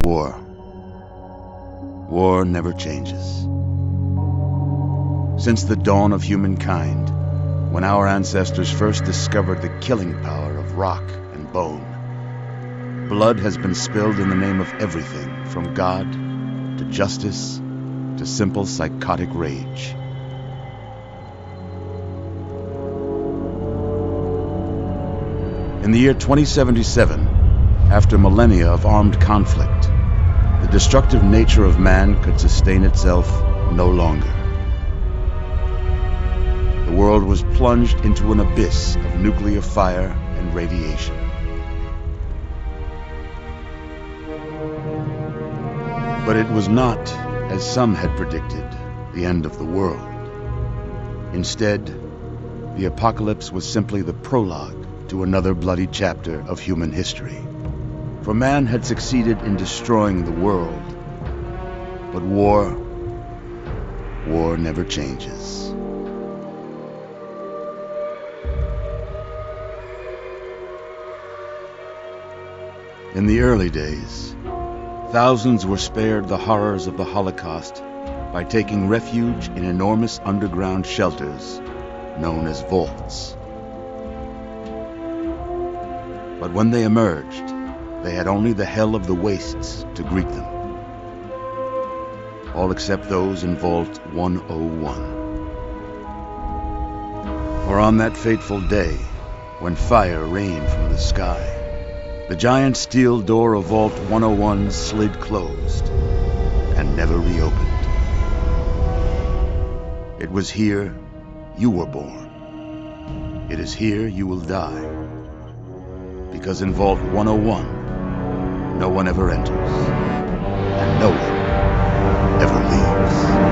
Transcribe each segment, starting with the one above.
war. War never changes. Since the dawn of humankind, when our ancestors first discovered the killing power of rock and bone, blood has been spilled in the name of everything from God to justice to simple psychotic rage. In the year 2077, after millennia of armed conflict, the destructive nature of man could sustain itself no longer. The world was plunged into an abyss of nuclear fire and radiation. But it was not, as some had predicted, the end of the world. Instead, the apocalypse was simply the prologue to another bloody chapter of human history. For man had succeeded in destroying the world, but war never changes. In the early days, thousands were spared the horrors of the Holocaust by taking refuge in enormous underground shelters known as vaults. But when they emerged, they had only the hell of the wastes to greet them. All except those in Vault 101. For on that fateful day, when fire rained from the sky, the giant steel door of Vault 101 slid closed and never reopened. It was here you were born. It is here you will die. Because in Vault 101, no one ever enters, and no one ever leaves.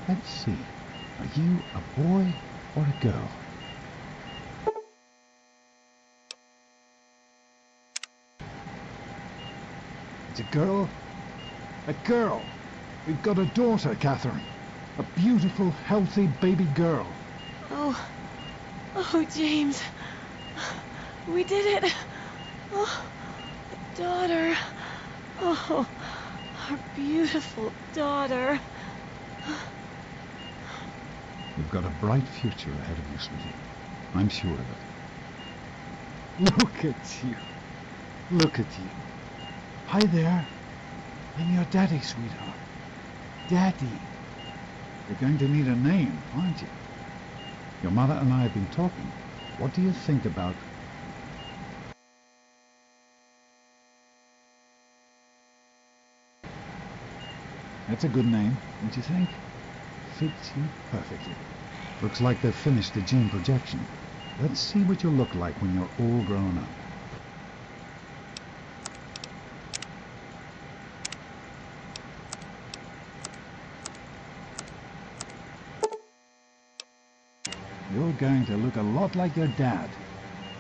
Let's see. Are you a boy or a girl? It's a girl? A girl! We've got a daughter, Catherine. A beautiful, healthy baby girl. Oh, James. We did it. Oh, a daughter. Oh, our beautiful daughter. You've got a bright future ahead of you, sweetie. I'm sure of it. Look at you. Look at you. Hi there. I'm your daddy, sweetheart. Daddy. You're going to need a name, aren't you? Your mother and I have been talking. What do you think about... That's a good name, don't you think? Fits you perfectly. Looks like they've finished the gene projection. Let's see what you'll look like when you're all grown up. You're going to look a lot like your dad.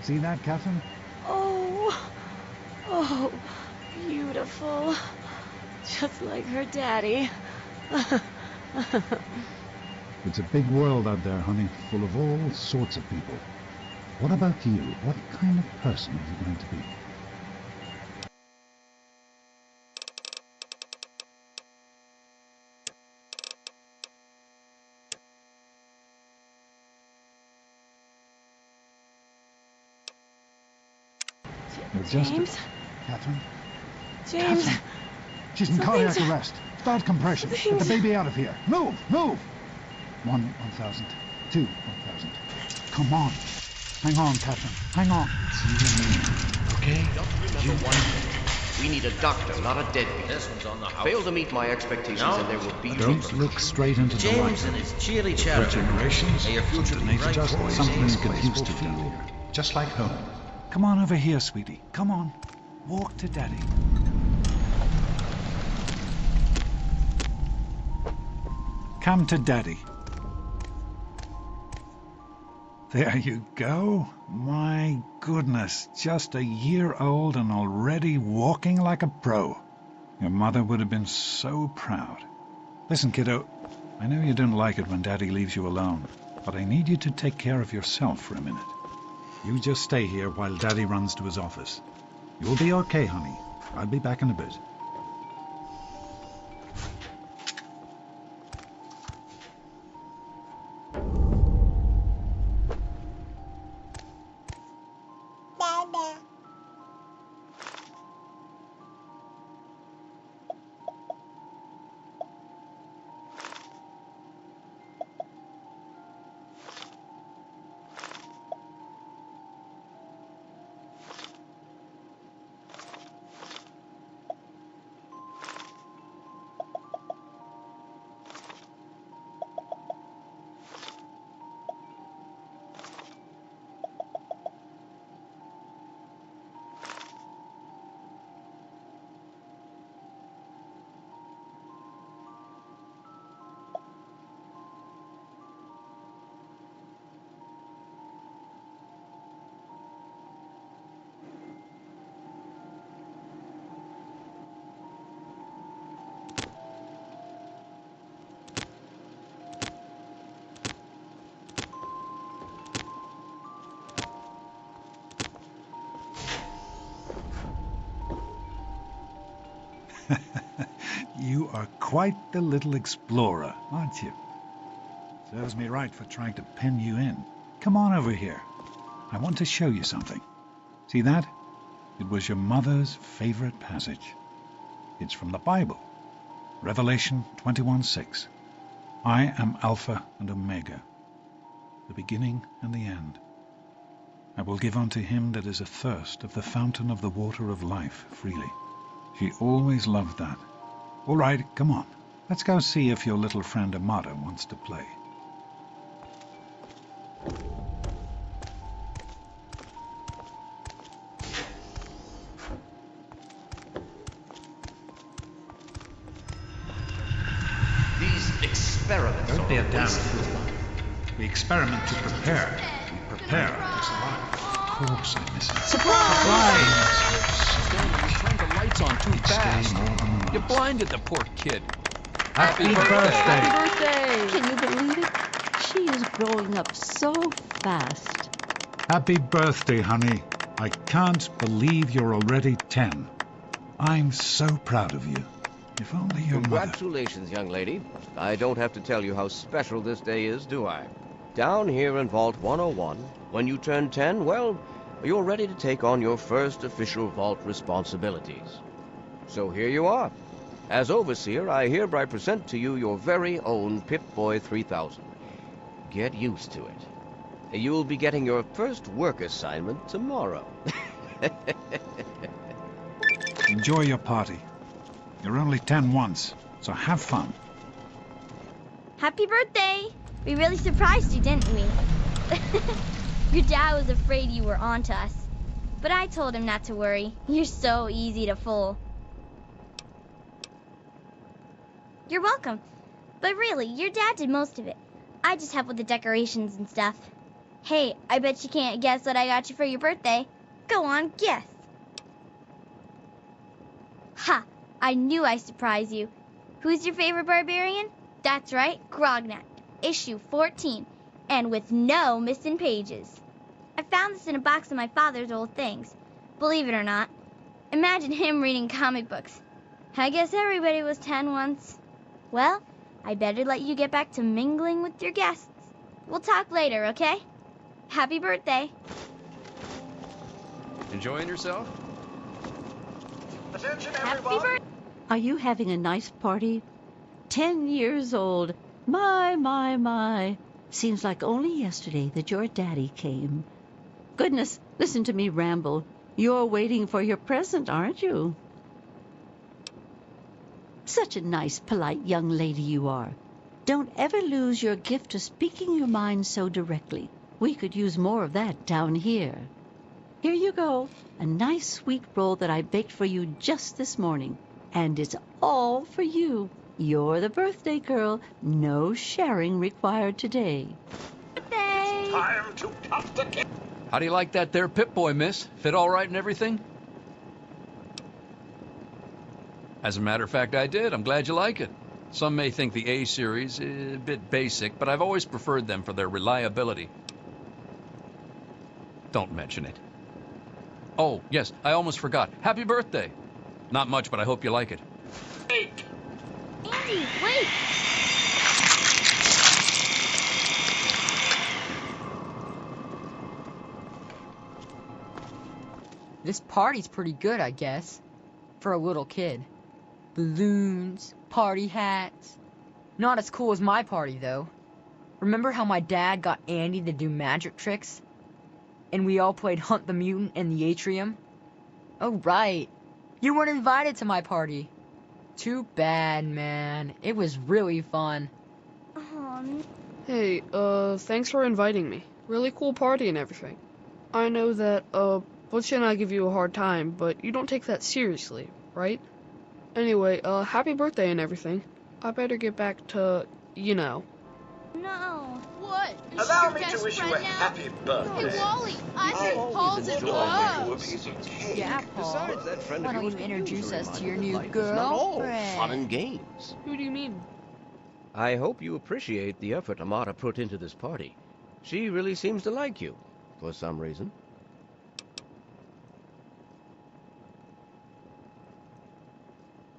See that, Catherine? Oh, beautiful. Just like her daddy. It's a big world out there, honey, full of all sorts of people. What about you? What kind of person are you going to be? James? Catherine? James? Catherine. She's in cardiac arrest. Start compression. Get the baby out of here. Move! 1,000. 2,000. Come on. Hang on, Catherine. Hang on. It's you and me. Okay? Just remember one thing. We need a doctor, not a deadbeat. This one's on the house. Fail to meet my expectations and there will be... Don't look straight into the light. James and his cheerly chatter. Congratulations. May your future be bright. Just something to get used to down here. Just like home. Come on over here, sweetie. Come on. Walk to Daddy. Come to Daddy. There you go. My goodness, just a year old and already walking like a pro. Your mother would have been so proud. Listen, kiddo, I know you don't like it when Daddy leaves you alone, but I need you to take care of yourself for a minute. You just stay here while Daddy runs to his office. You'll be okay, honey. I'll be back in a bit. You are quite the little explorer, aren't you? Serves me right for trying to pen you in. Come on over here. I want to show you something. See that? It was your mother's favorite passage. It's from the Bible. Revelation 21:6. I am Alpha and Omega, the beginning and the end. I will give unto him that is athirst of the fountain of the water of life freely. She always loved that. All right, come on. Let's go see if your little friend Amada wants to play. These experiments Don't be a damn waste. fool. We experiment to prepare. We prepare to survive. Of course I miss it. Surprise! You turned the lights on too fast. Stay more than a You month. blinded the poor kid. Happy birthday! Can you believe it? She is growing up so fast. Happy birthday, honey. I can't believe you're already 10. I'm so proud of you. If only your mother... Congratulations, young lady. I don't have to tell you how special this day is, do I? Down here in Vault 101, when you turn 10, well, you're ready to take on your first official vault responsibilities. So here you are. As Overseer, I hereby present to you your very own Pip-Boy 3000. Get used to it. You'll be getting your first work assignment tomorrow. Enjoy your party. You're only 10 once, so have fun. Happy birthday! We really surprised you, didn't we? Your dad was afraid you were onto us. But I told him not to worry. You're so easy to fool. You're welcome. But really, your dad did most of it. I just help with the decorations and stuff. Hey, I bet you can't guess what I got you for your birthday. Go on, guess. Ha! I knew I'd surprise you. Who's your favorite barbarian? That's right, Grognak. Issue 14. And with no missing pages. I found this in a box of my father's old things. Believe it or not. Imagine him reading comic books. I guess everybody was 10 once. Well, I better let you get back to mingling with your guests. We'll talk later, okay? Happy birthday. Enjoying yourself? Happy birthday. Are you having a nice party? 10 years old. My. Seems like only yesterday that your daddy came. Goodness, listen to me ramble. You're waiting for your present, aren't you? Such a nice, polite young lady you are. Don't ever lose your gift of speaking your mind so directly. We could use more of that down here. Here you go, a nice sweet roll that I baked for you just this morning. And it's all for you. You're the birthday girl. No sharing required today. Birthday! How do you like that there Pip-Boy, miss? Fit all right and everything? As a matter of fact, I did. I'm glad you like it. Some may think the A-series is a bit basic, but I've always preferred them for their reliability. Don't mention it. Oh, yes, I almost forgot. Happy birthday! Not much, but I hope you like it. Andy, wait! This party's pretty good, I guess. For a little kid. Balloons, party hats. Not as cool as my party, though. Remember how my dad got Andy to do magic tricks? And we all played Hunt the Mutant in the atrium? Oh, right. You weren't invited to my party. Too bad, man. It was really fun. Hey, thanks for inviting me. Really cool party and everything. I know that, Butch and I give you a hard time, but you don't take that seriously, right? Anyway, happy birthday and everything. I better get back to, you know. No. What? Is Allow she me your to best wish you friend a now? happy birthday. Hey, Wally, I think Paul's in love. Yeah, Paul. Besides, that friend Why of don't yours you could introduce use a us to reminder your that new life is not all girlfriend? fun and games. Who do you mean? I hope you appreciate the effort Amata put into this party. She really seems to like you, for some reason.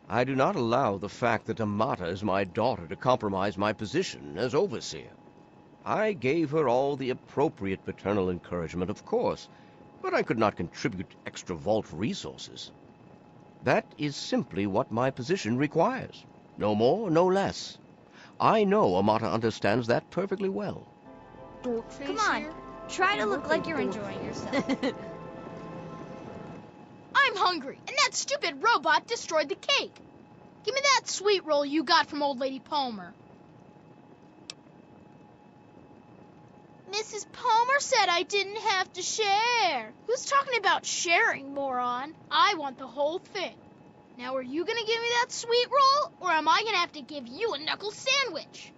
I do not allow the fact that Amata is my daughter to compromise my position as overseer. I gave her all the appropriate paternal encouragement, of course, but I could not contribute extra vault resources. That is simply what my position requires. No more, no less. I know Amata understands that perfectly well. Dork face Come on. here? Try to look like you're enjoying yourself. I'm hungry, and that stupid robot destroyed the cake. Give me that sweet roll you got from old lady Palmer. Mrs. Palmer said I didn't have to share. Who's talking about sharing, moron? I want the whole thing. Now, are you gonna give me that sweet roll, or am I gonna have to give you a knuckle sandwich?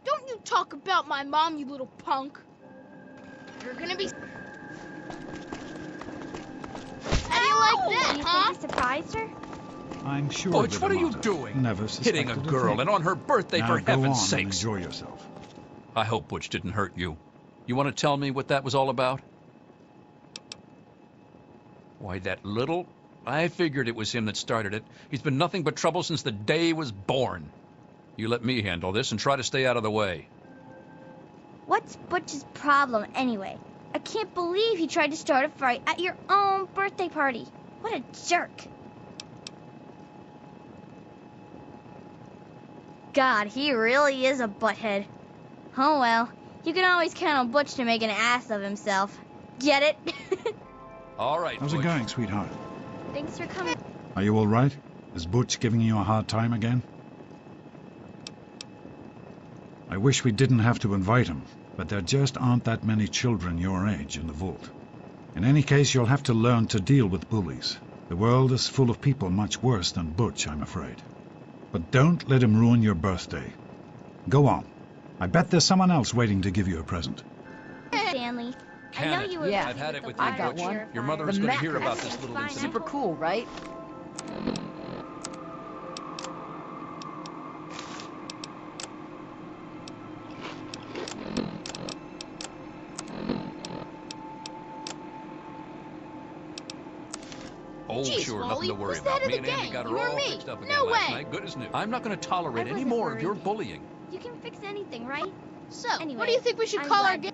Don't you talk about my mom, you little punk. You're gonna be... How do you like that, Do you huh? think he surprised her? I'm sure Butch, that what are you Amata doing? Never Hitting a suspected girl, thing. and on her birthday, Now for go heaven's on and sakes. enjoy yourself. I hope Butch didn't hurt you. You want to tell me what that was all about? Why, that little... I figured it was him that started it. He's been nothing but trouble since the day he was born. You let me handle this and try to stay out of the way. What's Butch's problem anyway? I can't believe he tried to start a fight at your own birthday party. What a jerk. God, he really is a butthead. Oh well, you can always count on Butch to make an ass of himself. Get it? All right, How's it Butch. going, sweetheart? Thanks for coming. Are you all right? Is Butch giving you a hard time again? I wish we didn't have to invite him, but there just aren't that many children your age in the vault. In any case, you'll have to learn to deal with bullies. The world is full of people much worse than Butch, I'm afraid. But don't let him ruin your birthday. Go on. I bet there's someone else waiting to give you a present. Stanley, I know Can it? you were Yeah, I've had it with the you, I got Butch. one. Your mother The is going to map. hear about That's this little fine. incident. Super cool, right? Oh, Jeez, sure, Wally, nothing to worry who's the head about. of Me the and Andy gang? got her You or all me? fixed up again No last way. night. Good as new. I'm not going to tolerate I any wasn't more of your worried. bullying. You can fix anything, right? So, Anyway, what do you think we should I'm call our glad- game?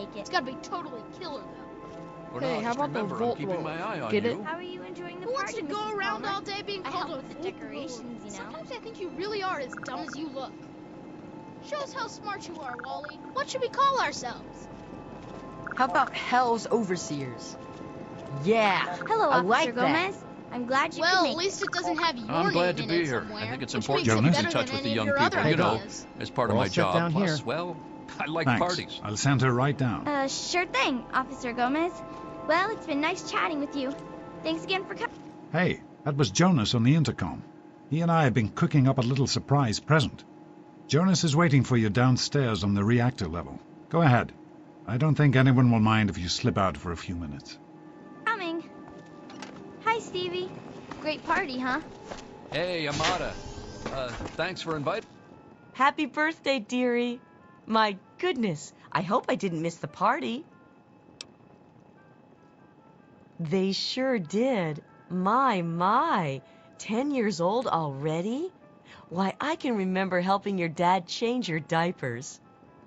make it. It's gotta be totally killer, though. For Hey, now, how just about the remember, I'm vault keeping roll? my eye on Get you. it? How are you enjoying the Who wants party, to go Mrs. around Palmer? all day being I called helped a with the fool? decorations, you know. Sometimes I think you really are as dumb as you look. Show us how smart you are, Wally. What should we call ourselves? How about Hell's Overseers? Yeah, Hello, I Officer like that. Gomez. I'm glad you Well, could at make least it doesn't have your I'm glad name to in be it here. somewhere, I think it's which important makes to it keep better in touch than with the any of young your people, other you know, ideas. as part of We're my all set job. down Plus, here. well, I like Thanks. parties. I'll send her right down. Sure thing, Officer Gomez. Well, it's been nice chatting with you. Thanks again for coming. Hey, that was Jonas on the intercom. He and I have been cooking up a little surprise present. Jonas is waiting for you downstairs on the reactor level. Go ahead. I don't think anyone will mind if you slip out for a few minutes. Coming. Hi, Stevie. Great party, huh? Hey, Amada. Thanks for inviting. Happy birthday, dearie. My goodness, I hope I didn't miss the party. They sure did. My. 10 years old already? Why, I can remember helping your dad change your diapers.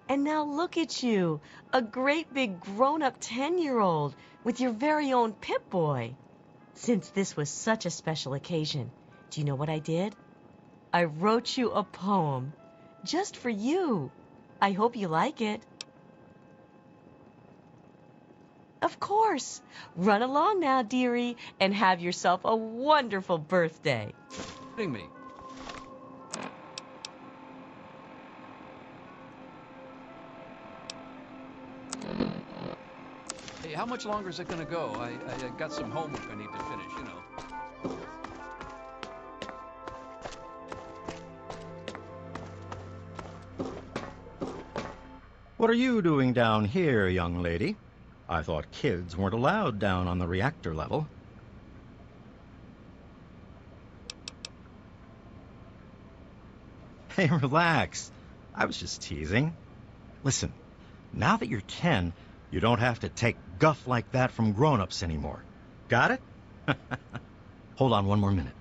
And now look at you, a great big grown-up 10-year-old with your very own Pip-Boy. Since this was such a special occasion, do you know what I did? I wrote you a poem, just for you. I hope you like it. Of course. Run along now, dearie, and have yourself a wonderful birthday. Me. Hey, how much longer is it going to go? I got some homework I need to finish, you know. What are you doing down here, young lady? I thought kids weren't allowed down on the reactor level. Hey, relax. I was just teasing. Listen, now that you're 10, you don't have to take guff like that from grown-ups anymore. Got it? Hold on one more minute.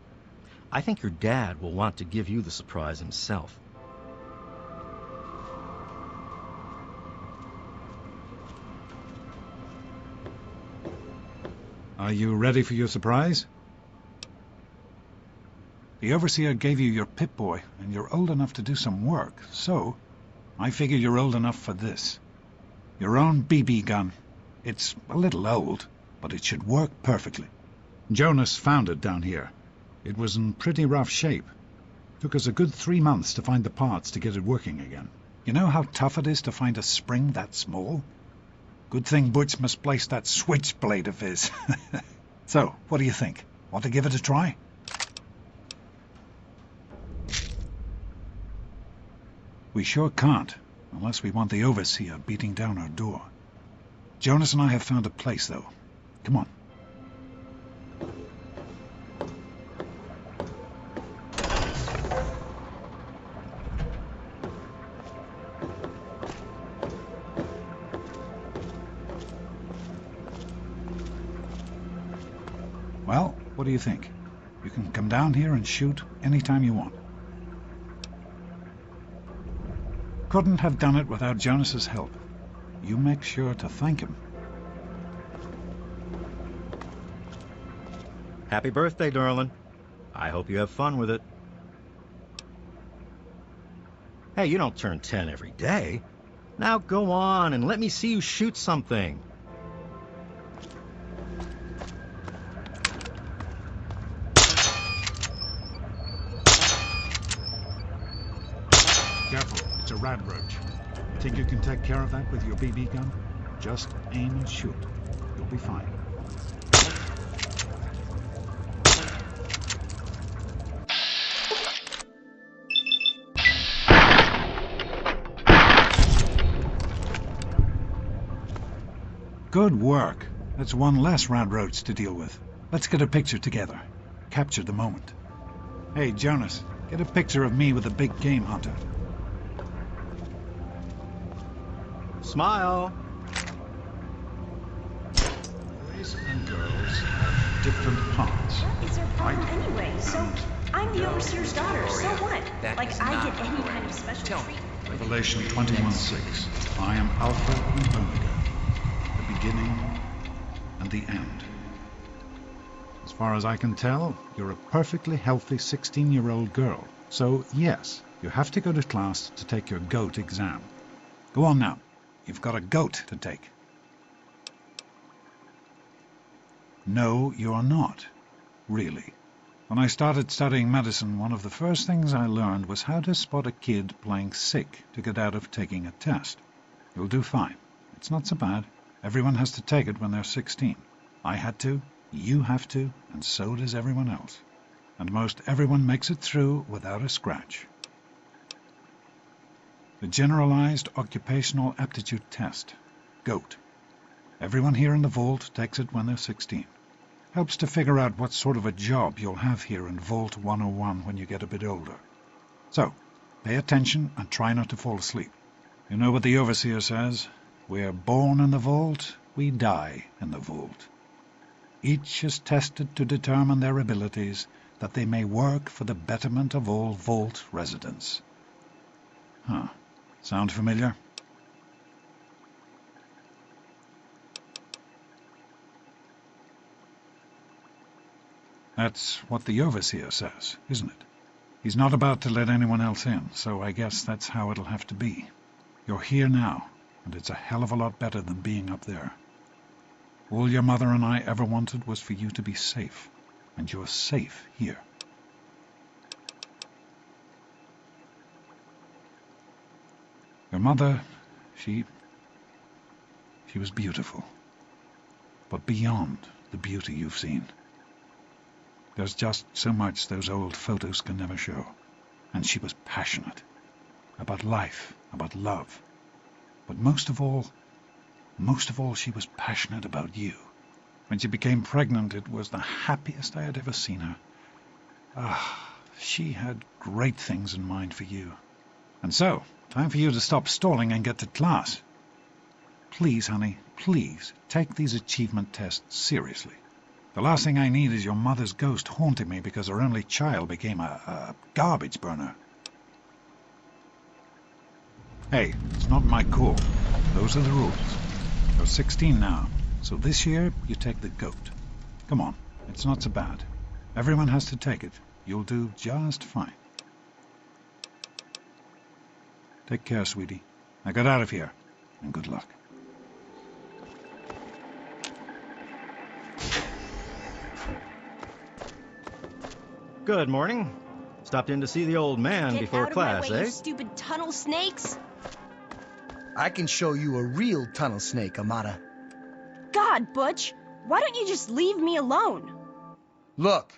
I think your dad will want to give you the surprise himself. Are you ready for your surprise? The Overseer gave you your Pip-Boy, and you're old enough to do some work, so I figure you're old enough for this. Your own BB gun. It's a little old, but it should work perfectly. Jonas found it down here. It was in pretty rough shape. Took us a good 3 months to find the parts to get it working again. You know how tough it is to find a spring that small? Good thing Butch misplaced that switchblade of his. So, what do you think? Want to give it a try? We sure can't, unless we want the Overseer beating down our door. Jonas and I have found a place, though. Come on. Well, what do you think? You can come down here and shoot anytime you want. Couldn't have done it without Jonas's help. You make sure to thank him. Happy birthday, darling. I hope you have fun with it. Hey, you don't turn 10 every day. Now go on and let me see you shoot something. Careful, it's a rad roach. Think you can take care of that with your BB gun? Just aim and shoot. You'll be fine. Good work. That's one less rad roach to deal with. Let's get a picture together. Capture the moment. Hey, Jonas, get a picture of me with a big game hunter. Smile. Boys and girls have different parts. What is their problem Right. anyway? So, I'm the Overseer's daughter, so what? That Like, is I not get any correct. kind of special Tell me. treatment. Revelation 21:6. I am Alpha and Omega, beginning and the end. As far as I can tell, you're a perfectly healthy 16-year-old girl. So, yes, you have to go to class to take your GOAT exam. Go on now. You've got a GOAT to take. No, you're not. Really. When I started studying medicine, one of the first things I learned was how to spot a kid playing sick to get out of taking a test. You'll do fine. It's not so bad. Everyone has to take it when they're 16. I had to, you have to, and so does everyone else. And most everyone makes it through without a scratch. The Generalized Occupational Aptitude Test, GOAT. Everyone here in the Vault takes it when they're 16. Helps to figure out what sort of a job you'll have here in Vault 101 when you get a bit older. So, pay attention and try not to fall asleep. You know what the Overseer says? We're born in the Vault, we die in the Vault. Each is tested to determine their abilities, that they may work for the betterment of all Vault residents. Huh. Sound familiar? That's what the Overseer says, isn't it? He's not about to let anyone else in, so I guess that's how it'll have to be. You're here now, and it's a hell of a lot better than being up there. All your mother and I ever wanted was for you to be safe, and you're safe here. Your mother, she was beautiful, but beyond the beauty you've seen. There's just so much those old photos can never show. And she was passionate. About life, about love. But most of all, she was passionate about you. When she became pregnant, it was the happiest I had ever seen her. She had great things in mind for you. And so, time for you to stop stalling and get to class. Please, honey, please, take these achievement tests seriously. The last thing I need is your mother's ghost haunting me because her only child became a garbage burner. Hey, it's not my call. Those are the rules. You're 16 now, so this year you take the GOAT. Come on, it's not so bad. Everyone has to take it. You'll do just fine. Take care, sweetie. Now get out of here, and good luck. Good morning. Stopped in to see the old man before class, Get out of my way, eh? you stupid tunnel snakes! I can show you a real tunnel snake, Amata. God, Butch, why don't you just leave me alone? Look,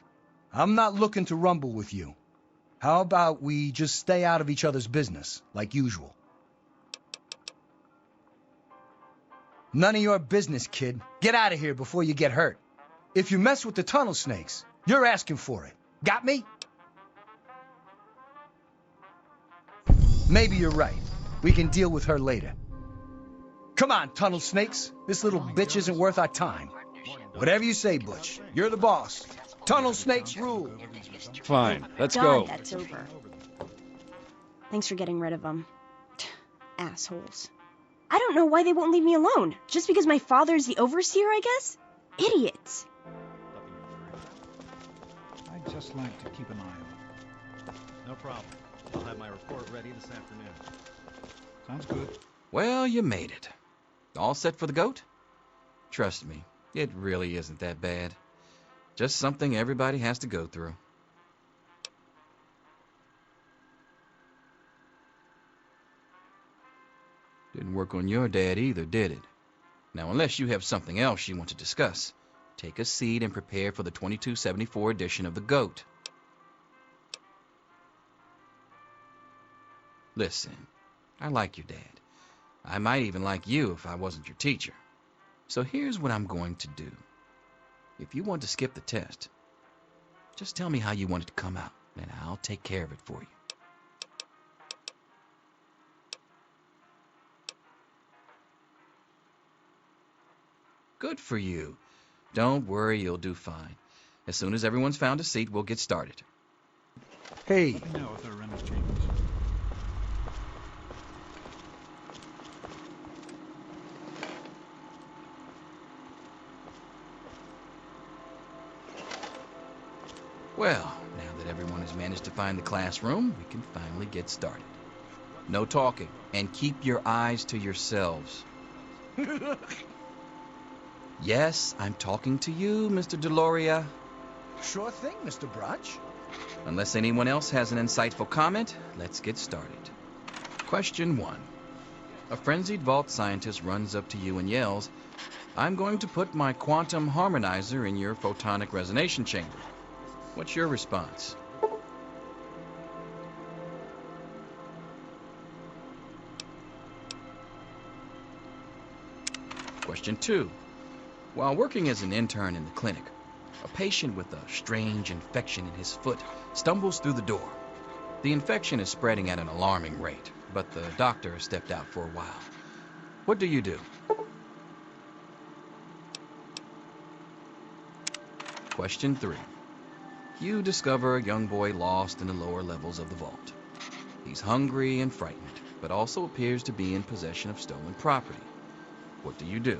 I'm not looking to rumble with you. How about we just stay out of each other's business, like usual? None of your business, kid. Get out of here before you get hurt. If you mess with the tunnel snakes, you're asking for it. Got me? Maybe you're right. We can deal with her later. Come on, tunnel snakes. This little bitch isn't worth our time. Whatever you say, Butch. You're the boss. Tunnel snakes rule. Fine, let's God, go. that's over. Thanks for getting rid of them. Assholes. I don't know why they won't leave me alone. Just because my father's the overseer, I guess? Idiots. I'd just like to keep an eye on it. No problem. I'll have my report ready this afternoon. Sounds good. Well, you made it. All set for the GOAT? Trust me, it really isn't that bad. Just something everybody has to go through. Didn't work on your dad either, did it? Now, unless you have something else you want to discuss, take a seat and prepare for the 2274 edition of the GOAT. Listen, I like your dad. I might even like you if I wasn't your teacher. So here's what I'm going to do. If you want to skip the test, just tell me how you want it to come out, and I'll take care of it for you. Good for you. Don't worry, you'll do fine. As soon as everyone's found a seat, we'll get started. Hey. Let me know if there are any changes. Well, now that everyone has managed to find the classroom, we can finally get started. No talking, and keep your eyes to yourselves. Yes, I'm talking to you, Mr. Deloria. Sure thing, Mr. Brunch. Unless anyone else has an insightful comment, let's get started. Question 1. A frenzied vault scientist runs up to you and yells, "I'm going to put my quantum harmonizer in your photonic resonation chamber." What's your response? Question 2. While working as an intern in the clinic, a patient with a strange infection in his foot stumbles through the door. The infection is spreading at an alarming rate, but the doctor has stepped out for a while. What do you do? Question 3. You discover a young boy lost in the lower levels of the vault. He's hungry and frightened, but also appears to be in possession of stolen property. What do you do?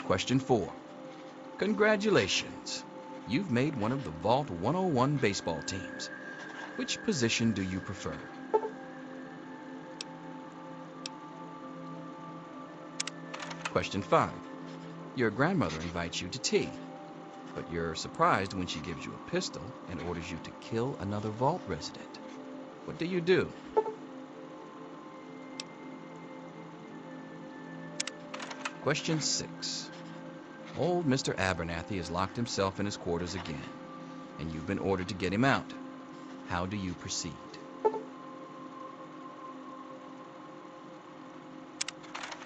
Question 4. Congratulations. You've made one of the Vault 101 baseball teams. Which position do you prefer? Question 5. Your grandmother invites you to tea, but you're surprised when she gives you a pistol and orders you to kill another Vault resident. What do you do? Question 6. Old Mr. Abernathy has locked himself in his quarters again, and you've been ordered to get him out. How do you proceed?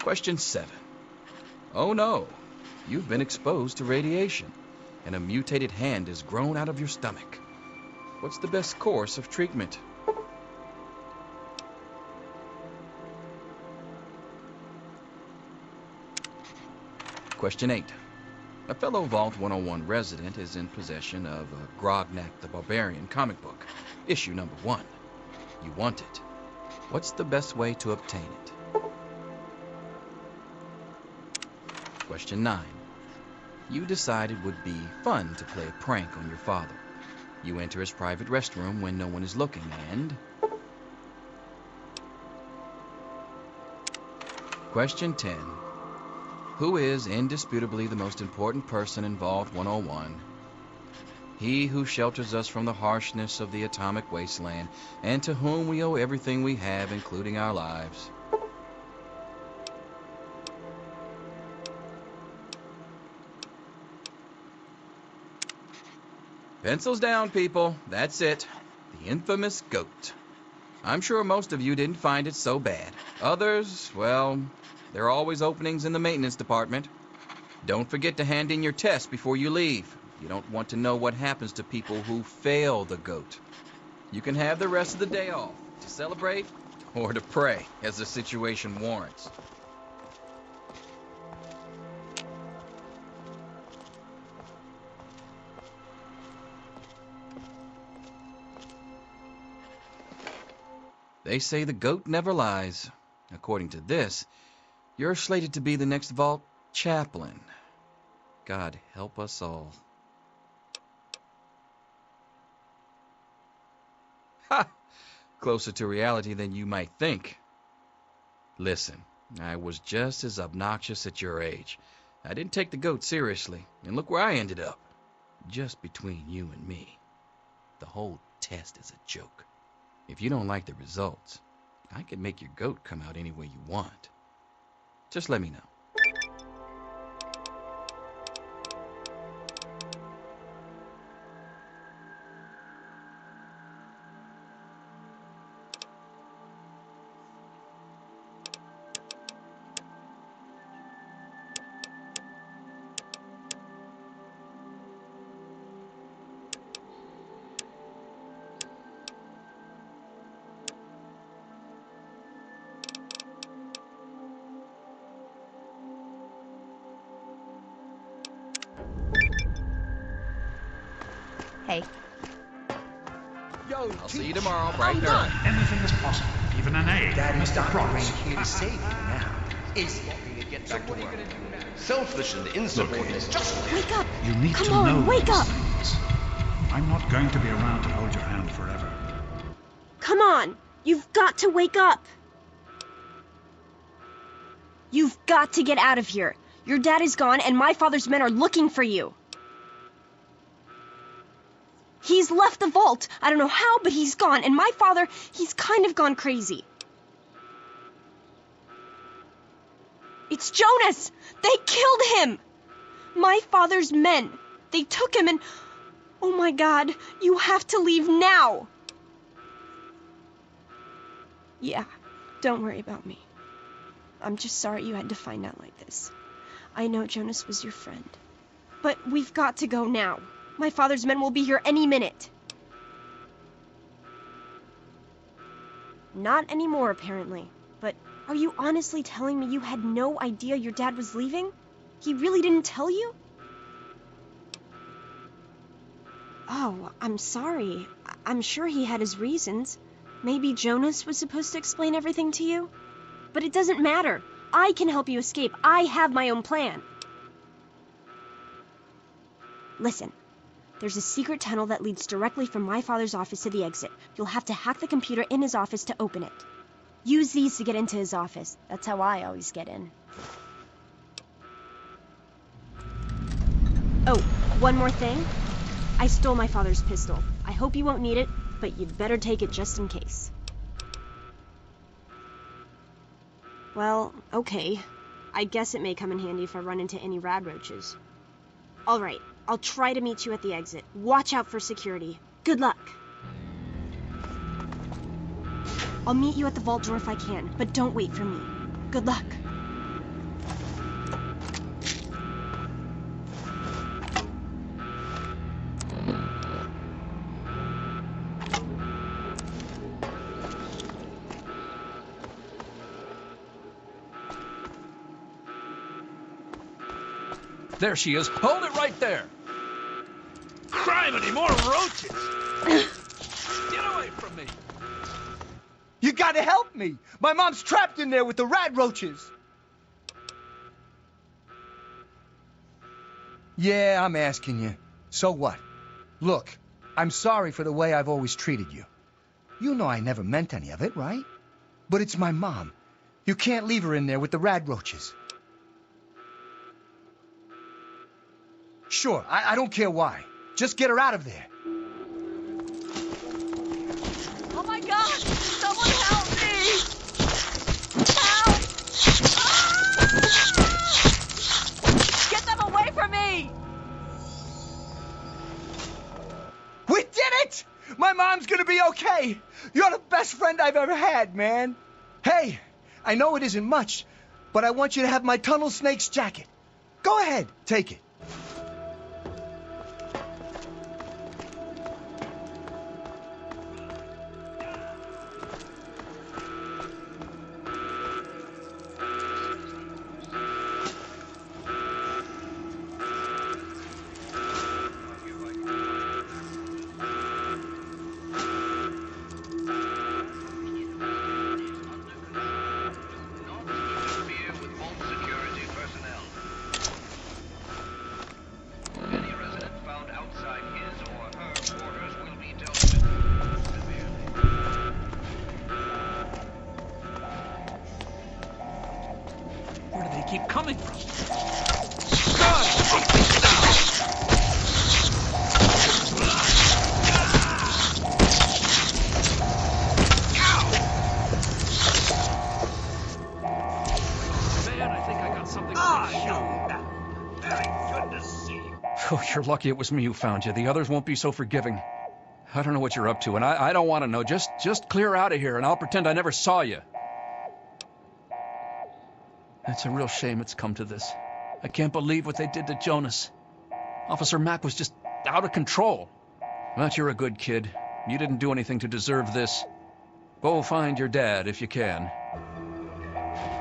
Question 7. Oh no, you've been exposed to radiation, and a mutated hand has grown out of your stomach. What's the best course of treatment? Question 8. A fellow Vault 101 resident is in possession of a Grognak the Barbarian comic book, issue number 1. You want it. What's the best way to obtain it? Question 9. You decide it would be fun to play a prank on your father. You enter his private restroom when no one is looking and... Question 10. Who is indisputably the most important person in Vault 101? He who shelters us from the harshness of the atomic wasteland, and to whom we owe everything we have, including our lives. Pencils down, people. That's it. The infamous goat. I'm sure most of you didn't find it so bad. Others, well, there are always openings in the maintenance department. Don't forget to hand in your test before you leave. You don't want to know what happens to people who fail the goat. You can have the rest of the day off to celebrate or to pray as the situation warrants. They say the goat never lies. According to this, you're slated to be the next Vault chaplain. God help us all. Ha! Closer to reality than you might think. Listen, I was just as obnoxious at your age. I didn't take the goat seriously, and look where I ended up. Just between you and me, the whole test is a joke. If you don't like the results, I can make your goat come out any way you want. Just let me know. Hey. Yo, I'll see you tomorrow, bright and early. Anything is possible, even an egg. Daddy's Mr. doctor Promise. ain't here to save you now. Is he? get back to work. Selfish and insubordinate. Just Wake up! You need Come to on, know wake these up! things. I'm not going to be around to hold your hand forever. Come on! You've got to wake up! You've got to get out of here. Your dad is gone, and my father's men are looking for you. He's left the vault. I don't know how, but he's gone, and my father, he's kind of gone crazy. It's Jonas! They killed him! My father's men. They took him and... Oh my God, you have to leave now! Yeah, don't worry about me. I'm just sorry you had to find out like this. I know Jonas was your friend. But we've got to go now. My father's men will be here any minute. Not anymore, apparently. But are you honestly telling me you had no idea your dad was leaving? He really didn't tell you? Oh, I'm sorry. I'm sure he had his reasons. Maybe Jonas was supposed to explain everything to you? But it doesn't matter. I can help you escape. I have my own plan. Listen, there's a secret tunnel that leads directly from my father's office to the exit. You'll have to hack the computer in his office to open it. Use these to get into his office. That's how I always get in. Oh, one more thing. I stole my father's pistol. I hope you won't need it, but you'd better take it just in case. Well, okay. I guess it may come in handy if I run into any rad roaches. All right, I'll try to meet you at the exit. Watch out for security. Good luck. I'll meet you at the vault door if I can, but don't wait for me. Good luck. There she is. Hold it right there. Criminy, more roaches. Get away from me. You gotta help me. My mom's trapped in there with the rad roaches. Yeah, I'm asking you. So what? Look, I'm sorry for the way I've always treated you. You know I never meant any of it, right? But it's my mom. You can't leave her in there with the rad roaches. Sure, I don't care why. Just get her out of there. Oh my God! Someone help me! Help! Ah! Get them away from me! We did it! My mom's gonna be okay. You're the best friend I've ever had, man. Hey, I know it isn't much, but I want you to have my Tunnel Snake's jacket. Go ahead, take it. Where do they keep coming from? Man, I think I got something on my shoe. Very good to see you. Oh, you're lucky it was me who found you. The others won't be so forgiving. I don't know what you're up to, and I don't want to know. Just clear out of here, and I'll pretend I never saw you. It's a real shame it's come to this. I can't believe what they did to Jonas. Officer Mack was just out of control. But you're a good kid. You didn't do anything to deserve this. Go find your dad if you can.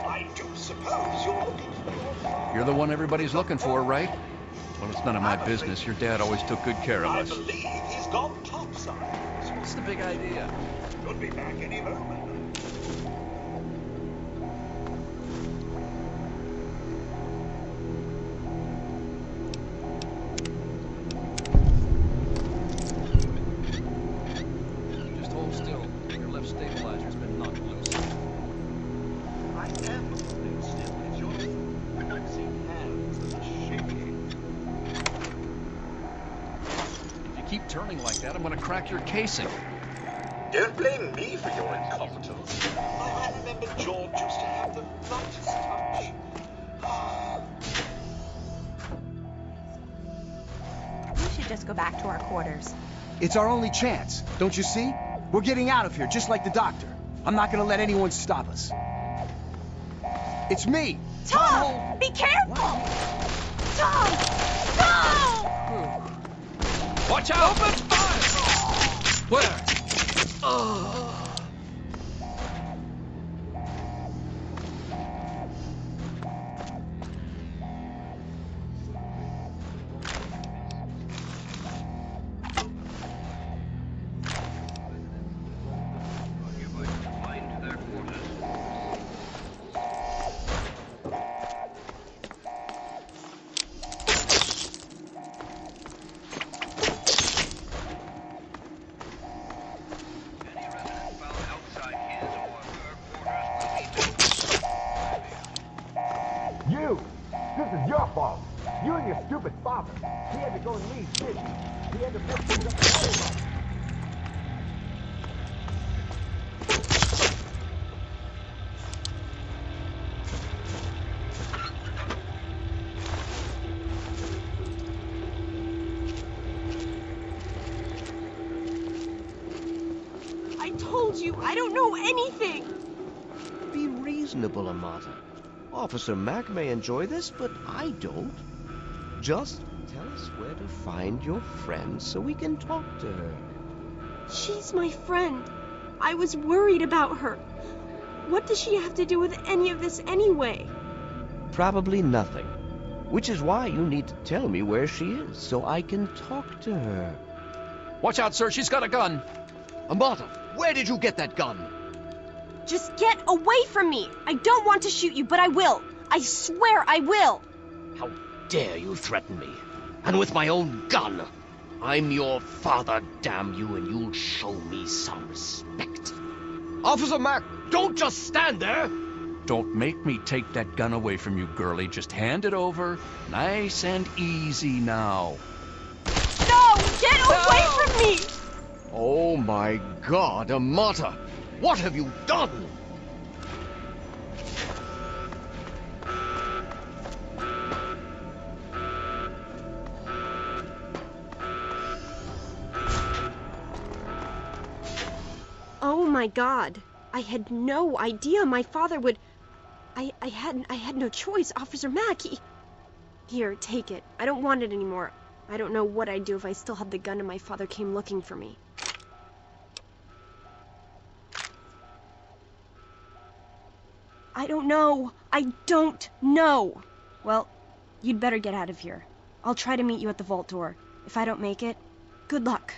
I do suppose you're looking for your dad. You're the one everybody's looking for, right? Well, it's none of my business. Your dad always took good care of I us. believe he's gone topside. So what's the big idea? Could be back any moment. Hold still. Your left stabilizer's been knocked loose. I am holding still. It's your flimsy hands that are shaking. If you keep turning like that, I'm gonna crack your casing. Don't blame me for your incompetence. I remember George used to have the lightest touch. We should just go back to our quarters. It's our only chance, don't you see? We're getting out of here, just like the doctor. I'm not gonna let anyone stop us. It's me! Tom! Be careful! Tom! No! Watch out! Open fire! Where? You! This is your fault. You and your stupid father. He had to go and leave, didn't he? He had to fix things up for everybody. I told you, I don't know anything! Be reasonable, Amata. Officer Mack may enjoy this, but I don't. Just tell us where to find your friend so we can talk to her. She's my friend. I was worried about her. What does she have to do with any of this anyway? Probably nothing. Which is why you need to tell me where she is so I can talk to her. Watch out, sir. She's got a gun. Amata, where did you get that gun? Just get away from me! I don't want to shoot you, but I will! I swear I will! How dare you threaten me? And with my own gun! I'm your father, damn you, and you'll show me some respect. Officer Mack, don't just stand there! Don't make me take that gun away from you, girlie. Just hand it over. Nice and easy now. No! Get away from me! Oh my God, Amata! What have you done? Oh my God. I had no idea my father would... I had no choice, Officer Mack. Here, take it. I don't want it anymore. I don't know what I'd do if I still had the gun and my father came looking for me. I don't know. I don't know. Well, you'd better get out of here. I'll try to meet you at the vault door. If I don't make it, good luck.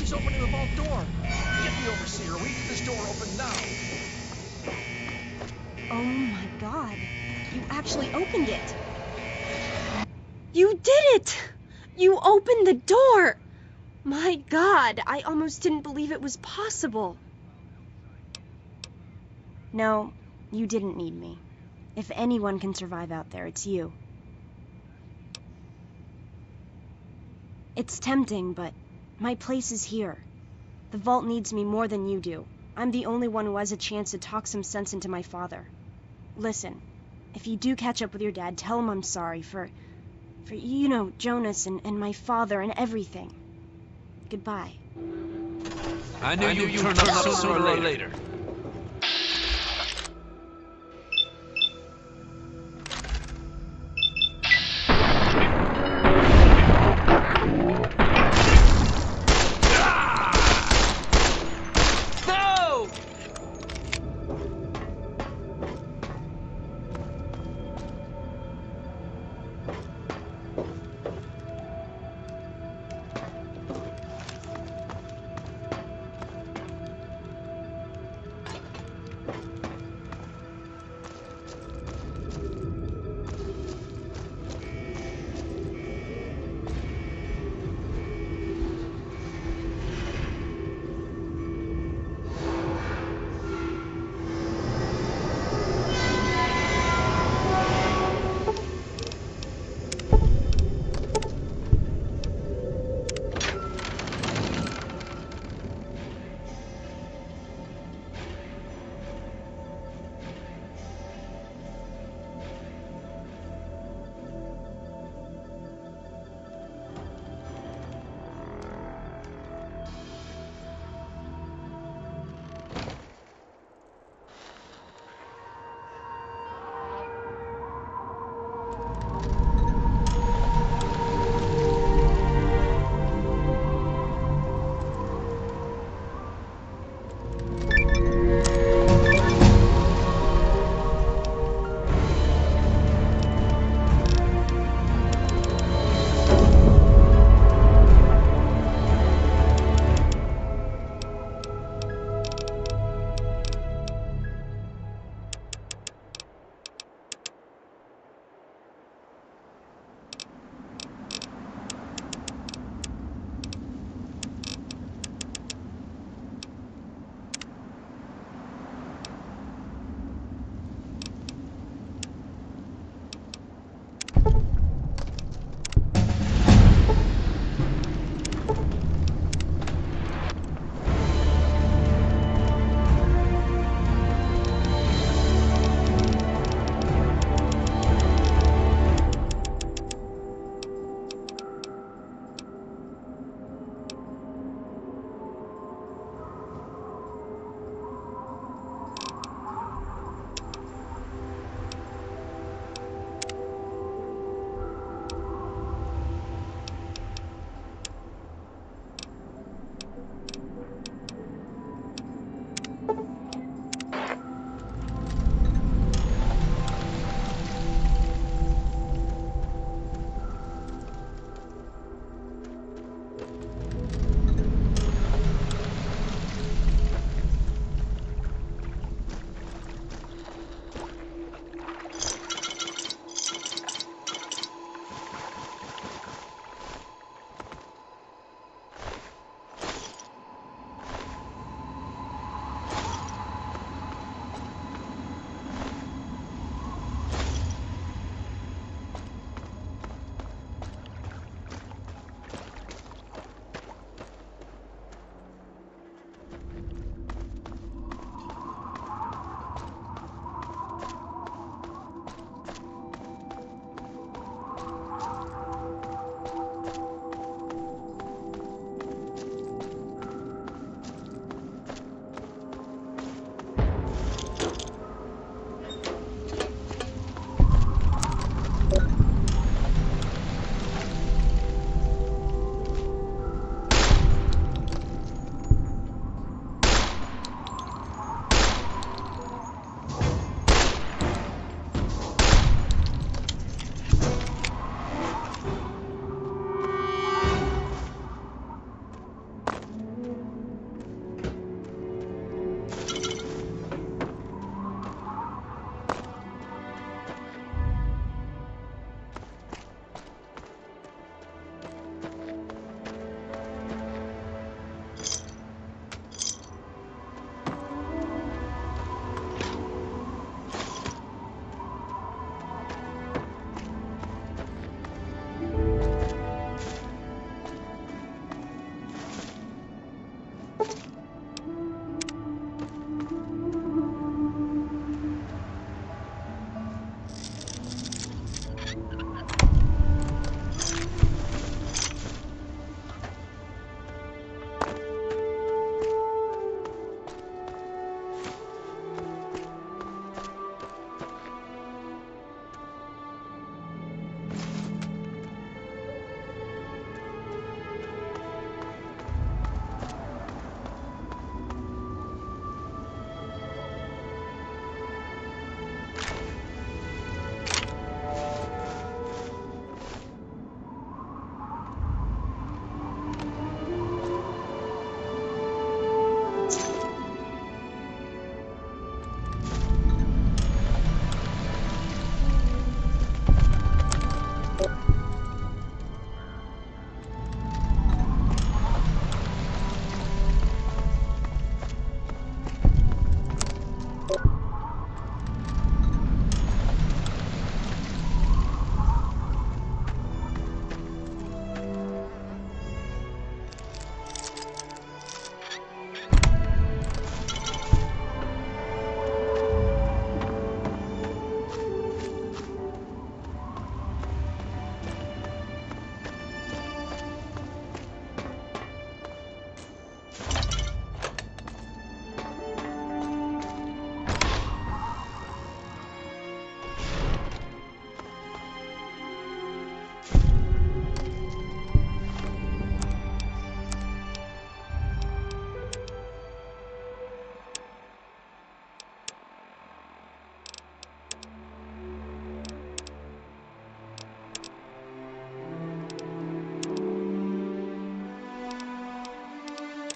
She's opening the vault door. Get the overseer. We need this door open now. Oh my god. You actually opened it. You did it! You opened the door! My god, I almost didn't believe it was possible. No, you didn't need me. If anyone can survive out there, it's you. It's tempting, but my place is here. The vault needs me more than you do. I'm the only one who has a chance to talk some sense into my father. Listen, if you do catch up with your dad, tell him I'm sorry for you know, Jonas and my father and everything. Goodbye. I knew you'd turn up sooner or later.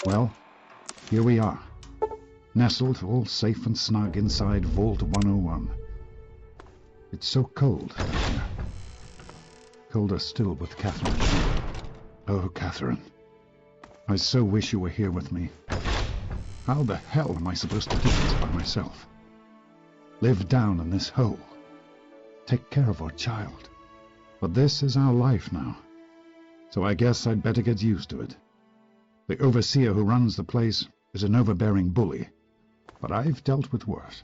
Well, here we are, nestled all safe and snug inside Vault 101. It's so cold down here. Colder still with Catherine. Oh, Catherine. I so wish you were here with me. How the hell am I supposed to do this by myself? Live down in this hole. Take care of our child. But this is our life now. So I guess I'd better get used to it. The overseer who runs the place is an overbearing bully. But I've dealt with worse.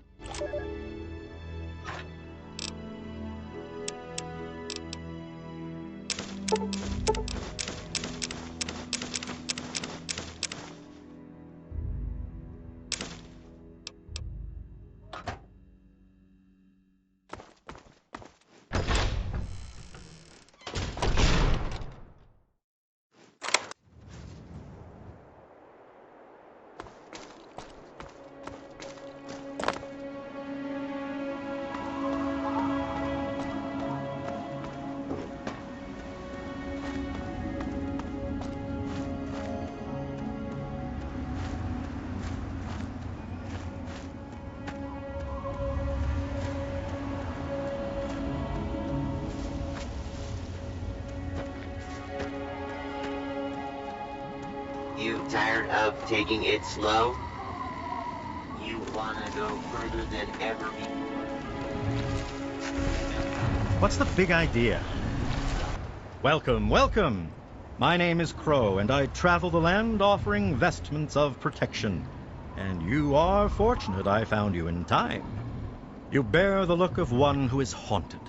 You tired of taking it slow? You wanna go further than ever before? What's the big idea? Welcome, welcome! My name is Crow, and I travel the land offering vestments of protection. And you are fortunate I found you in time. You bear the look of one who is haunted,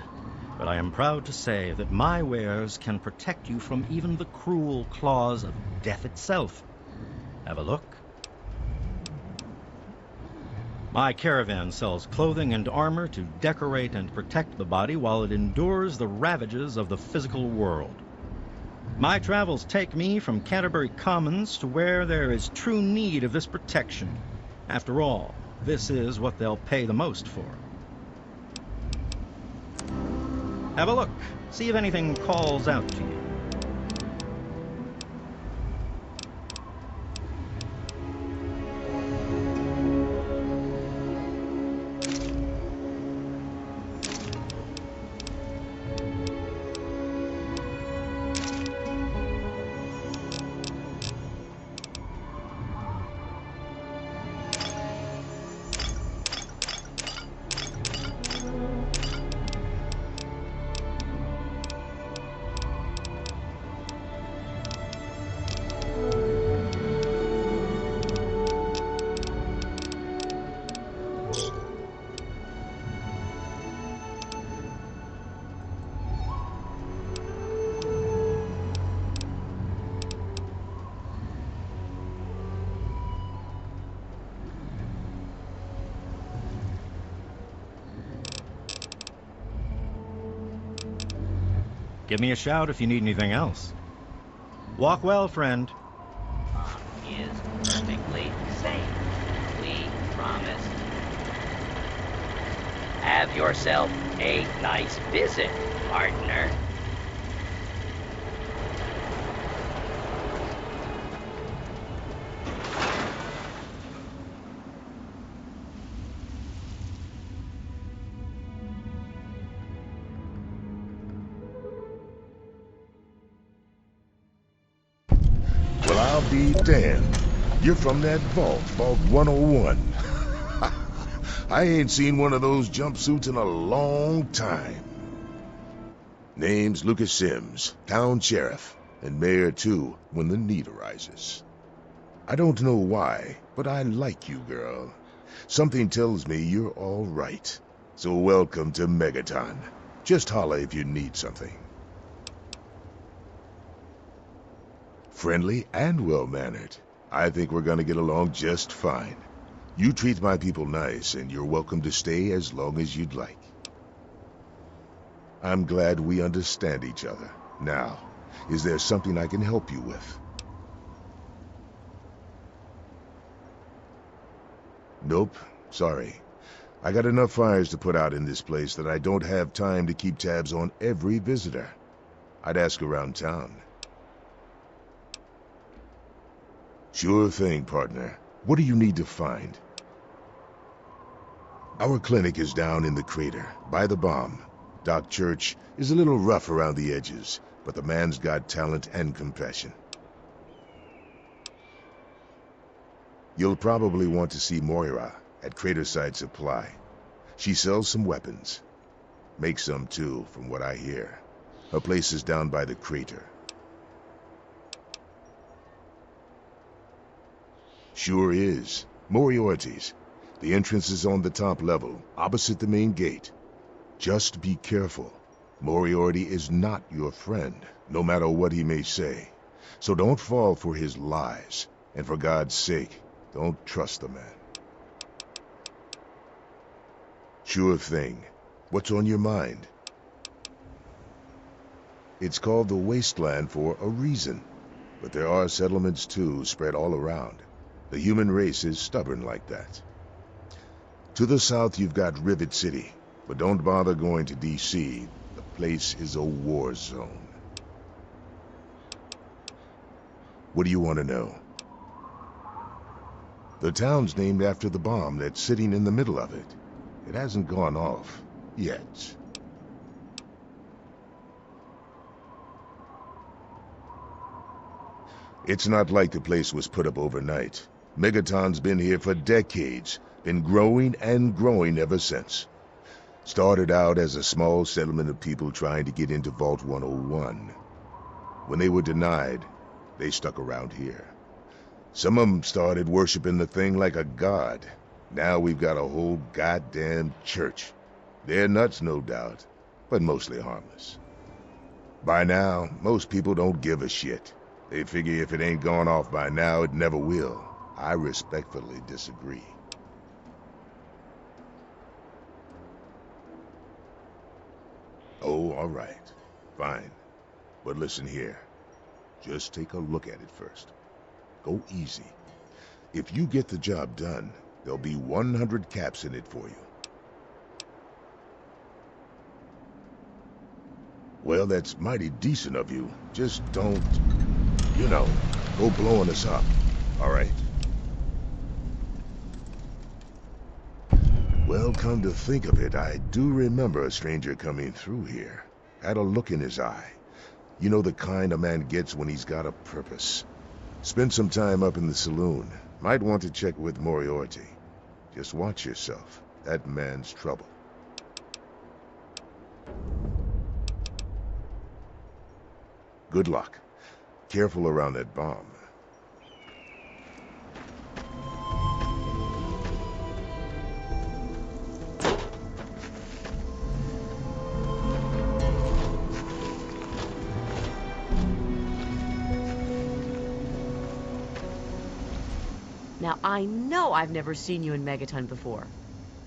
but I am proud to say that my wares can protect you from even the cruel claws of death itself. Have a look. My caravan sells clothing and armor to decorate and protect the body while it endures the ravages of the physical world. My travels take me from Canterbury Commons to where there is true need of this protection. After all, this is what they'll pay the most for. Have a look. See if anything calls out to you. Give me a shout if you need anything else. Walk well, friend. Is perfectly safe. We promise. Have yourself a nice visit, partner. Well, I'll be damned. You're from that vault, Vault 101. I ain't seen one of those jumpsuits in a long time. Name's Lucas Sims, town sheriff, and mayor too, when the need arises. I don't know why, but I like you, girl. Something tells me you're all right. So welcome to Megaton. Just holla if you need something. Friendly and well-mannered. I think we're gonna get along just fine. You treat my people nice, and you're welcome to stay as long as you'd like. I'm glad we understand each other. Now, is there something I can help you with? Nope, sorry. I got enough fires to put out in this place that I don't have time to keep tabs on every visitor. I'd ask around town. Sure thing, partner. What do you need to find? Our clinic is down in the crater, by the bomb. Doc Church is a little rough around the edges, but the man's got talent and compassion. You'll probably want to see Moira at Craterside Supply. She sells some weapons. Makes some too, from what I hear. Her place is down by the crater. Sure is. Moriarty's. The entrance is on the top level, opposite the main gate. Just be careful. Moriarty is not your friend, no matter what he may say. So don't fall for his lies. And for God's sake, don't trust the man. Sure thing. What's on your mind? It's called the Wasteland for a reason. But there are settlements too, spread all around. The human race is stubborn like that. To the south you've got Rivet City, but don't bother going to D.C. The place is a war zone. What do you want to know? The town's named after the bomb that's sitting in the middle of it. It hasn't gone off yet. It's not like the place was put up overnight. Megaton's been here for decades, been growing and growing ever since. Started out as a small settlement of people trying to get into Vault 101. When they were denied, they stuck around here. Some of them started worshiping the thing like a god. Now we've got a whole goddamn church. They're nuts, no doubt, but mostly harmless. By now, most people don't give a shit. They figure if it ain't gone off by now, it never will. I respectfully disagree. Oh, all right. Fine. But listen here. Just take a look at it first. Go easy. If you get the job done, there'll be 100 caps in it for you. Well, that's mighty decent of you. Just don't, you know, go blowing us up. All right? Well, come to think of it, I do remember a stranger coming through here. Had a look in his eye. You know the kind a man gets when he's got a purpose. Spent some time up in the saloon. Might want to check with Moriarty. Just watch yourself. That man's trouble. Good luck. Careful around that bomb. Now, I know I've never seen you in Megaton before.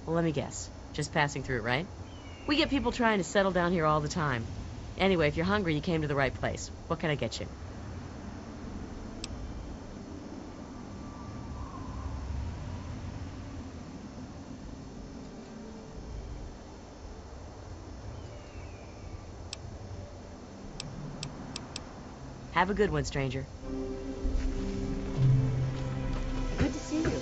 Well, let me guess. Just passing through, right? We get people trying to settle down here all the time. Anyway, if you're hungry, you came to the right place. What can I get you? Have a good one, stranger. Good to see you.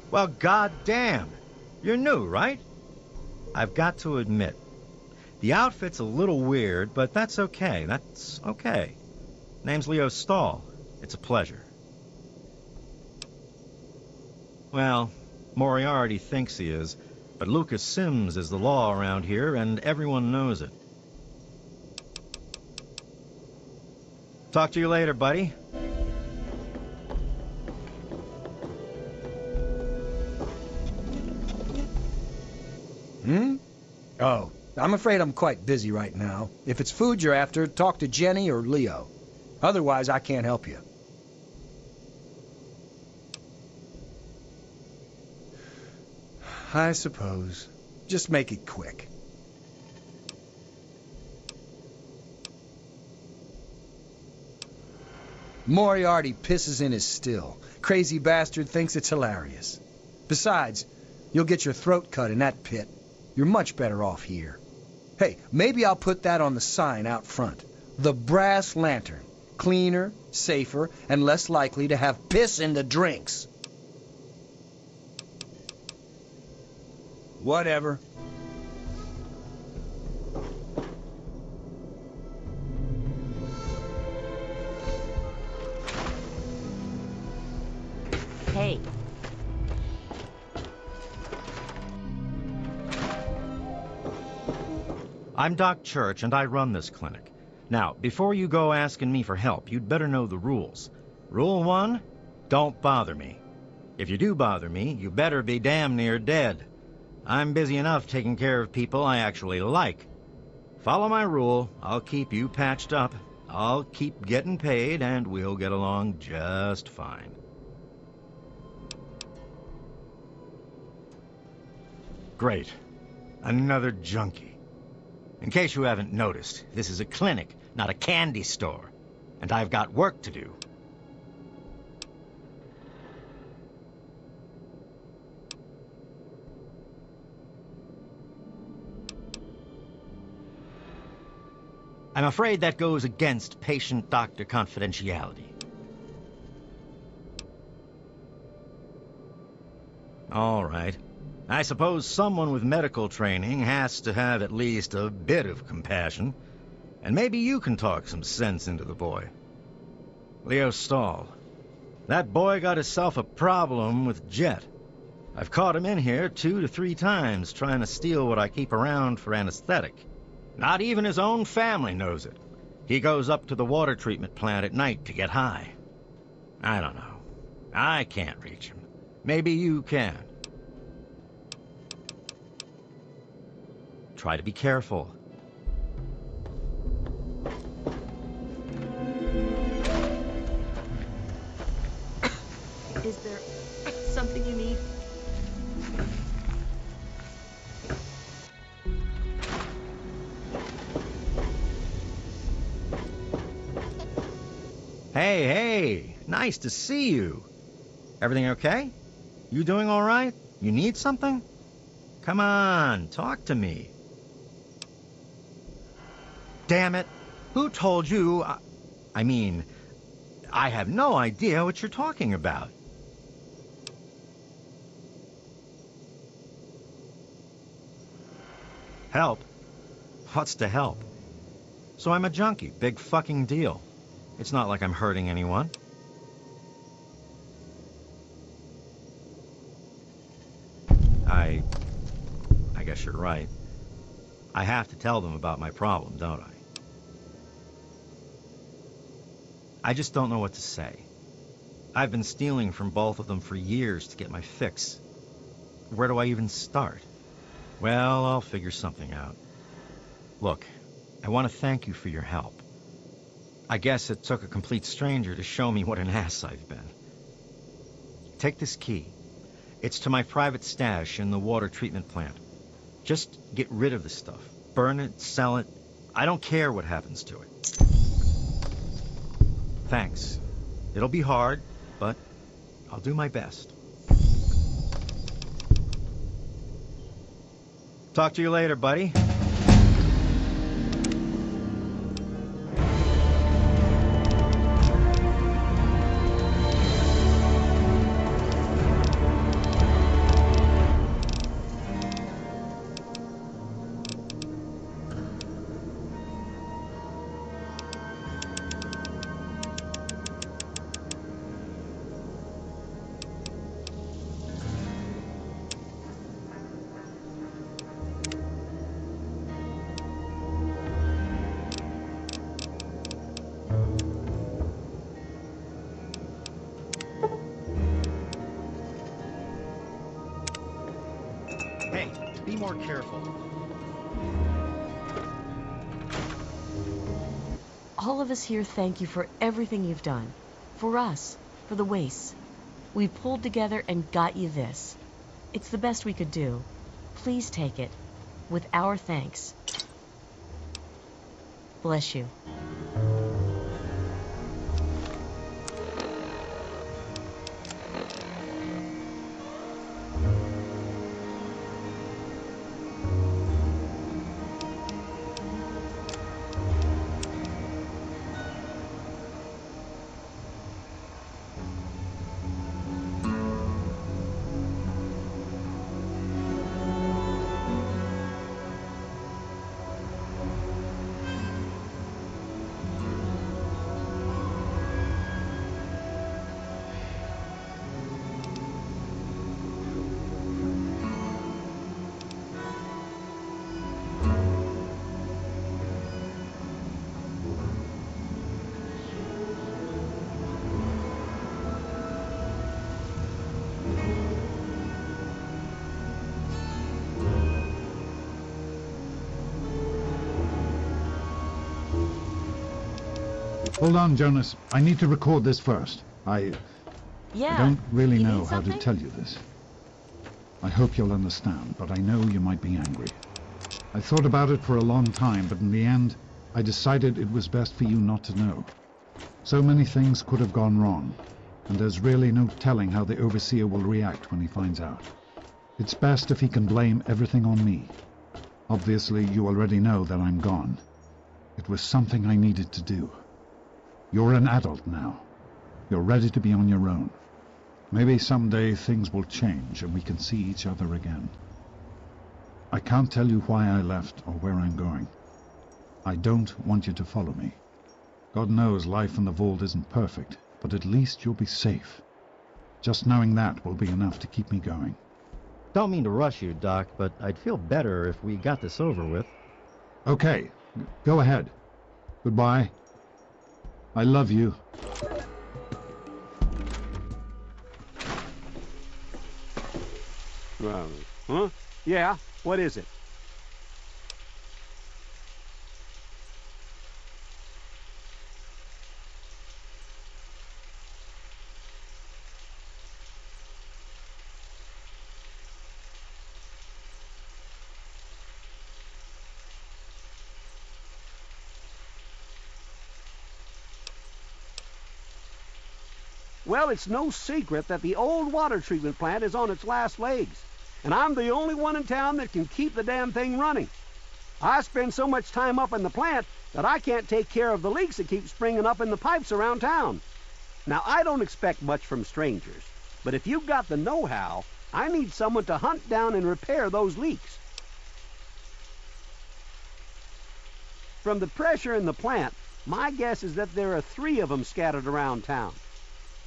Well, goddamn. You're new, right? I've got to admit, the outfit's a little weird, but that's okay. That's okay. Name's Leo Stahl. It's a pleasure. Well, Moriarty thinks he is, but Lucas Sims is the law around here, and everyone knows it. Talk to you later, buddy. Oh, I'm afraid I'm quite busy right now. If it's food you're after, talk to Jenny or Leo. Otherwise, I can't help you. I suppose. Just make it quick. Moriarty pisses in his still. Crazy bastard thinks it's hilarious. Besides, you'll get your throat cut in that pit. You're much better off here. Hey, maybe I'll put that on the sign out front. The brass lantern. Cleaner, safer, and less likely to have piss in the drinks. Whatever. Hey. I'm Doc Church, and I run this clinic. Now, before you go asking me for help, you'd better know the rules. Rule 1, don't bother me. If you do bother me, you better be damn near dead. I'm busy enough taking care of people I actually like. Follow my rule, I'll keep you patched up, I'll keep getting paid, and we'll get along just fine. Great. Another junkie. In case you haven't noticed, this is a clinic, not a candy store. And I've got work to do. I'm afraid that goes against patient-doctor confidentiality. All right. I suppose someone with medical training has to have at least a bit of compassion. And maybe you can talk some sense into the boy. Leo Stahl. That boy got himself a problem with Jet. I've caught him in here 2 to 3 times trying to steal what I keep around for anesthetic. Not even his own family knows it. He goes up to the water treatment plant at night to get high. I don't know. I can't reach him. Maybe you can. Try to be careful. Is there something you need? Hey, nice to see you. Everything okay? You doing all right? You need something? Come on, talk to me. Damn it. Who told you? I mean, I have no idea what you're talking about. Help? What's to help? So I'm a junkie. Big fucking deal. It's not like I'm hurting anyone. I guess you're right. I have to tell them about my problem, don't I? I just don't know what to say. I've been stealing from both of them for years to get my fix. Where do I even start? Well, I'll figure something out. Look, I want to thank you for your help. I guess it took a complete stranger to show me what an ass I've been. Take this key. It's to my private stash in the water treatment plant. Just get rid of the stuff. Burn it, sell it. I don't care what happens to it. Thanks. It'll be hard, but I'll do my best. Talk to you later, buddy. Hey, be more careful. All of us here thank you for everything you've done. For us, for the wastes. We pulled together and got you this. It's the best we could do. Please take it. With our thanks. Bless you. Hold on, Jonas. I need to record this first. I don't really you know need how to something? tell you this. I hope you'll understand, but I know you might be angry. I thought about it for a long time, but in the end, I decided it was best for you not to know. So many things could have gone wrong, and there's really no telling how the Overseer will react when he finds out. It's best if he can blame everything on me. Obviously, you already know that I'm gone. It was something I needed to do. You're an adult now. You're ready to be on your own. Maybe someday things will change and we can see each other again. I can't tell you why I left or where I'm going. I don't want you to follow me. God knows life in the vault isn't perfect, but at least you'll be safe. Just knowing that will be enough to keep me going. Don't mean to rush you, Doc, but I'd feel better if we got this over with. Okay, go ahead. Goodbye. I love you. Huh? Yeah, what is it? Well, it's no secret that the old water treatment plant is on its last legs, and I'm the only one in town that can keep the damn thing running. I spend so much time up in the plant that I can't take care of the leaks that keep springing up in the pipes around town. Now, I don't expect much from strangers, but if you've got the know-how, I need someone to hunt down and repair those leaks. From the pressure in the plant, my guess is that there are 3 of them scattered around town.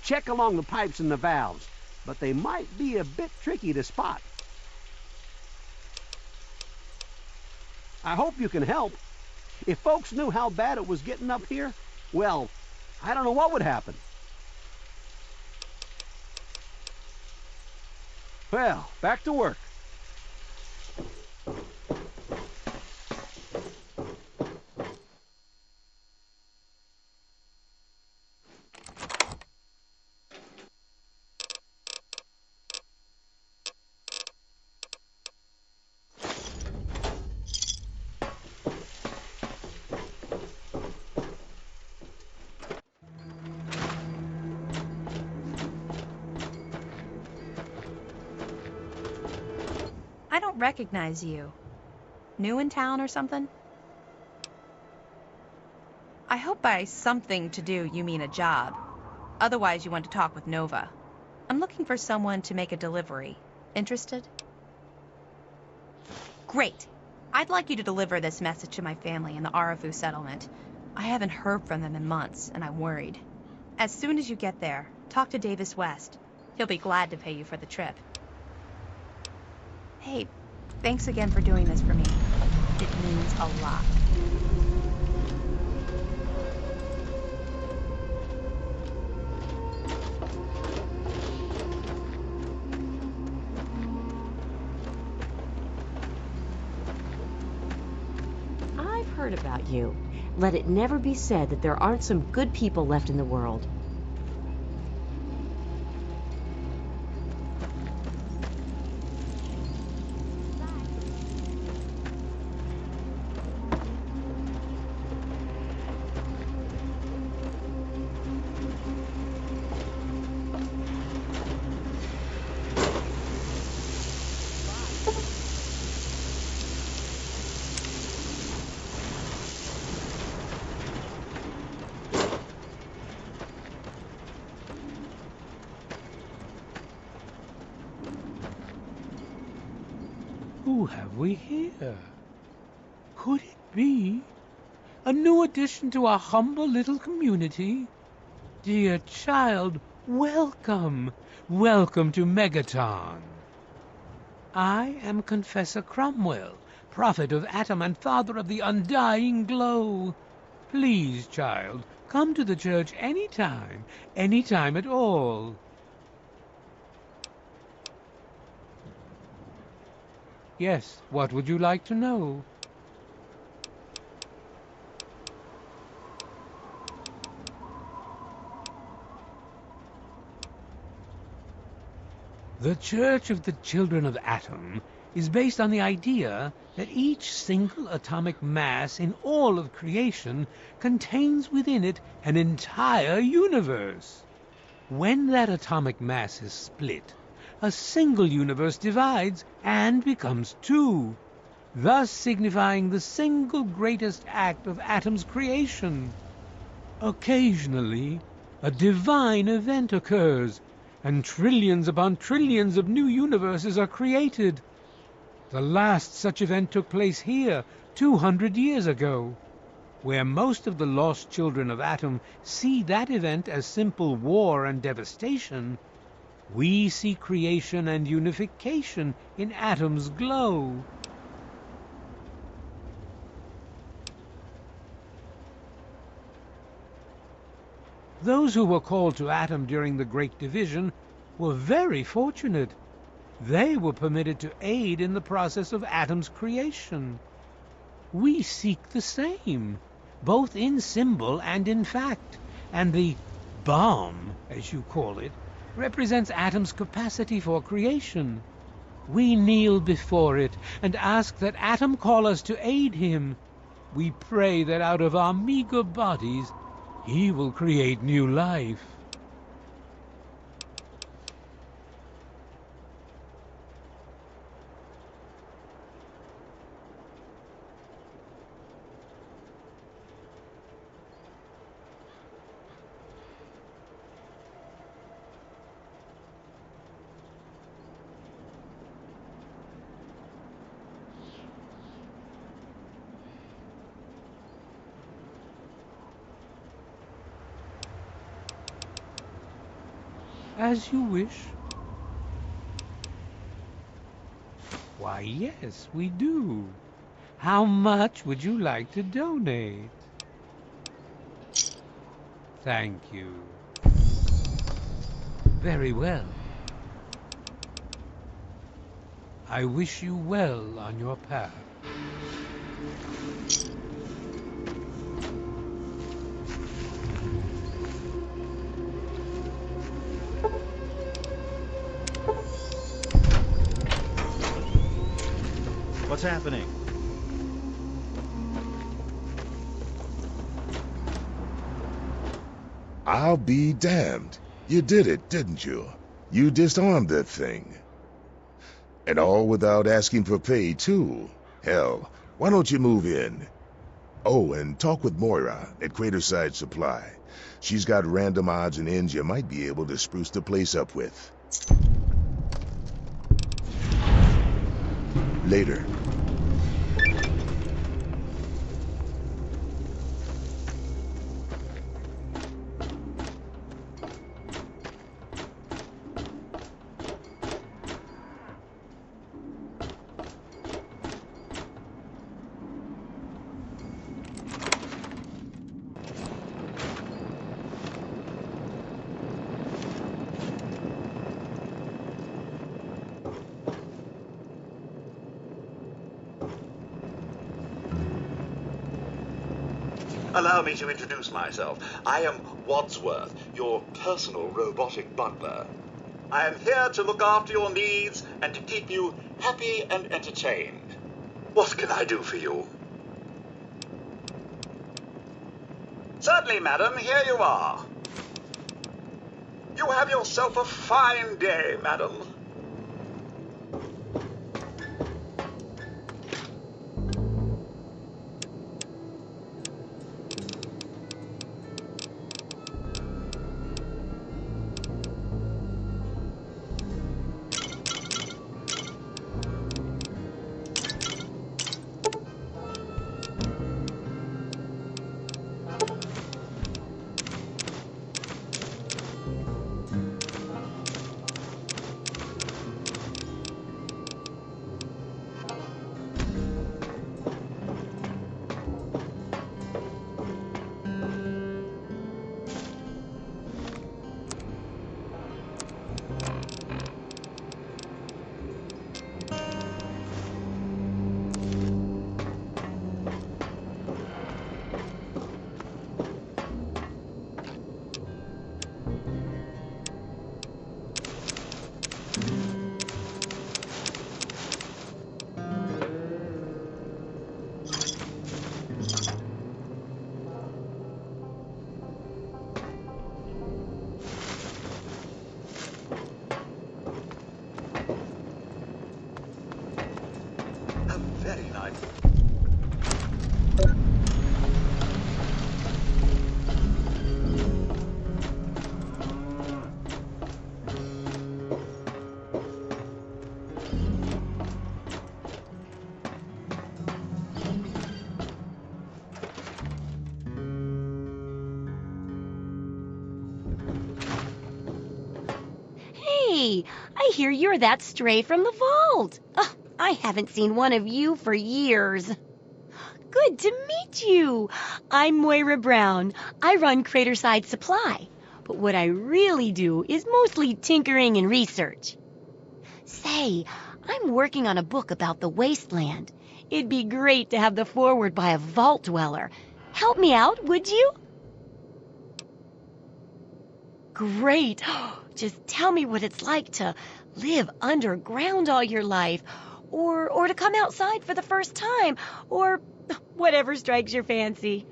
Check along the pipes and the valves, but they might be a bit tricky to spot. I hope you can help. If folks knew how bad it was getting up here, well, I don't know what would happen. Well, back to work. I don't recognize you. New in town or something? I hope by something to do you mean a job. Otherwise you want to talk with Nova. I'm looking for someone to make a delivery. Interested? Great. I'd like you to deliver this message to my family in the Arafu settlement. I haven't heard from them in months, and I'm worried. As soon as you get there, talk to Davis West. He'll be glad to pay you for the trip. Hey, thanks again for doing this for me. It means a lot. I've heard about you. Let it never be said that there aren't some good people left in the world. Who have we here? Could it be a new addition to our humble little community? Dear child, welcome. Welcome to Megaton. I am Confessor Cromwell, prophet of Atom and father of the undying glow. Please, child, come to the church any time at all. Yes, what would you like to know? The Church of the Children of Atom is based on the idea that each single atomic mass in all of creation contains within it an entire universe. When that atomic mass is split, a single universe divides and becomes two, thus signifying the single greatest act of Atom's creation. Occasionally, a divine event occurs, and trillions upon trillions of new universes are created. The last such event took place here 200 years ago. Where most of the lost children of Atom see that event as simple war and devastation, we see creation and unification in Atom's glow. Those who were called to Atom during the Great Division were very fortunate. They were permitted to aid in the process of Atom's creation. We seek the same, both in symbol and in fact, and the bomb, as you call it, represents Atom's capacity for creation. We kneel before it and ask that Atom call us to aid him. We pray that out of our meager bodies, he will create new life. As you wish. Why, yes, we do. How much would you like to donate? Thank you. Very well. I wish you well on your path. What's happening? I'll be damned. You did it, didn't you? You disarmed that thing. And all without asking for pay, too. Hell, why don't you move in? Oh, and talk with Moira at Craterside Supply. She's got random odds and ends you might be able to spruce the place up with. Later. Allow me to introduce myself. I am Wadsworth, your personal robotic butler. I am here to look after your needs and to keep you happy and entertained. What can I do for you? Certainly, madam, here you are. You have yourself a fine day, madam. Say, I hear you're that stray from the vault. Oh, I haven't seen one of you for years. Good to meet you. I'm Moira Brown. I run Craterside Supply. But what I really do is mostly tinkering and research. Say, I'm working on a book about the Wasteland. It'd be great to have the foreword by a vault dweller. Help me out, would you? Great. Just tell me what it's like to live underground all your life, or to come outside for the first time, or whatever strikes your fancy.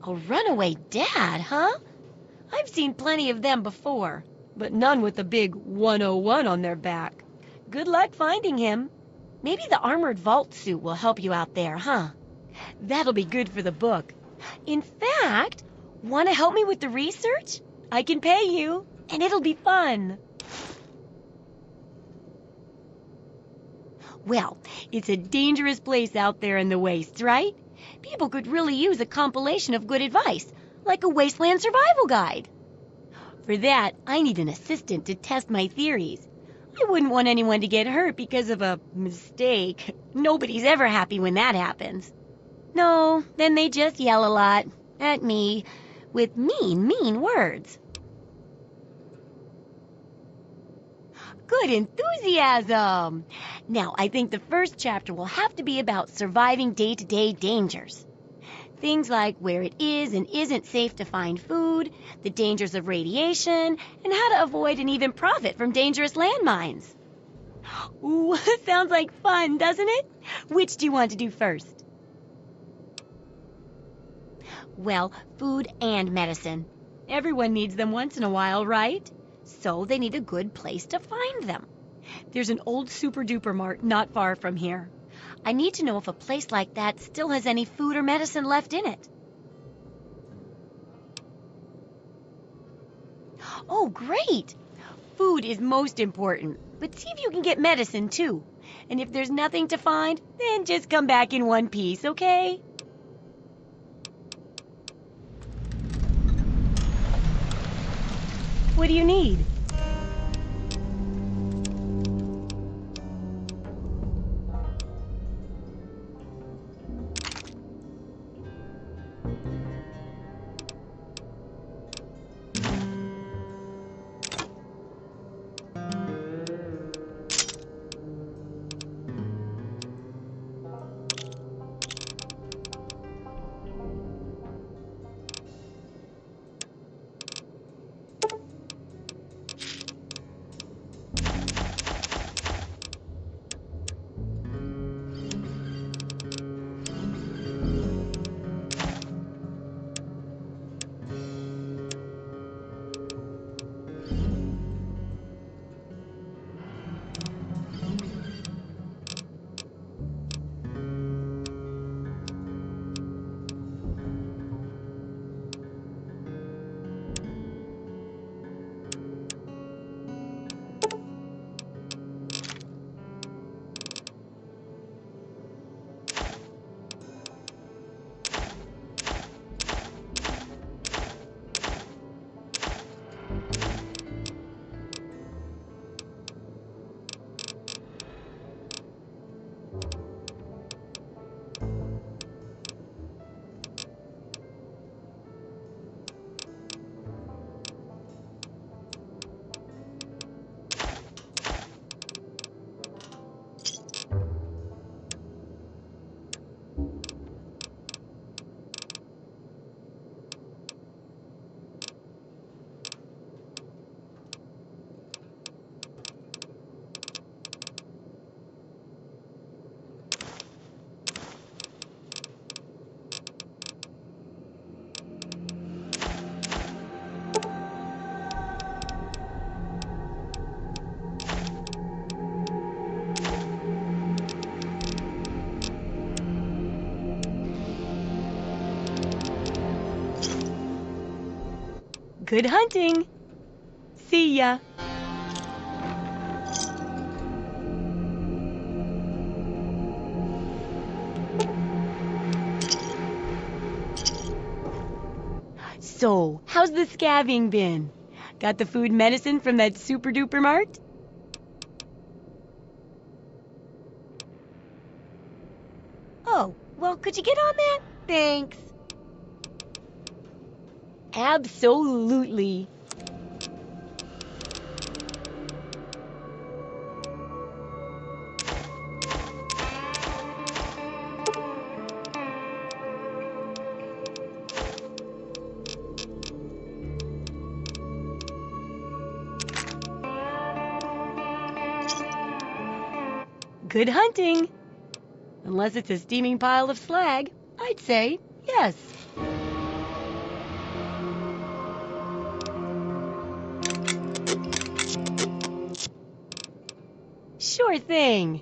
A runaway dad, huh? I've seen plenty of them before, but none with the big 101 on their back. Good luck finding him. Maybe the armored vault suit will help you out there, huh? That'll be good for the book. In fact, want to help me with the research? I can pay you, and it'll be fun. Well, it's a dangerous place out there in the wastes, right? People could really use a compilation of good advice, like a wasteland survival guide. For that, I need an assistant to test my theories. I wouldn't want anyone to get hurt because of a mistake. Nobody's ever happy when that happens. No, then they just yell a lot at me with mean words. Good enthusiasm! Now, I think the first chapter will have to be about surviving day-to-day dangers. Things like where it is and isn't safe to find food, the dangers of radiation, and how to avoid and even profit from dangerous landmines. Ooh, sounds like fun, doesn't it? Which do you want to do first? Well, food and medicine. Everyone needs them once in a while, right? So they need a good place to find them. There's an old super-duper mart not far from here. I need to know if a place like that still has any food or medicine left in it. Oh, great! Food is most important, but see if you can get medicine too. And if there's nothing to find, then just come back in one piece, okay? What do you need? Good hunting! See ya! So, how's the scabbing been? Got the food medicine from that super duper mart? Oh, well, could you get on that? Thanks. Absolutely. Good hunting. Unless it's a steaming pile of slag, I'd say yes. Sure thing.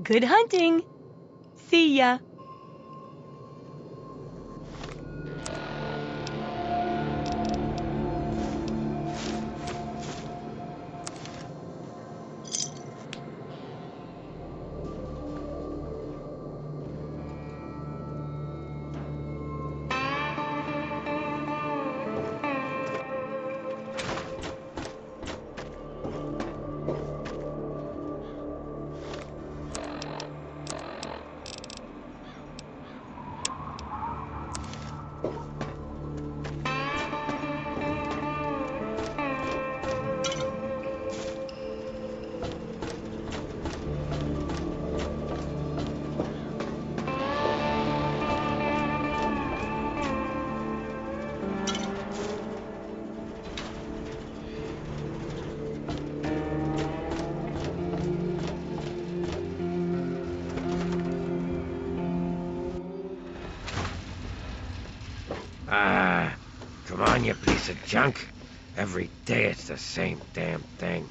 Good hunting. See ya. Come on, you piece of junk. Every day it's the same damn thing.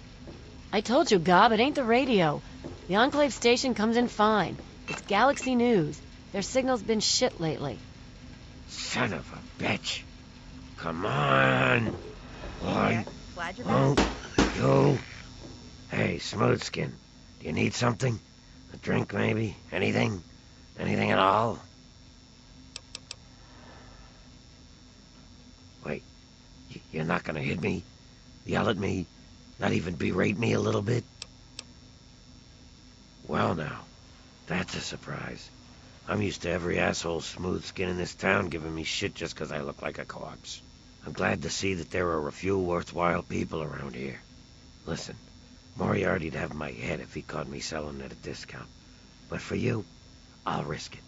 I told you, Gob, it ain't the radio. The Enclave station comes in fine. It's Galaxy News. Their signal's been shit lately. Son of a bitch. Come on. One. Glad you're back. Two. Hey, Smoothskin. Do you need something? A drink, maybe? Anything? Anything at all? Wait. You're not gonna hit me? Yell at me? Not even berate me a little bit? Well now, that's a surprise. I'm used to every asshole smoothskin in this town giving me shit just 'cause I look like a corpse. I'm glad to see that there are a few worthwhile people around here. Listen, Moriarty'd have my head if he caught me selling at a discount. But for you, I'll risk it.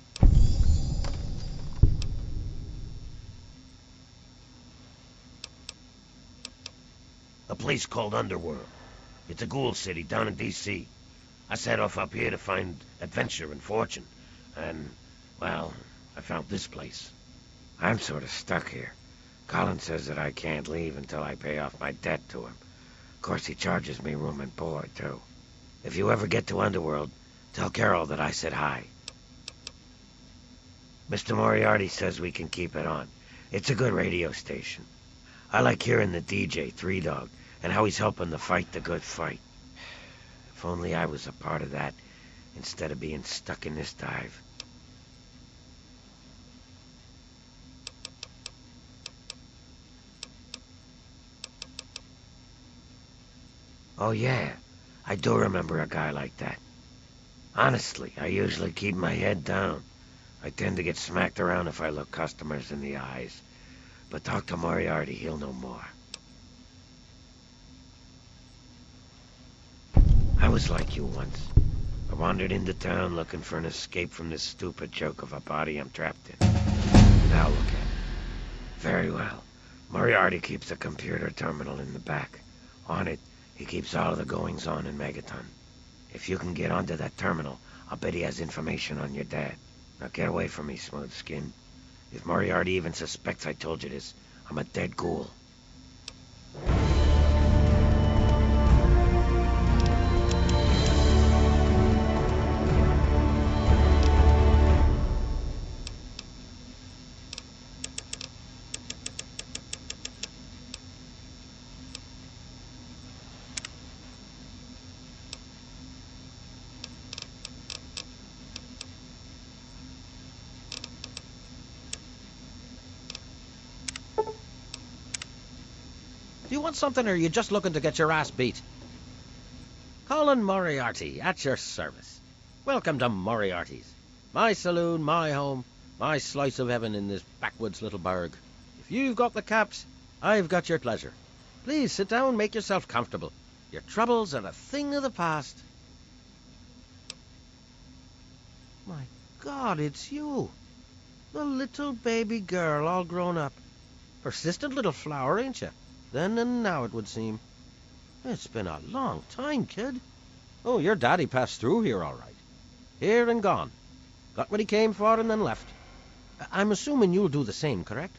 A place called Underworld. It's a ghoul city down in D.C. I set off up here to find adventure and fortune. And, well, I found this place. I'm sort of stuck here. Colin says that I can't leave until I pay off my debt to him. Of course, he charges me room and board, too. If you ever get to Underworld, tell Carol that I said hi. Mr. Moriarty says we can keep it on. It's a good radio station. I like hearing the DJ, Three Dog, and how he's helping to fight the good fight. If only I was a part of that, instead of being stuck in this dive. Oh yeah, I do remember a guy like that. Honestly, I usually keep my head down. I tend to get smacked around if I look customers in the eyes. But talk to Moriarty, he'll know more. I was like you once. I wandered into town looking for an escape from this stupid joke of a body I'm trapped in. Now look at it. Very well. Moriarty keeps a computer terminal in the back. On it, he keeps all of the goings-on in Megaton. If you can get onto that terminal, I'll bet he has information on your dad. Now get away from me, Smoothskin. If Moriarty even suspects I told you this, I'm a dead ghoul. You want something, or are you just looking to get your ass beat? Colin Moriarty, at your service. Welcome to Moriarty's. My saloon, my home, my slice of heaven in this backwoods little burg. If you've got the caps, I've got your pleasure. Please sit down, make yourself comfortable. Your troubles are a thing of the past. My God, it's you. The little baby girl all grown up. Persistent little flower, ain't you? Then and now, it would seem. It's been a long time, kid. Oh, your daddy passed through here all right. Here and gone. Got what he came for and then left. I'm assuming you'll do the same, correct?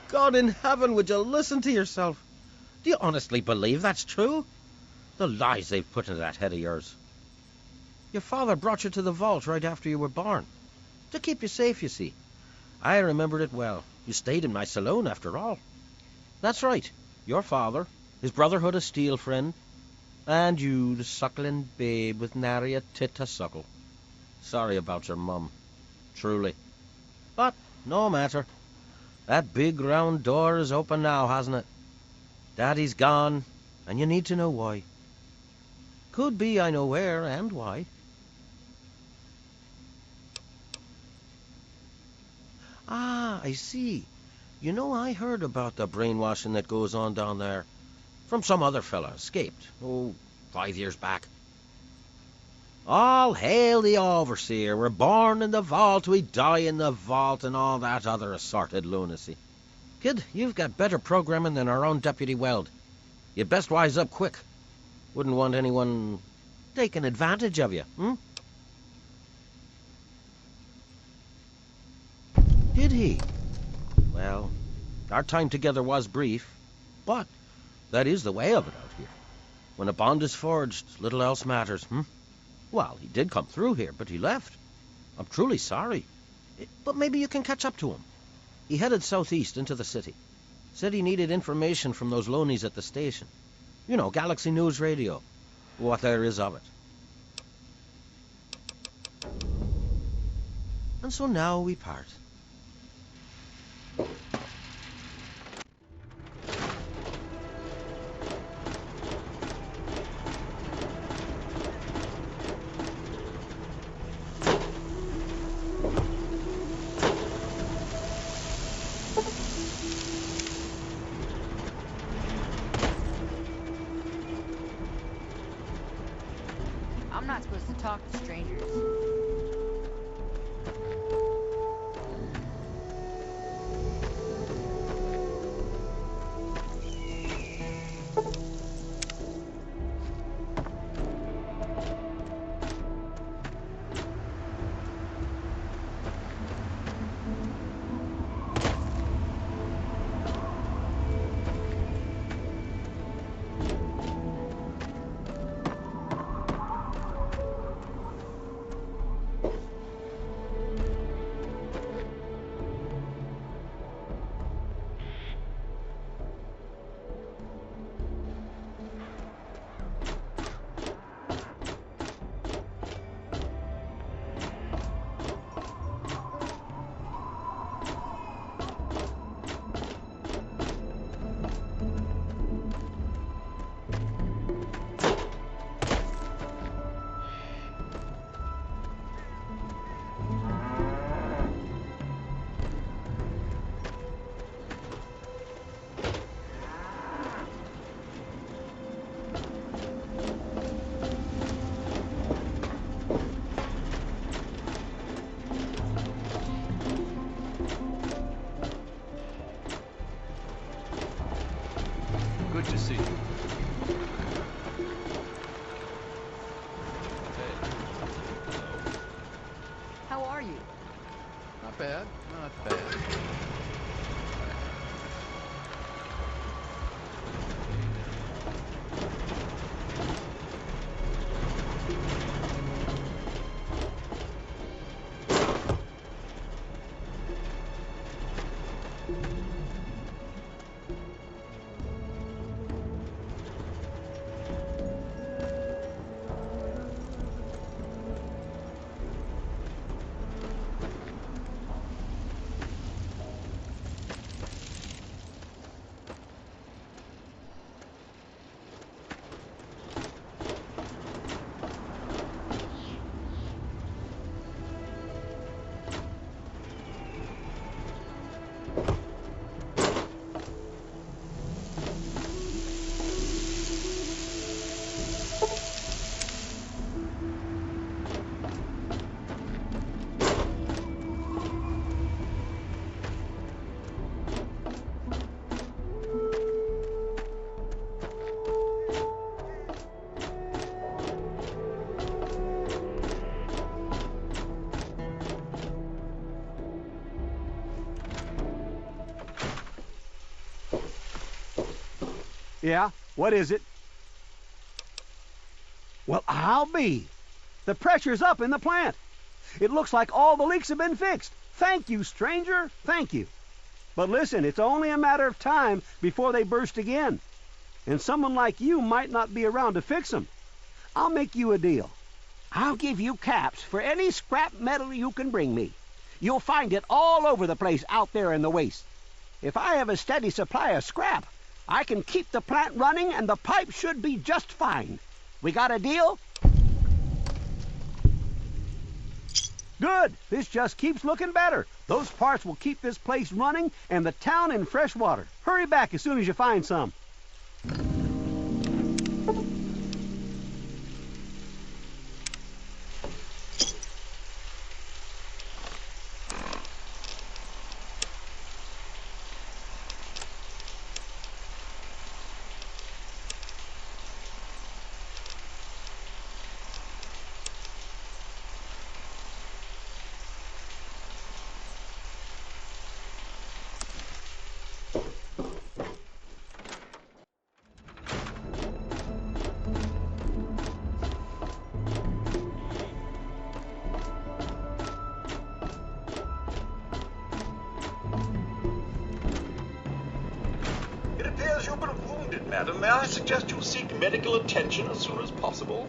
God in heaven, would you listen to yourself? Do you honestly believe that's true? The lies they've put into that head of yours. Your father brought you to the vault right after you were born. To keep you safe, you see. I remembered it well. You stayed in my saloon, after all. That's right. Your father, his Brotherhood of Steel friend, and you, the suckling babe with nary a tit to suckle. Sorry about your mum. Truly. But no matter. That big round door is open now, hasn't it? Daddy's gone, and you need to know why. Could be I know where and why. Ah, I see. You know, I heard about the brainwashing that goes on down there. From some other fella, escaped. 5 years back. All hail the overseer. We're born in the vault, we die in the vault, and all that other assorted lunacy. Kid, you've got better programming than our own Deputy Weld. You'd best wise up quick. Wouldn't want anyone taking advantage of you, Did he? Well, our time together was brief, but that is the way of it out here. When a bond is forged, little else matters, Well, he did come through here, but he left. I'm truly sorry. But maybe you can catch up to him. He headed southeast into the city. Said he needed information from those loanies at the station. You know, Galaxy News Radio. What there is of it. And so now we part. I'm not supposed to talk to strangers. Good to see you. How are you? Not bad, not bad. Yeah, what is it? Well, I'll be. The pressure's up in the plant. It looks like all the leaks have been fixed. Thank you, stranger. Thank you. But listen, it's only a matter of time before they burst again. And someone like you might not be around to fix them. I'll make you a deal. I'll give you caps for any scrap metal you can bring me. You'll find it all over the place out there in the waste. If I have a steady supply of scrap, I can keep the plant running and the pipe should be just fine. We got a deal? Good. This just keeps looking better. Those parts will keep this place running and the town in fresh water. Hurry back as soon as you find some. You've been wounded, madam. May I suggest you seek medical attention as soon as possible?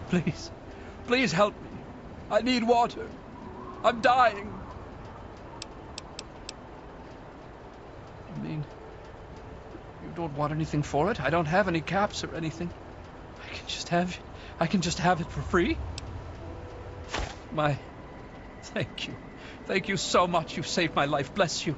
Please, please help me. I need water. I'm dying. You mean you don't want anything for it? I don't have any caps or anything. I can just have it for free? Thank you. Thank you so much. You've saved my life. Bless you.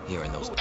Hearing those.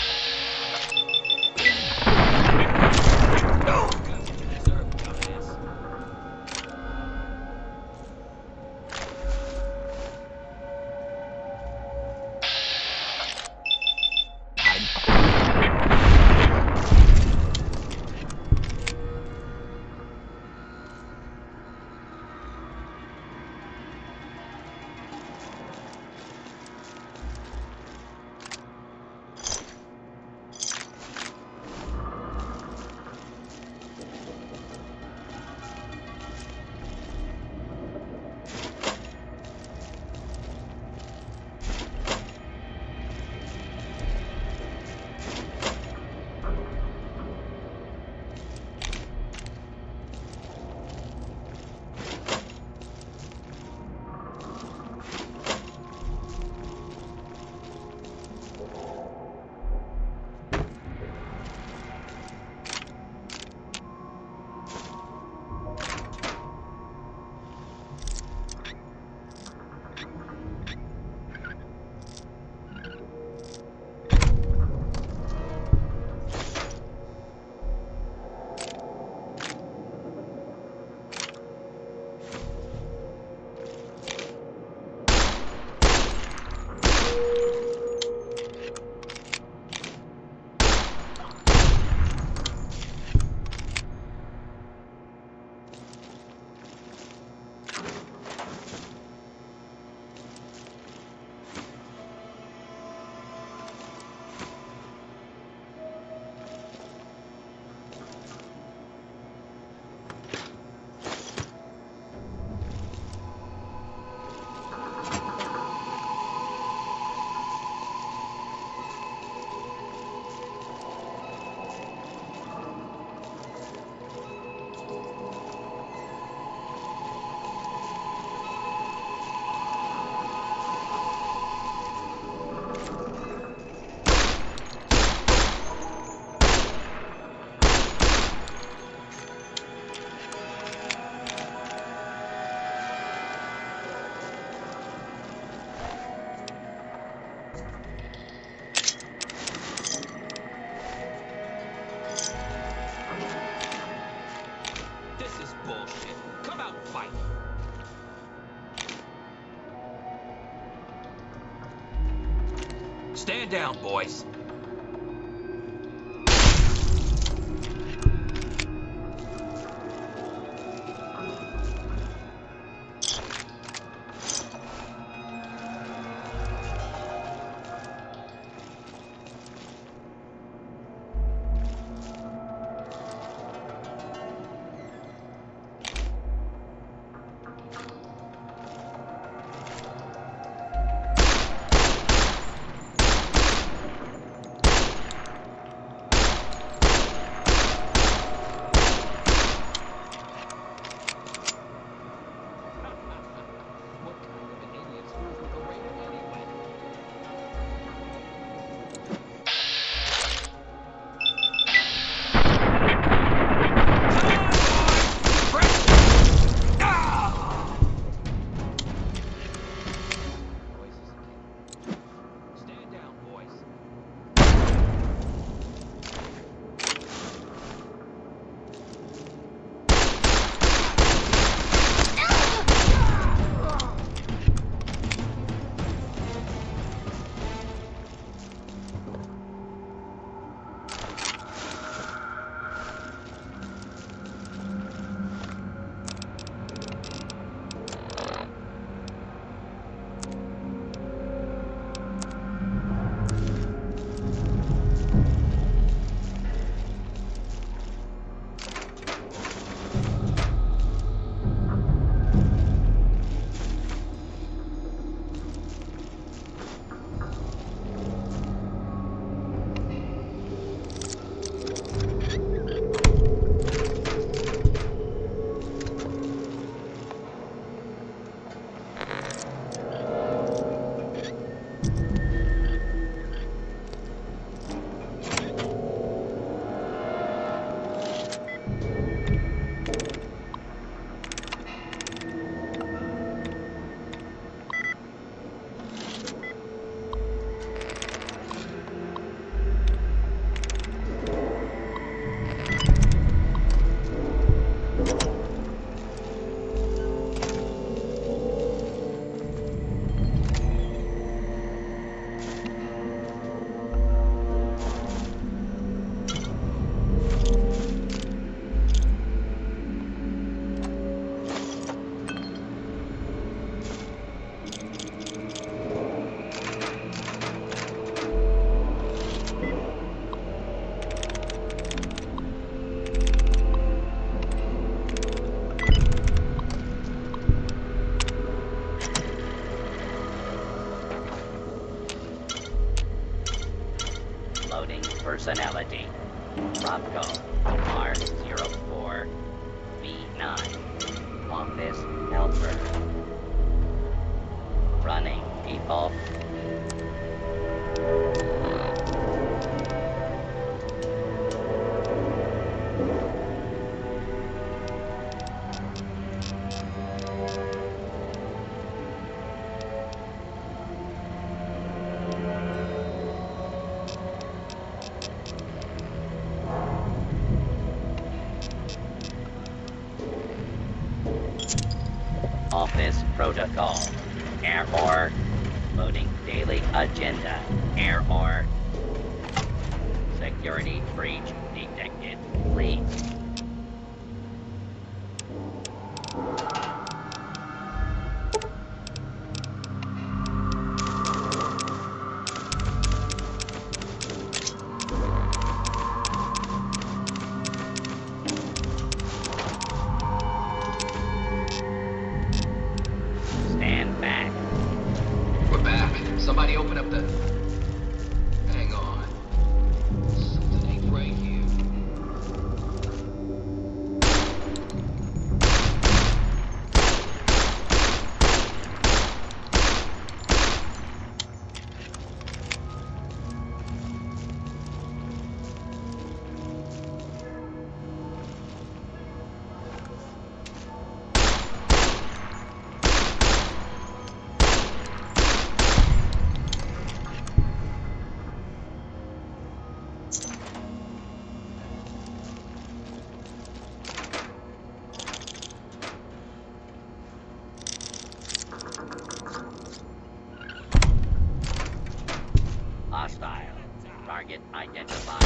Stand down, boys. personality. Rocco, R04B9. Office helper. Running default. Office protocol. Error. Loading daily agenda. Error. Security breach detected. Please. Stand back. We're back. Somebody open up the... Hang on. Something ain't right here. Hostile. Target identified.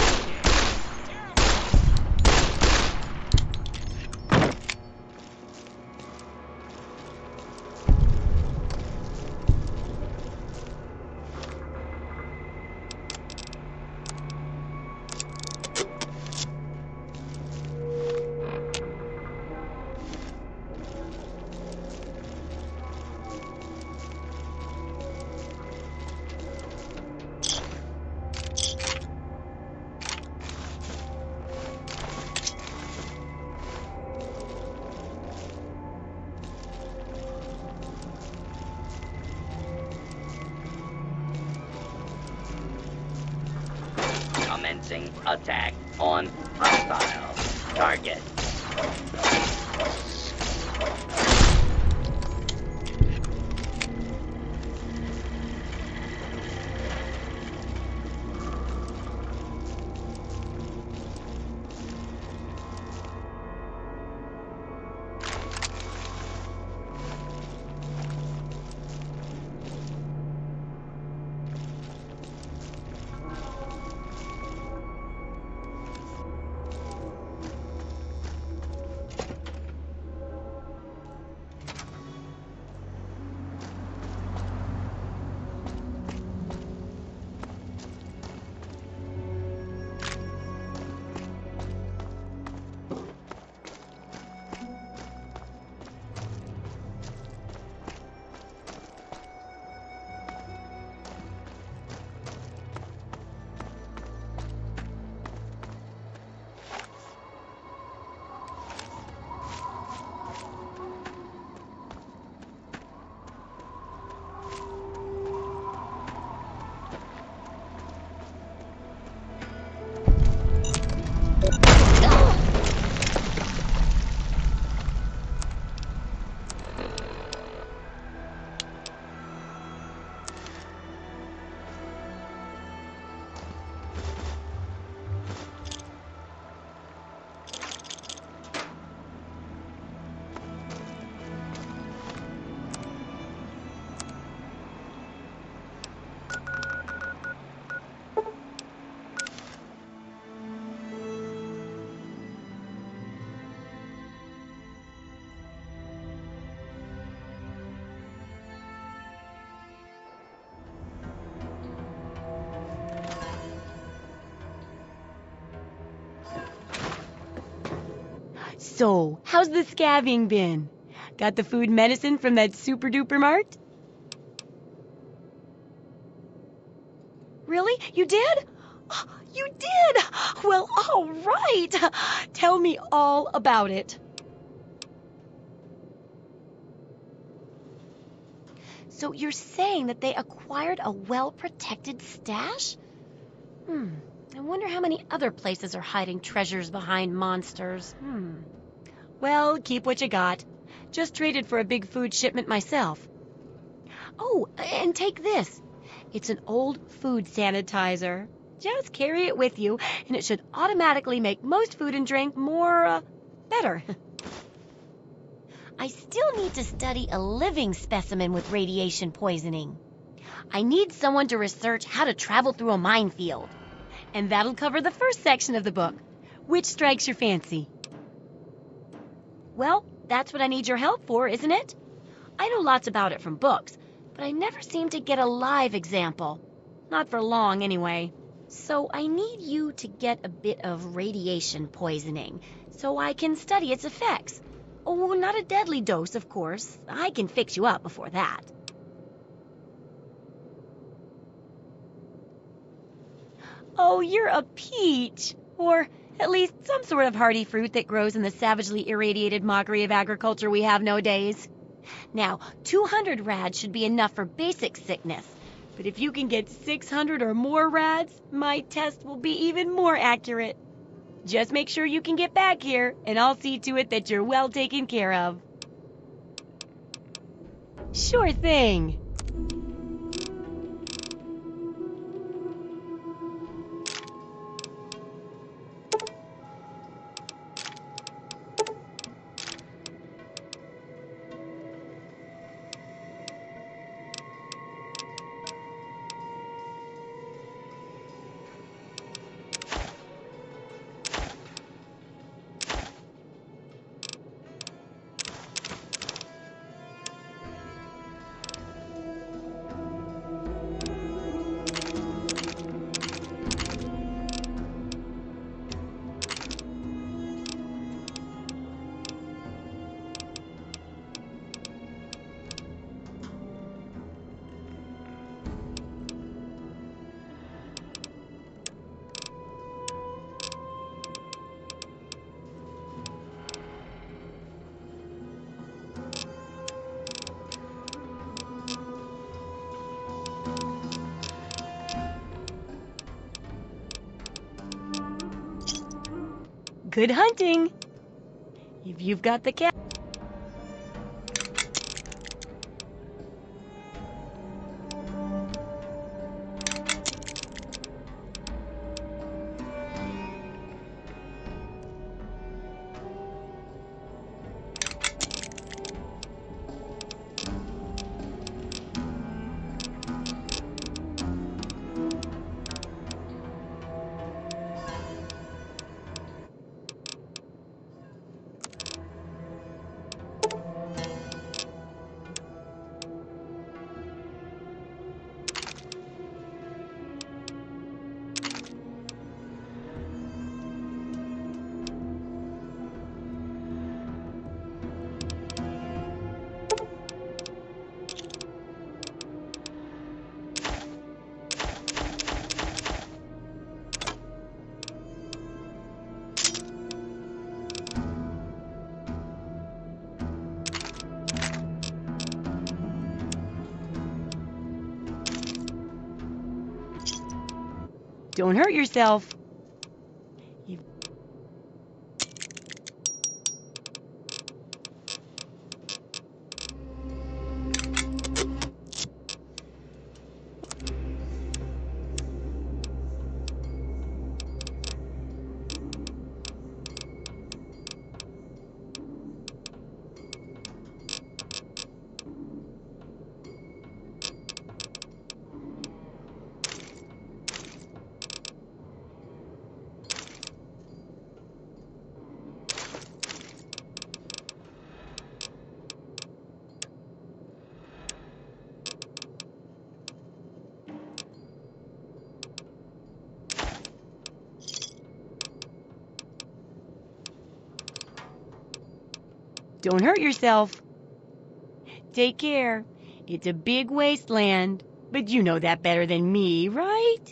Commencing attack on hostile target. So, how's the scabbing been? Got the food medicine from that super duper mart? Really? You did? You did! Well, all right. Tell me all about it. So you're saying that they acquired a well-protected stash? I wonder how many other places are hiding treasures behind monsters. Well, keep what you got. Just traded for a big food shipment myself. Oh, and take this. It's an old food sanitizer. Just carry it with you, and it should automatically make most food and drink more, better. I still need to study a living specimen with radiation poisoning. I need someone to research how to travel through a minefield. And that'll cover the first section of the book. Which strikes your fancy? Well, that's what I need your help for, isn't it? I know lots about it from books, but I never seem to get a live example. Not for long, anyway. So I need you to get a bit of radiation poisoning, so I can study its effects. Oh, not a deadly dose, of course. I can fix you up before that. Oh, you're a peach. Or at least some sort of hardy fruit that grows in the savagely irradiated mockery of agriculture we have nowadays. Now, 200 rads should be enough for basic sickness. But if you can get 600 or more rads, my test will be even more accurate. Just make sure you can get back here, and I'll see to it that you're well taken care of. Sure thing. Good hunting. If you've got the cat. Don't hurt yourself. Don't hurt yourself. Take care. It's a big wasteland, but you know that better than me, right?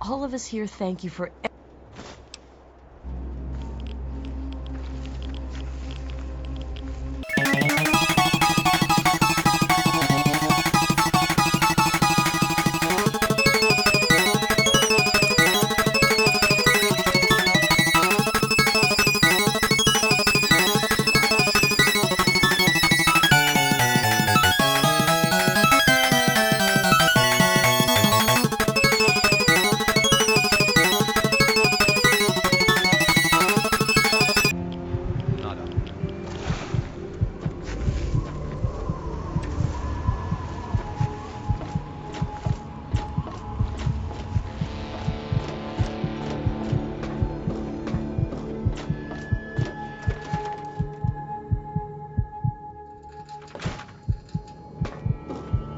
all of us here thank you for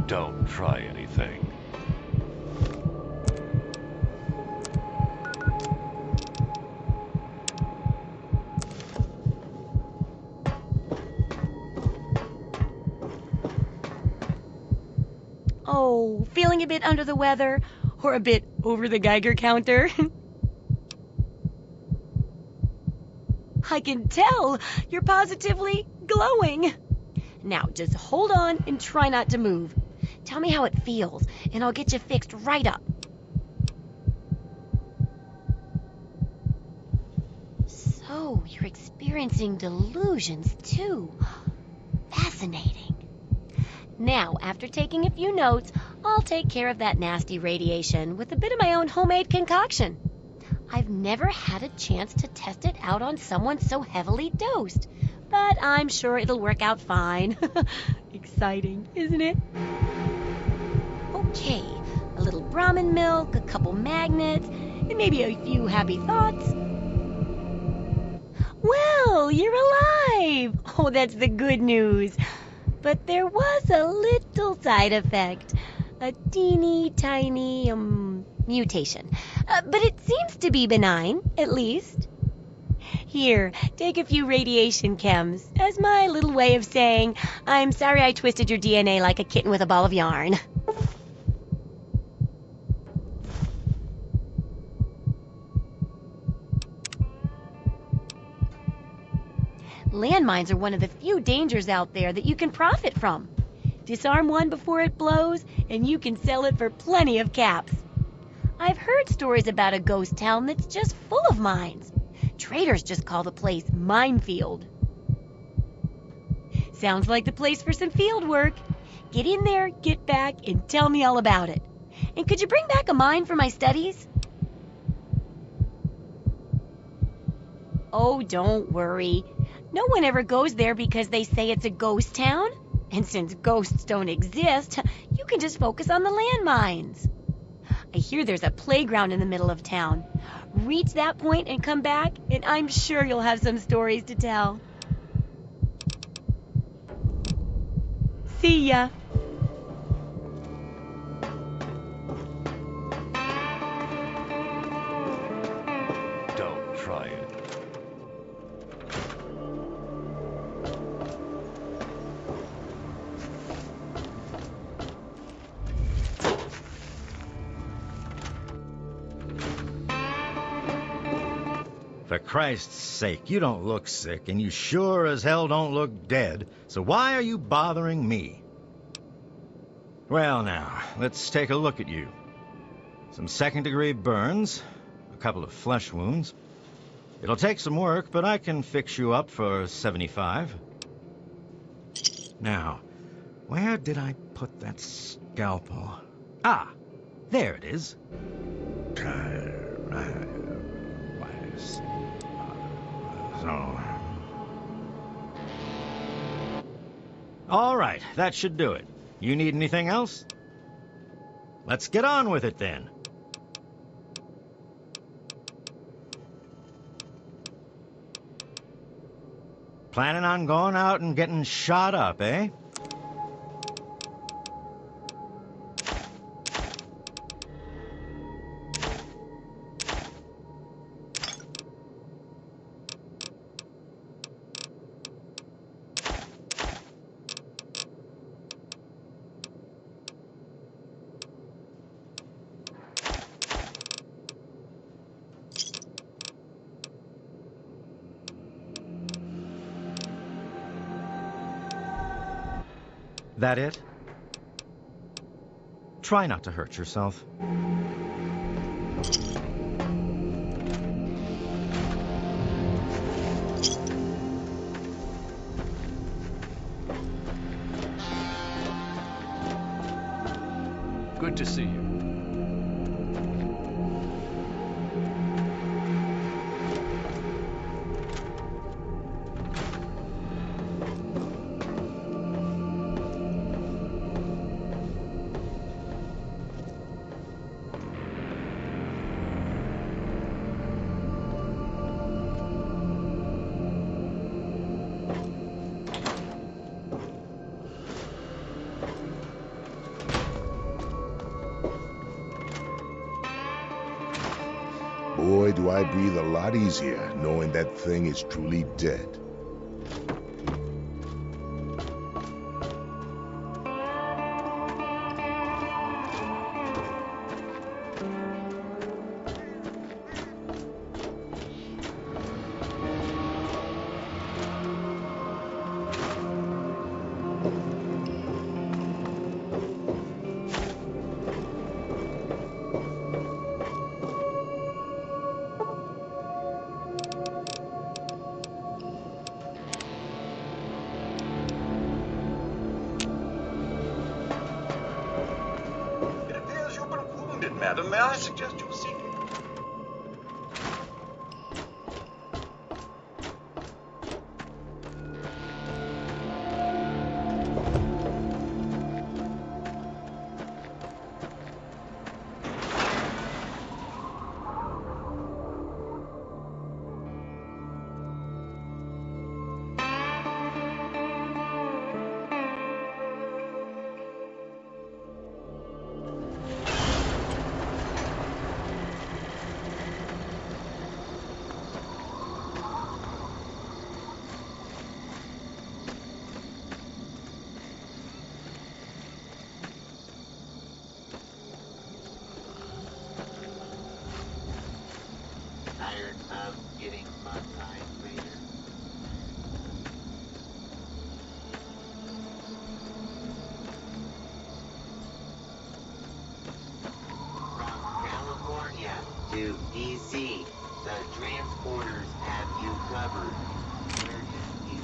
Don't try anything. Oh, feeling a bit under the weather? Or a bit over the Geiger counter? I can tell you're positively glowing. Now, just hold on and try not to move. Tell me how it feels, and I'll get you fixed right up. So, you're experiencing delusions, too. Fascinating. Now, after taking a few notes, I'll take care of that nasty radiation with a bit of my own homemade concoction. I've never had a chance to test it out on someone so heavily dosed, but I'm sure it'll work out fine. Exciting, isn't it? Okay, a little Brahmin milk, a couple magnets, and maybe a few happy thoughts. Well, you're alive! Oh, that's the good news. But there was a little side effect. A teeny tiny, mutation. But it seems to be benign, at least. Here, take a few radiation chems as my little way of saying, I'm sorry I twisted your DNA like a kitten with a ball of yarn. Landmines are one of the few dangers out there that you can profit from. Disarm one before it blows, and you can sell it for plenty of caps. I've heard stories about a ghost town that's just full of mines. Traders just call the place Minefield. Sounds like the place for some field work. Get in there, get back, and tell me all about it. And could you bring back a mine for my studies? Oh, don't worry. No one ever goes there because they say it's a ghost town. And since ghosts don't exist, you can just focus on the landmines. I hear there's a playground in the middle of town. Reach that point and come back, and I'm sure you'll have some stories to tell. See ya. Don't try it. For Christ's sake, you don't look sick, and you sure as hell don't look dead, so why are you bothering me? Well now, let's take a look at you. Some second-degree burns, a couple of flesh wounds. It'll take some work, but I can fix you up for 75. Now, where did I put that scalpel? Ah, there it is. So. All right, that should do it. You need anything else? Let's get on with it then. Planning on going out and getting shot up, eh? That it? Try not to hurt yourself. Good to see you. Boy, do I breathe a lot easier knowing that thing is truly dead. Madam, may I suggest you seek... Tired of getting mud-eyed later. From California to DC, the transporters have you covered. Emergency.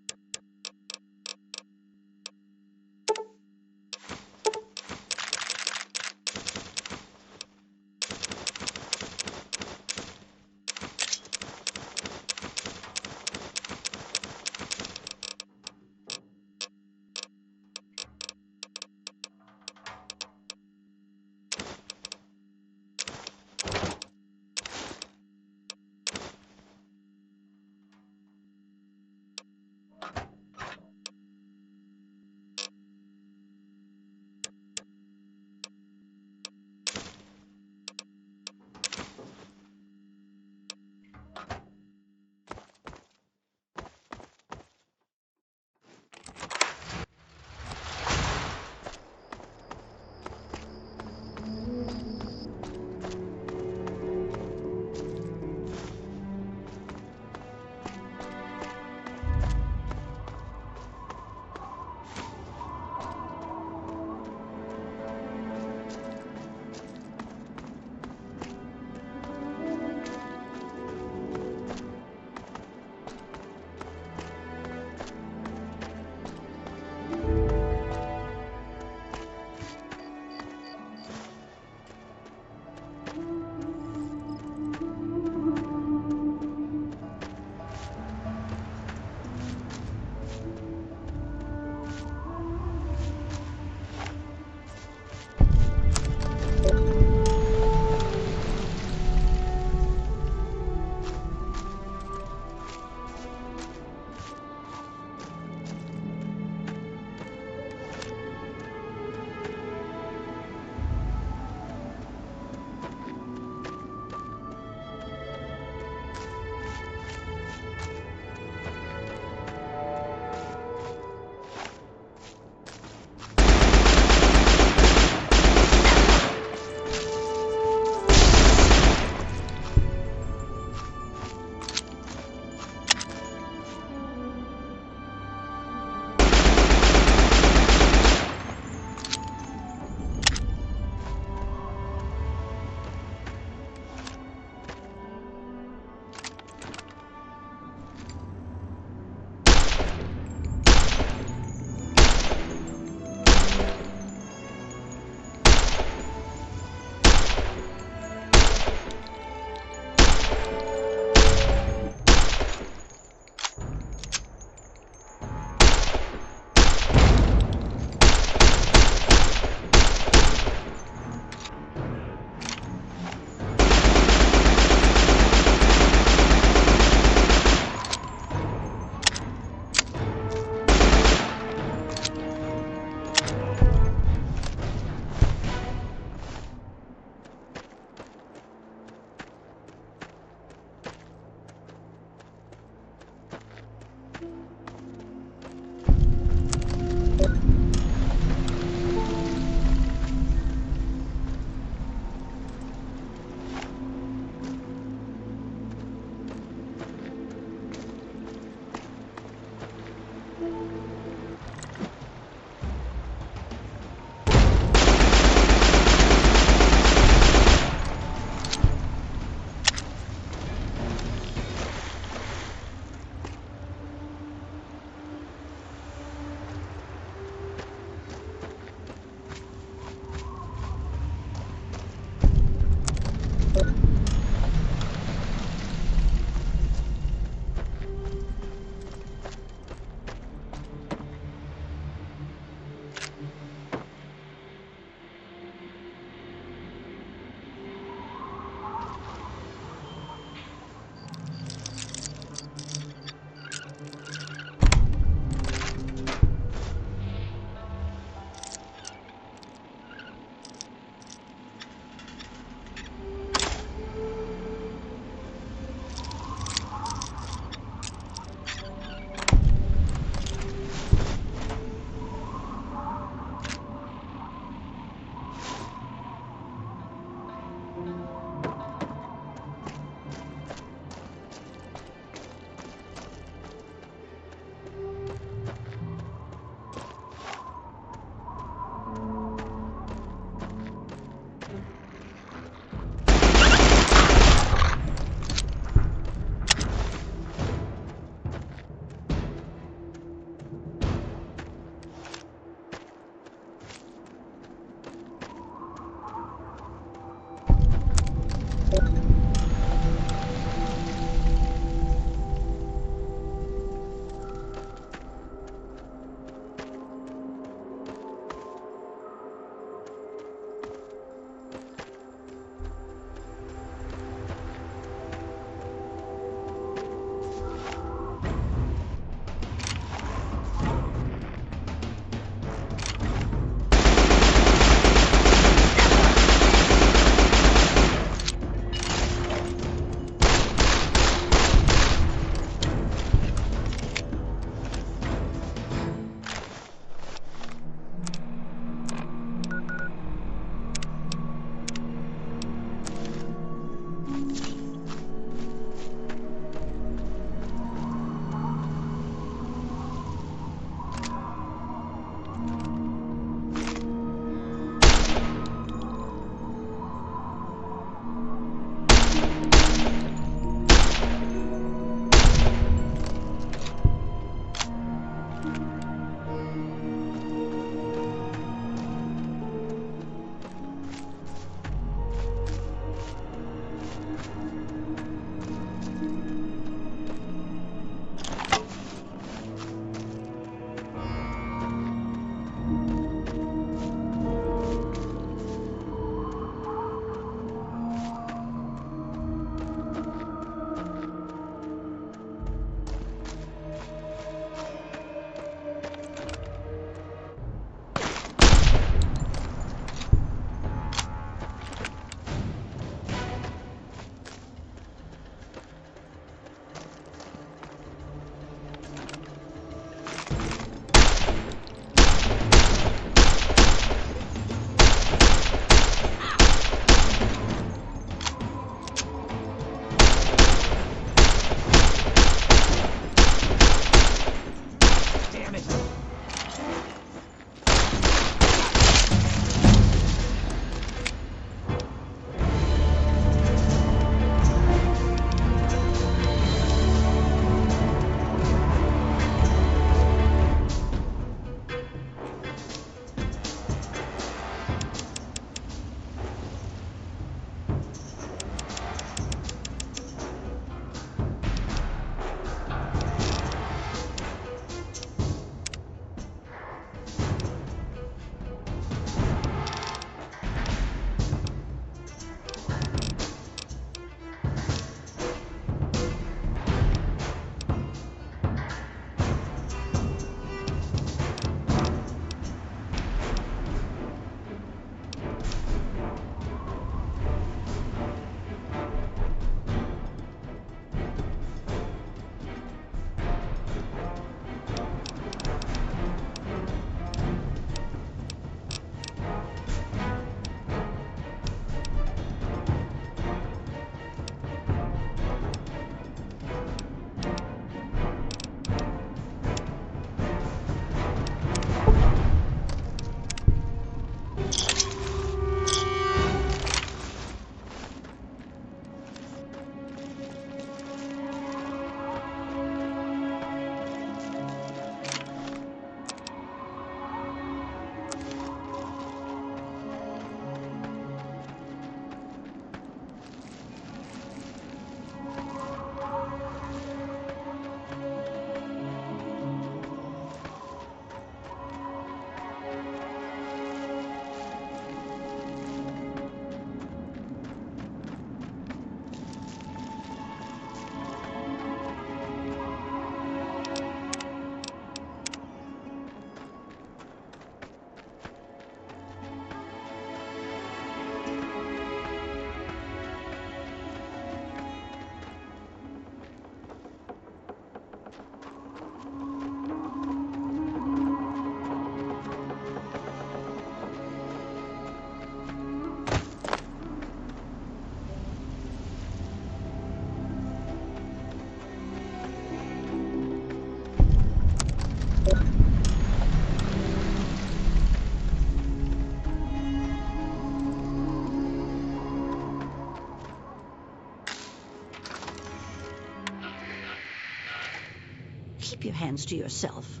your hands to yourself.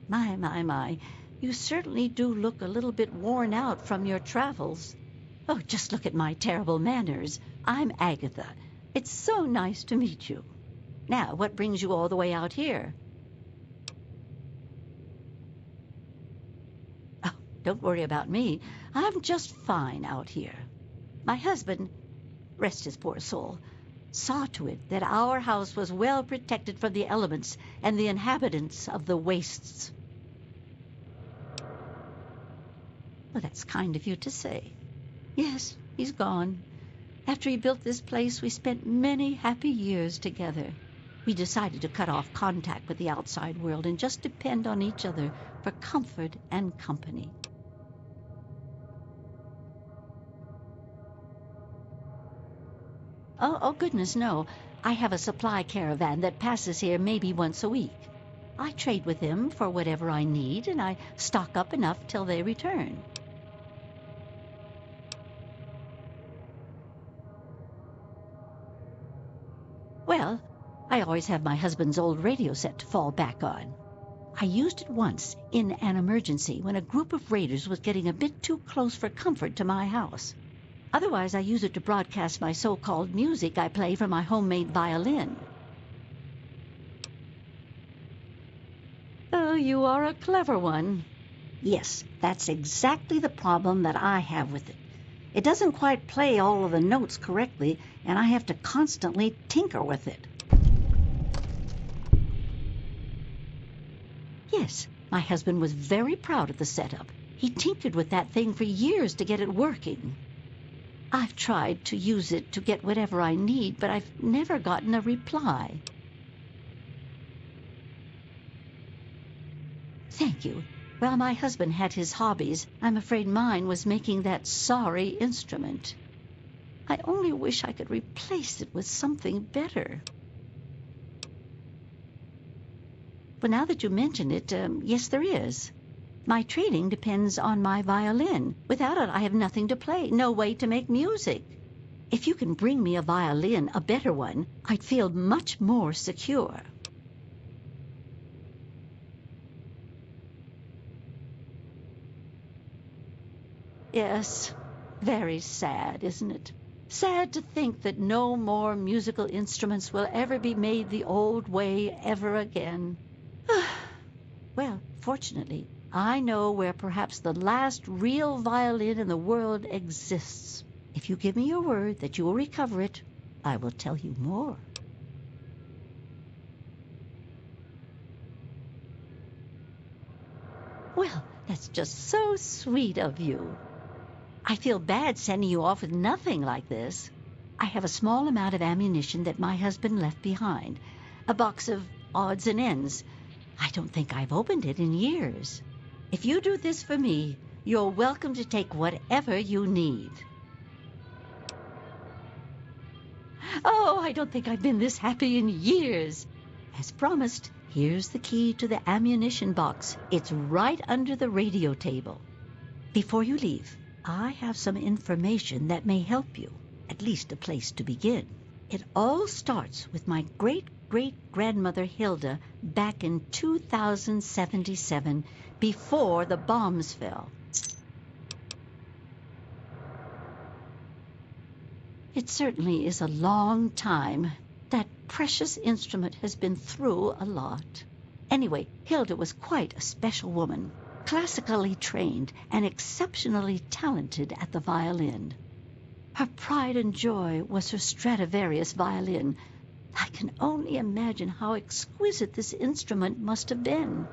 My. You certainly do look a little bit worn out from your travels. Oh, just look at my terrible manners. I'm Agatha. It's so nice to meet you. Now, what brings you all the way out here? Oh, don't worry about me. I'm just fine out here. My husband, rest his poor soul, saw to it that our house was well protected from the elements and the inhabitants of the wastes. Well, that's kind of you to say. Yes, he's gone. After he built this place, we spent many happy years together. We decided to cut off contact with the outside world and just depend on each other for comfort and company. Oh, goodness, no. I have a supply caravan that passes here maybe once a week. I trade with them for whatever I need, and I stock up enough till they return. Well, I always have my husband's old radio set to fall back on. I used it once in an emergency when a group of raiders was getting a bit too close for comfort to my house. Otherwise, I use it to broadcast my so-called music I play from my homemade violin. Oh, you are a clever one. Yes, that's exactly the problem that I have with it. It doesn't quite play all of the notes correctly, and I have to constantly tinker with it. Yes, my husband was very proud of the setup. He tinkered with that thing for years to get it working. I've tried to use it to get whatever I need, but I've never gotten a reply. Thank you. Well, my husband had his hobbies. I'm afraid mine was making that sorry instrument. I only wish I could replace it with something better. But now that you mention it, yes, there is. My trading depends on my violin. Without it, I have nothing to play, no way to make music. If you can bring me a violin, a better one, I'd feel much more secure. Yes, very sad, isn't it? Sad to think that no more musical instruments will ever be made the old way ever again. Well, fortunately, I know where perhaps the last real violin in the world exists. If you give me your word that you will recover it, I will tell you more. Well, that's just so sweet of you. I feel bad sending you off with nothing like this. I have a small amount of ammunition that my husband left behind, a box of odds and ends. I don't think I've opened it in years. If you do this for me, you're welcome to take whatever you need. Oh, I don't think I've been this happy in years. As promised, here's the key to the ammunition box. It's right under the radio table. Before you leave, I have some information that may help you, at least a place to begin. It all starts with my great-great-grandmother Hilda back in 2077, before the bombs fell. It certainly is a long time. That precious instrument has been through a lot. Anyway, Hilda was quite a special woman, classically trained and exceptionally talented at the violin. Her pride and joy was her Stradivarius violin. I can only imagine how exquisite this instrument must have been.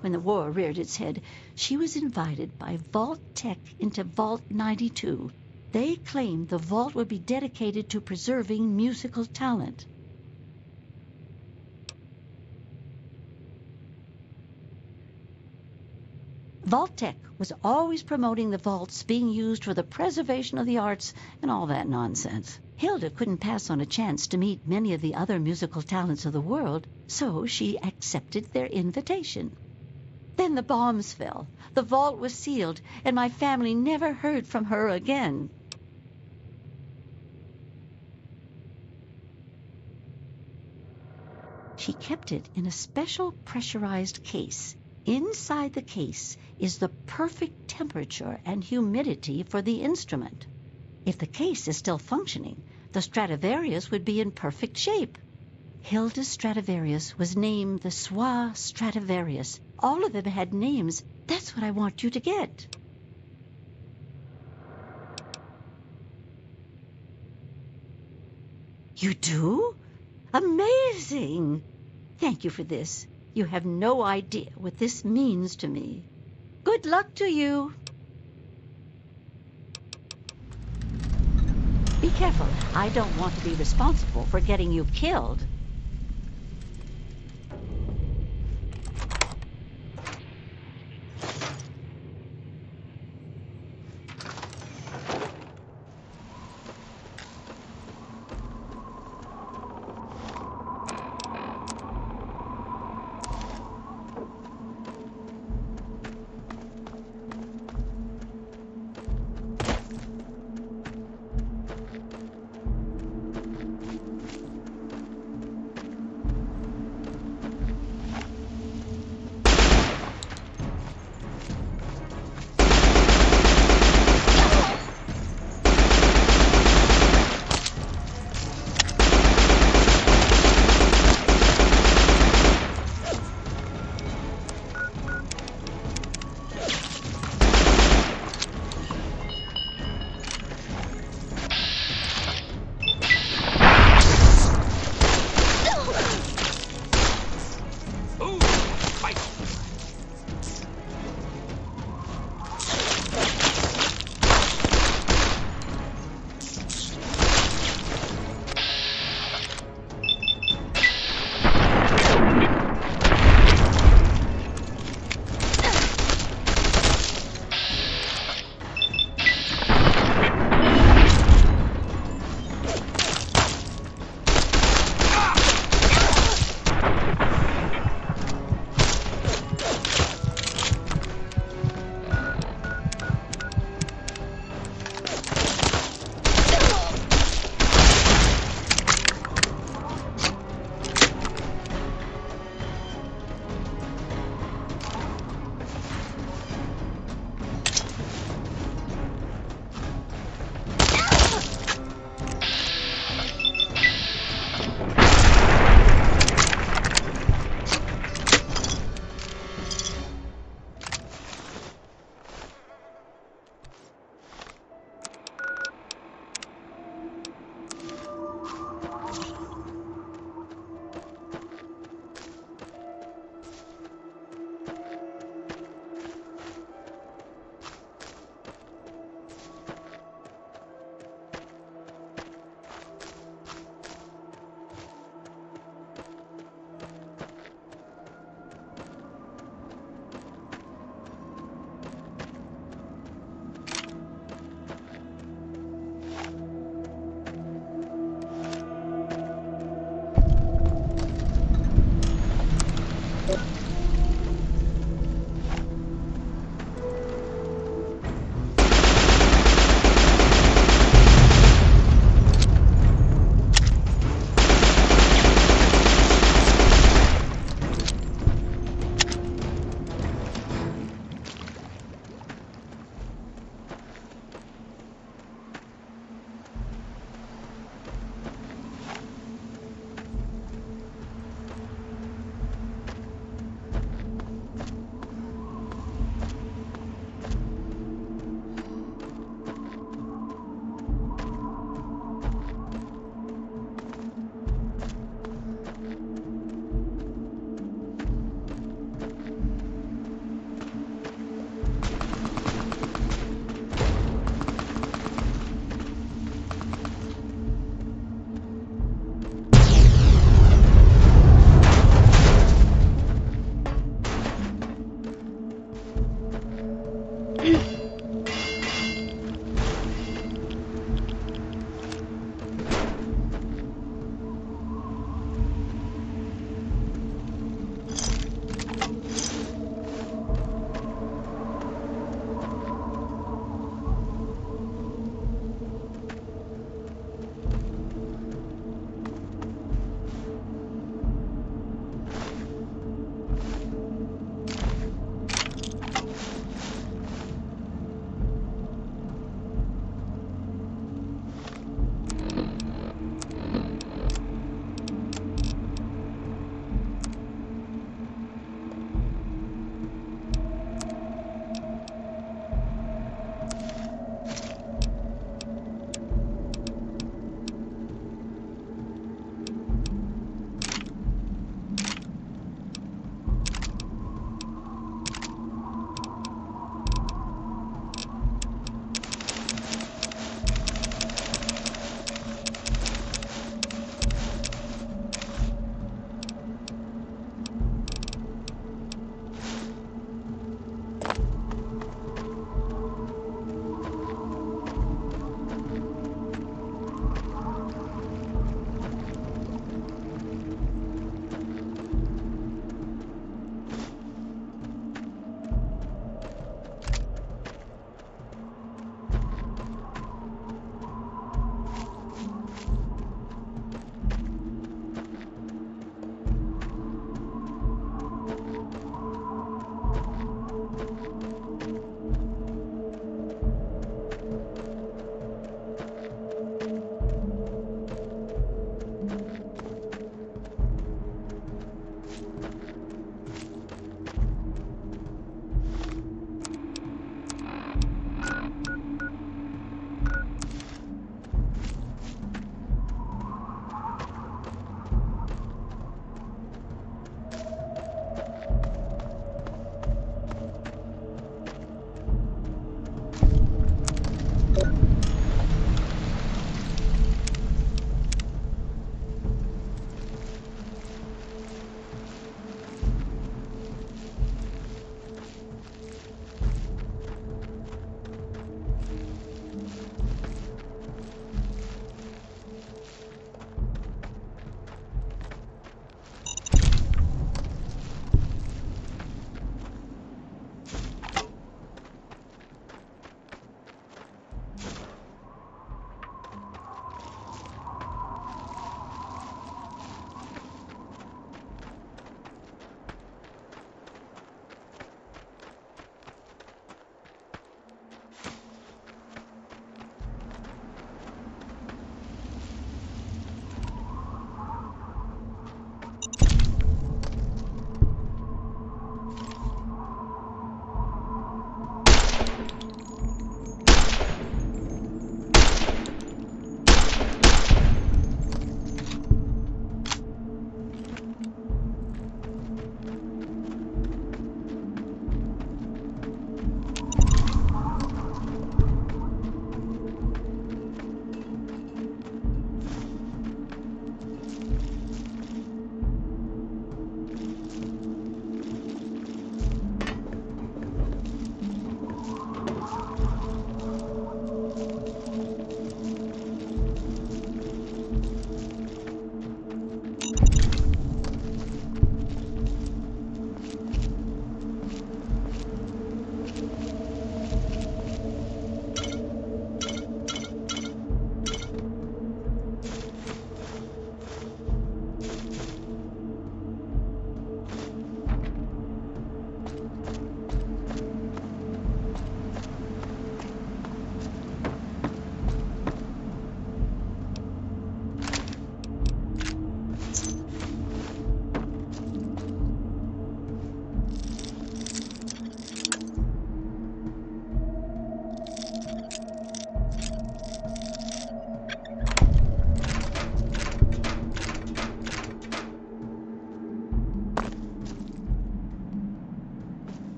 When the war reared its head, she was invited by Vault Tech into Vault 92. They claimed the vault would be dedicated to preserving musical talent. Vault-Tec was always promoting the vaults being used for the preservation of the arts and all that nonsense. Hilda couldn't pass on a chance to meet many of the other musical talents of the world, so she accepted their invitation. Then the bombs fell, the vault was sealed, and my family never heard from her again. She kept it in a special pressurized case. Inside the case is the perfect temperature and humidity for the instrument. If the case is still functioning, the Stradivarius would be in perfect shape. Hilda's Stradivarius was named the Swa Stradivarius. All of them had names. That's what I want you to get. You do? Amazing! Thank you for this. You have no idea what this means to me. Good luck to you. Be careful. I don't want to be responsible for getting you killed.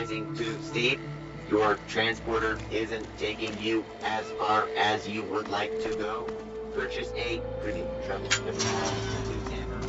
rising too steep? Your transporter isn't taking you as far as you would like to go? Purchase a pretty truck to Tampa.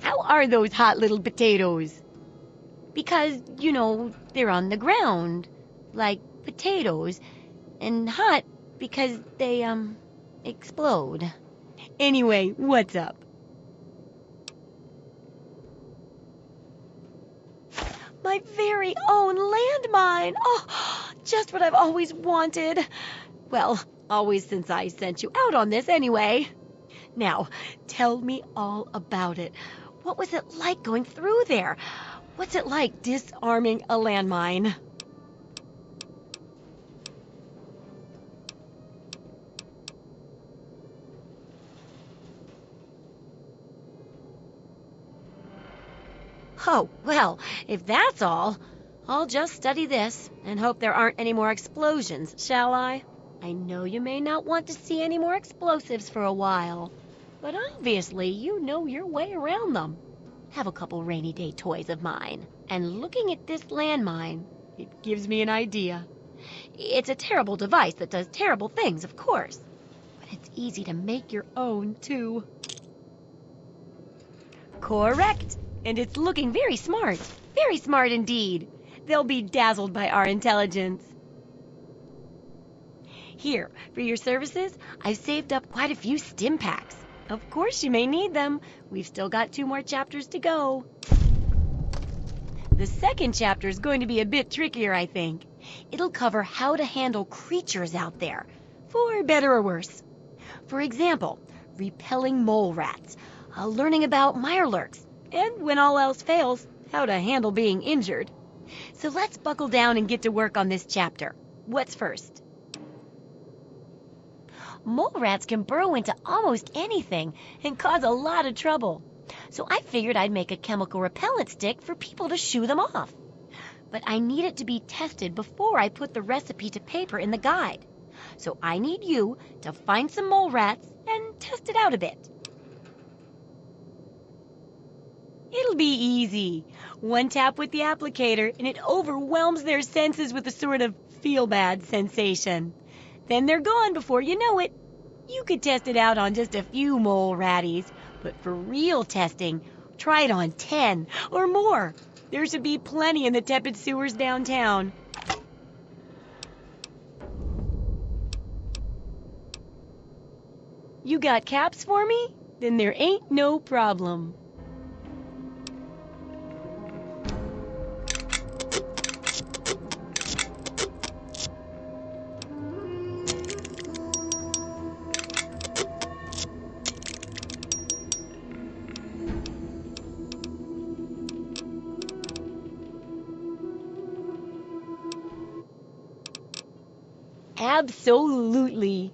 How are those hot little potatoes? Because, you know, they're on the ground, like potatoes, and hot because they, explode. Anyway, what's up? My very own landmine! Oh, just what I've always wanted. Well, always since I sent you out on this anyway. Now, tell me all about it. What was it like going through there? What's it like disarming a landmine? Oh, well, if that's all, I'll just study this and hope there aren't any more explosions, shall I? I know you may not want to see any more explosives for a while, but obviously you know your way around them. Have a couple rainy day toys of mine, and looking at this landmine, it gives me an idea. It's a terrible device that does terrible things, of course, but it's easy to make your own, too. Correct, and it's looking very smart indeed. They'll be dazzled by our intelligence. Here, for your services, I've saved up quite a few stim packs. Of course you may need them. We've still got 2 more chapters to go. The second chapter is going to be a bit trickier, I think. It'll cover how to handle creatures out there, for better or worse. For example, repelling mole rats, learning about mirelurks, and when all else fails, how to handle being injured. So let's buckle down and get to work on this chapter. What's first? Mole rats can burrow into almost anything and cause a lot of trouble. So I figured I'd make a chemical repellent stick for people to shoo them off. But I need it to be tested before I put the recipe to paper in the guide. So I need you to find some mole rats and test it out a bit. It'll be easy. 1 tap with the applicator and it overwhelms their senses with a sort of feel-bad sensation. Then they're gone before you know it. You could test it out on just a few mole ratties, but for real testing, try it on 10 or more. There should be plenty in the tepid sewers downtown. You got caps for me? Then there ain't no problem. Absolutely.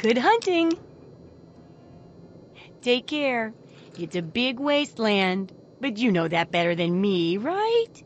Good hunting. Take care. It's a big wasteland, but you know that better than me, right?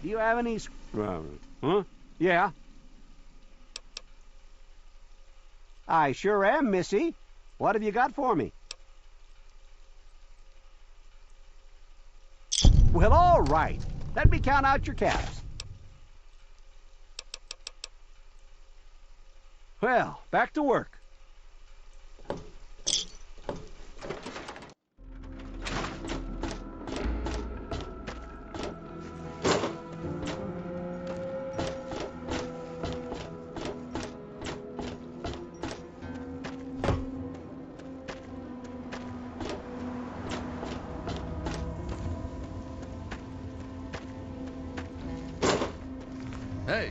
Do you have any... huh? Yeah. I sure am, Missy. What have you got for me? Well, all right. Let me count out your caps. Well, back to work. Hey.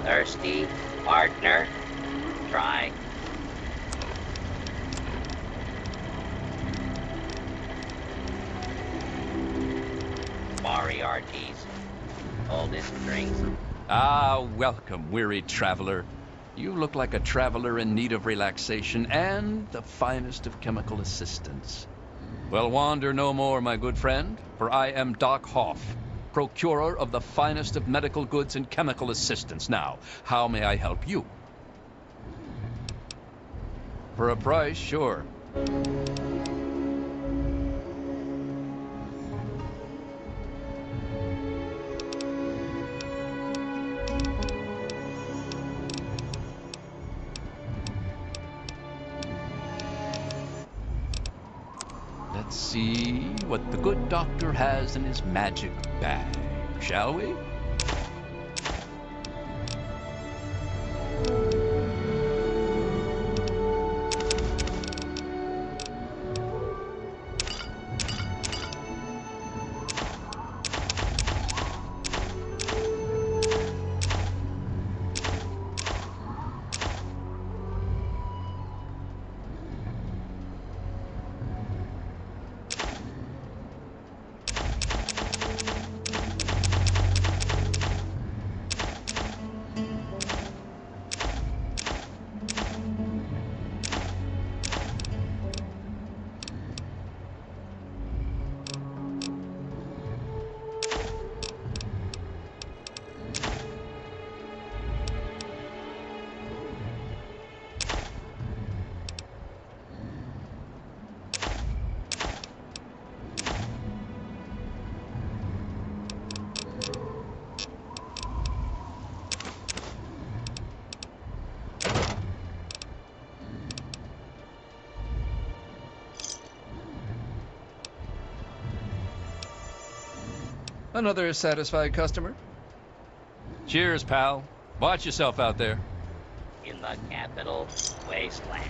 Thirsty, partner? Try. Moriarty's oldest drinks. Ah, welcome, weary traveler. You look like a traveler in need of relaxation and the finest of chemical assistance. Well, wander no more, my good friend, for I am Doc Hoff, procurer of the finest of medical goods and chemical assistance. Now, how may I help you? For a price, sure. Let's see what the good doctor has in his magic bag, shall we? Another satisfied customer. Cheers, pal. Watch yourself out there. In the Capital Wasteland.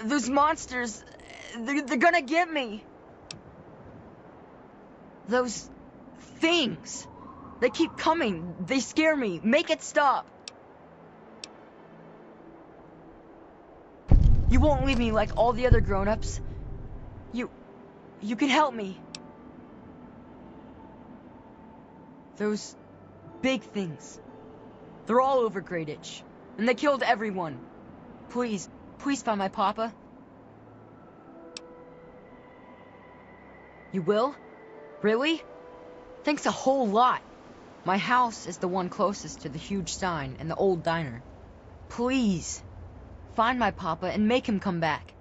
Those monsters, they're gonna get me. Those things, they keep coming. They scare me. Make it stop. You won't leave me like all the other grown-ups. You can help me. Those big things, they're all over Greyditch, and they killed everyone. Please find my papa. You will? Really? Thanks a whole lot. My house is the one closest to the huge sign and the old diner. Please, find my papa and make him come back.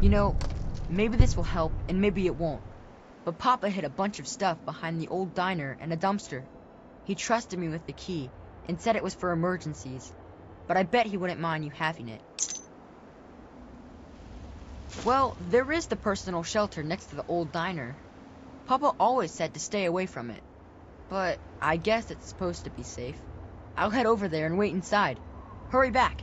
You know, maybe this will help and maybe it won't. But Papa hid a bunch of stuff behind the old diner and a dumpster. He trusted me with the key and said it was for emergencies. But I bet he wouldn't mind you having it. Well, there is the personal shelter next to the old diner. Papa always said to stay away from it. But I guess it's supposed to be safe. I'll head over there and wait inside. Hurry back.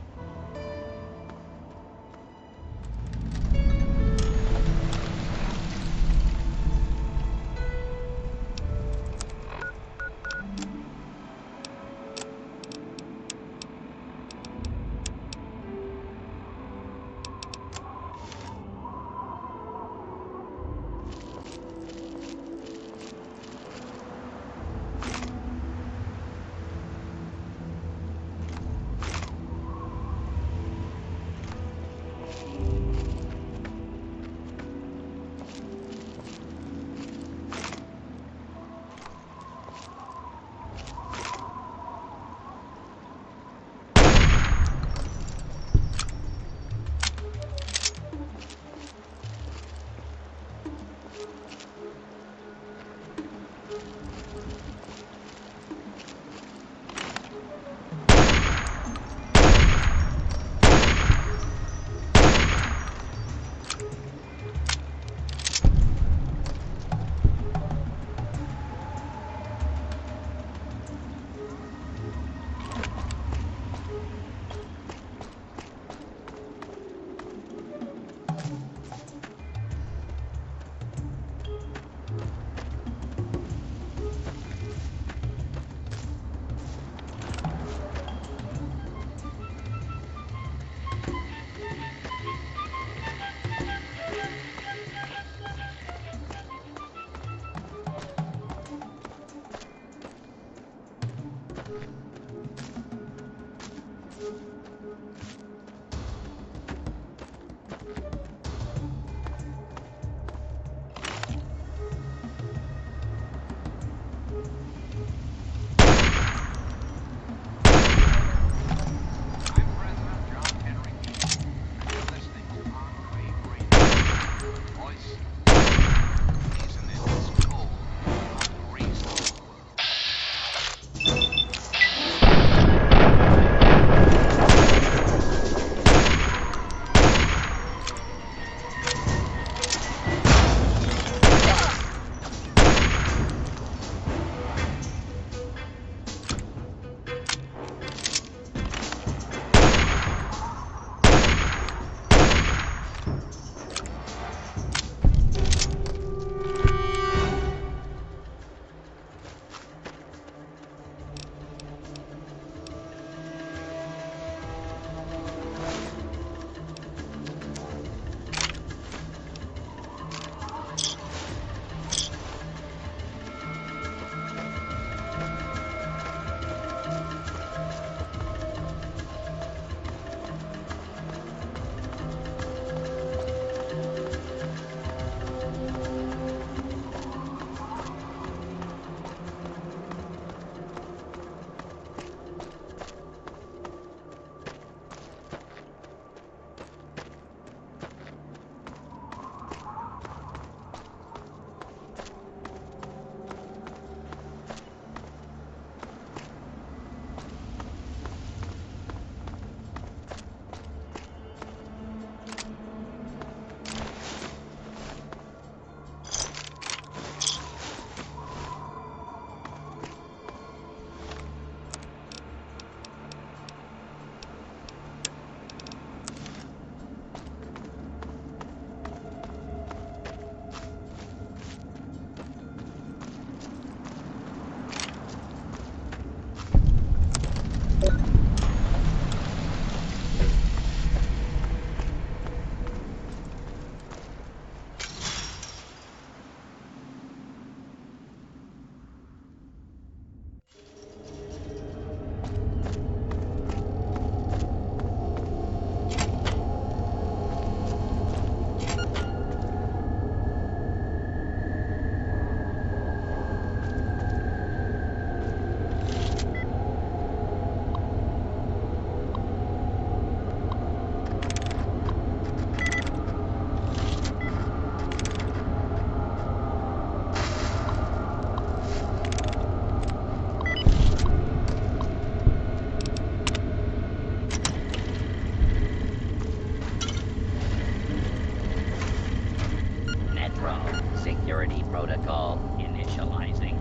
Metro security protocol initializing.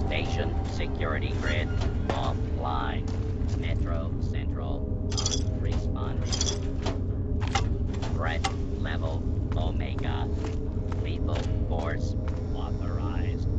Station security grid offline. Metro Central responding. Threat level Omega. Lethal force authorized.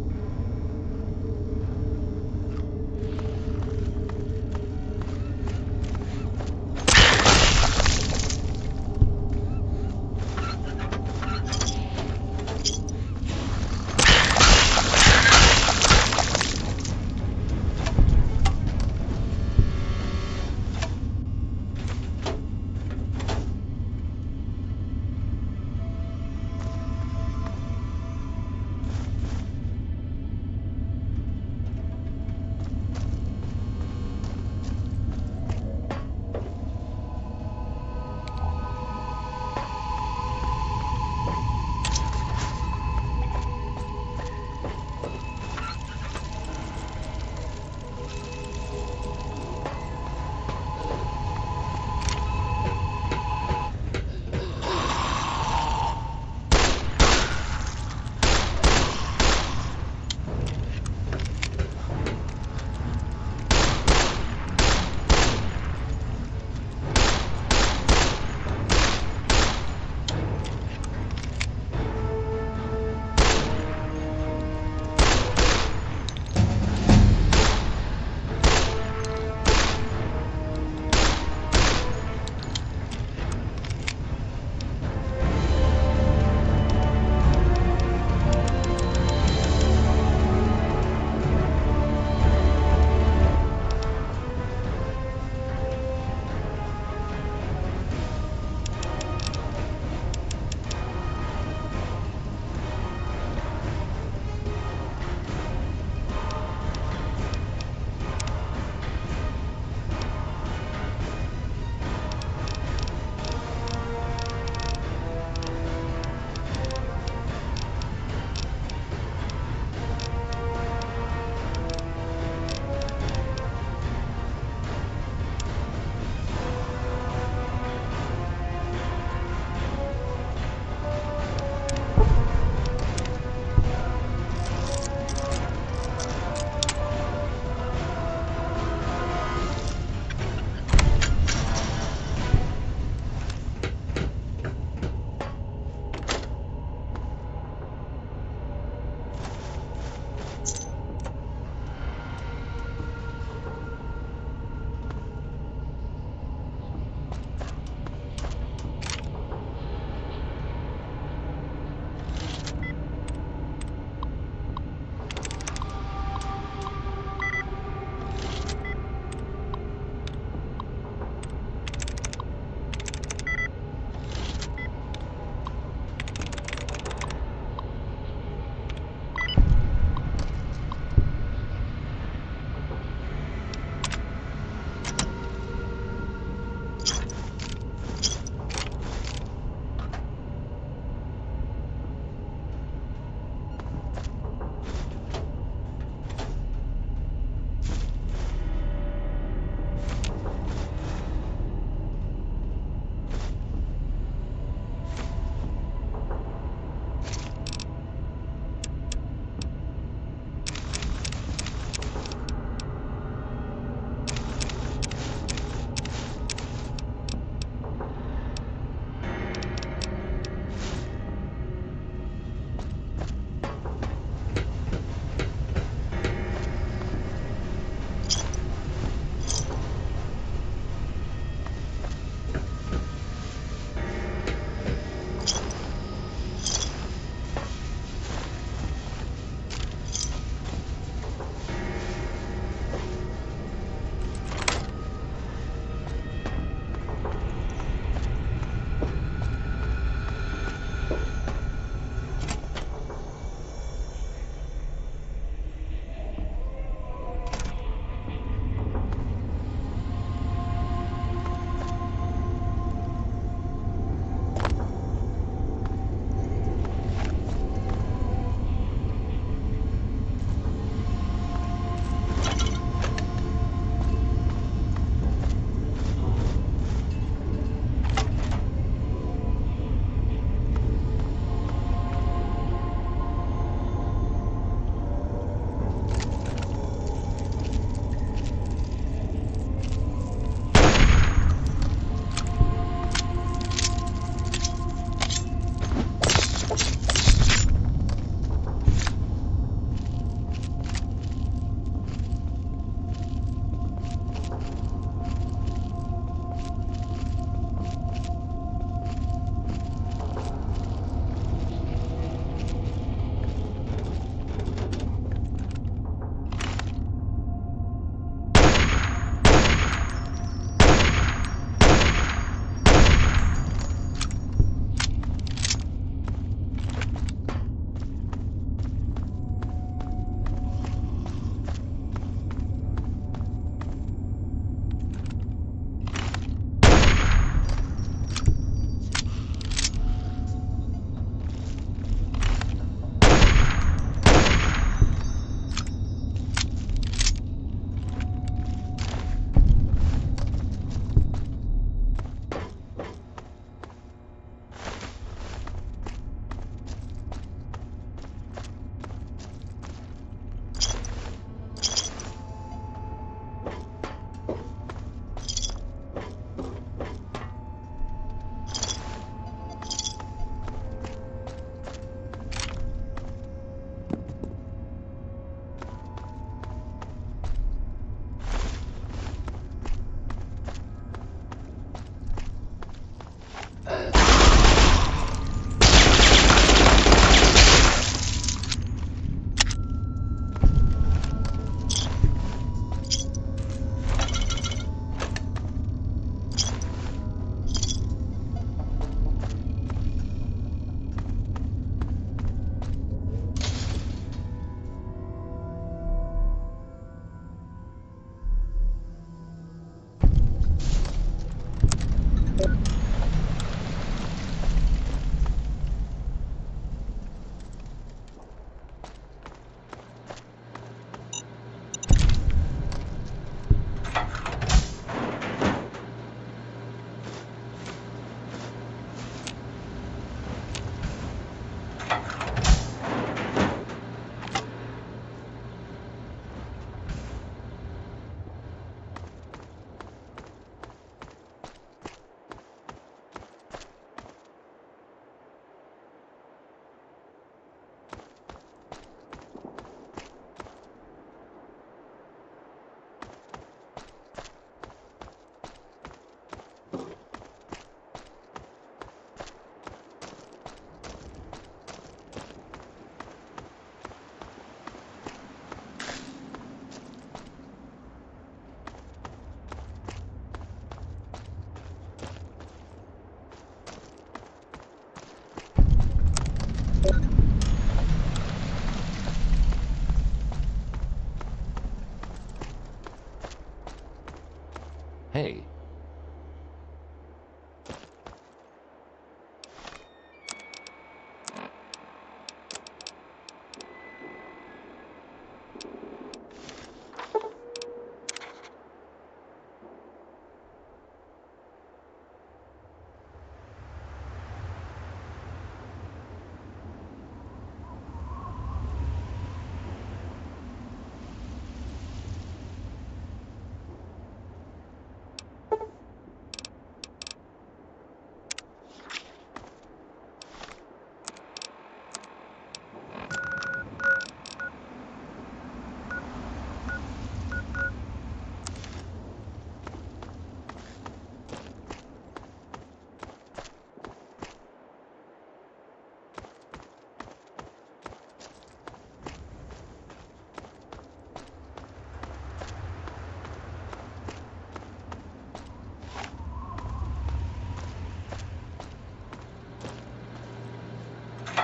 Oh,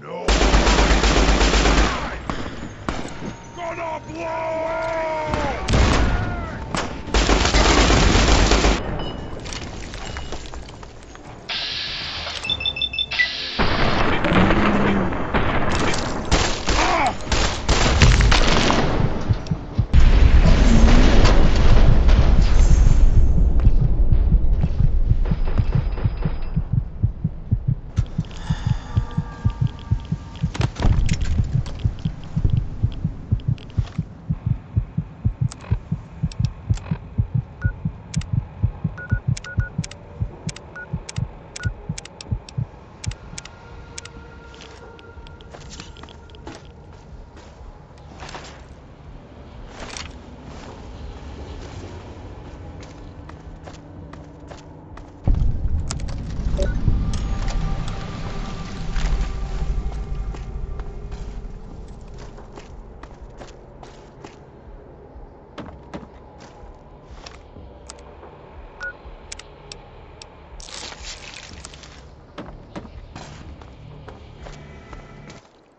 no! Gonna blow!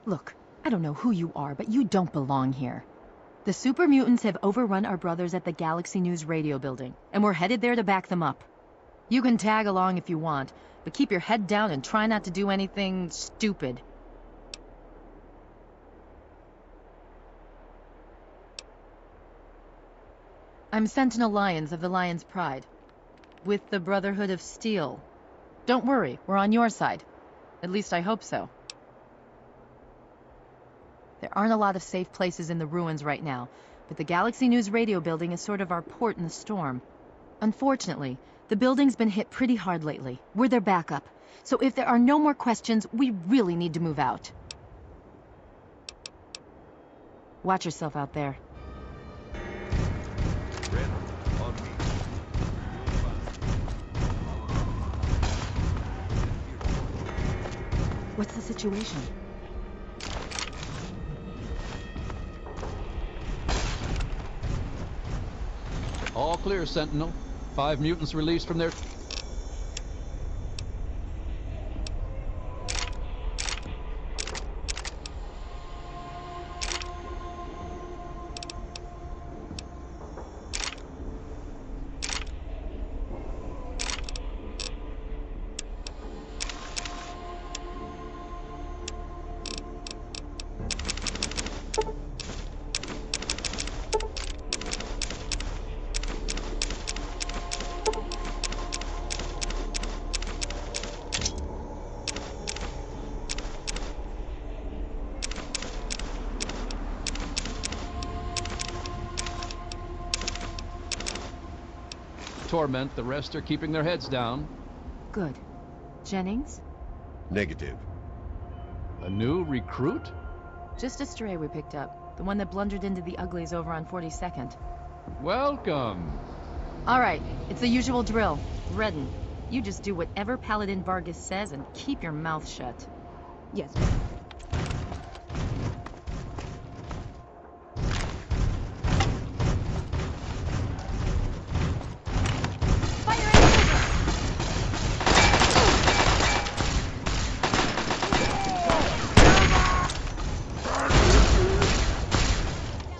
Look, I don't know who you are, but you don't belong here. The super mutants have overrun our brothers at the Galaxy News radio building, and we're headed there to back them up. You can tag along if you want, but keep your head down and try not to do anything stupid. I'm Sentinel Lyons of the Lion's Pride, with the Brotherhood of Steel. Don't worry, we're on your side. At least I hope so. There aren't a lot of safe places in the ruins right now, but the Galaxy News radio building is sort of our port in the storm. Unfortunately, the building's been hit pretty hard lately. We're their backup, so if there are no more questions, we really need to move out. Watch yourself out there. What's the situation? All clear, Sentinel. 5 mutants released from their... Torment, the rest are keeping their heads down. Good. Jennings? Negative. A new recruit? Just a stray we picked up. The one that blundered into the uglies over on 42nd. Welcome. All right, it's the usual drill. Redden. You just do whatever Paladin Vargas says and keep your mouth shut. Yes.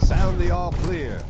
Sound the all clear.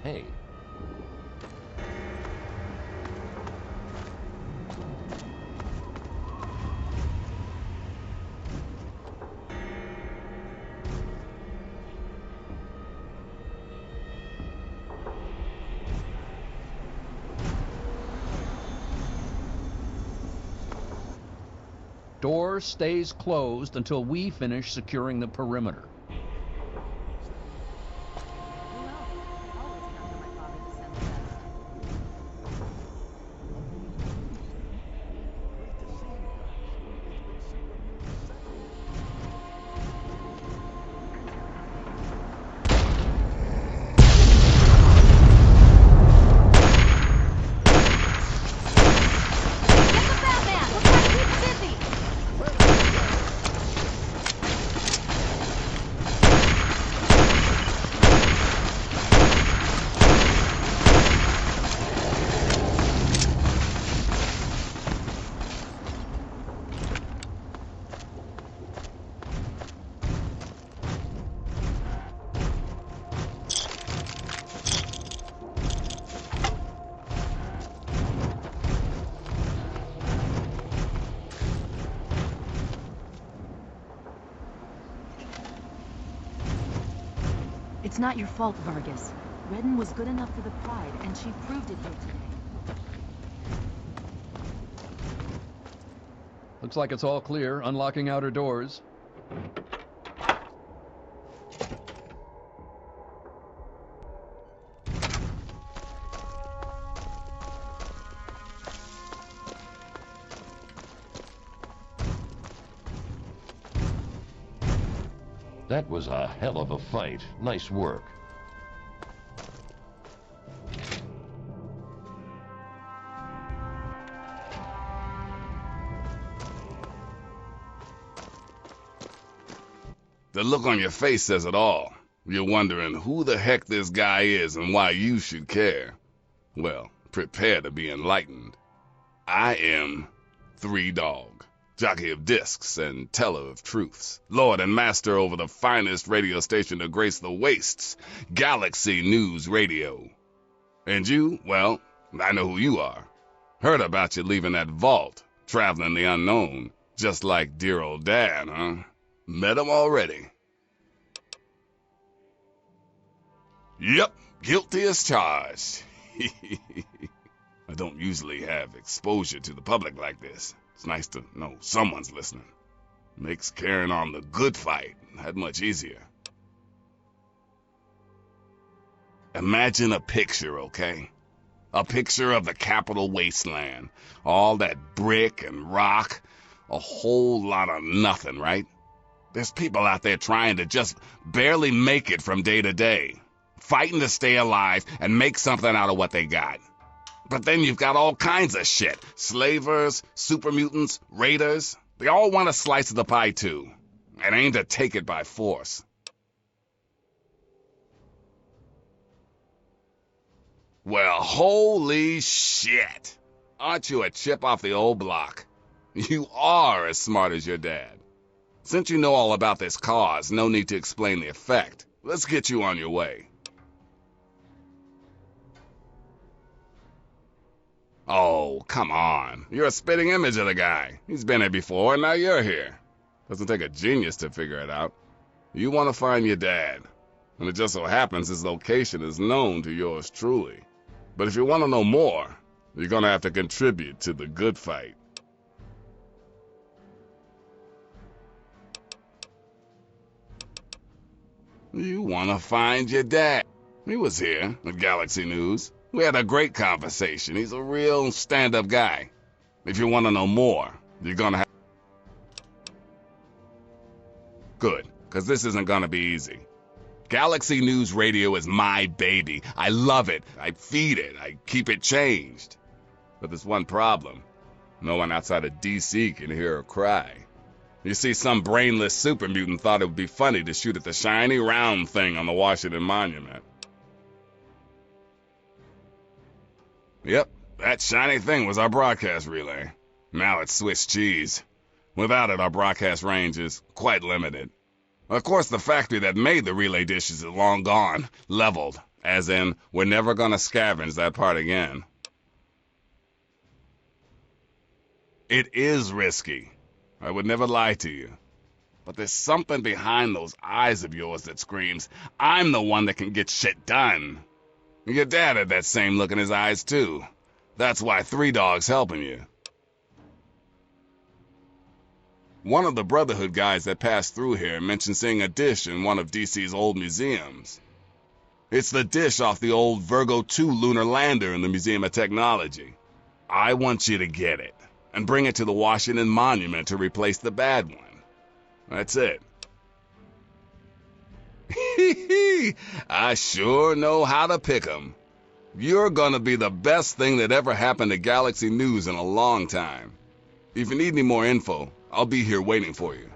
Hey. Door stays closed until we finish securing the perimeter. It's not your fault, Vargas. Redden was good enough for the Pride, and she proved it here today. Looks like it's all clear. Unlocking outer doors. That was a hell of a fight. Nice work. The look on your face says it all. You're wondering who the heck this guy is and why you should care. Well, prepare to be enlightened. I am 3 Dog, jockey of discs and teller of truths, lord and master over the finest radio station to grace the wastes, Galaxy News Radio. And you, well, I know who you are. Heard about you leaving that vault, traveling the unknown, just like dear old Dad, huh? Met him already. Yep, guilty as charged. I don't usually have exposure to the public like this. It's nice to know someone's listening. Makes carrying on the good fight that much easier. Imagine a picture, okay? A picture of the Capital Wasteland. All that brick and rock. A whole lot of nothing, right? There's people out there trying to just barely make it from day to day. Fighting to stay alive and make something out of what they got. But then you've got all kinds of shit. Slavers, super mutants, raiders. They all want a slice of the pie too. And aim to take it by force. Well, holy shit. Aren't you a chip off the old block? You are as smart as your dad. Since you know all about this cause, no need to explain the effect. Let's get you on your way. Oh, come on. You're a spitting image of the guy. He's been here before, and now you're here. Doesn't take a genius to figure it out. You want to find your dad, and it just so happens his location is known to yours truly. But if you want to know more, you're going to have to contribute to the good fight. You want to find your dad. He was here at Galaxy News. We had a great conversation. He's a real stand-up guy. If you want to know more, you're going to have... Good, because this isn't going to be easy. Galaxy News Radio is my baby. I love it. I feed it. I keep it changed. But there's one problem. No one outside of D.C. can hear her cry. You see, some brainless super mutant thought it would be funny to shoot at the shiny round thing on the Washington Monument. Yep, that shiny thing was our broadcast relay. Now it's Swiss cheese. Without it, our broadcast range is quite limited. Of course, the factory that made the relay dishes is long gone, leveled, As in, we're never gonna scavenge that part again. It is risky. I would never lie to you. But there's something behind those eyes of yours that screams, I'm the one that can get shit done. Your dad had that same look in his eyes, too. That's why Three Dog's helping you. One of the Brotherhood guys that passed through here mentioned seeing a dish in one of DC's old museums. It's the dish off the old Virgo 2 lunar lander in the Museum of Technology. I want you to get it and bring it to the Washington Monument to replace the bad one. That's it. I sure know how to pick 'em. You're gonna be the best thing that ever happened to Galaxy News in a long time. If you need any more info, I'll be here waiting for you.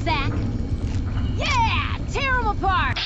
sack. Yeah! Tear them apart!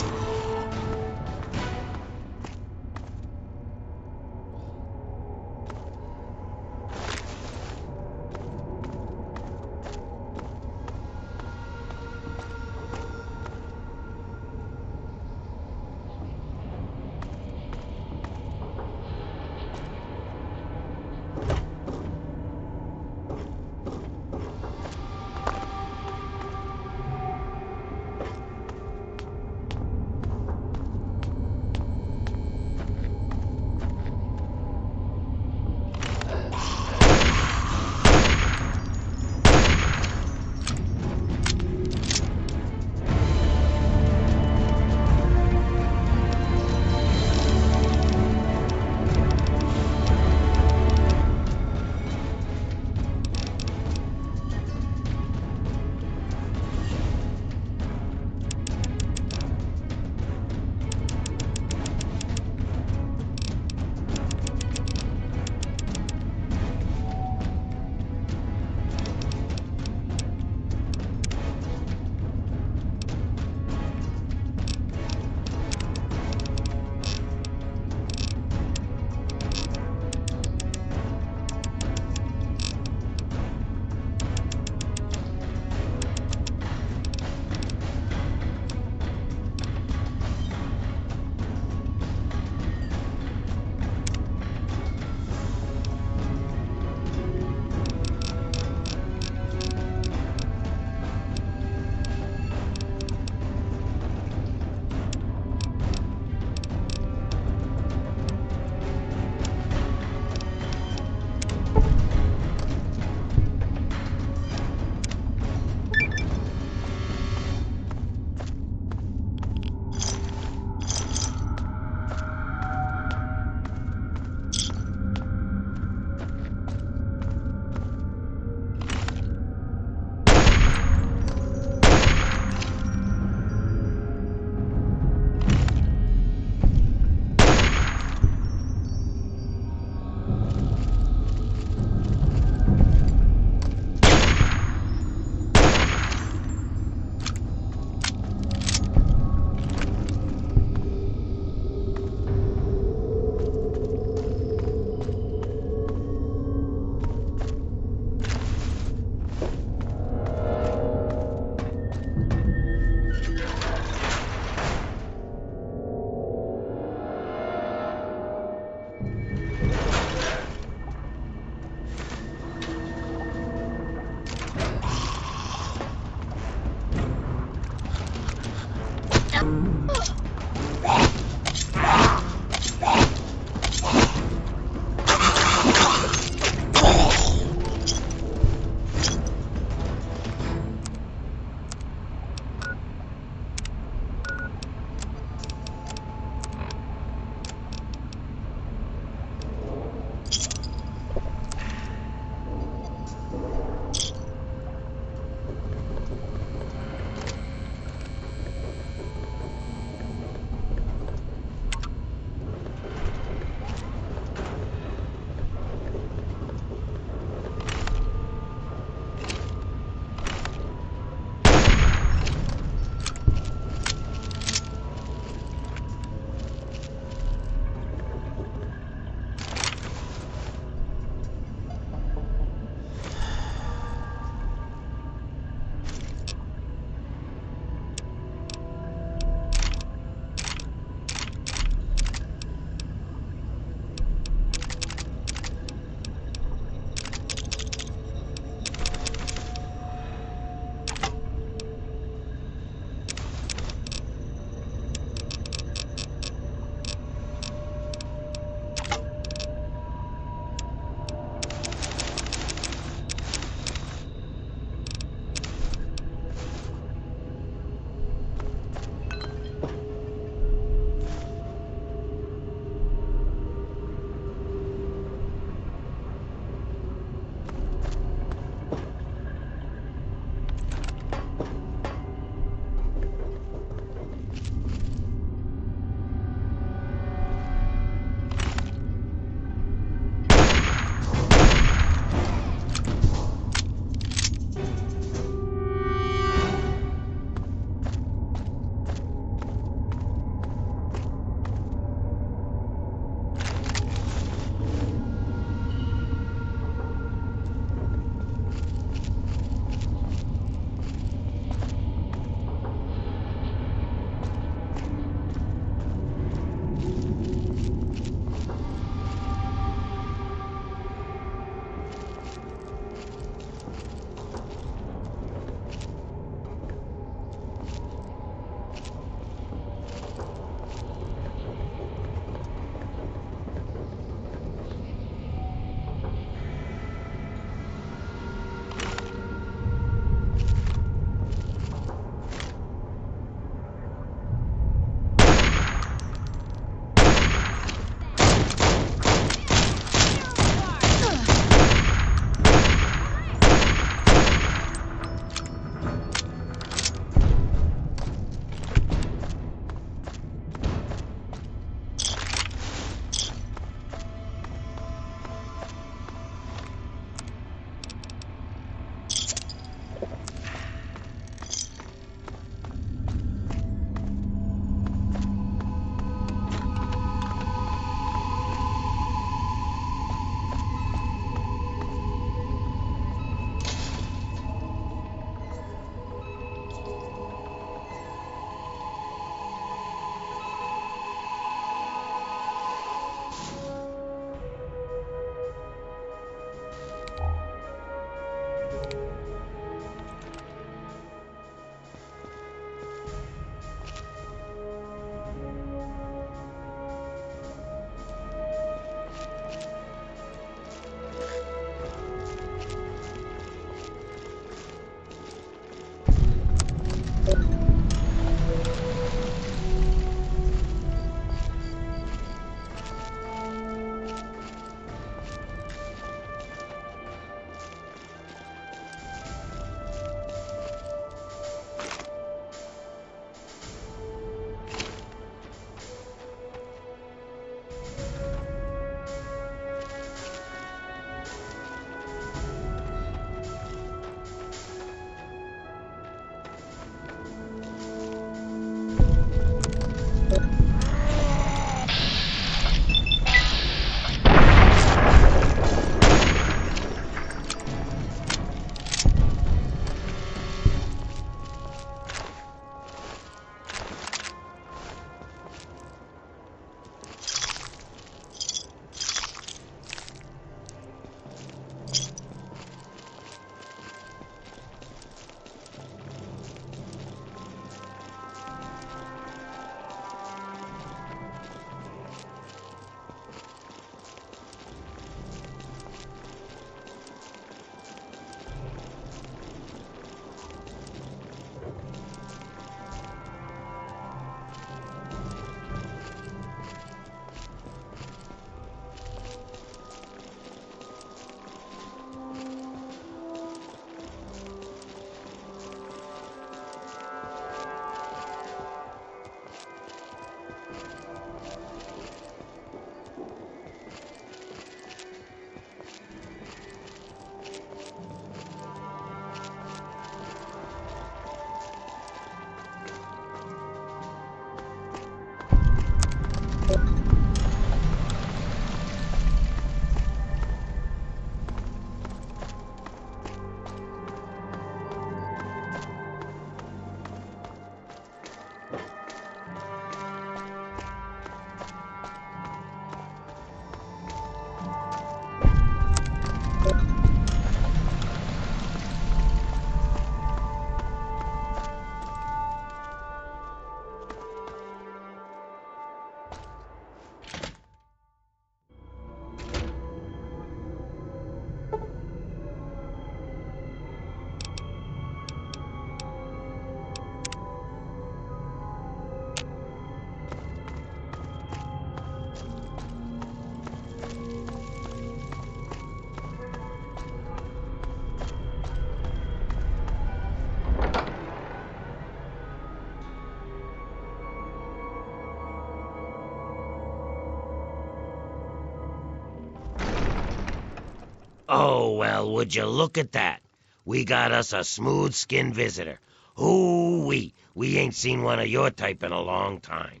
Oh, well, would you look at that? We got us a smooth-skinned visitor. Ooh-wee, we ain't seen one of your type in a long time.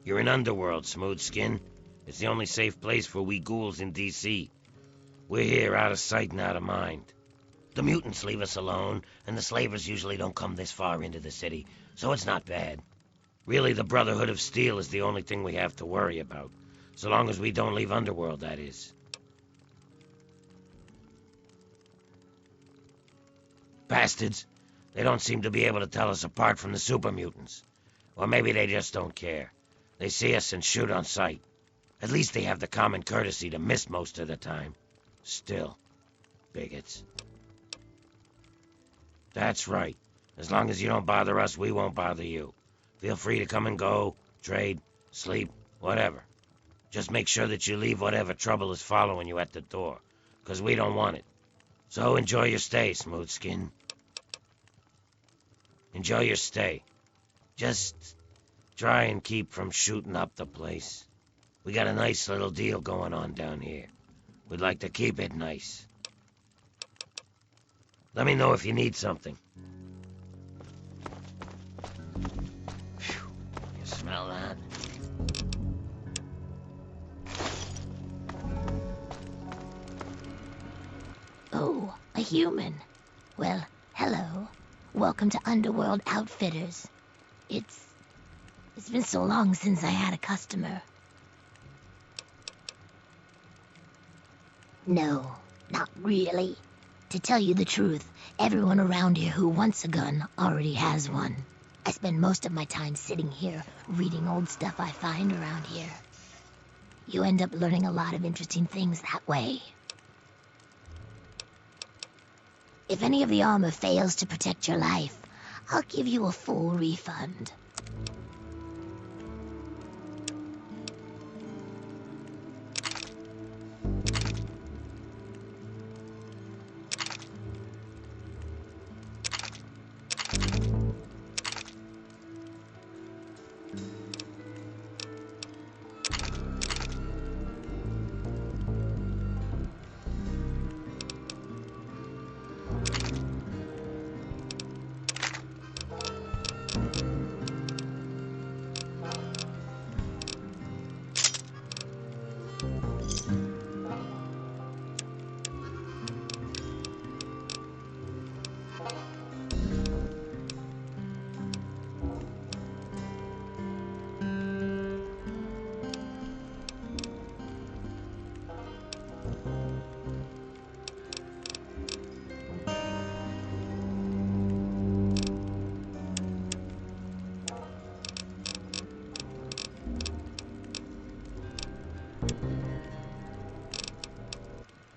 You're in Underworld, Smooth-Skin. It's the only safe place for we ghouls in D.C. We're here out of sight and out of mind. The mutants leave us alone, and the slavers usually don't come this far into the city, so it's not bad. Really, the Brotherhood of Steel is the only thing we have to worry about. So long as we don't leave Underworld, that is. Bastards. They don't seem to be able to tell us apart from the super mutants. Or maybe they just don't care. They see us and shoot on sight. At least they have the common courtesy to miss most of the time. Still, bigots. That's right. As long as you don't bother us, we won't bother you. Feel free to come and go, trade, sleep, whatever. Just make sure that you leave whatever trouble is following you at the door, 'cause we don't want it. So enjoy your stay, Smooth-Skin. Enjoy your stay. Just try and keep from shooting up the place. We got a nice little deal going on down here. We'd like to keep it nice. Let me know if you need something. Phew. You smell that? Oh, a human. Well, hello. Welcome to Underworld Outfitters. It's been so long since I had a customer. No, not really. To tell you the truth, everyone around here who wants a gun already has one. I spend most of my time sitting here, reading old stuff I find around here. You end up learning a lot of interesting things that way. If any of the armor fails to protect your life, I'll give you a full refund.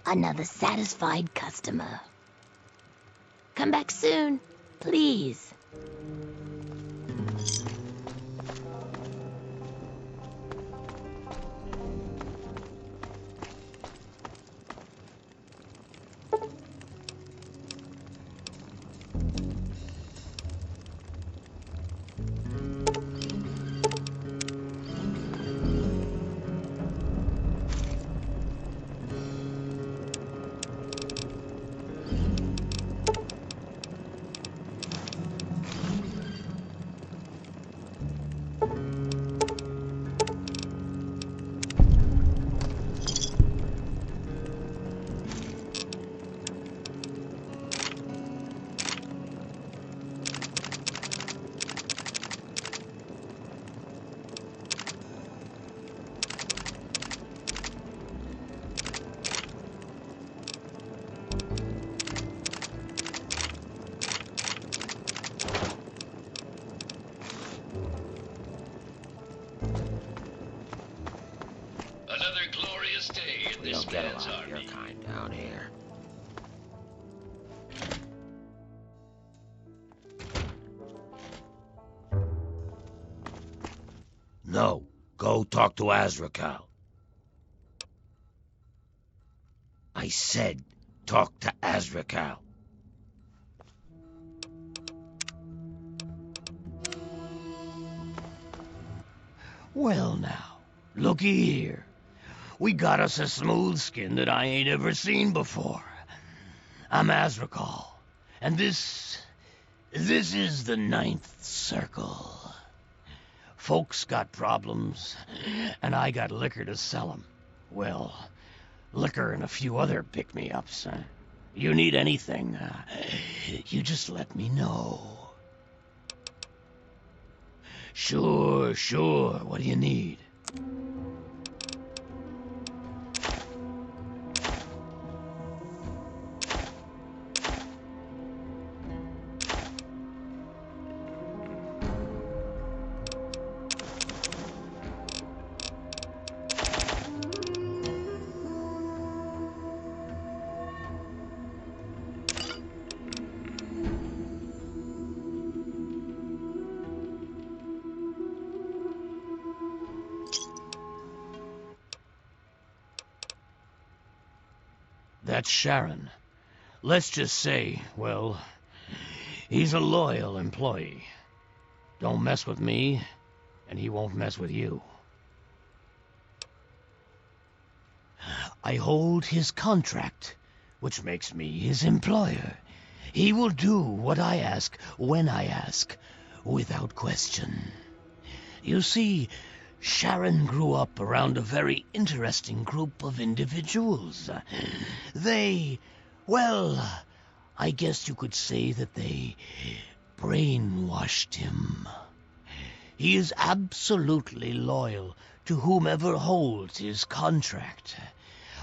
Another satisfied customer. Come back soon, please. We don't get a lot of your kind down here. No, go talk to Azrakal. I said talk to Azrakal. Well now, Looky here. we got us a smooth skin that I ain't ever seen before. I'm Azrakal, and this is the 9th Circle. Folks got problems, and I got liquor to sell 'em. Well, liquor and a few other pick-me-ups. You need anything, you just let me know. Sure. What do you need? That's Sharon. Let's just say, well, he's a loyal employee. Don't mess with me, and he won't mess with you. I hold his contract, which makes me his employer. He will do what I ask, when I ask, without question. You see, Sharon grew up around a very interesting group of individuals. Well, I guess you could say that they brainwashed him. He is absolutely loyal to whomever holds his contract,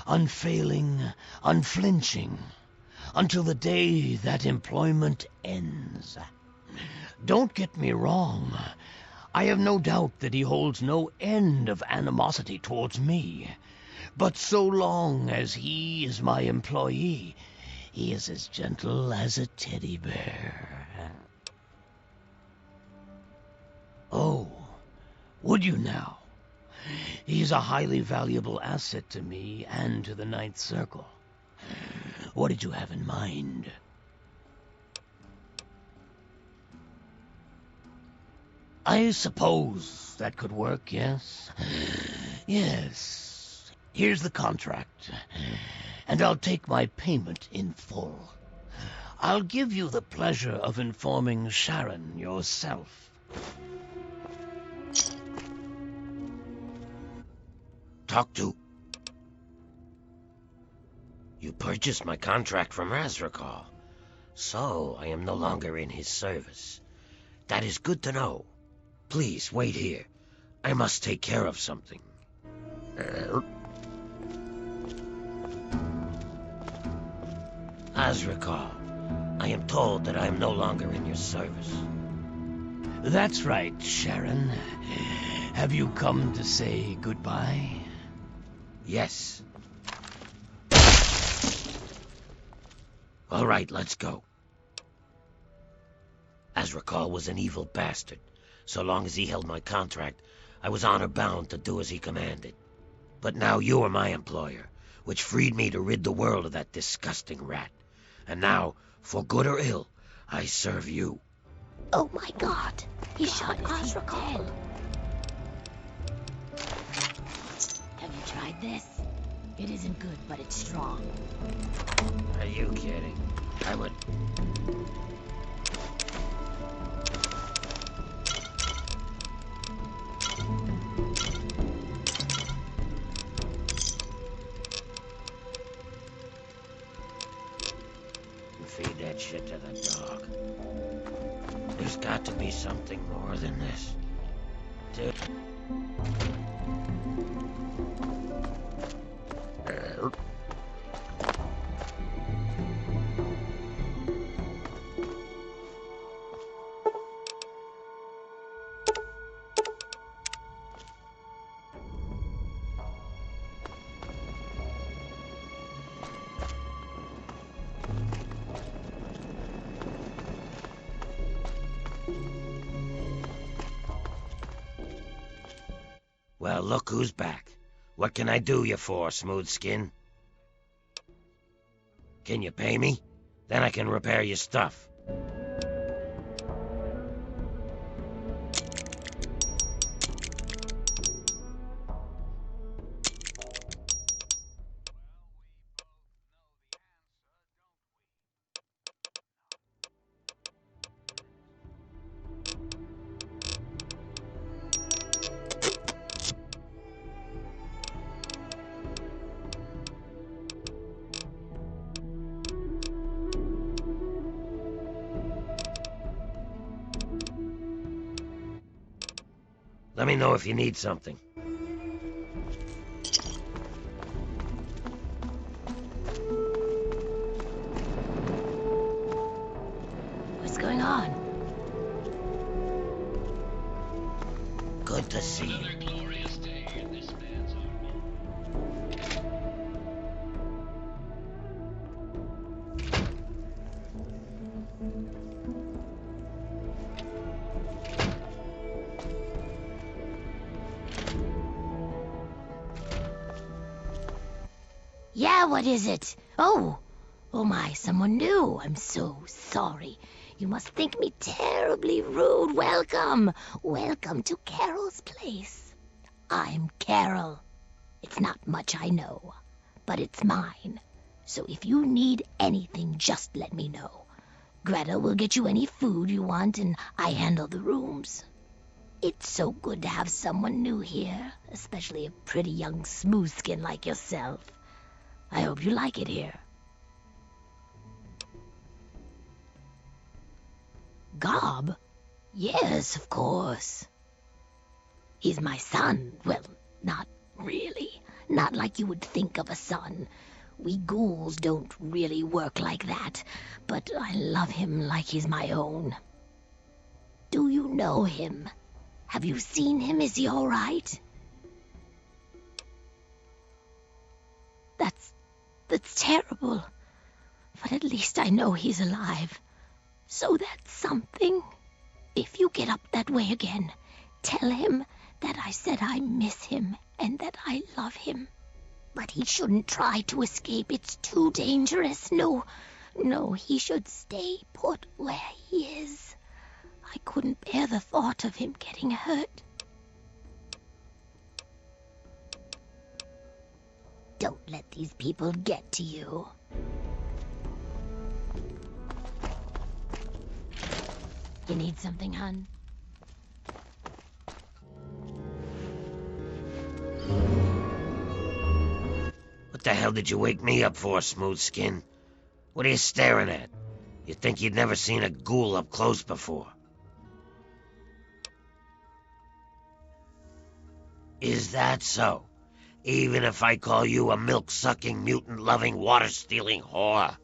unfailing, unflinching, until the day that employment ends. Don't get me wrong. I have no doubt that he holds no end of animosity towards me. But so long as he is my employee, he is as gentle as a teddy bear. Oh, would you now? He's a highly valuable asset to me and to the 9th Circle. What did you have in mind? I suppose that could work, yes? Yes. Here's the contract, and I'll take my payment in full. I'll give you the pleasure of informing Sharon yourself. Talk to... You purchased my contract from Azrakal, so I am no longer in his service. That is good to know. Please, wait here. I must take care of something. Azrakal, I am told that I am no longer in your service. That's right, Sharon. Have you come to say goodbye? Yes. All right, let's go. Azrakal was an evil bastard. So long as he held my contract, I was honor-bound to do as he commanded. But now you are my employer, which freed me to rid the world of that disgusting rat. And now, for good or ill, I serve you. Oh my God! He shot Azrakal. Have you tried this? It isn't good, but it's strong. Are you kidding? I would... Feed that shit to the dog. There's got to be something more than this. Dude. Well, look who's back. What can I do you for, smooth skin? Can you pay me? Then I can repair your stuff. Let me know if you need something. What's going on? Good to see you. Yeah, what is it? Oh my, someone new. I'm so sorry. You must think me terribly rude. Welcome to Carol's place. I'm Carol. It's not much I know, but it's mine. So if you need anything, just let me know. Greta will get you any food you want, and I handle the rooms. It's so good to have someone new here, especially a pretty young smooth skin like yourself. I hope you like it here. Gob? Yes, of course. He's my son. Well, not really. Not like you would think of a son. We ghouls don't really work like that, but I love him like he's my own. Do you know him? Have you seen him? Is he all right? That's terrible. But at least I know he's alive. So that's something. If you get up that way again, tell him that I said I miss him and that I love him. But he shouldn't try to escape. It's too dangerous. No, he should stay put where he is. I couldn't bear the thought of him getting hurt. Don't let these people get to you. You need something, hun? What the hell did you wake me up for, smooth skin? What are you staring at? You'd think you'd never seen a ghoul up close before. Is that so? Even if I call you a milk-sucking, mutant-loving, water-stealing whore?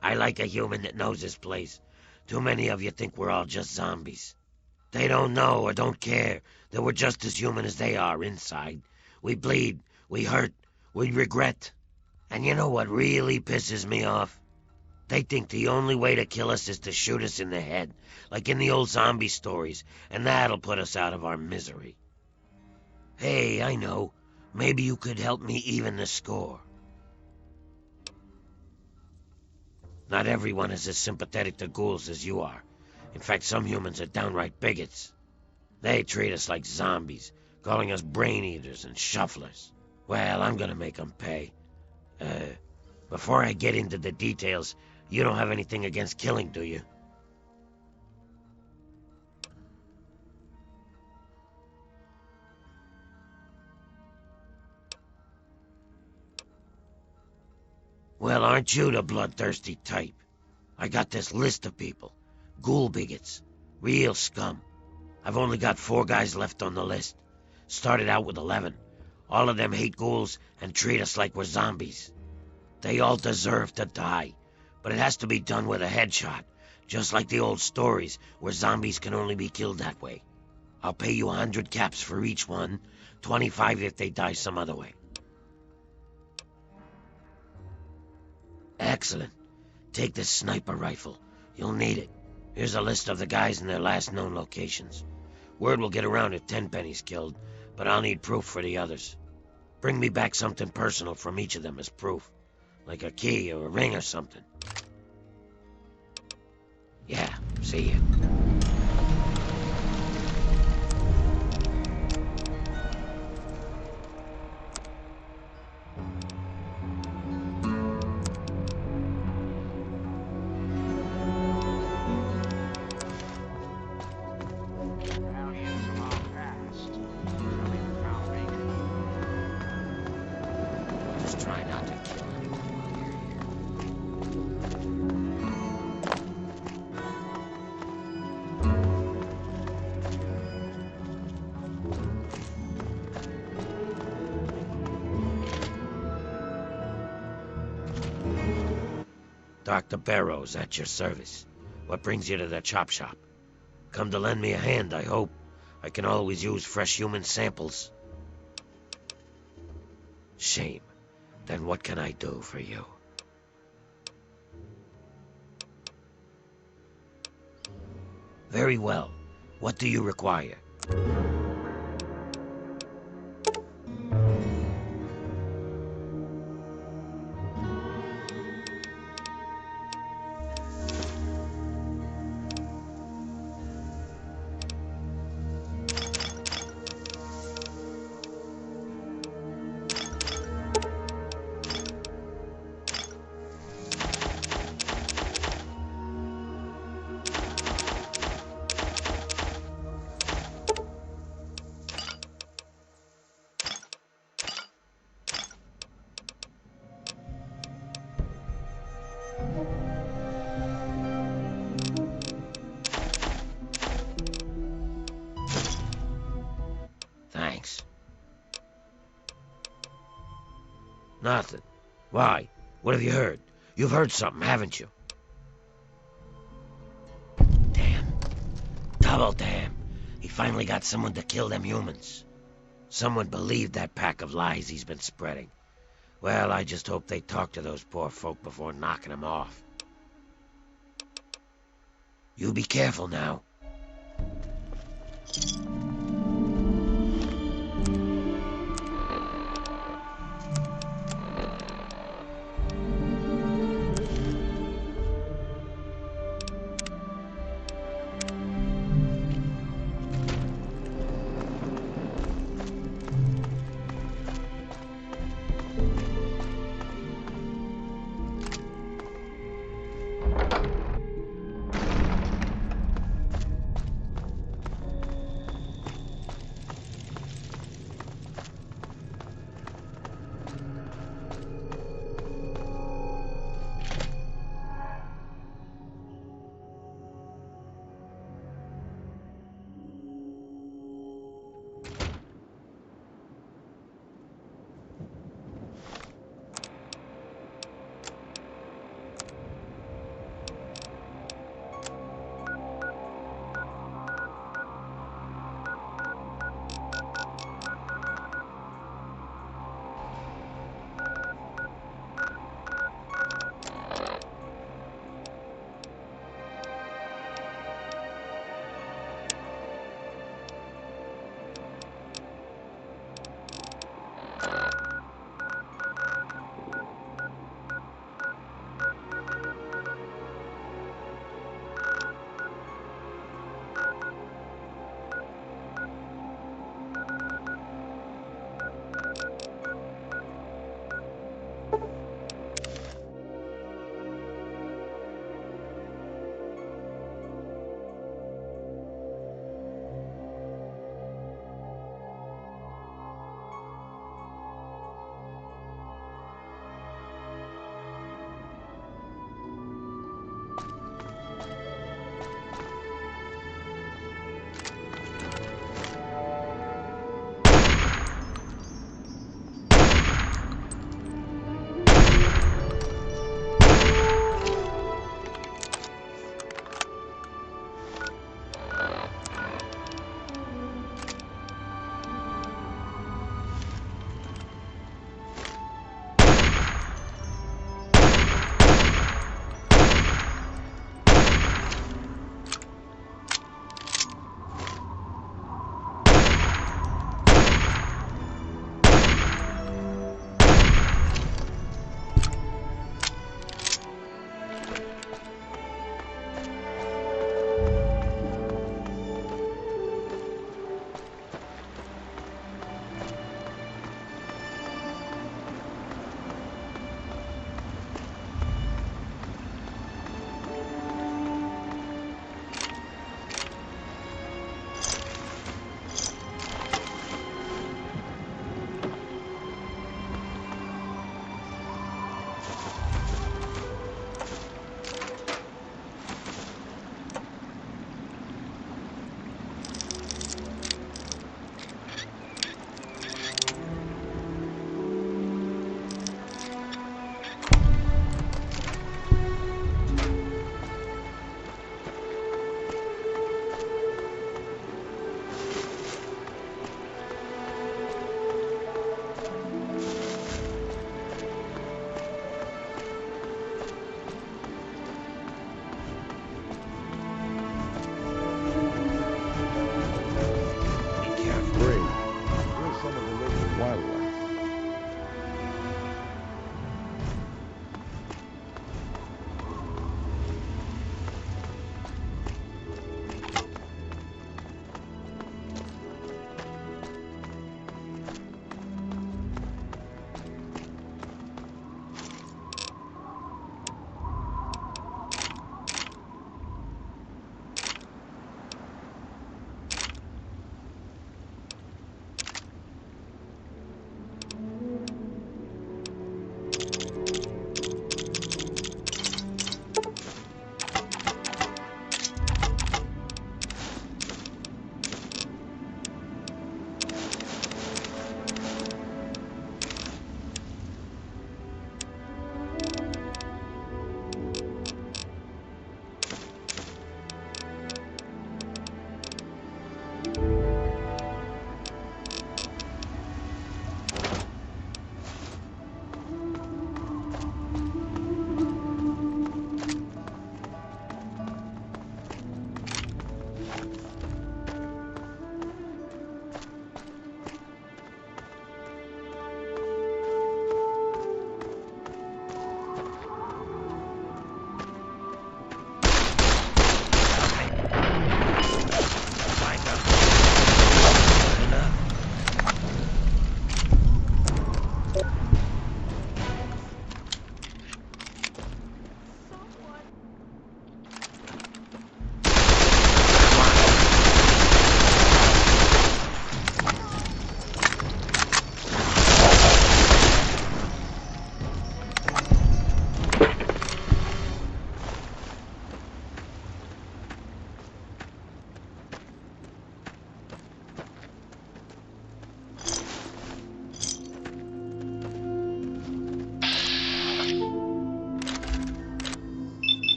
I like a human that knows his place. Too many of you think we're all just zombies. They don't know or don't care that we're just as human as they are inside. We bleed, we hurt, we regret. And you know what really pisses me off? They think the only way to kill us is to shoot us in the head, like in the old zombie stories, and that'll put us out of our misery. Hey, I know. Maybe you could help me even the score. Not everyone is as sympathetic to ghouls as you are. In fact, some humans are downright bigots. They treat us like zombies, calling us brain eaters and shufflers. Well, I'm gonna make them pay. Before I get into the details, you don't have anything against killing, do you? Well, aren't you the bloodthirsty type? I got this list of people. Ghoul bigots. Real scum. I've only got 4 guys left on the list. Started out with 11. All of them hate ghouls and treat us like we're zombies. They all deserve to die, but it has to be done with a headshot, just like the old stories where zombies can only be killed that way. I'll pay you 100 caps for each one, 25 if they die some other way. Excellent. Take this sniper rifle. You'll need it. Here's a list of the guys and their last known locations. Word will get around if Tenpenny's killed, but I'll need proof for the others. Bring me back something personal from each of them as proof, like a key or a ring or something. Yeah, see ya. Just trying to Dr. Barrows at your service. What brings you to the chop shop? Come to lend me a hand, I hope. I can always use fresh human samples. Shame. Then what can I do for you? Very well. What do you require? Thanks. Nothing. Why? What have you heard? You've heard something, haven't you? Damn. Double damn. He finally got someone to kill them humans. Someone believed that pack of lies he's been spreading. Well, I just hope they talk to those poor folk before knocking them off. You be careful now.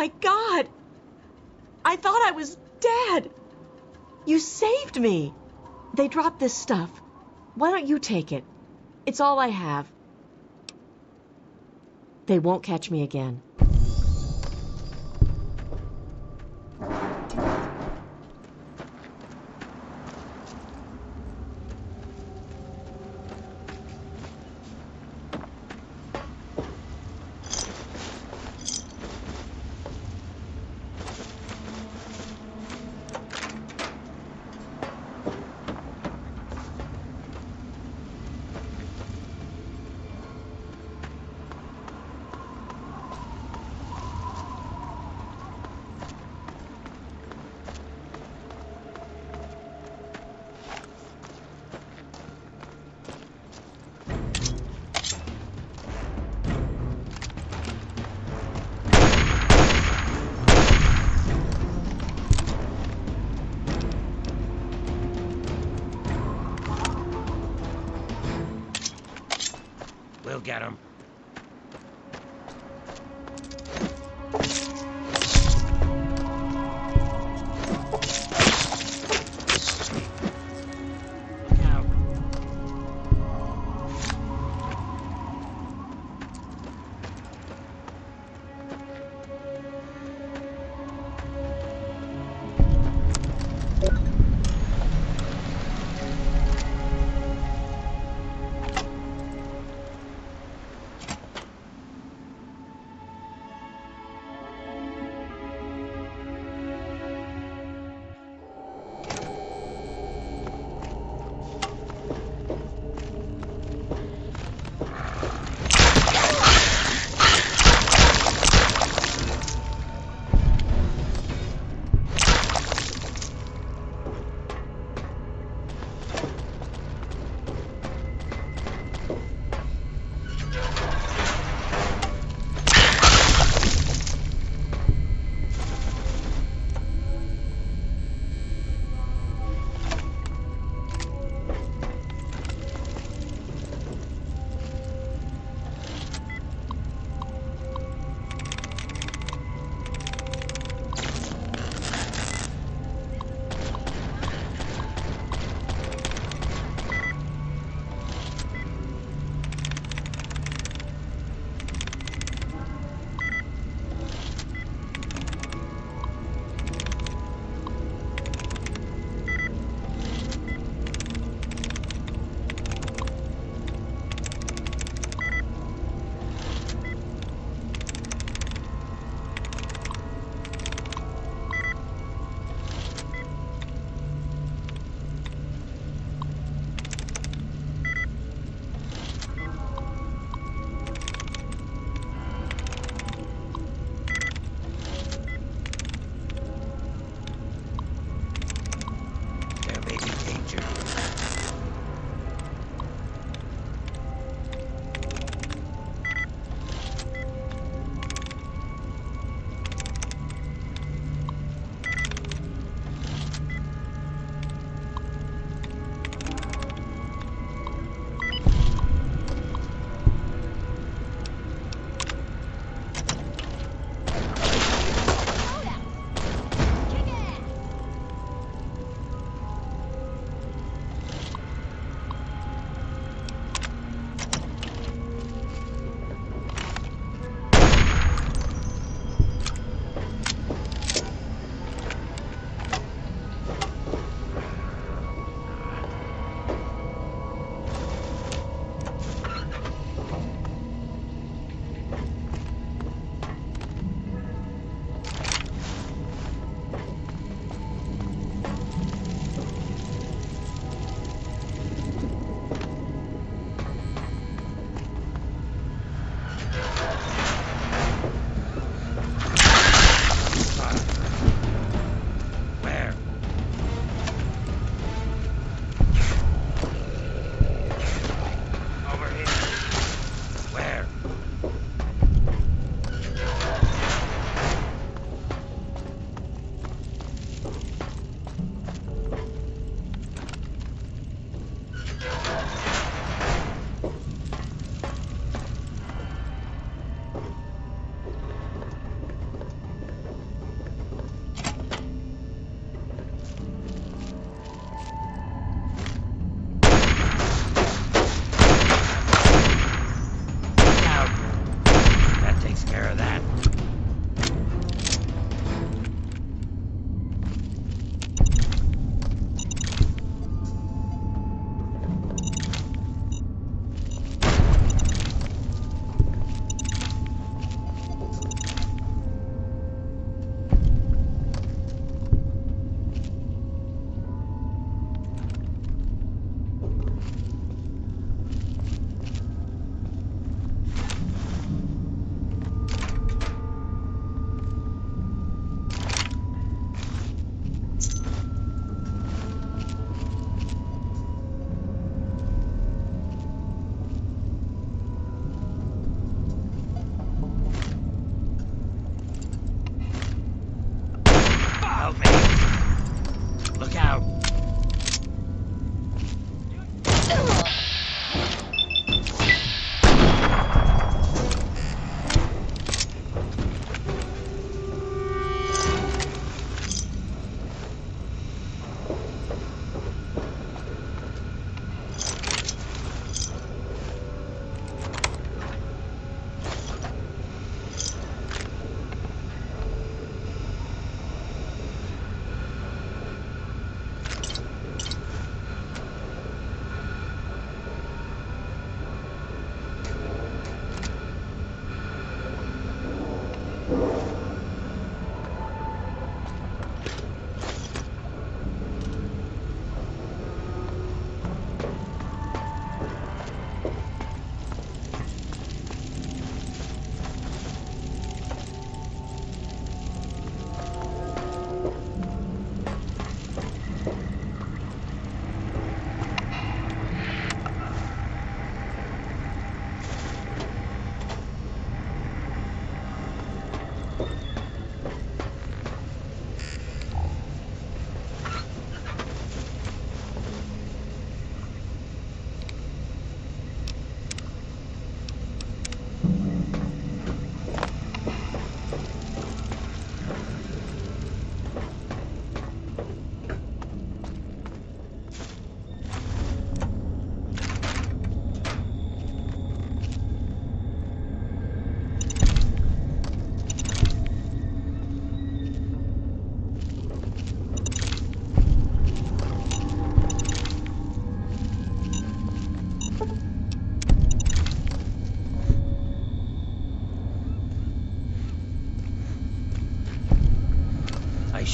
my God! I thought I was dead. You saved me. They dropped this stuff. Why don't you take it? It's all I have. They won't catch me again. We'll get him.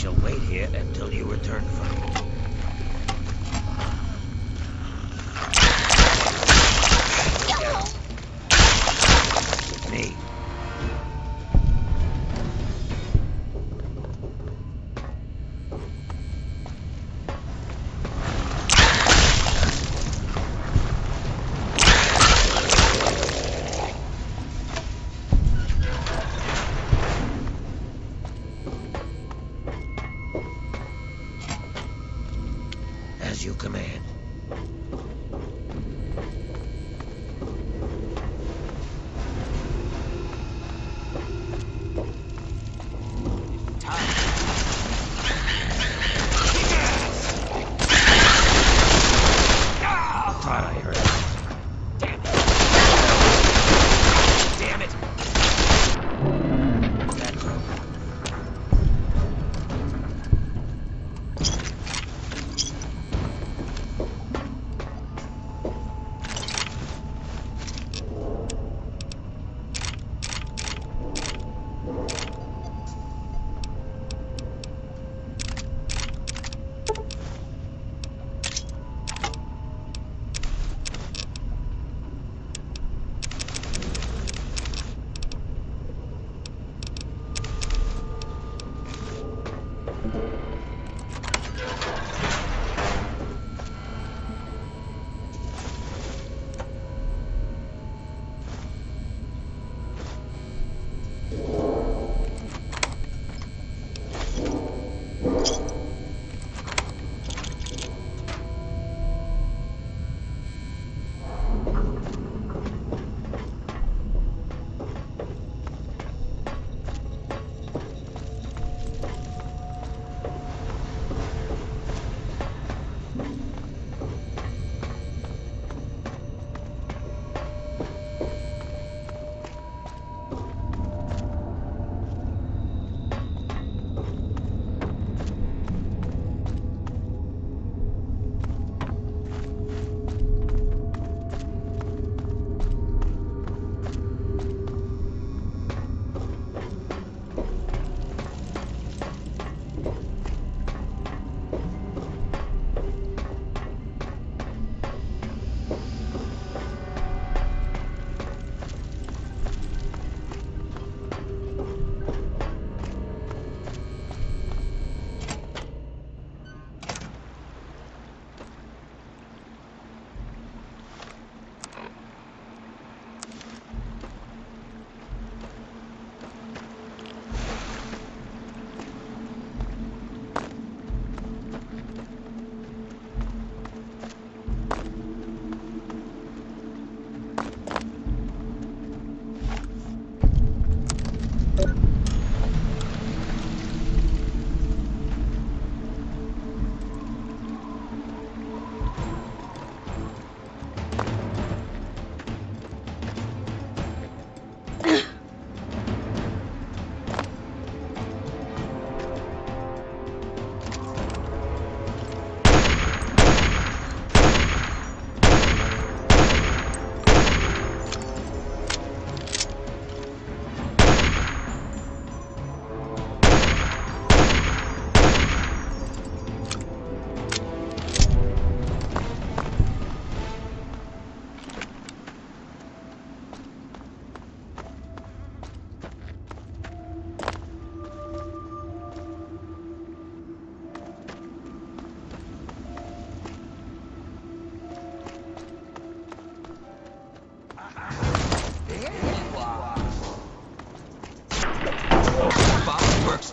shall wait here until you return from it. With me. As you command. Thought I heard it. Damn it! That's over.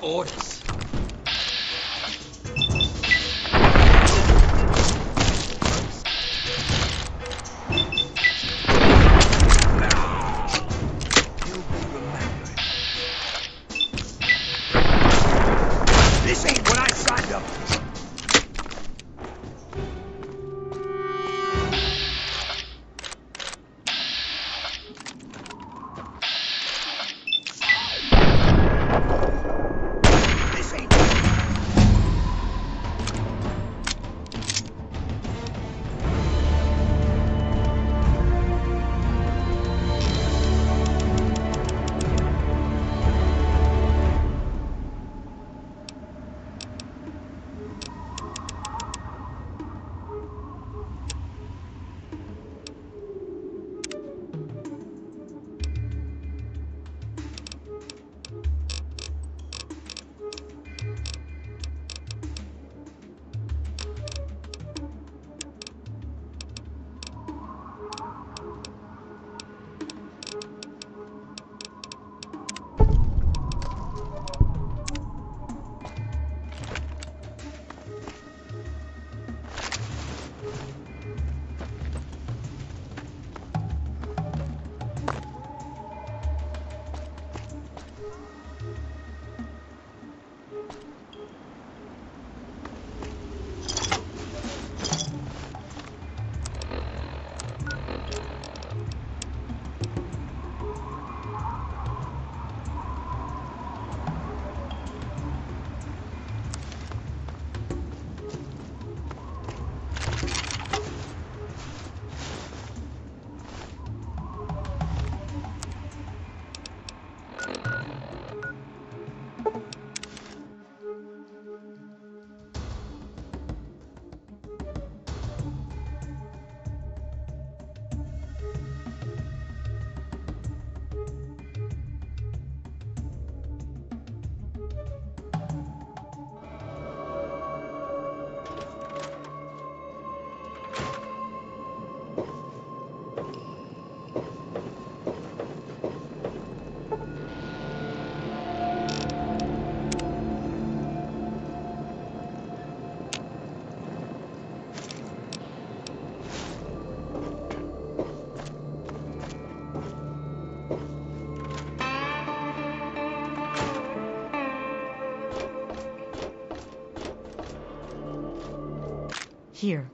orders. This ain't what I signed up for. Here.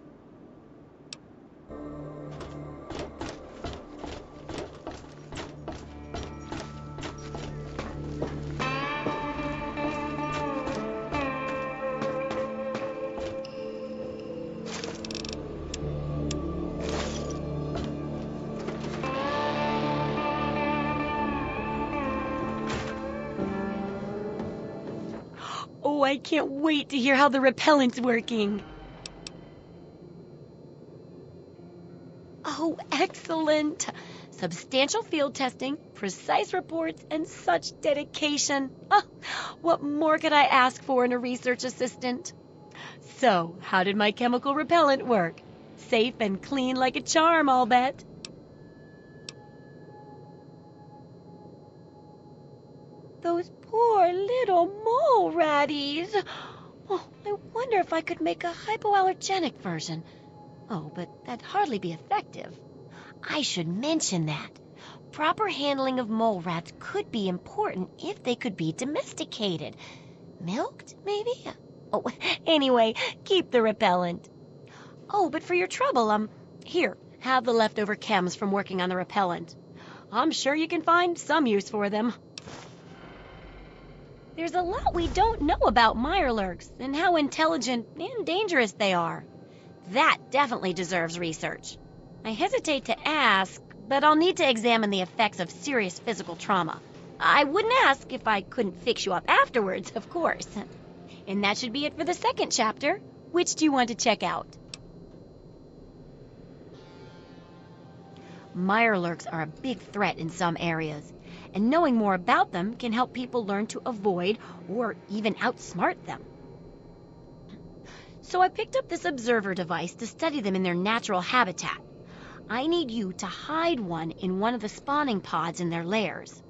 Oh, I can't wait to hear how the repellent's working. Oh, excellent. Substantial field testing, precise reports, and such dedication. Oh, what more could I ask for in a research assistant? So, how did my chemical repellent work? Safe and clean like a charm, I'll bet. Those poor little mole ratties. Oh, I wonder if I could make a hypoallergenic version. Oh, but that'd hardly be effective. I should mention that. Proper handling of mole rats could be important if they could be domesticated. Milked, maybe? Oh, anyway, keep the repellent. Oh, but for your trouble, here, have the leftover chems from working on the repellent. I'm sure you can find some use for them. There's a lot we don't know about mirelurks and how intelligent and dangerous they are. That definitely deserves research. I hesitate to ask, but I'll need to examine the effects of serious physical trauma. I wouldn't ask if I couldn't fix you up afterwards, of course. And that should be it for the second chapter. Which do you want to check out? Mirelurks are a big threat in some areas, and knowing more about them can help people learn to avoid or even outsmart them. So I picked up this observer device to study them in their natural habitat. I need you to hide one in one of the spawning pods in their lairs.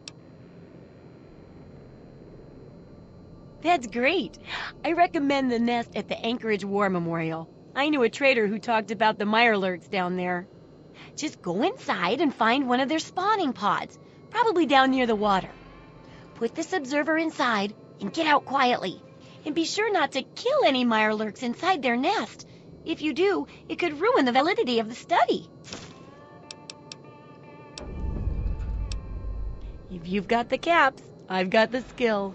That's great. I recommend the nest at the Anchorage War Memorial. I knew a trader who talked about the mirelurks down there. Just go inside and find one of their spawning pods, probably down near the water. Put this observer inside and get out quietly. And be sure not to kill any mirelurks inside their nest. If you do, it could ruin the validity of the study. If you've got the caps, I've got the skill.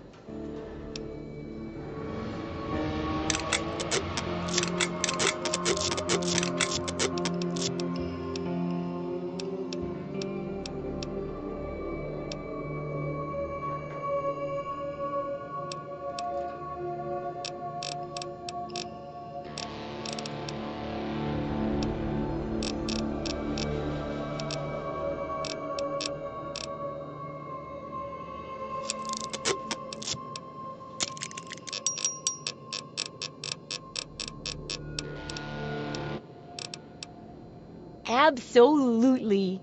Absolutely.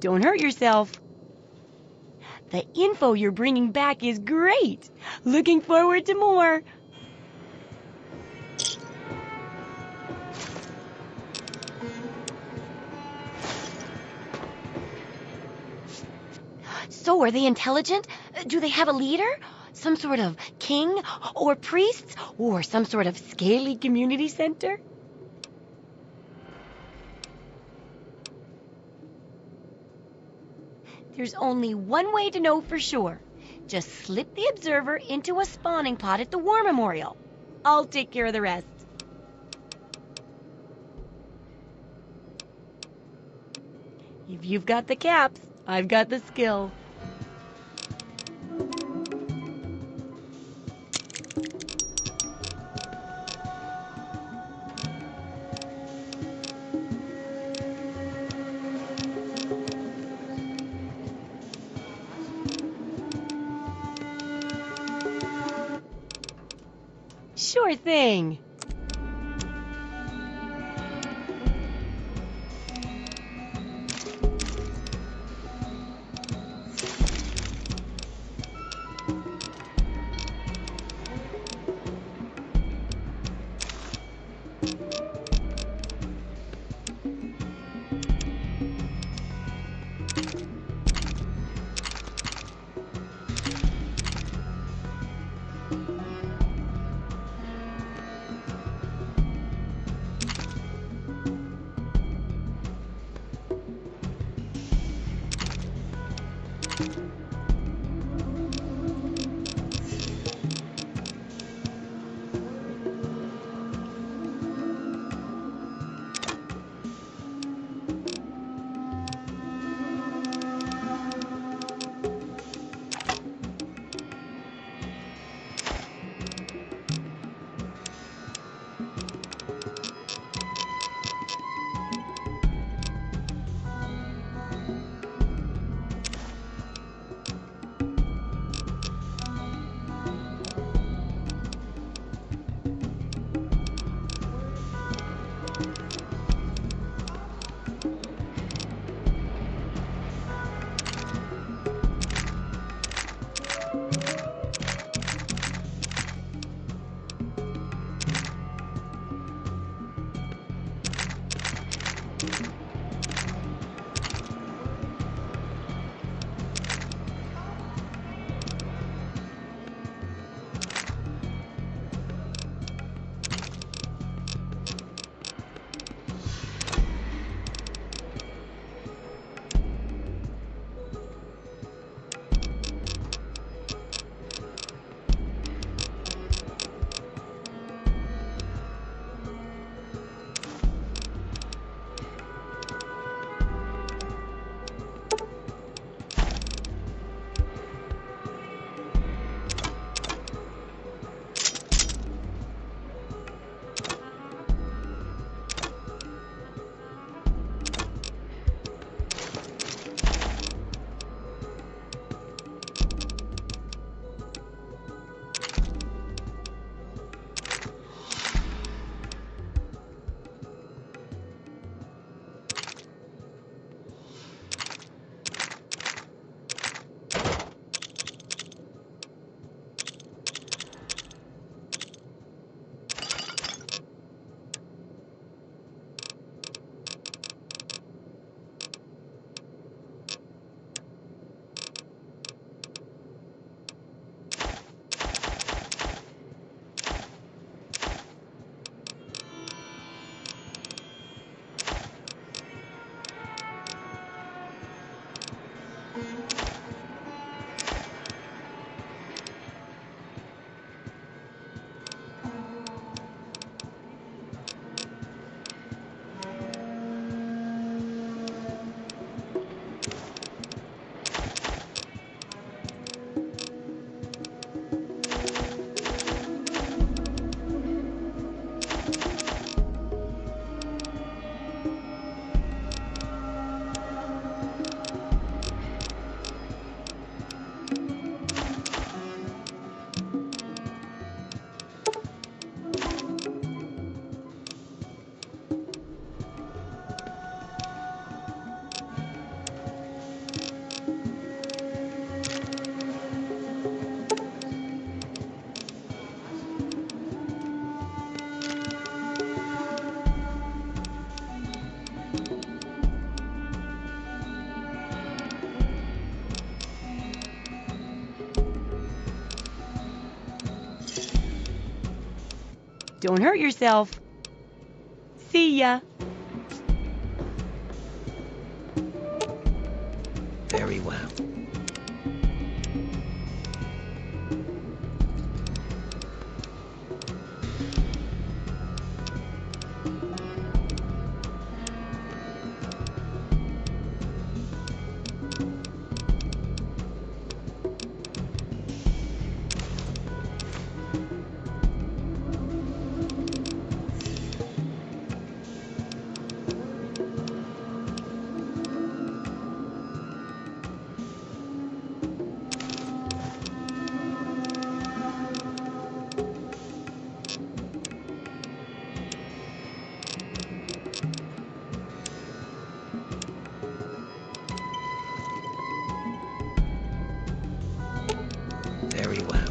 Don't hurt yourself. The info you're bringing back is great. Looking forward to more. So, are they intelligent? Do they have a leader? Some sort of king or priests or some sort of scaly community center? There's only one way to know for sure. Just slip the observer into a spawning pod at the War Memorial. I'll take care of the rest. If you've got the caps, I've got the skill. Sure thing. Don't hurt yourself. See ya. Very well. Very well.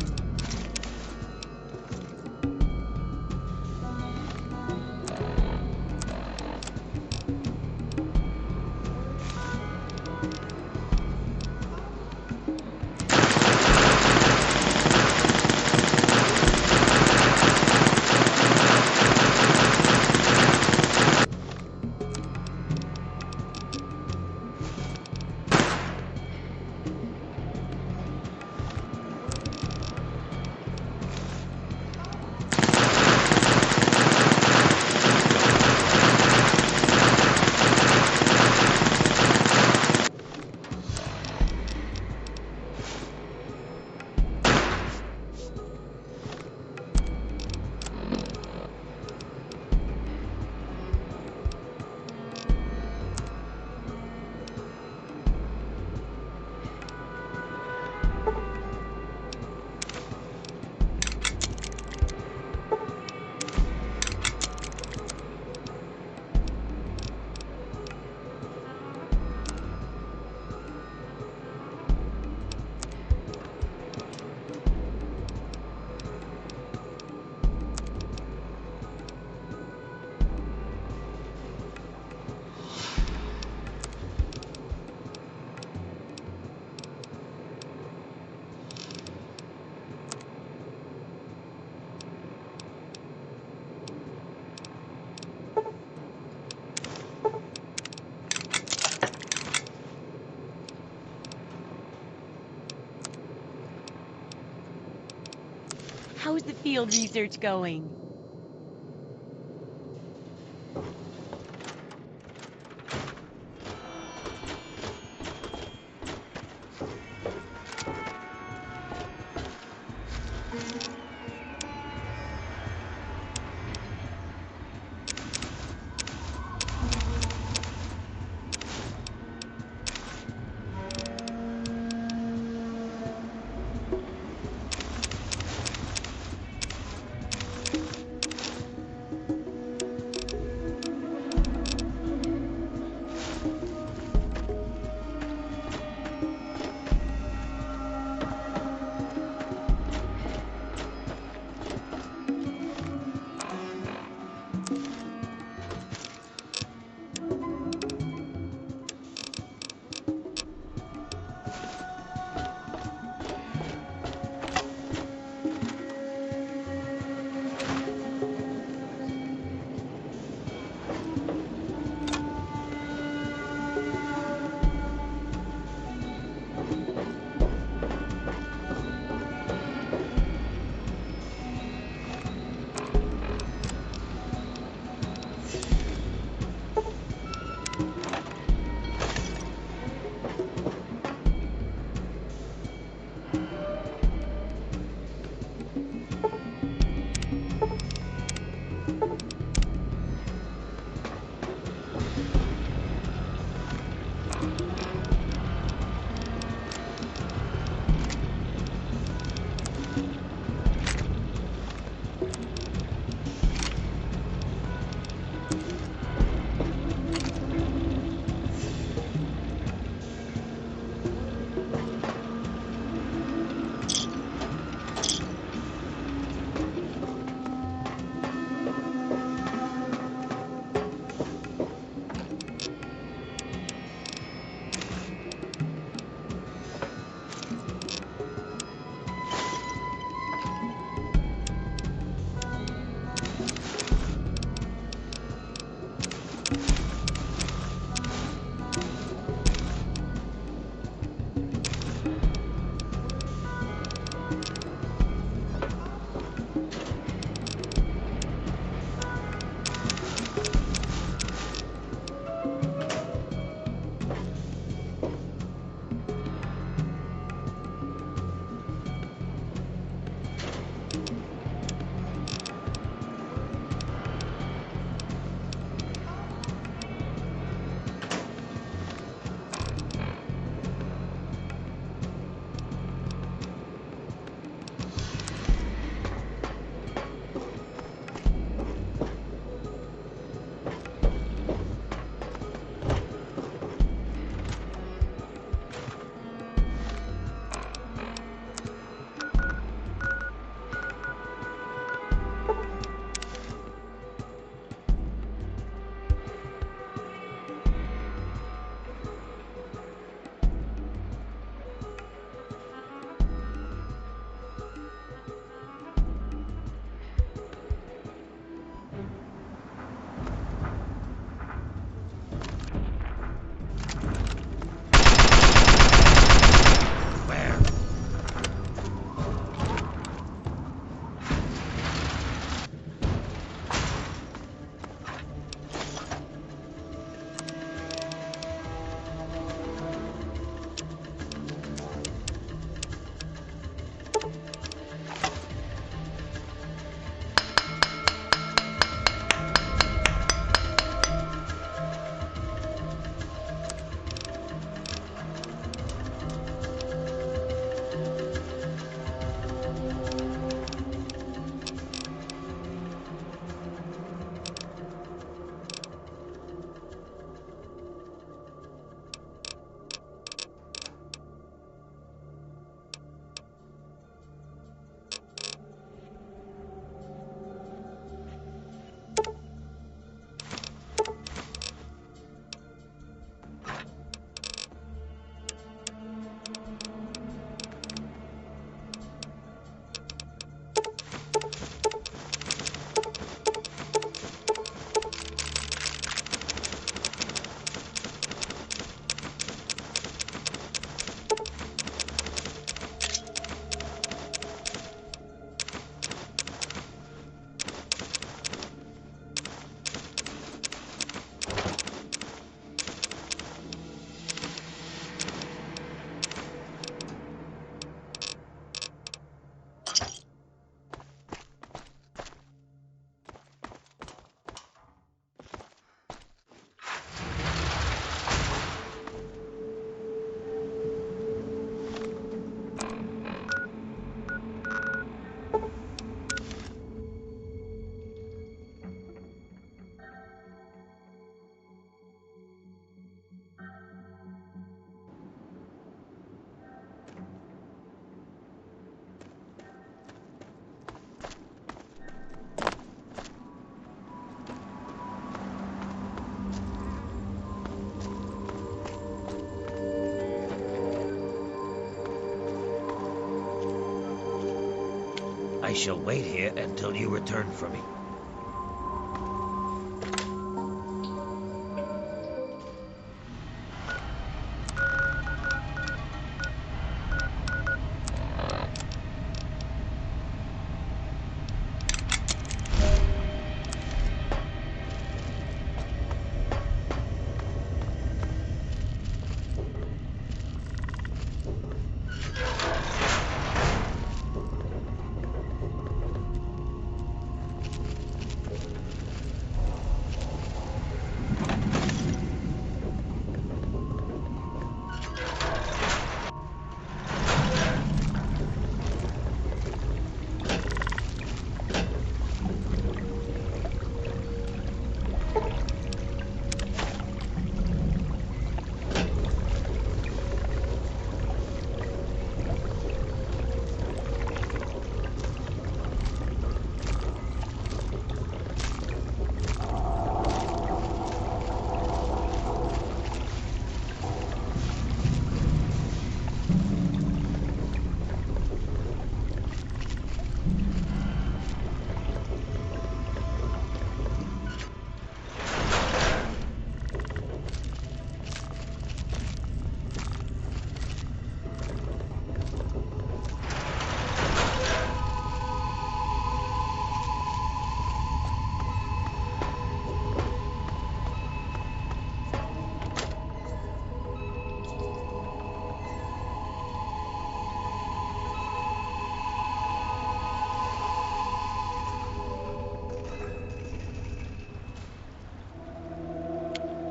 How's the field research going? shall wait here until you return for me.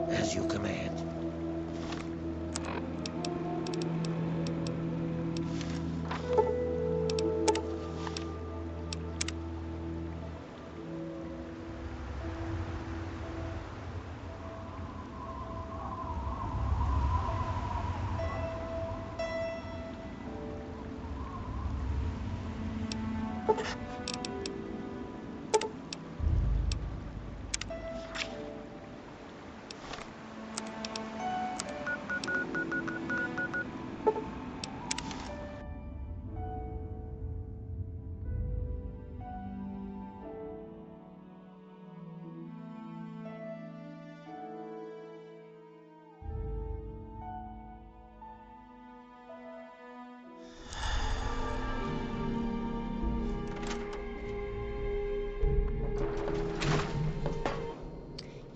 As you command.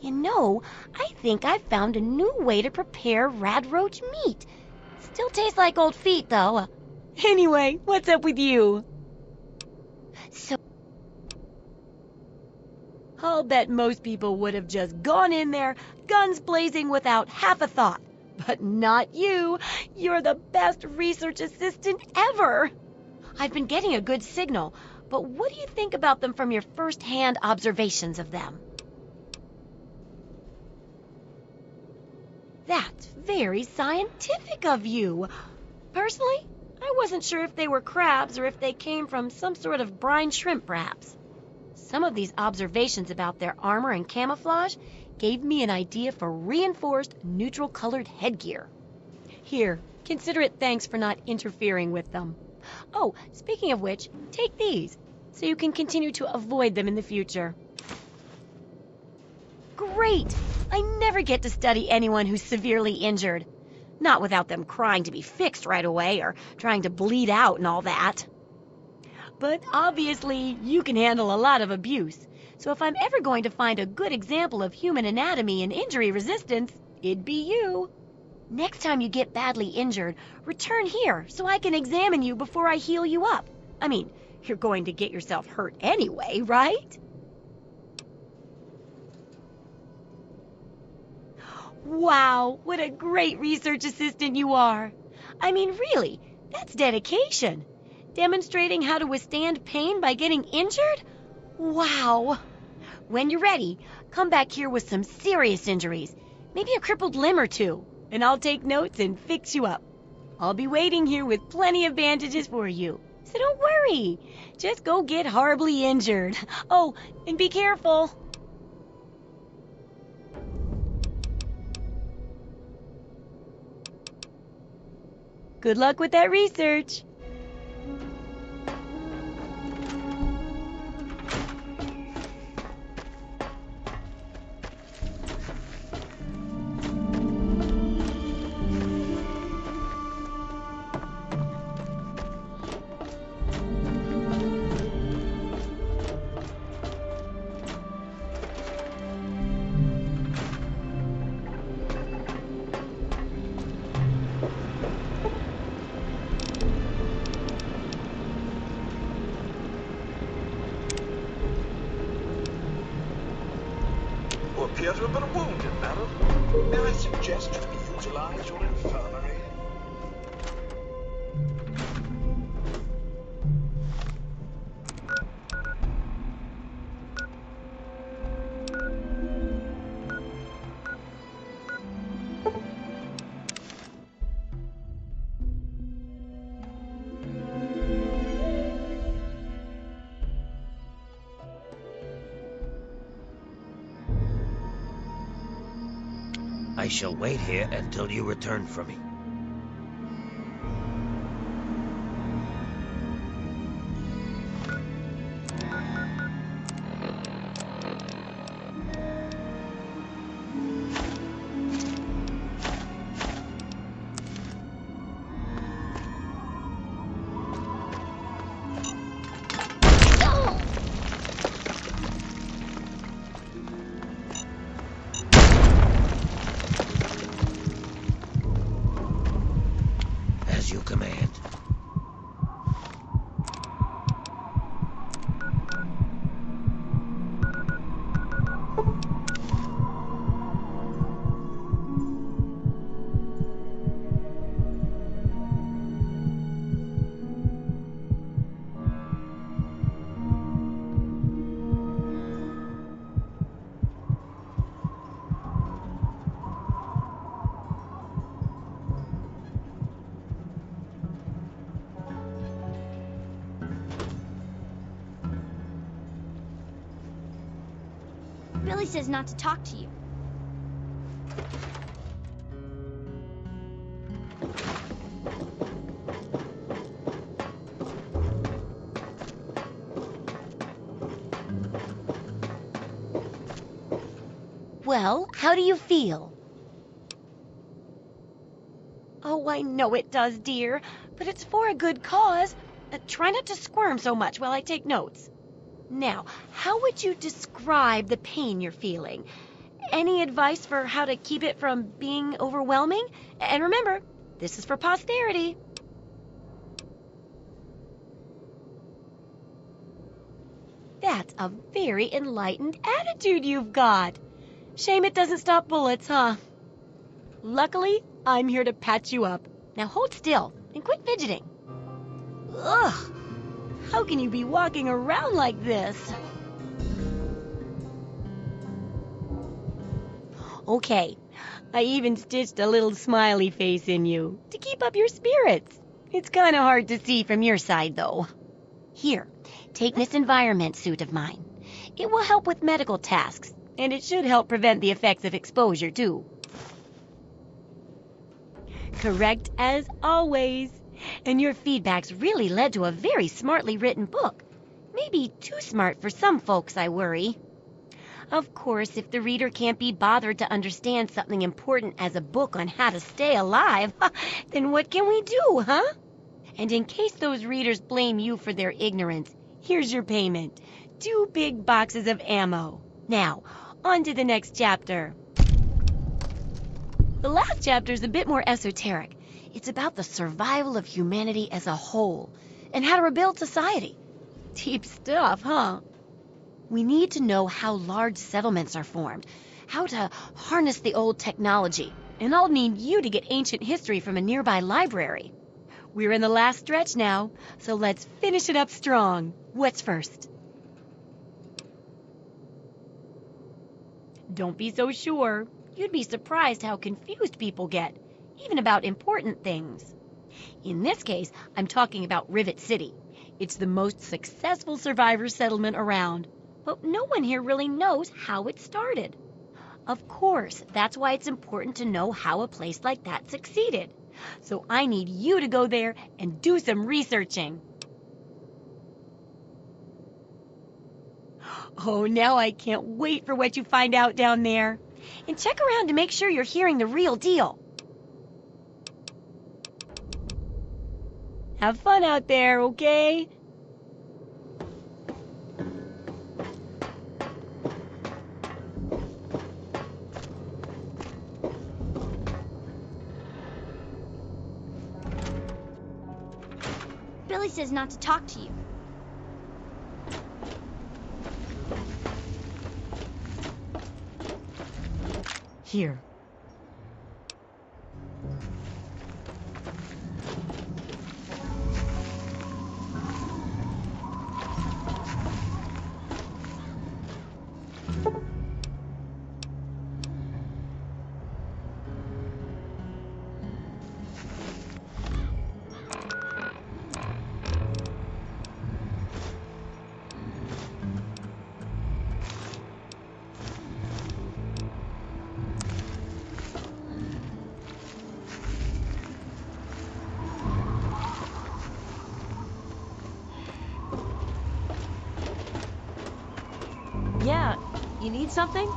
You know, I think I've found a new way to prepare radroach meat. Still tastes like old feet, though. Anyway, what's up with you? So, I'll bet most people would have just gone in there, guns blazing without half a thought. But not you. You're the best research assistant ever. I've been getting a good signal, but what do you think about them from your first-hand observations of them? That's very scientific of you. Personally, I wasn't sure if they were crabs or if they came from some sort of brine shrimp, perhaps. Some of these observations about their armor and camouflage gave me an idea for reinforced neutral-colored headgear. Here, consider it thanks for not interfering with them. Oh, speaking of which, take these, so you can continue to avoid them in the future. Great! I never get to study anyone who's severely injured. Not without them crying to be fixed right away or trying to bleed out and all that. But obviously, you can handle a lot of abuse. So if I'm ever going to find a good example of human anatomy and injury resistance, it'd be you. Next time you get badly injured, return here so I can examine you before I heal you up. I mean, you're going to get yourself hurt anyway, right? Wow, what a great research assistant you are. I mean, really, that's dedication. Demonstrating how to withstand pain by getting injured? Wow. When you're ready, come back here with some serious injuries, maybe a crippled limb or two, and I'll take notes and fix you up. I'll be waiting here with plenty of bandages for you, so don't worry. Just go get horribly injured. Oh, and be careful. Good luck with that research. wounded, madam? May I suggest you utilize your infirmary? I shall wait here until you return for me. As you command. Billy says not to talk to you. Well, how do you feel? Oh, I know it does, dear, but it's for a good cause. Try not to squirm so much while I take notes. Now, how would you describe the pain you're feeling? Any advice for how to keep it from being overwhelming? And remember, this is for posterity. That's a very enlightened attitude you've got. Shame it doesn't stop bullets, huh? Luckily, I'm here to patch you up. Now hold still and quit fidgeting. Ugh! How can you be walking around like this? Okay, I even stitched a little smiley face in you to keep up your spirits. It's kind of hard to see from your side, though. Here, take this environment suit of mine. It will help with medical tasks, and it should help prevent the effects of exposure, too. Correct as always. And your feedback's really led to a very smartly written book. Maybe too smart for some folks, I worry. Of course, if the reader can't be bothered to understand something important as a book on how to stay alive, then what can we do, huh? And in case those readers blame you for their ignorance, here's your payment. 2 big boxes of ammo. Now, on to the next chapter. The last chapter's a bit more esoteric. It's about the survival of humanity as a whole, and how to rebuild society. Deep stuff, huh? We need to know how large settlements are formed, how to harness the old technology, and I'll need you to get ancient history from a nearby library. We're in the last stretch now, so let's finish it up strong. What's first? Don't be so sure. You'd be surprised how confused people get, even about important things. In this case, I'm talking about Rivet City. It's the most successful survivor settlement around, but no one here really knows how it started. Of course, that's why it's important to know how a place like that succeeded. So I need you to go there and do some researching. Oh, now I can't wait for what you find out down there. And check around to make sure you're hearing the real deal. Have fun out there, okay? Billy says not to talk to you. Here. Yeah, you need something?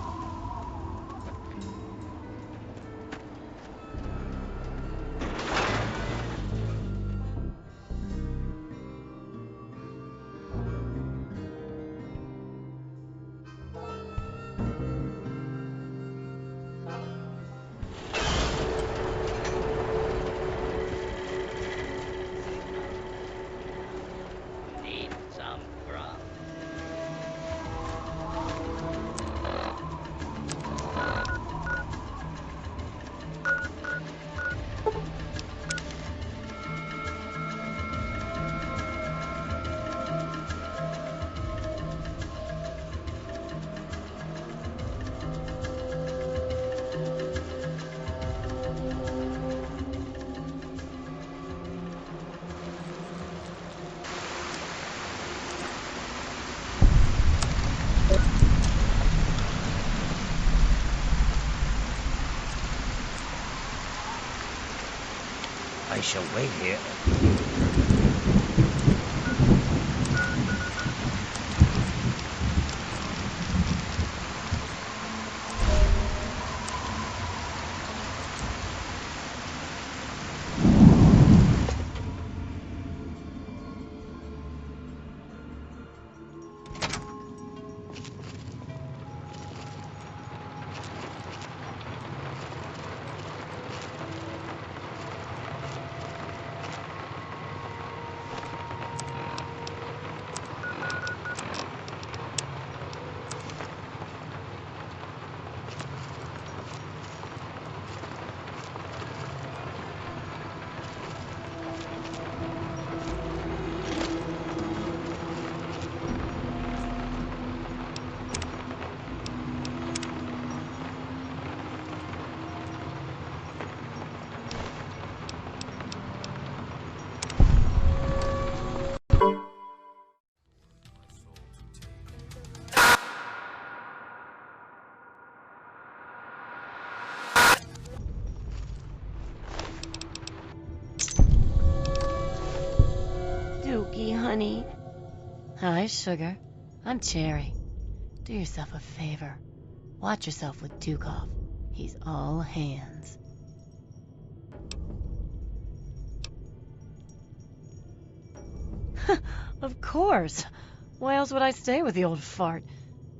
Need some grub? I shall wait here. Dookie, honey. Hi, sugar. I'm Cherry. Do yourself a favor. Watch yourself with Dukov. He's all hands. Of course. Why else would I stay with the old fart?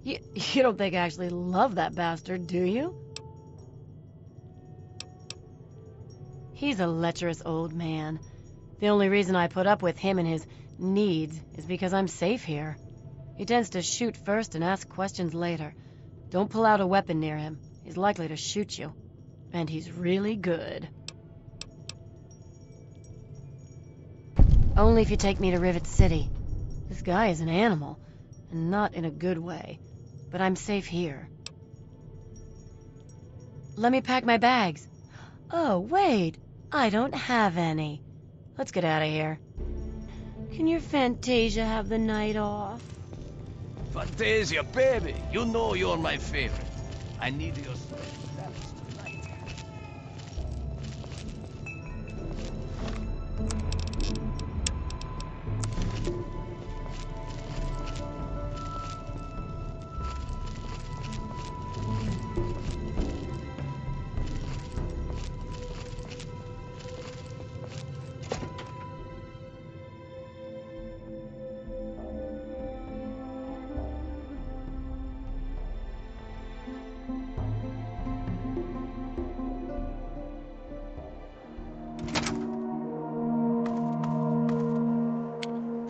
You don't think I actually love that bastard, do you? He's a lecherous old man. The only reason I put up with him and his needs is because I'm safe here. He tends to shoot first and ask questions later. Don't pull out a weapon near him. He's likely to shoot you. And he's really good. Only if you take me to Rivet City. This guy is an animal, and not in a good way. But I'm safe here. Let me pack my bags. Oh, wait. I don't have any. Let's get out of here. Can your Fantasia have the night off? Fantasia, baby, you know you're my favorite. I need your special steps tonight.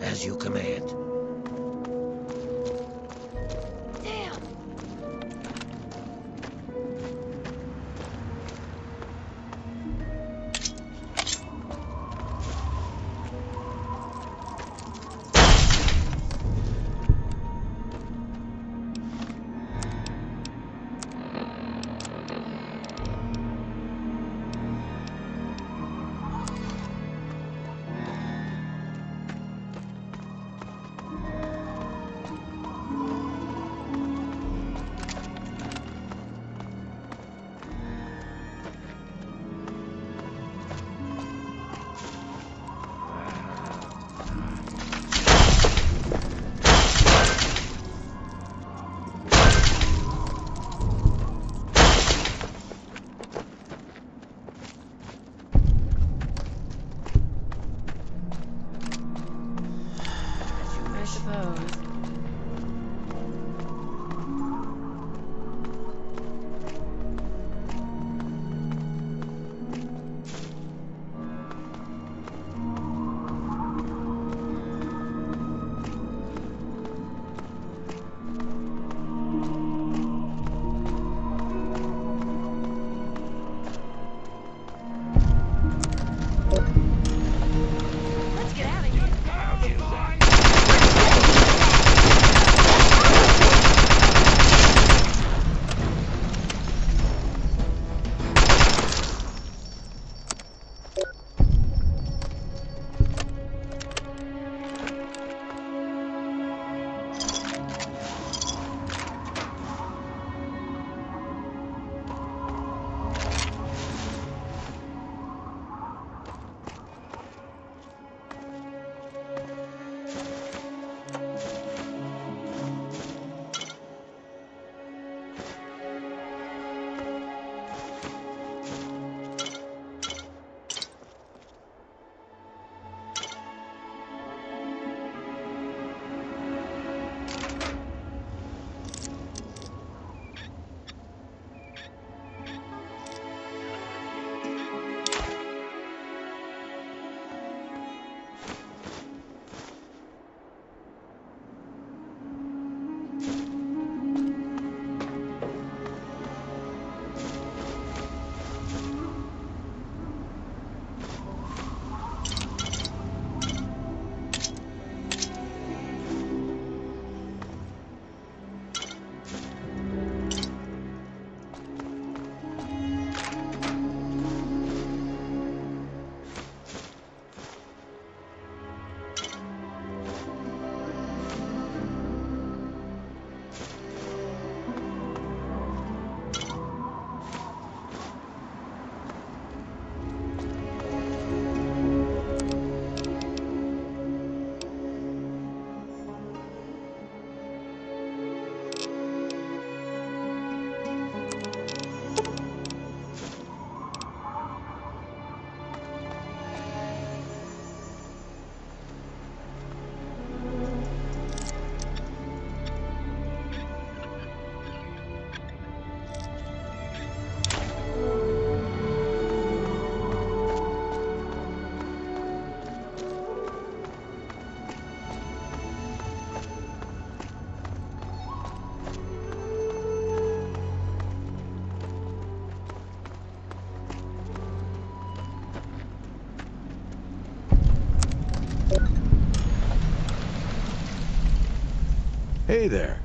As you command. Damn! Hey there.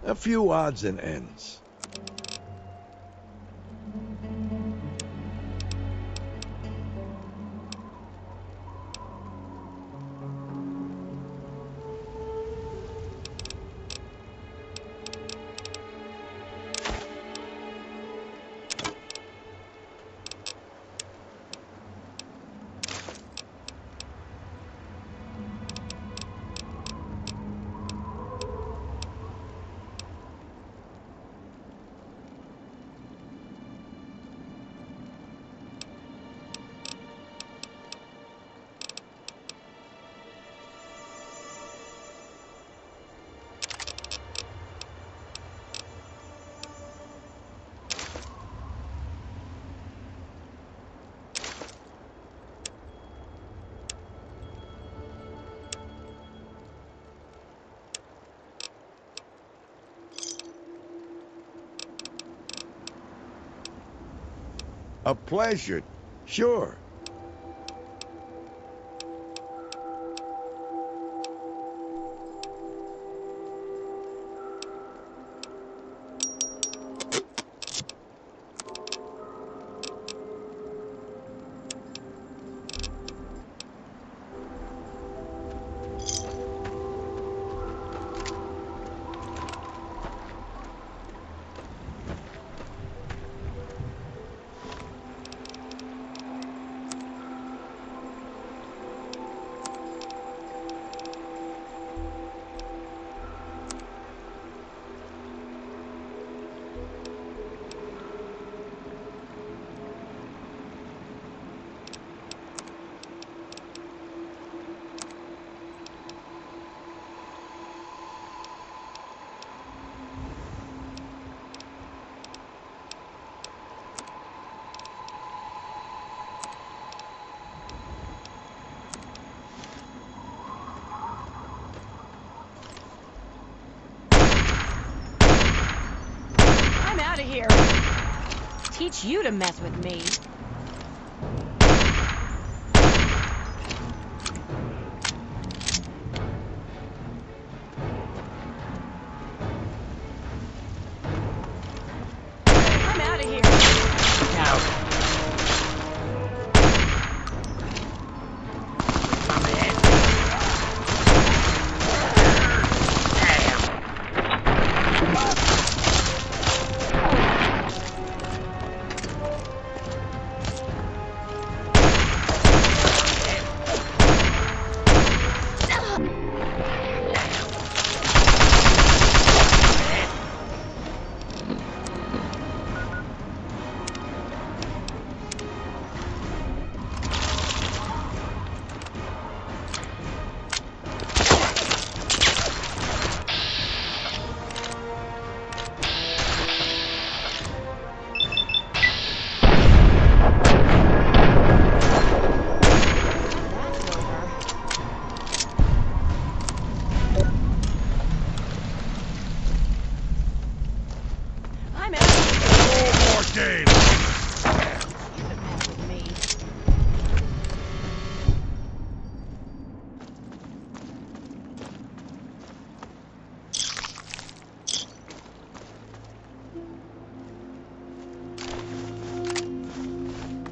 A few odds and ends. A pleasure. Sure. Out of here. Teach you to mess with me. I'm out of here. No.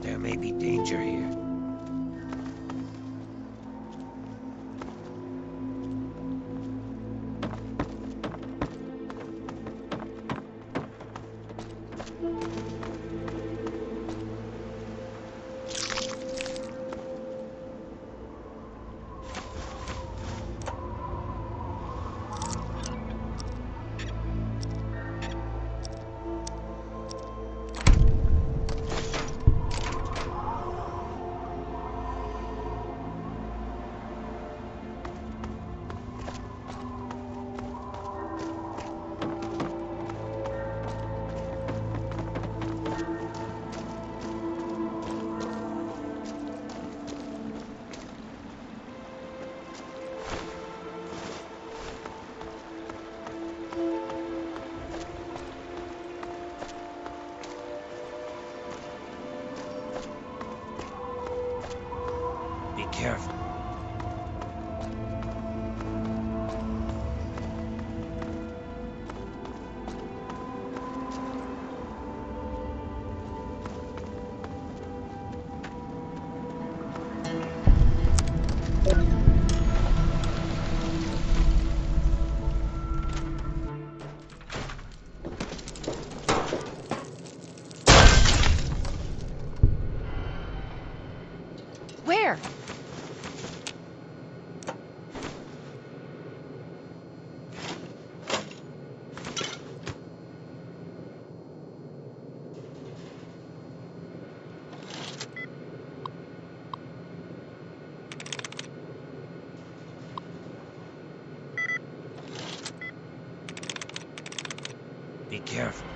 There may be danger here. Careful. Here. Be careful.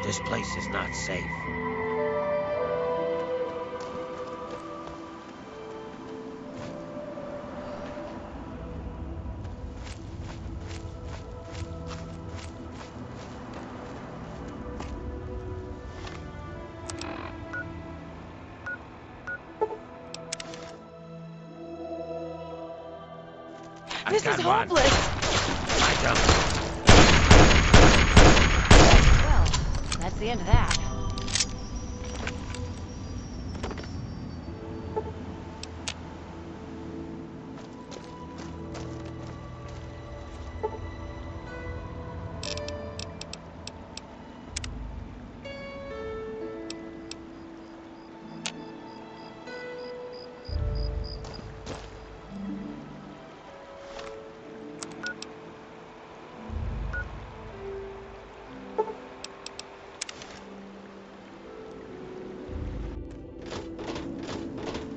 This place is not safe. This is hopeless. I don't. Well, that's the end of that.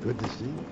Good to see you.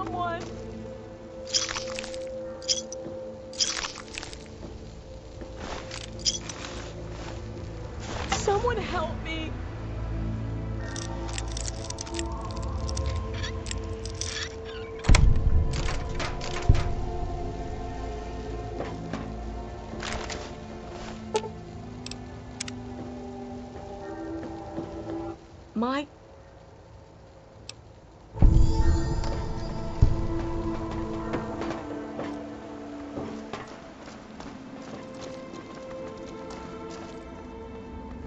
someone. Someone help me. My...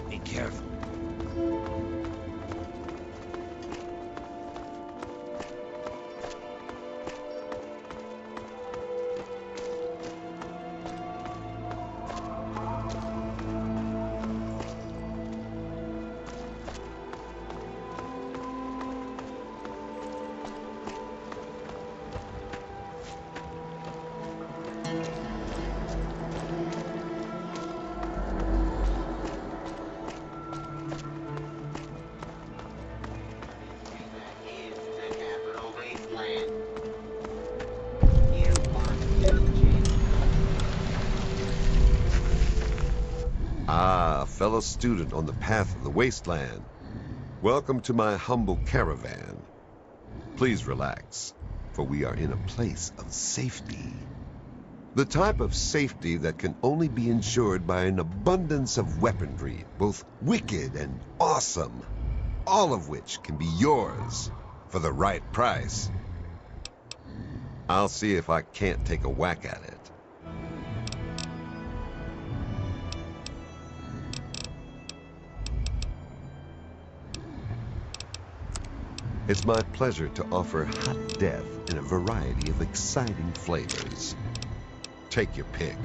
Be careful. Is the Capital Wasteland. You want to change. Ah, fellow student on the path of the wasteland. Welcome to my humble caravan. Please relax, for we are in a place of safety. The type of safety that can only be ensured by an abundance of weaponry, both wicked and awesome, all of which can be yours for the right price. I'll see if I can't take a whack at it. It's my pleasure to offer hot death in a variety of exciting flavors. Take your pick.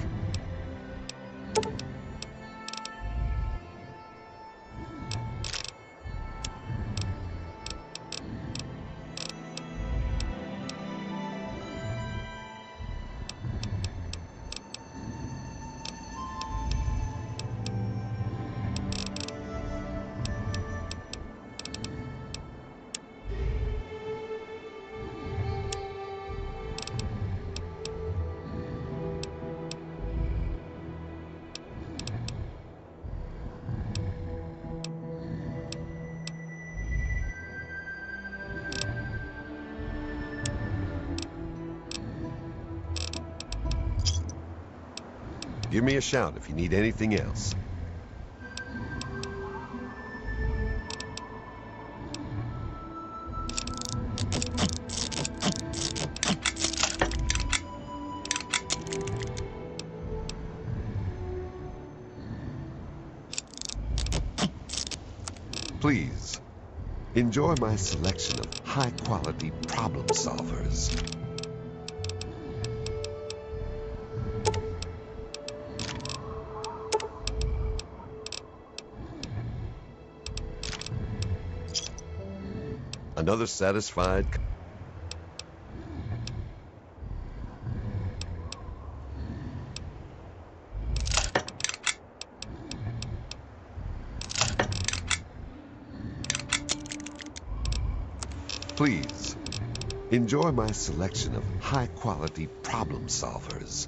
Give me a shout if you need anything else. Please, enjoy my selection of high-quality problem solvers. Another satisfied... Please, enjoy my selection of high-quality problem solvers.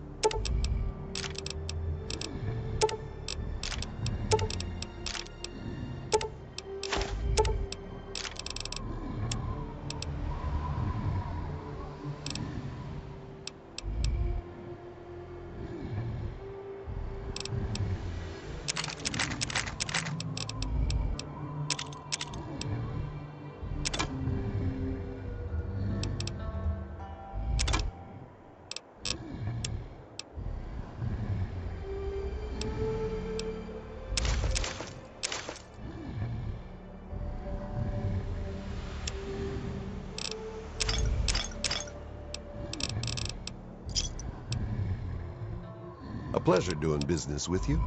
A pleasure doing business with you.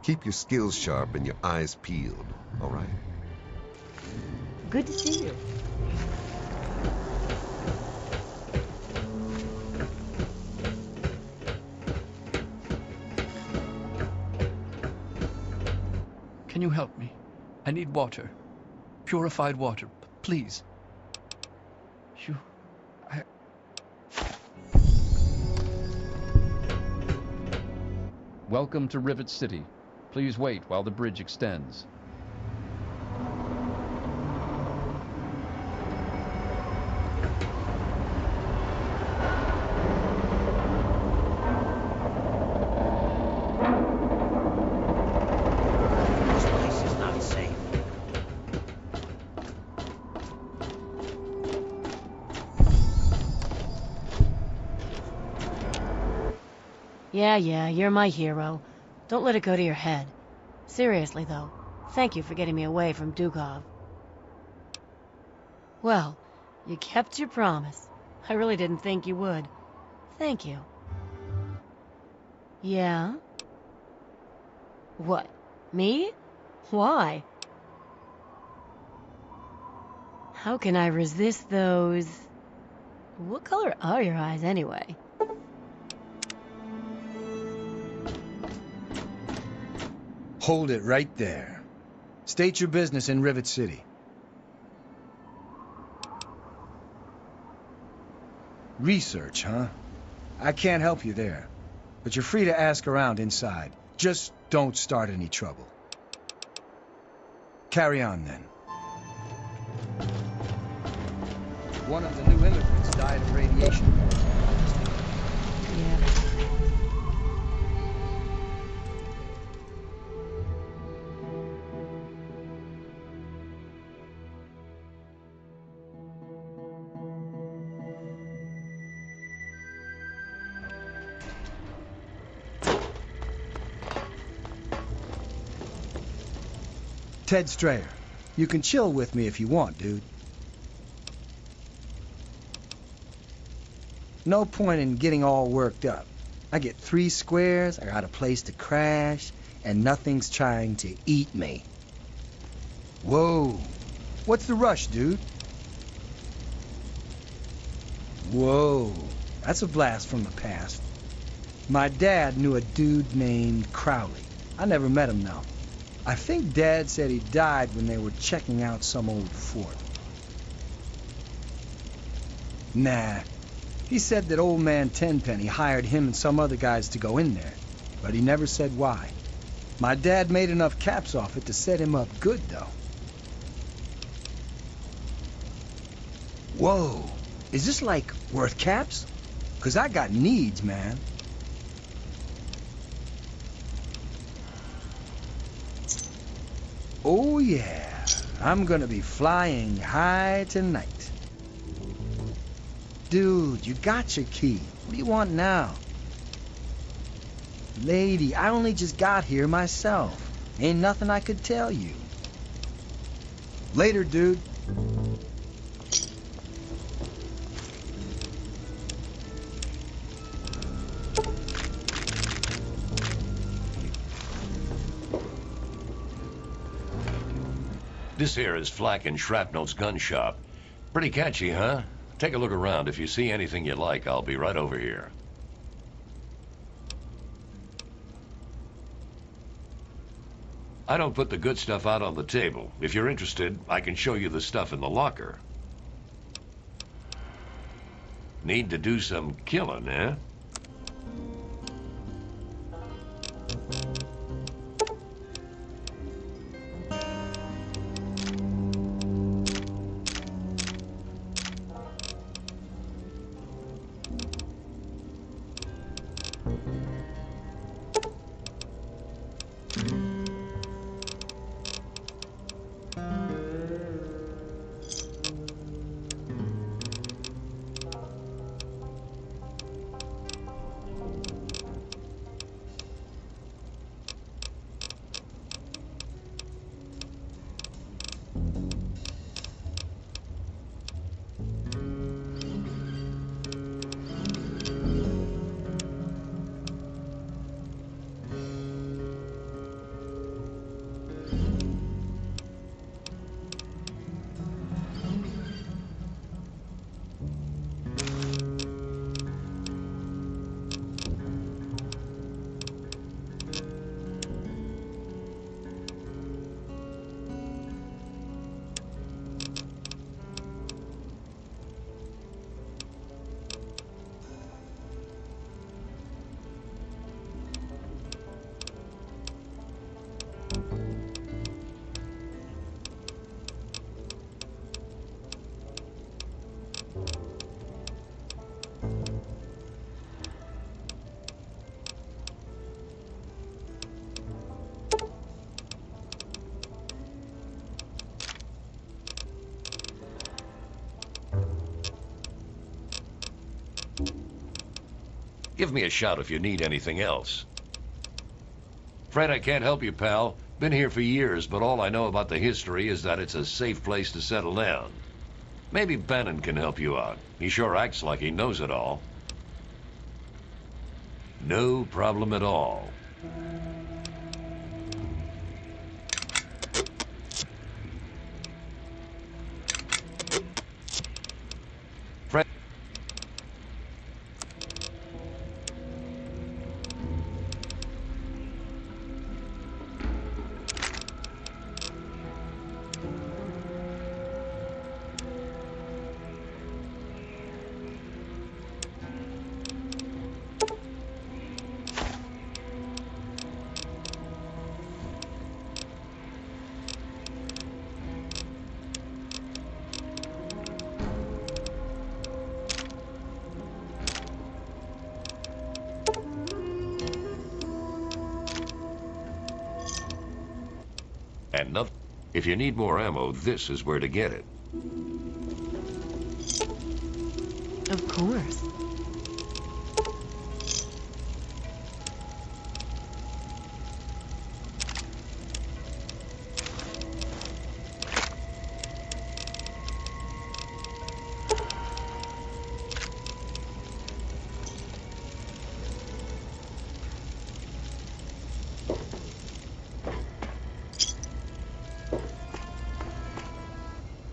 Keep your skills sharp and your eyes peeled, all right? Good to see you. Can you help me? I need water. Purified water, please. Welcome to Rivet City. Please wait while the bridge extends. Yeah, you're my hero. Don't let it go to your head. Seriously, though, thank you for getting me away from Dukov. Well, you kept your promise. I really didn't think you would. Thank you. Yeah? What? Me? Why? How can I resist those... What color are your eyes, anyway? Hold it right there. State your business in Rivet City. Research, huh? I can't help you there. But you're free to ask around inside. Just don't start any trouble. Carry on, then. One of the new immigrants died of radiation. Yeah. Ted Strayer, you can chill with me if you want, dude. No point in getting all worked up. I get 3 squares, I got a place to crash, and nothing's trying to eat me. Whoa. What's the rush, dude? Whoa. That's a blast from the past. My dad knew a dude named Crowley. I never met him, though. I think Dad said he died when they were checking out some old fort. Nah. He said that old man Tenpenny hired him and some other guys to go in there, but he never said why. My dad made enough caps off it to set him up good, though. Whoa. Is this, like, worth caps? 'Cause I got needs, man. Oh, yeah. I'm gonna be flying high tonight. Dude, you got your key. What do you want now? Lady, I only just got here myself. Ain't nothing I could tell you. Later, dude. This here is Flack and Shrapnel's gun shop. Pretty catchy, huh? Take a look around. If you see anything you like, I'll be right over here. I don't put the good stuff out on the table. If you're interested, I can show you the stuff in the locker. Need to do some killing, eh? Give me a shout if you need anything else. Fred, I can't help you, pal. Been here for years, but all I know about the history is that it's a safe place to settle down. Maybe Bannon can help you out. He sure acts like he knows it all. No problem at all. Fred. And nothing. If you need more ammo, this is where to get it. Of course.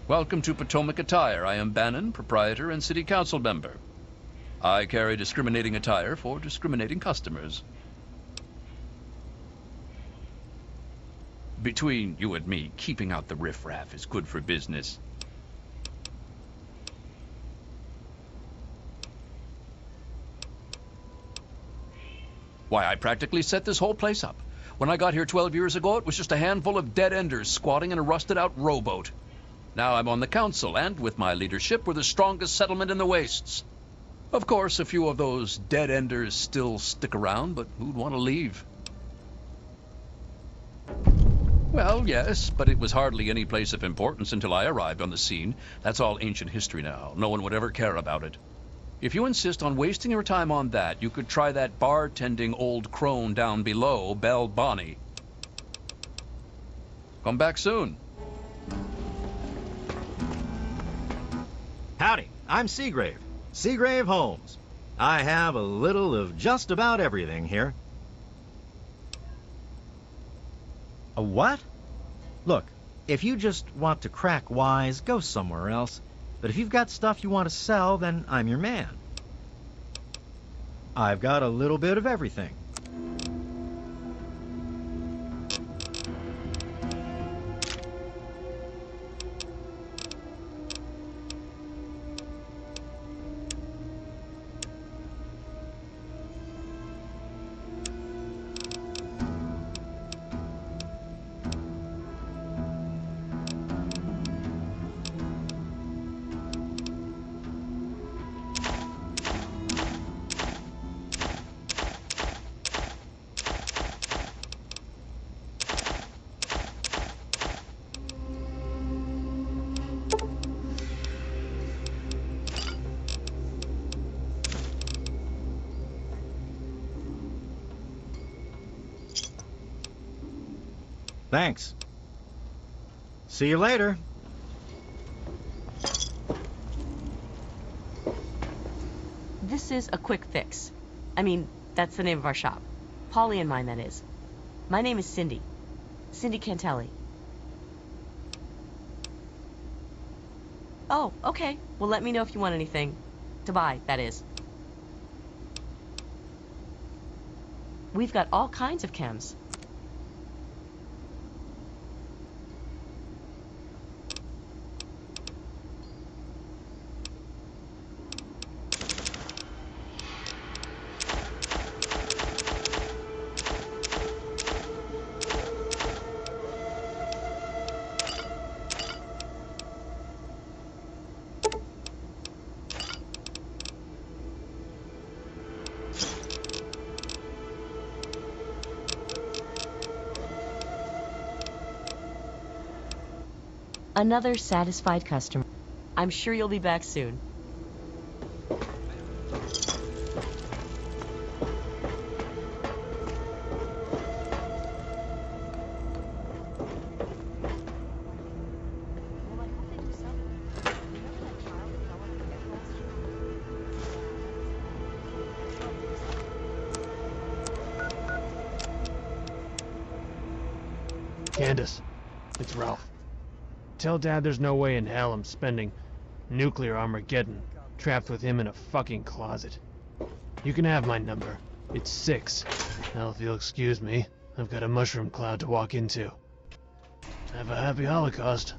Welcome to Potomac Attire. I am Bannon, proprietor and city council member. I carry discriminating attire for discriminating customers. Between you and me, keeping out the riffraff is good for business. Why, I practically set this whole place up. When I got here 12 years ago, it was just a handful of dead-enders squatting in a rusted-out rowboat. Now I'm on the council, and with my leadership, we're the strongest settlement in the wastes. Of course, a few of those dead-enders still stick around, but who'd want to leave? Well, yes, but it was hardly any place of importance until I arrived on the scene. That's all ancient history now. No one would ever care about it. If you insist on wasting your time on that, you could try that bartending old crone down below, Belle Bonnie. Come back soon. Howdy, I'm Seagrave. Seagrave Holmes. I have a little of just about everything here. A what? Look, if you just want to crack wise, go somewhere else. But if you've got stuff you want to sell, then I'm your man. I've got a little bit of everything. Thanks. See you later. This is a quick fix. I mean, that's the name of our shop. Polly and mine, that is. My name is Cindy. Cindy Cantelli. Oh, okay. Well, let me know if you want anything. To buy, that is. We've got all kinds of chems. Another satisfied customer. I'm sure you'll be back soon. Candace, it's Ralph. Tell Dad there's no way in hell I'm spending nuclear Armageddon trapped with him in a fucking closet. You can have my number. It's 6. Now, if you'll excuse me, I've got a mushroom cloud to walk into. Have a happy Holocaust.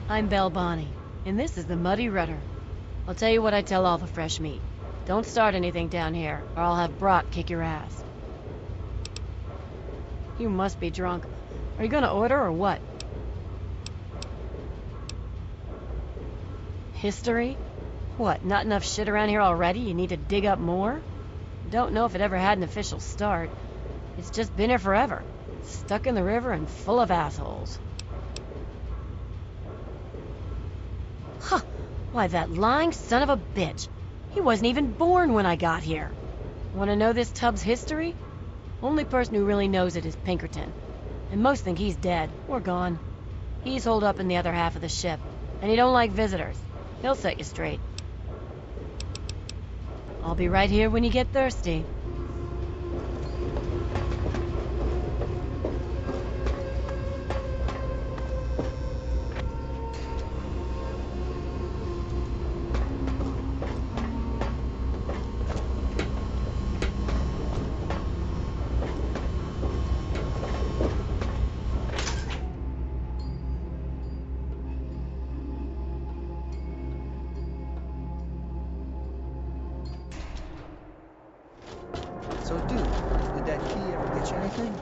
I'm Belle Bonnie, and this is the Muddy Rudder. I'll tell you what I tell all the fresh meat. Don't start anything down here, or I'll have Brock kick your ass. You must be drunk. Are you gonna order or what? History? What, not enough shit around here already? You need to dig up more? Don't know if it ever had an official start. It's just been here forever. Stuck in the river and full of assholes. Huh. Why, that lying son of a bitch. He wasn't even born when I got here. Want to know this tub's history? Only person who really knows it is Pinkerton. And most think he's dead or gone. He's holed up in the other half of the ship, and he don't like visitors. He'll set you straight. I'll be right here when you get thirsty. So, dude, did that key ever get you anything?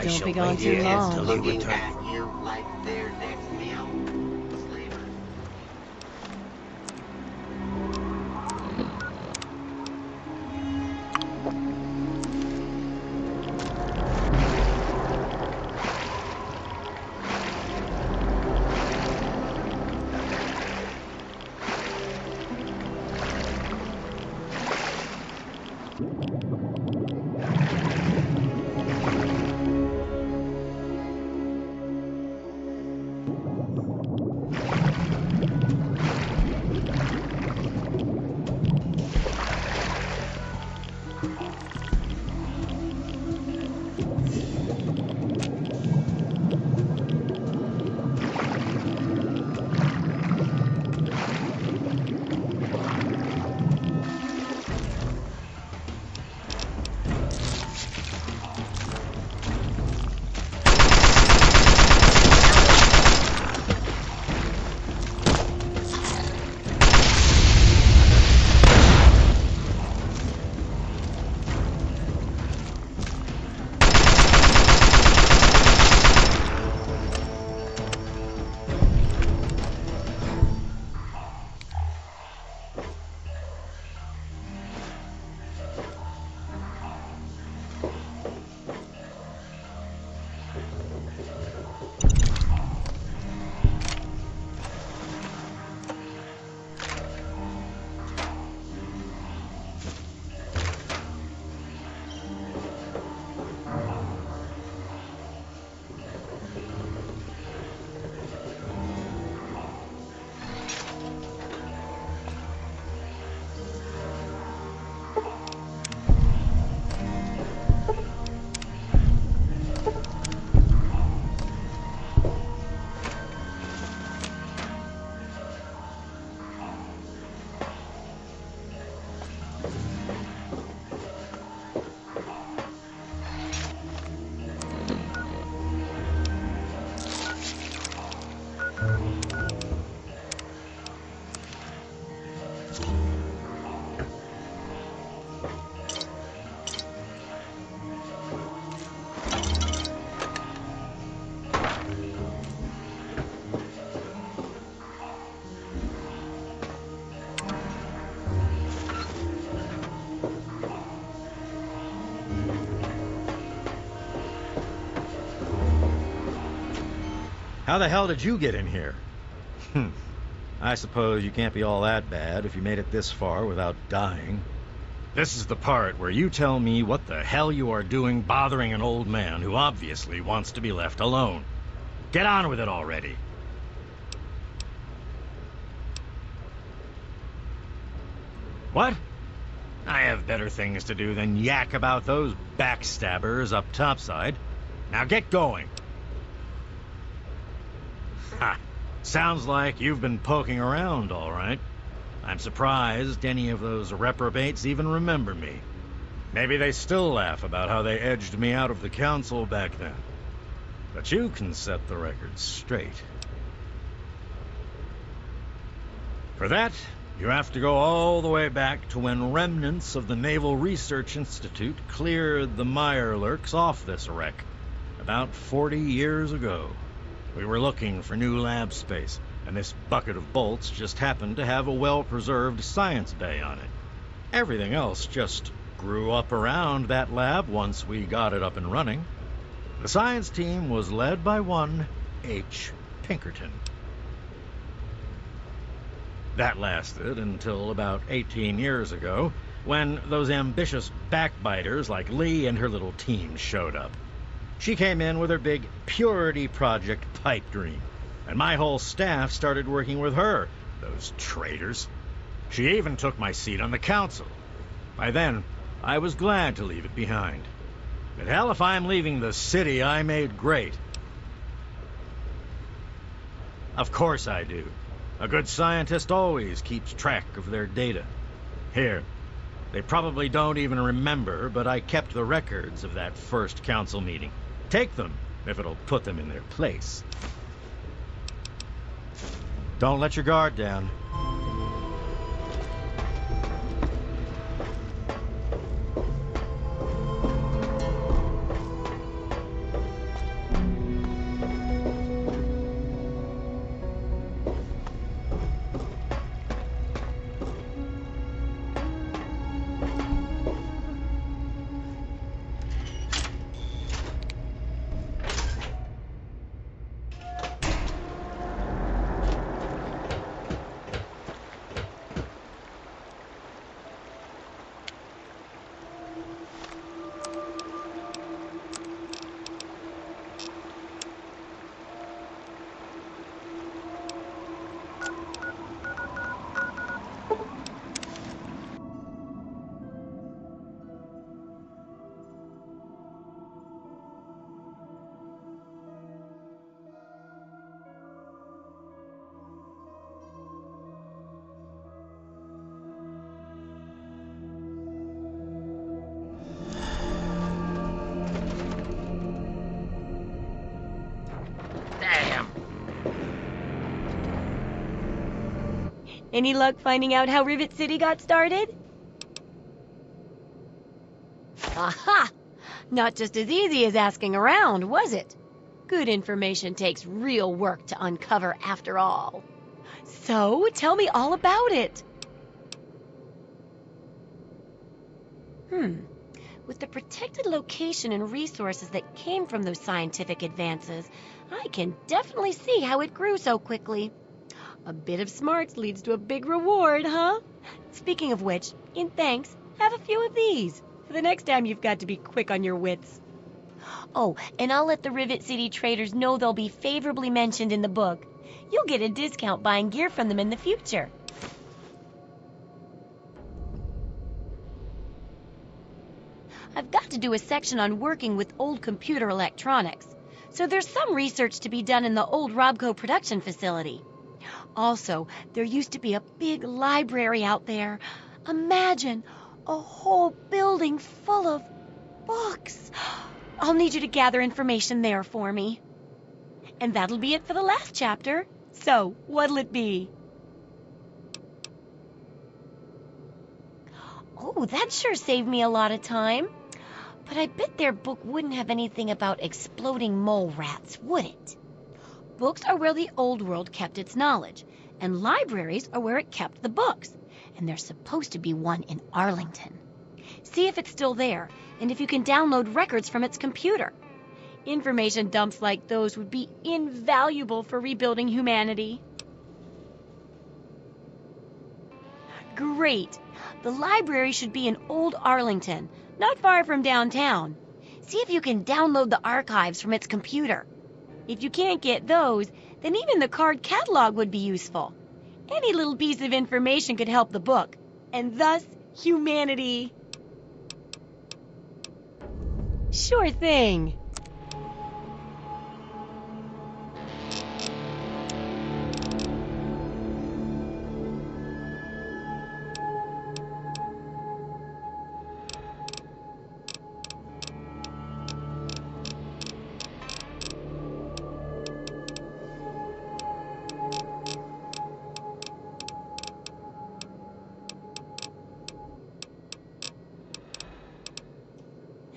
Don't be gone too long. Looking at you like their next meal. Slaver. How the hell did you get in here? I suppose you can't be all that bad if you made it this far without dying. This is the part where you tell me what the hell you are doing bothering an old man who obviously wants to be left alone. Get on with it already. What? I have better things to do than yak about those backstabbers up topside. Now get going. Ha! Sounds like you've been poking around, all right. I'm surprised any of those reprobates even remember me. Maybe they still laugh about how they edged me out of the council back then. But you can set the record straight. For that, you have to go all the way back to when remnants of the Naval Research Institute cleared the Mirelurks off this wreck, about 40 years ago. We were looking for new lab space, and this bucket of bolts just happened to have a well-preserved science bay on it. Everything else just grew up around that lab once we got it up and running. The science team was led by one H. Pinkerton. That lasted until about 18 years ago, when those ambitious backbiters like Lee and her little team showed up. She came in with her big Purity Project pipe dream, and my whole staff started working with her, those traitors. She even took my seat on the council. By then, I was glad to leave it behind. But hell, if I'm leaving the city I made great. Of course I do. A good scientist always keeps track of their data. Here, they probably don't even remember, but I kept the records of that first council meeting. Take them, if it'll put them in their place. Don't let your guard down. Any luck finding out how Rivet City got started? Aha! Not just as easy as asking around, was it? Good information takes real work to uncover after all. So, tell me all about it. With the protected location and resources that came from those scientific advances, I can definitely see how it grew so quickly. A bit of smarts leads to a big reward, huh? Speaking of which, in thanks, have a few of these for the next time you've got to be quick on your wits. Oh, and I'll let the Rivet City traders know they'll be favorably mentioned in the book. You'll get a discount buying gear from them in the future. I've got to do a section on working with old computer electronics, so there's some research to be done in the old Robco production facility. Also, there used to be a big library out there. Imagine a whole building full of books. I'll need you to gather information there for me. And that'll be it for the last chapter. So, what'll it be? Oh, that sure saved me a lot of time. But I bet their book wouldn't have anything about exploding mole rats, would it? Books are where the old world kept its knowledge, and libraries are where it kept the books. And there's supposed to be one in Arlington. See if it's still there, and if you can download records from its computer. Information dumps like those would be invaluable for rebuilding humanity. Great! The library should be in Old Arlington, not far from downtown. See if you can download the archives from its computer. If you can't get those, then even the card catalog would be useful. Any little piece of information could help the book, and thus humanity. Sure thing.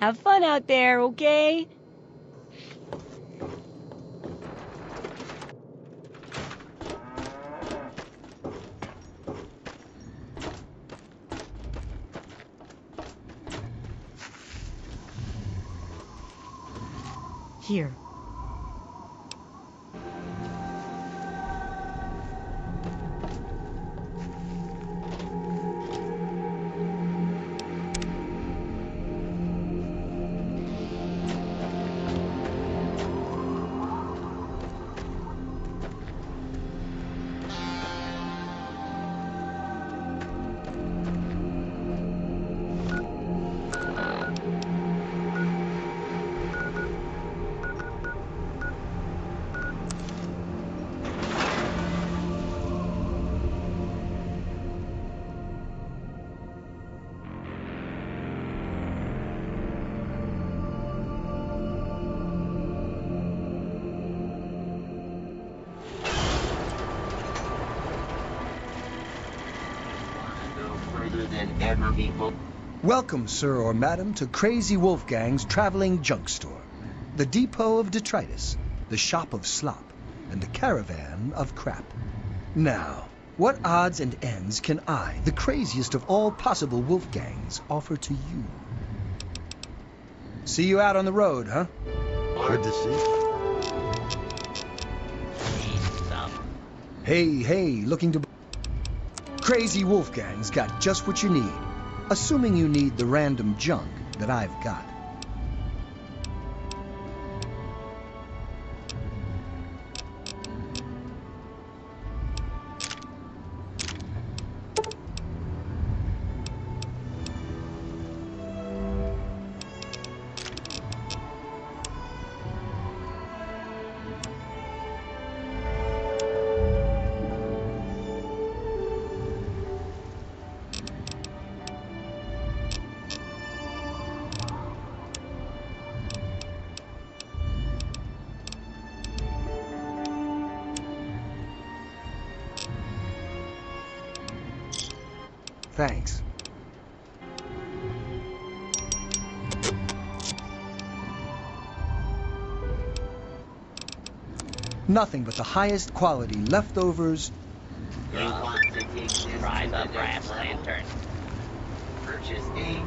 Have fun out there, okay? Here. Welcome, sir or madam, to Crazy Wolfgang's traveling junk store, the depot of detritus, the shop of slop, and the caravan of crap. Now, what odds and ends can I, the craziest of all possible Wolfgangs, offer to you? See you out on the road, huh? Good to see you. Hey, looking to... Crazy Wolfgang's got just what you need. Assuming you need the random junk that I've got. Thanks. Nothing but the highest quality leftovers. You want to take this Try the brass lantern. Purchase a...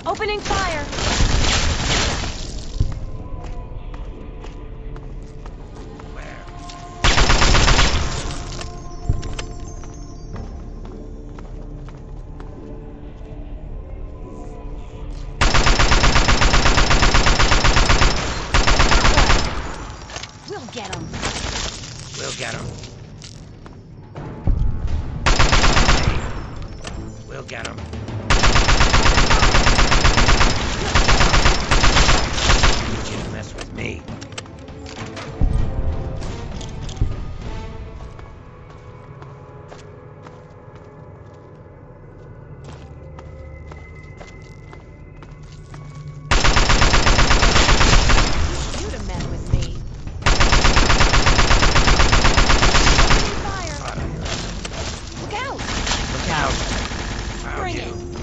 Opening fire! We'll get him. We'll get him. We'll get him. You didn't mess with me. You'd have met with me. Fire! Look out! Look out! Found Bring you. it!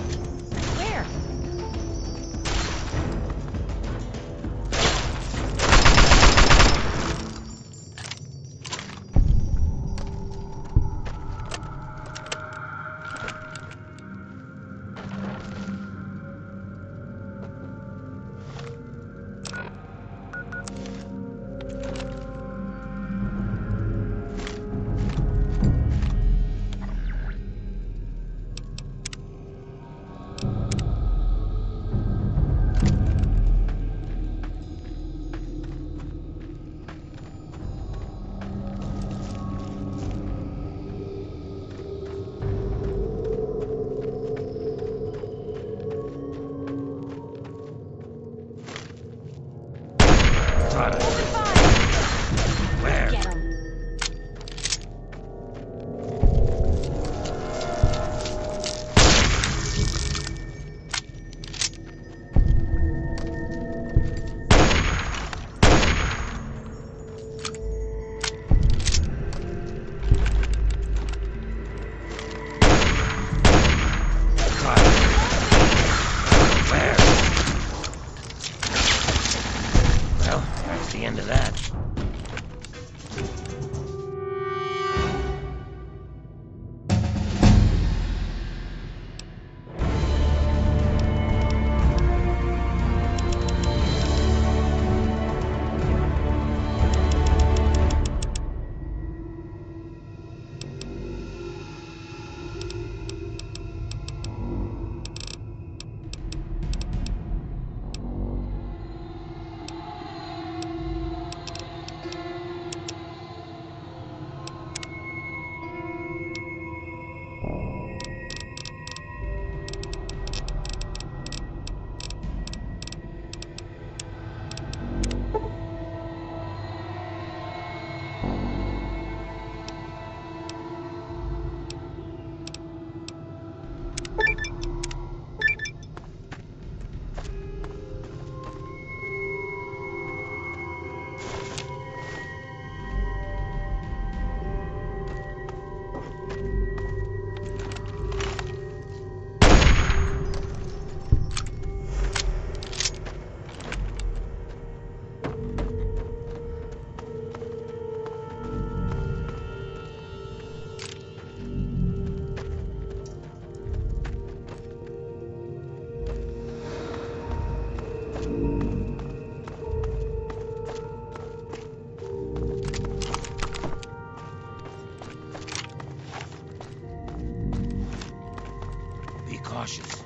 cautious.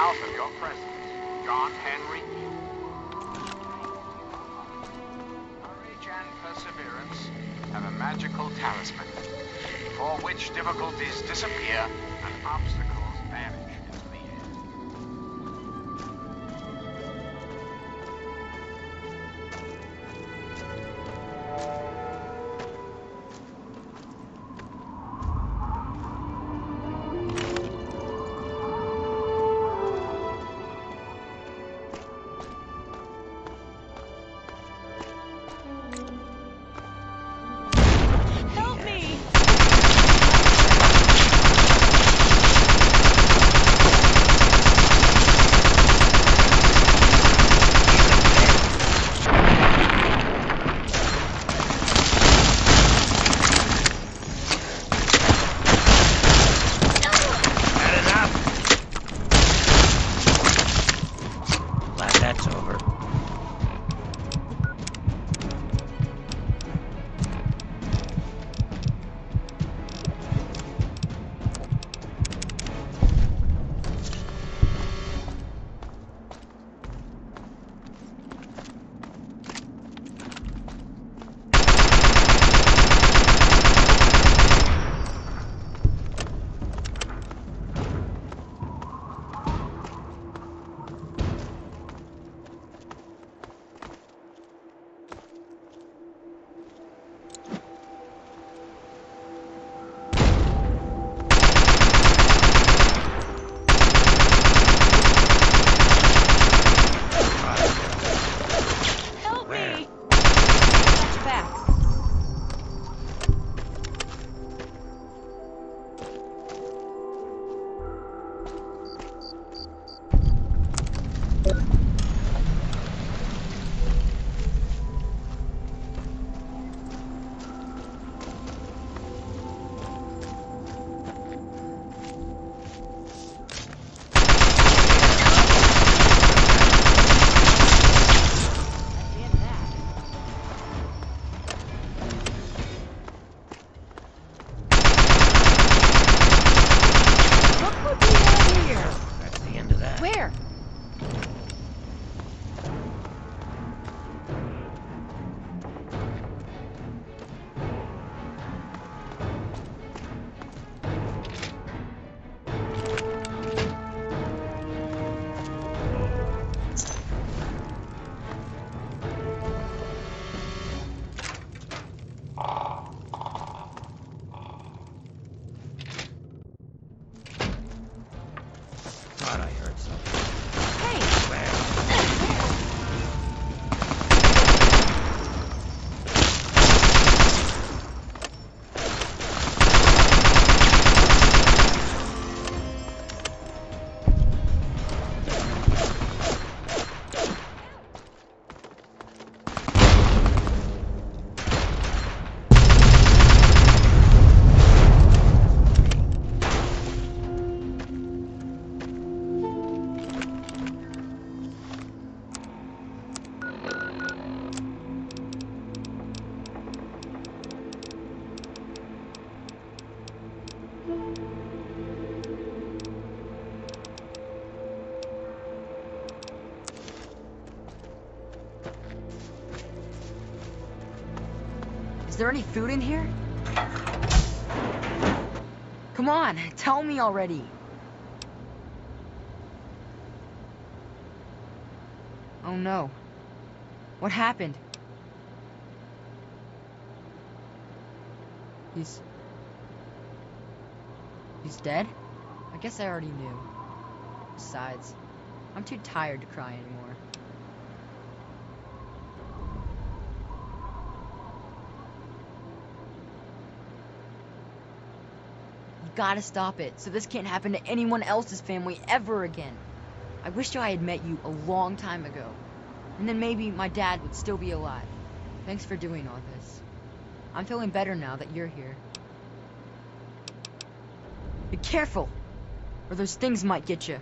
mouth of your president, John Henry. have a magical talisman, for which difficulties disappear and obstacles vanish into the air. Help me! Had enough? Glad that's over. Help me! Got your back. Look what we have here! That's the end of that. Where? Thought I heard something. Hey! Is there any food in here? Come on, tell me already. Oh no. What happened? He's dead? I guess I already knew. Besides, I'm too tired to cry anymore. You gotta stop it, so this can't happen to anyone else's family ever again. I wish I had met you a long time ago. And then maybe my dad would still be alive. Thanks for doing all this. I'm feeling better now that you're here. Be careful, or those things might get you.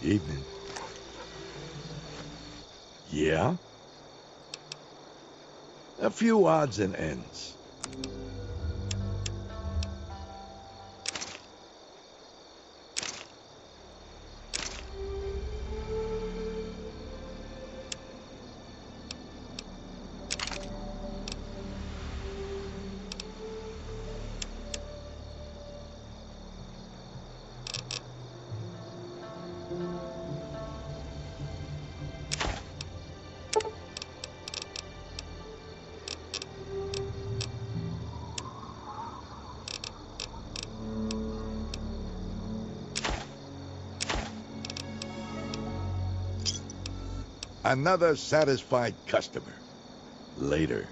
Evening. Yeah? A few odds and ends. Another satisfied customer. Later.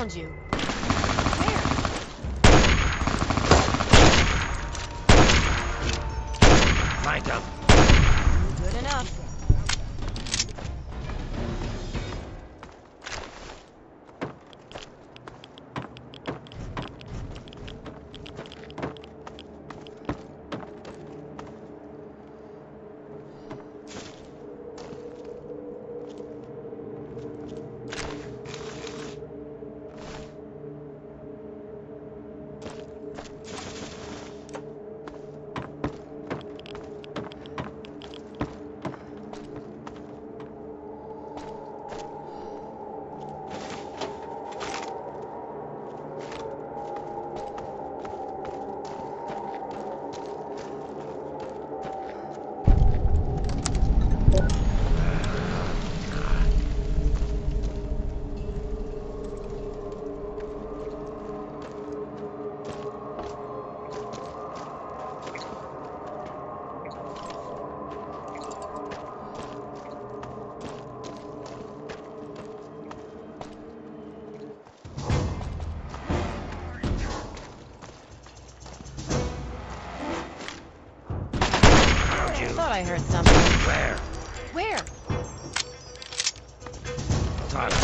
found you. Find them. Good enough. I thought I heard something. Where? Where? Tyler.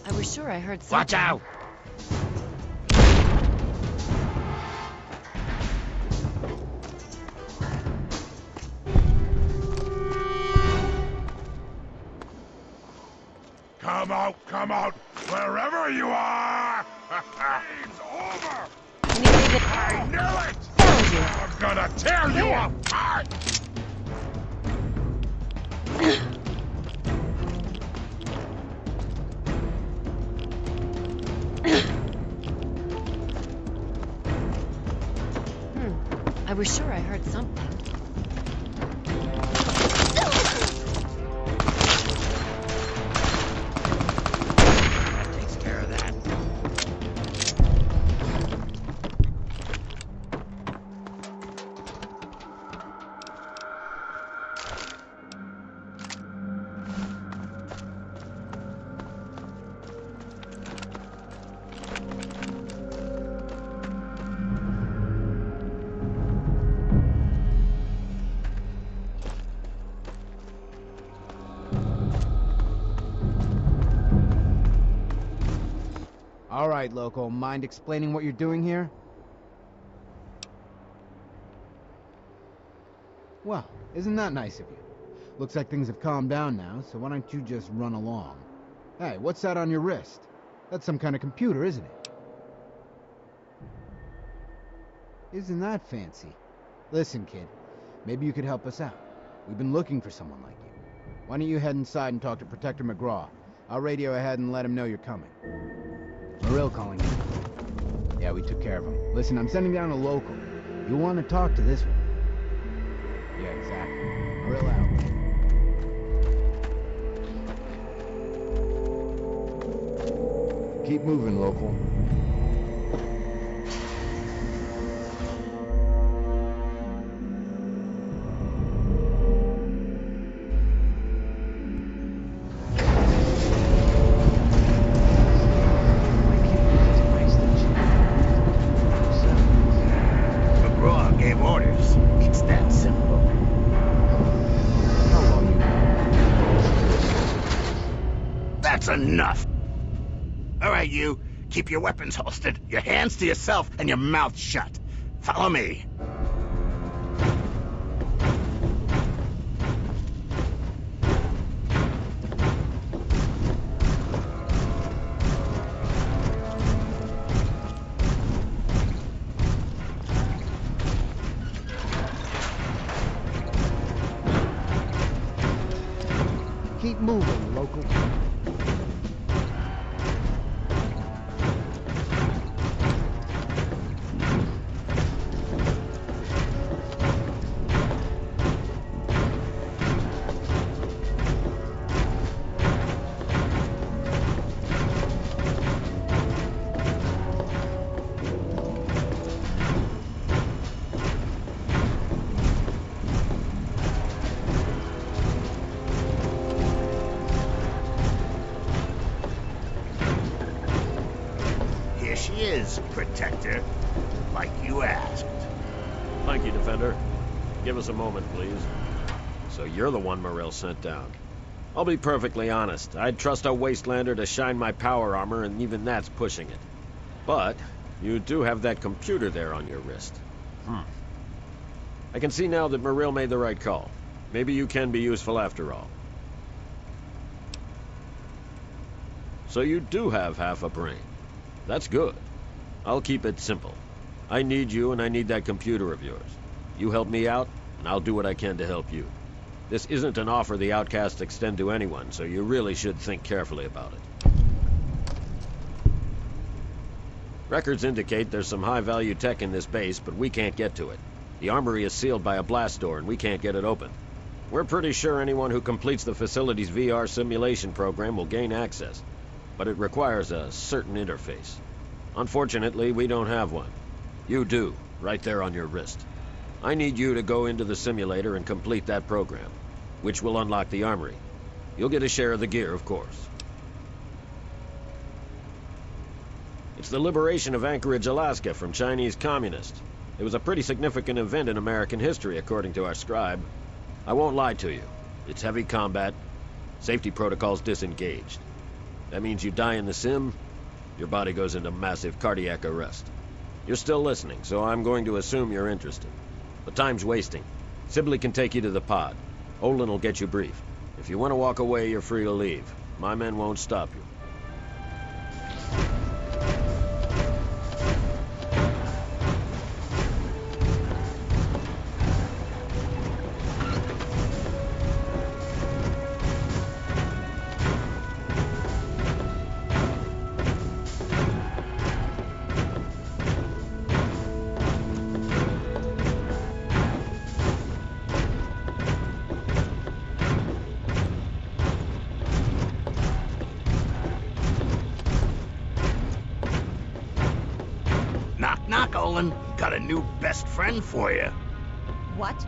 I was sure I heard something. Watch out! Come out, wherever you are! Game's over! I knew it! Found you. I'm gonna tear you apart! I was sure I heard something. All right, local. Mind explaining what you're doing here? Well, isn't that nice of you? Looks like things have calmed down now, so why don't you just run along? Hey, what's that on your wrist? That's some kind of computer, isn't it? Isn't that fancy? Listen, kid, maybe you could help us out. We've been looking for someone like you. Why don't you head inside and talk to Protector McGraw? I'll radio ahead and let him know you're coming. Morrill calling you. Yeah, we took care of him. Listen, I'm sending down a local. You'll want to talk to this one. Yeah, exactly. Morrill out. Keep moving, local. McGraw gave orders. It's that simple. That's enough. All right, you. Keep your weapons holstered, your hands to yourself, and your mouth shut. Follow me. Keep moving, local. Here she is, Protector. Like you asked. Thank you, Defender. Give us a moment, please. So you're the one Morrill sent down. I'll be perfectly honest. I'd trust a Wastelander to shine my power armor, and even that's pushing it. But you do have that computer there on your wrist. I can see now that Morrill made the right call. Maybe you can be useful after all. So you do have half a brain. That's good. I'll keep it simple. I need you, and I need that computer of yours. You help me out, and I'll do what I can to help you. This isn't an offer the outcasts extend to anyone, so you really should think carefully about it. Records indicate there's some high-value tech in this base, but we can't get to it. The armory is sealed by a blast door, and we can't get it open. We're pretty sure anyone who completes the facility's VR simulation program will gain access, but it requires a certain interface. Unfortunately, we don't have one. You do, right there on your wrist. I need you to go into the simulator and complete that program, which will unlock the armory. You'll get a share of the gear, of course. It's the liberation of Anchorage, Alaska from Chinese communists. It was a pretty significant event in American history, according to our scribe. I won't lie to you. It's heavy combat. Safety protocols disengaged. That means you die in the sim, your body goes into massive cardiac arrest. You're still listening, so I'm going to assume you're interested. But time's wasting. Sibley can take you to the pod. Olin will get you briefed. If you want to walk away, you're free to leave. My men won't stop you. Knock, knock, Olin. Got a new best friend for you. What?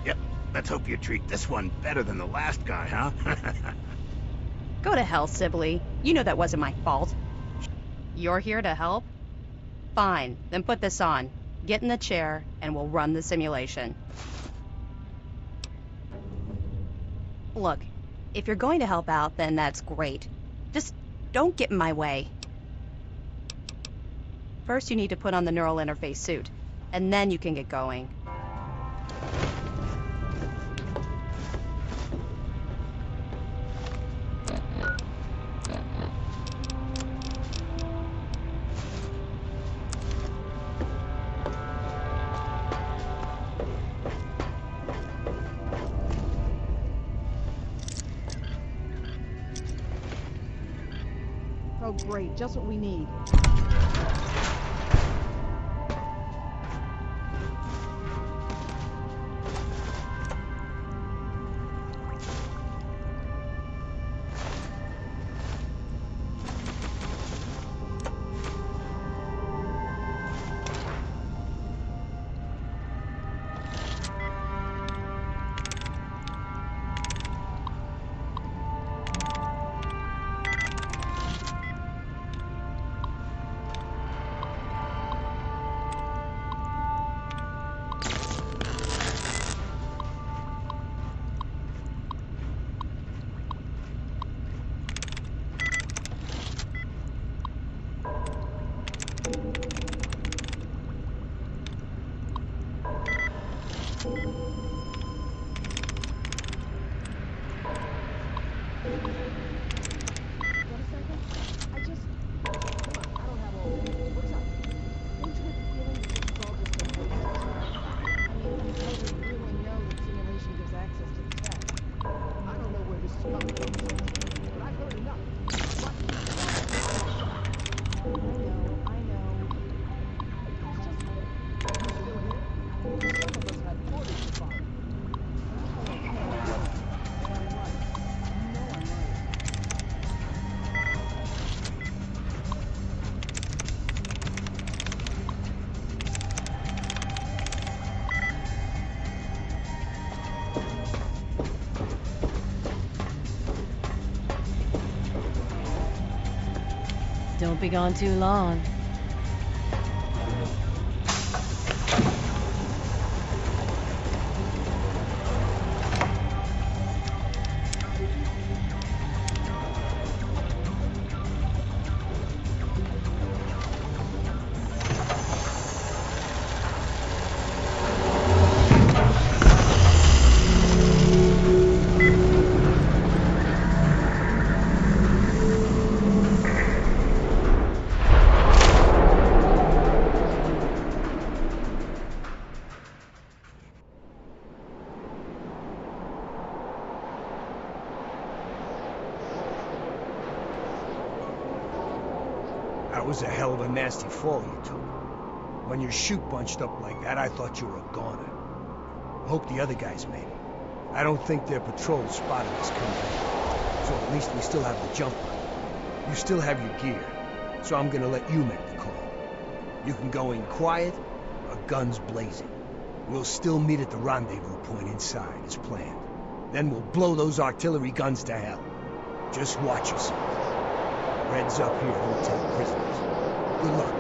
Yep, let's hope you treat this one better than the last guy, huh? Go to hell, Sibley. You know that wasn't my fault. You're here to help? Fine, then put this on. Get in the chair, and we'll run the simulation. Look, if you're going to help out, then that's great. Just don't get in my way. First, you need to put on the neural interface suit, and then you can get going. Oh, great. Just what we need. Don't be gone too long. That was a hell of a nasty fall you took. When your chute bunched up like that, I thought you were a goner. I hope the other guys made it. I don't think their patrol spotted us coming in. So at least we still have the jump on. You still have your gear, so I'm gonna let you make the call. You can go in quiet or guns blazing. We'll still meet at the rendezvous point inside, as planned. Then we'll blow those artillery guns to hell. Just watch yourself. Reds up here don't take prisoners. Good luck.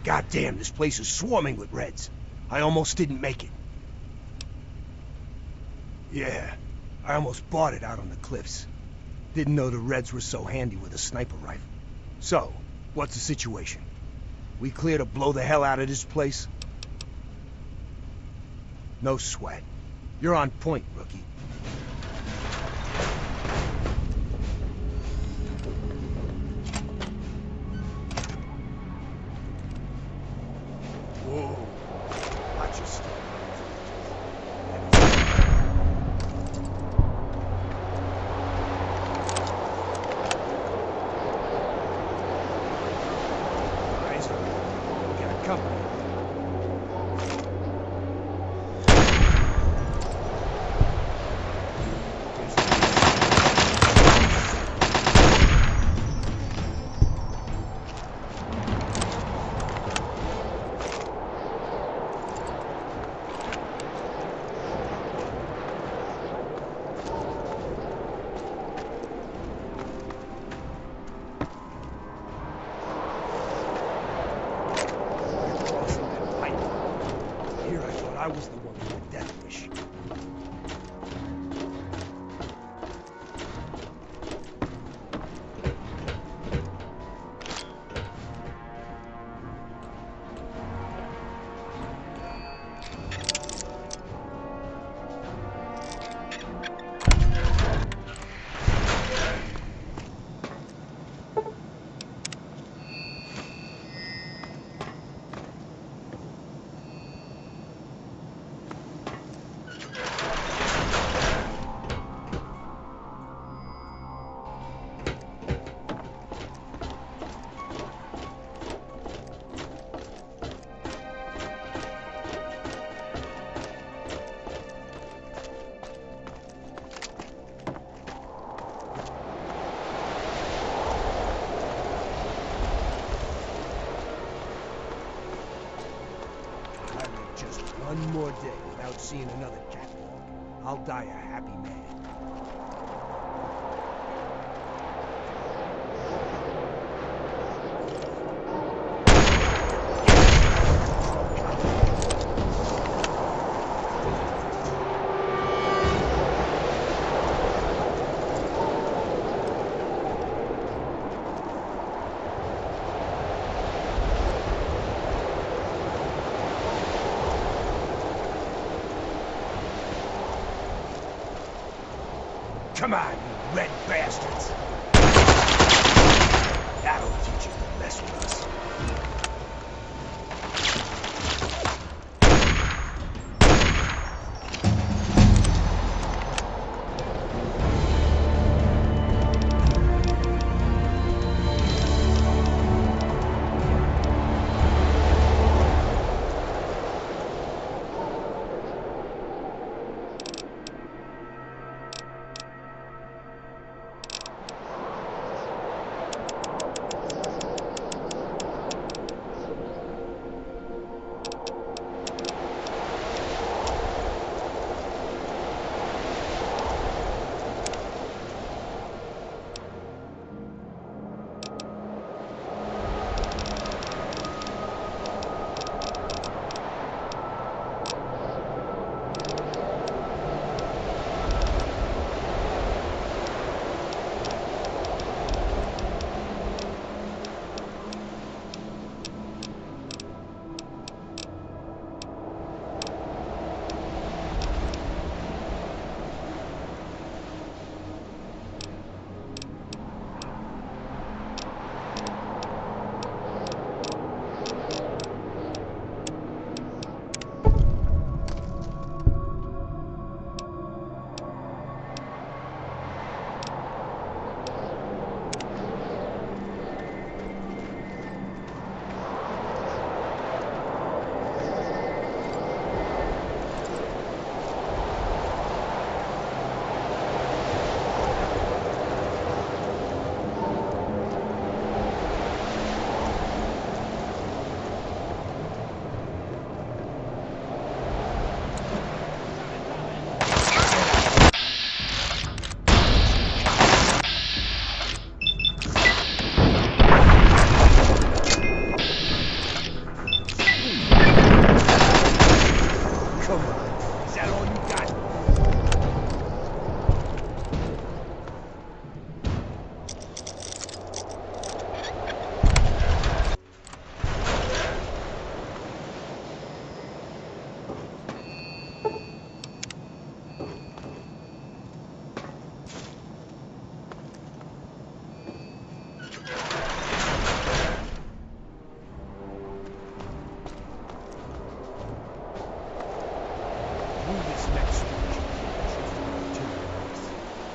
Goddamn, this place is swarming with Reds. I almost didn't make it. Yeah, I almost bought it out on the cliffs. Didn't know the Reds were so handy with a sniper rifle. So, what's the situation? We clear to blow the hell out of this place? No sweat. You're on point, rookie. Whoa. Watch your step. Eyes on. We got company. I was the one with the death wish. One more day without seeing another catwalk. I'll die a happy man. Come on, you red bastards! That'll teach you to mess with us.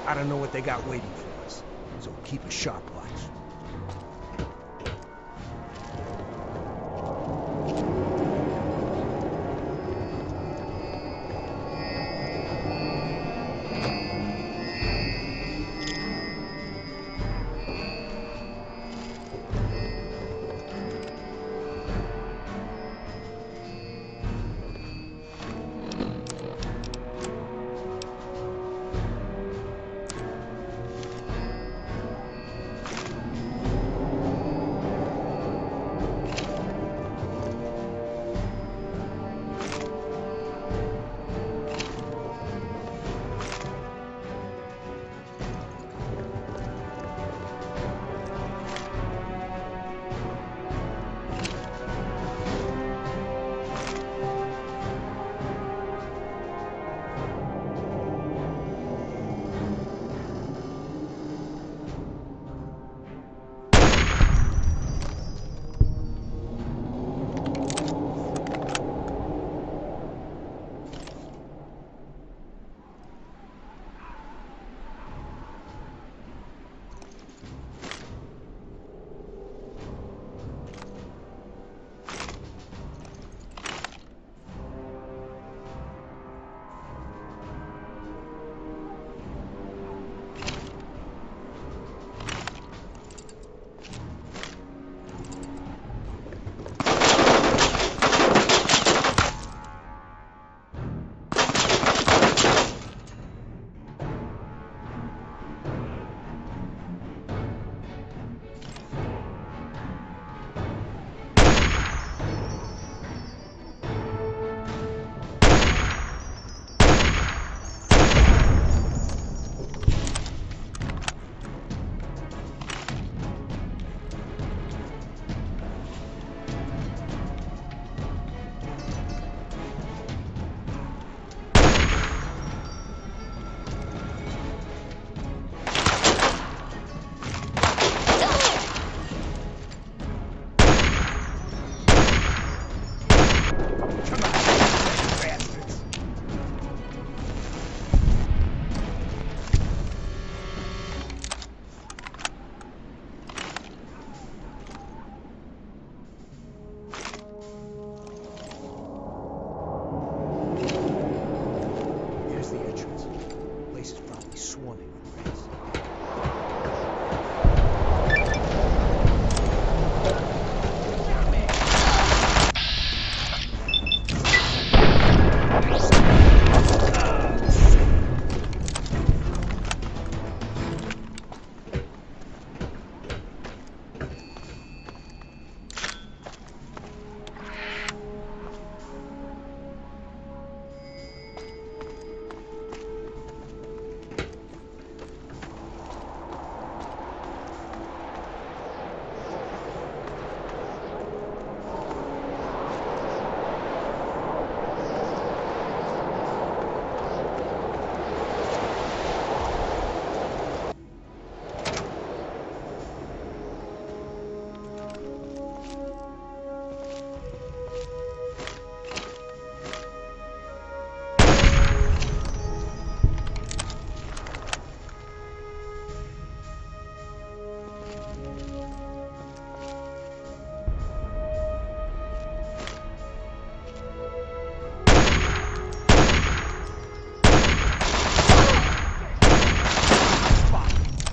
I don't know what they got waiting for us, so keep a sharp watch.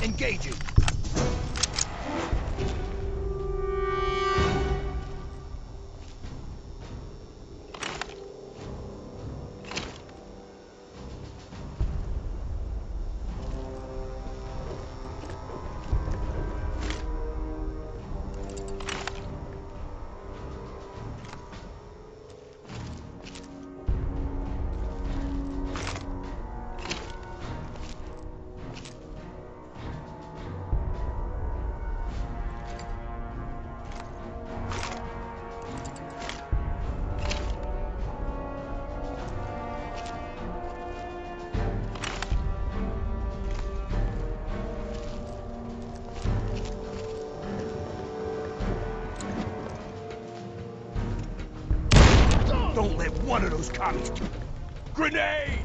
Engaging. Don't let one of those commies... Grenade!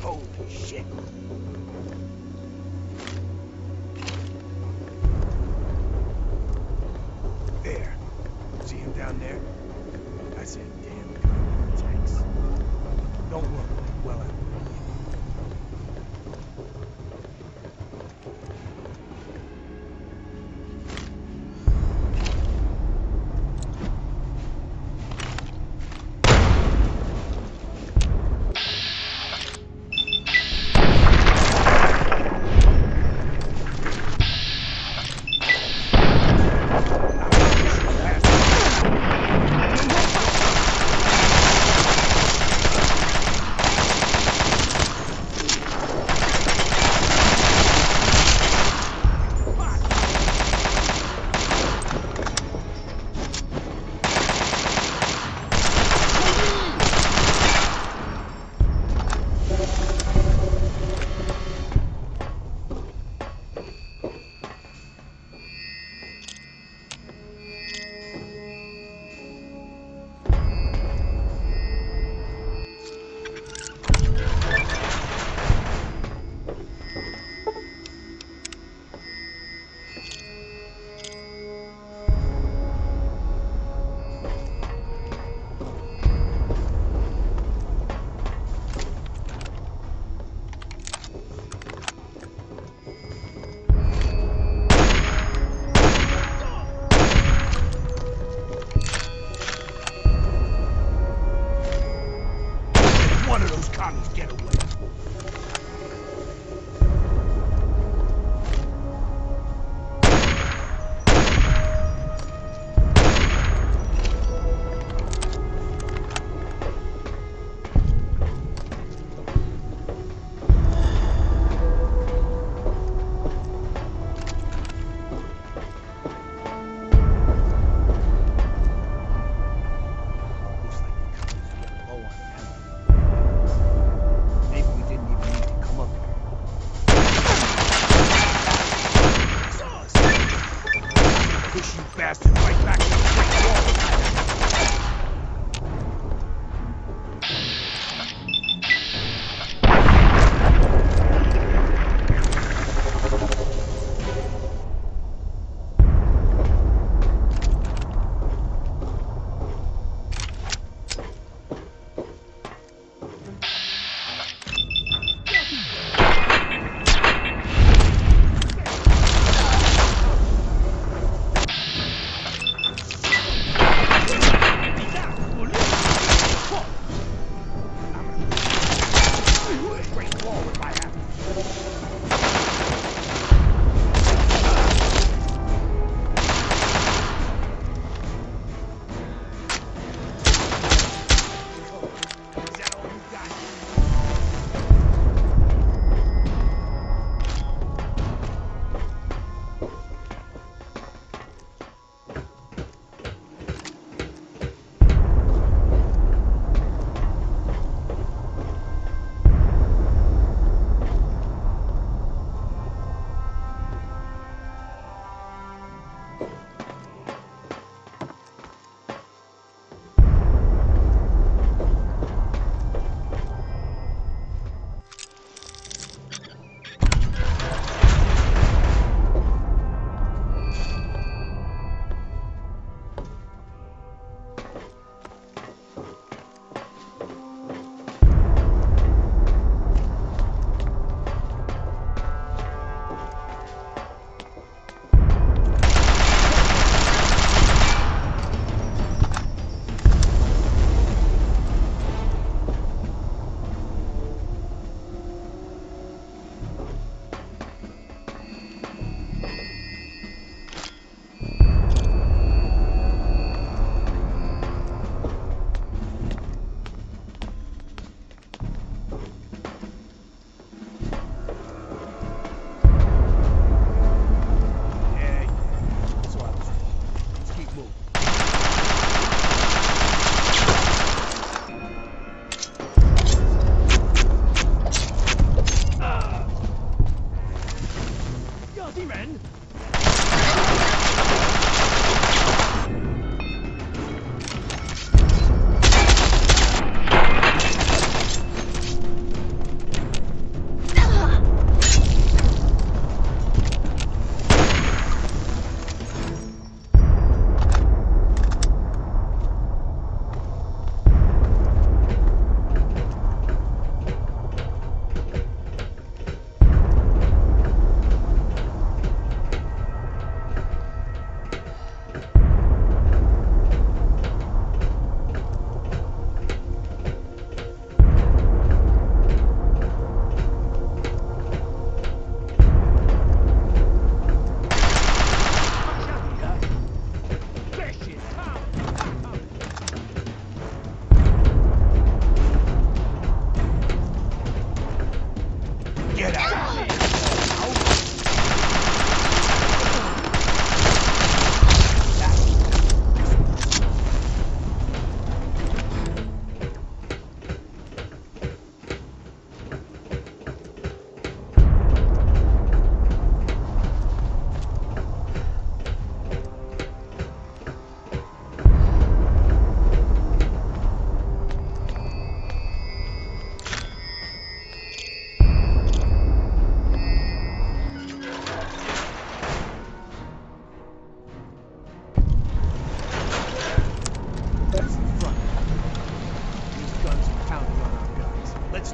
Holy shit. There. See him down there? I said, damn good tanks. Don't worry. Well,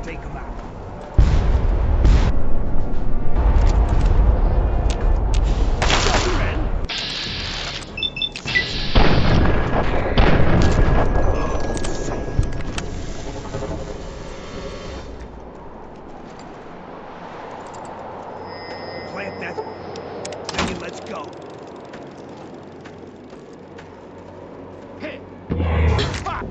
take them out. Plant that. Then let's go. Hey! Fuck!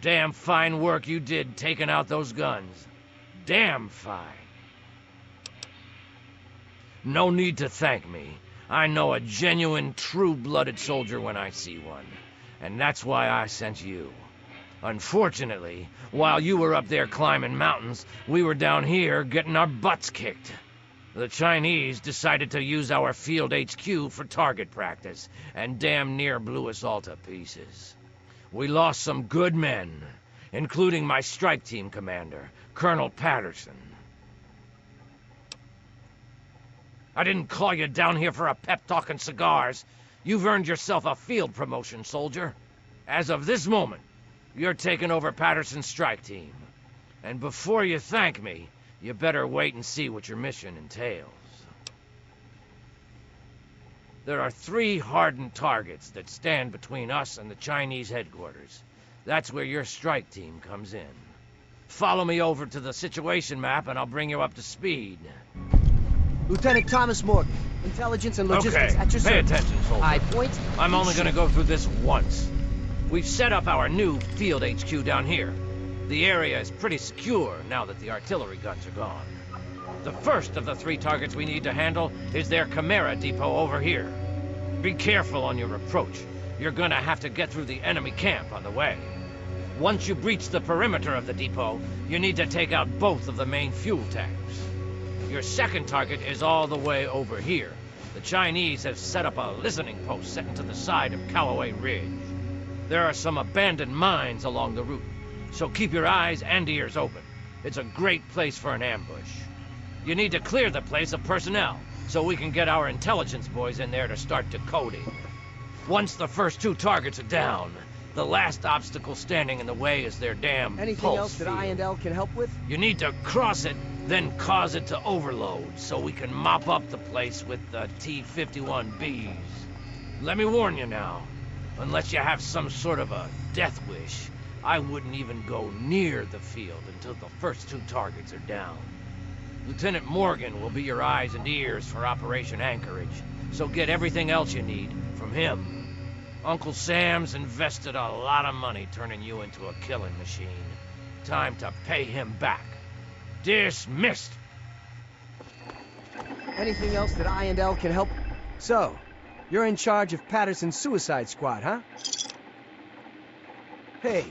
Damn fine work you did taking out those guns. Damn fine. No need to thank me. I know a genuine, true-blooded soldier when I see one. And that's why I sent you. Unfortunately, while you were up there climbing mountains, we were down here getting our butts kicked. The Chinese decided to use our field HQ for target practice, and damn near blew us all to pieces. We lost some good men, including my strike team commander, Colonel Patterson. I didn't call you down here for a pep talk and cigars. You've earned yourself a field promotion, soldier. As of this moment, you're taking over Patterson's strike team. And before you thank me, you better wait and see what your mission entails. There are 3 hardened targets that stand between us and the Chinese headquarters. That's where your strike team comes in. Follow me over to the situation map and I'll bring you up to speed. Lieutenant Thomas Morgan, Intelligence and Logistics at your service. Pay attention, soldier. I point. I'm only gonna go through this once. We've set up our new field HQ down here. The area is pretty secure now that the artillery guns are gone. The first of the 3 targets we need to handle is their Chimera depot over here. Be careful on your approach. You're gonna have to get through the enemy camp on the way. Once you breach the perimeter of the depot, you need to take out both of the main fuel tanks. Your second target is all the way over here. The Chinese have set up a listening post set into the side of Callaway Ridge. There are some abandoned mines along the route, so keep your eyes and ears open. It's a great place for an ambush. You need to clear the place of personnel, so we can get our intelligence boys in there to start decoding. Once the first 2 targets are down, the last obstacle standing in the way is their damn Anything pulse else that field. I and L can help with? You need to cross it then cause it to overload so we can mop up the place with the T-51Bs. Let me warn you now, unless you have some sort of a death wish, I wouldn't even go near the field until the first 2 targets are down. Lieutenant Morgan will be your eyes and ears for Operation Anchorage, so get everything else you need from him. Uncle Sam's invested a lot of money turning you into a killing machine. Time to pay him back. Dismissed! Anything else that I and L can help? So, you're in charge of Patterson's suicide squad, huh? Hey,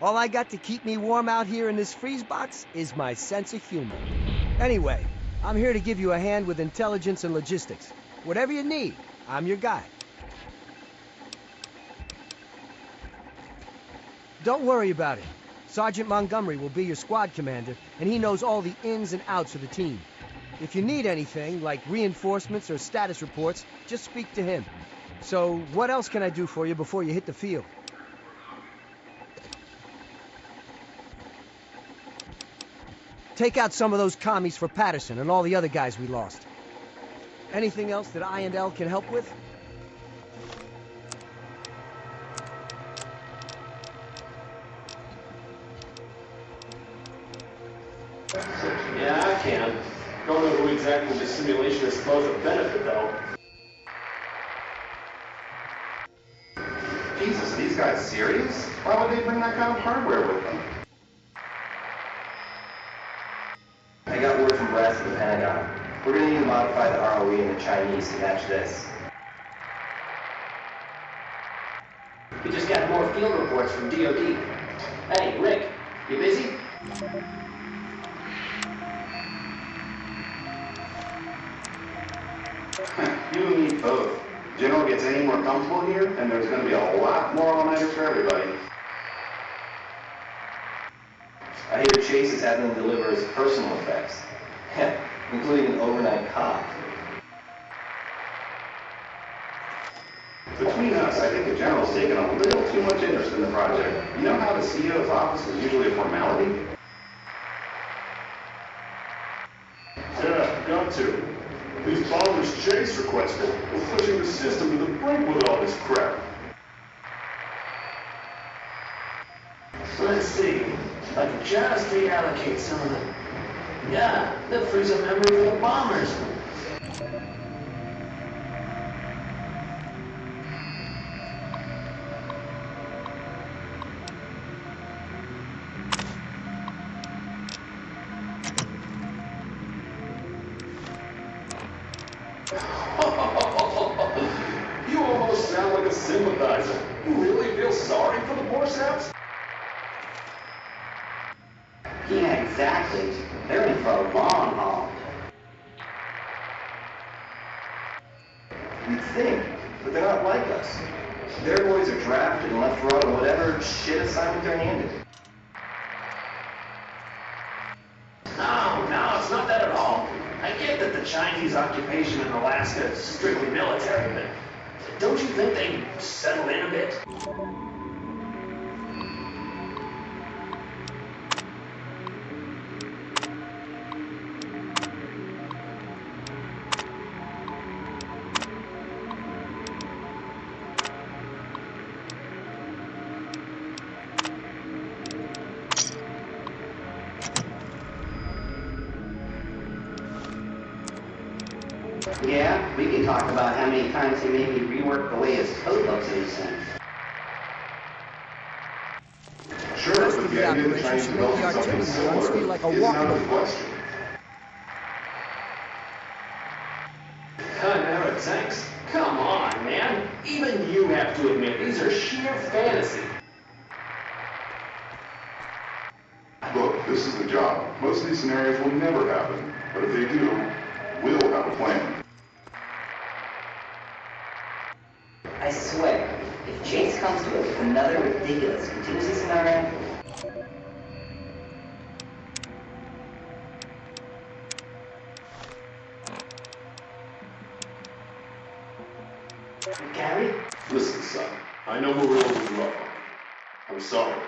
all I got to keep me warm out here in this freeze box is my sense of humor. Anyway, I'm here to give you a hand with intelligence and logistics. Whatever you need, I'm your guy. Don't worry about it. Sergeant Montgomery will be your squad commander, and he knows all the ins and outs of the team. If you need anything, like reinforcements or status reports, just speak to him. So, what else can I do for you before you hit the field? Take out some of those commies for Patterson and all the other guys we lost. Anything else that I and L can help with? Yeah, I can. Don't know who exactly the simulation is supposed to benefit, though. Jesus, are these guys serious? Why would they bring that kind of hardware with them? I got word from brass at the Pentagon. We're gonna need to modify the ROE in the Chinese to match this. We just got more field reports from DOD. Hey, Rick, you busy? You and me both. General gets any more comfortable here, and there's going to be a lot more all-nighters for everybody. I hear Chase is having them deliver his personal effects, including an overnight cop. Between us, I think the General's taken a little too much interest in the project. You know how the CEO's office is usually a formality? Yeah, got to. These bombers Chase requested. We're pushing the system to the brink with all this crap. Let's see. I can just reallocate some of them. Yeah, that frees up memory for the bombers. You almost sound like a sympathizer. You really feel sorry for the poor saps? Yeah, exactly. They're in for a long haul. You'd think, but they're not like us. Their boys are drafted and left to run whatever shit assignment they're handed. No, it's not that at all. I get that the Chinese occupation in Alaska is strictly military, but don't you think they'd settle in a bit? Yeah, we can talk about how many times he made me rework the way his code looks in the sense. Sure, but the idea that Chinese developed something similar like a is out of the question. Chimera tanks? Come on, man. Even you have to admit these are sheer fantasy. Look, this is the job. Most of these scenarios will never happen, but if they do, we'll have a plan. I swear, if Chase comes to us with another ridiculous contingency scenario... Gary? Listen, son. I know we're over you up. I'm sorry.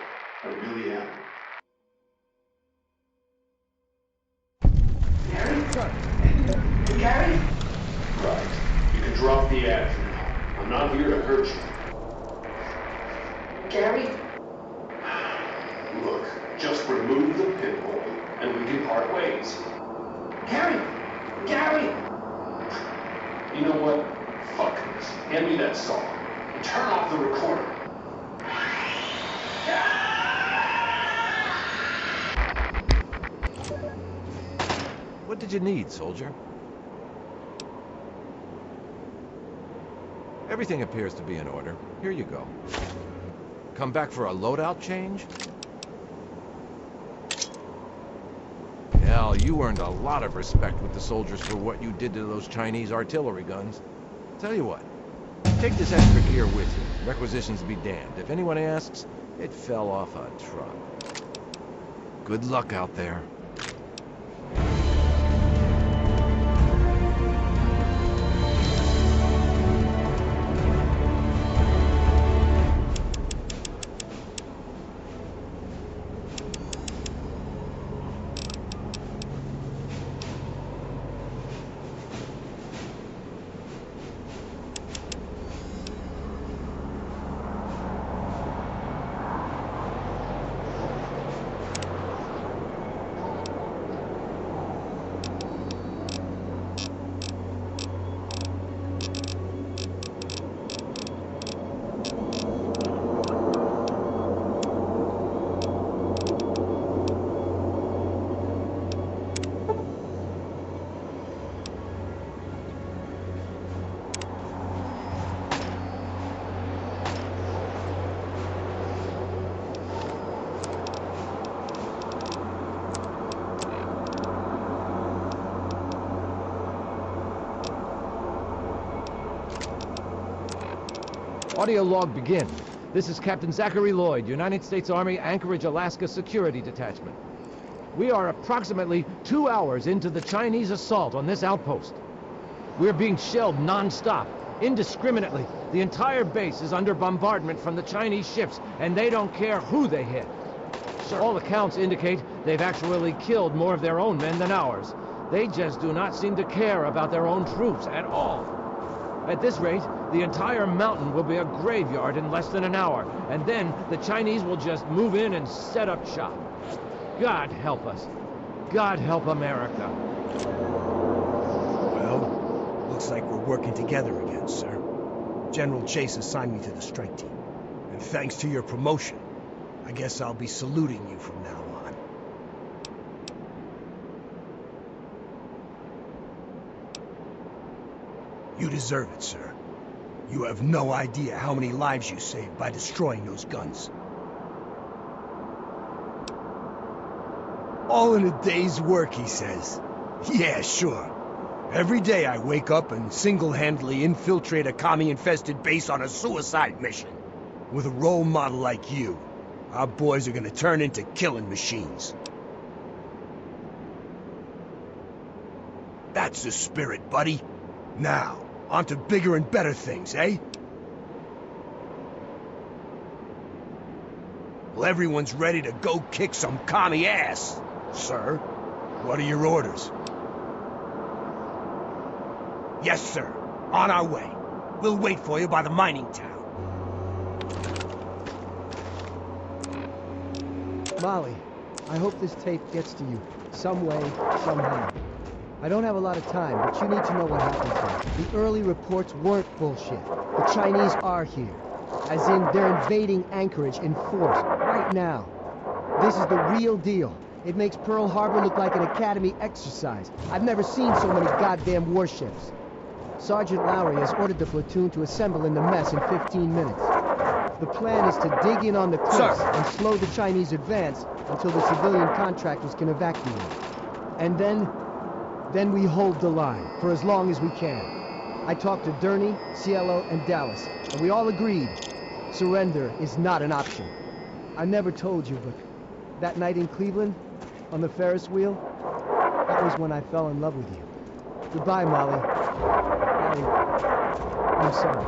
I really am. sir. Gary? Right. You can drop the ad for now. I'm not here to hurt you. Gary? Look, just remove the pinhole, and we can part ways. Gary! Gary! You know what? Fuck this. Hand me that saw. And turn off the recorder. What did you need, soldier? Everything appears to be in order. Here you go. Come back for a loadout change? Hell, you earned a lot of respect with the soldiers for what you did to those Chinese artillery guns. Tell you what, take this extra gear with you. Requisitions be damned. If anyone asks, it fell off a truck. Good luck out there. Audio log begin. This is Captain Zachary Lloyd, United States Army Anchorage, Alaska Security Detachment. We are approximately 2 hours into the Chinese assault on this outpost. We're being shelled non-stop, indiscriminately. The entire base is under bombardment from the Chinese ships, and they don't care who they hit. All accounts indicate they've actually killed more of their own men than ours. They just do not seem to care about their own troops at all. At this rate, the entire mountain will be a graveyard in less than an hour, and then the Chinese will just move in and set up shop. God help us. God help America. Well, looks like we're working together again, sir. General Chase assigned me to the strike team. And thanks to your promotion, I guess I'll be saluting you from now on. You deserve it, sir. You have no idea how many lives you saved by destroying those guns. All in a day's work, he says. Yeah, sure. Every day I wake up and single-handedly infiltrate a commie-infested base on a suicide mission. With a role model like you, our boys are gonna turn into killing machines. That's the spirit, buddy. Now, on to bigger and better things, eh? Well, everyone's ready to go kick some commie ass. Sir, what are your orders? Yes, sir. On our way. We'll wait for you by the mining town. Molly, I hope this tape gets to you. Some way, somehow. I don't have a lot of time, but you need to know what happened here. The early reports weren't bullshit. The Chinese are here. As in, they're invading Anchorage in force, right now. This is the real deal. It makes Pearl Harbor look like an Academy exercise. I've never seen so many goddamn warships. Sergeant Lowry has ordered the platoon to assemble in the mess in 15 minutes. The plan is to dig in on the cliffs and slow the Chinese advance until the civilian contractors can evacuate. And then we hold the line for as long as we can. I talked to Durney, Cielo, and Dallas, and we all agreed surrender is not an option. I never told you, but that night in Cleveland, on the Ferris wheel, that was when I fell in love with you. Goodbye, Molly. I'm sorry.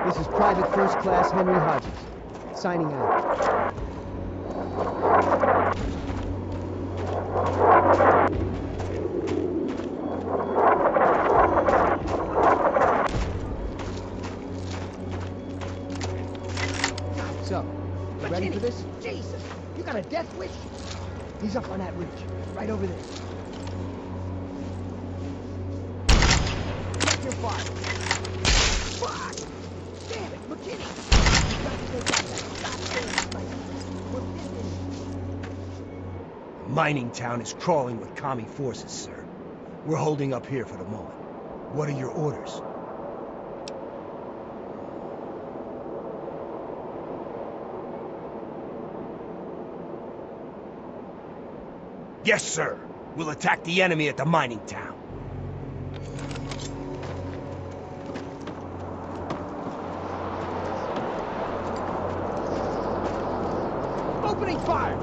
This is Private First Class Henry Hodges, signing out. a death wish? He's up on that ridge, right over there. Check your fire. Fuck! Damn it, McKinney! You got to take out that goddamn sniper. We're finished. Mining town is crawling with commie forces, sir. We're holding up here for the moment. What are your orders? Yes, sir. We'll attack the enemy at the mining town. Opening fire!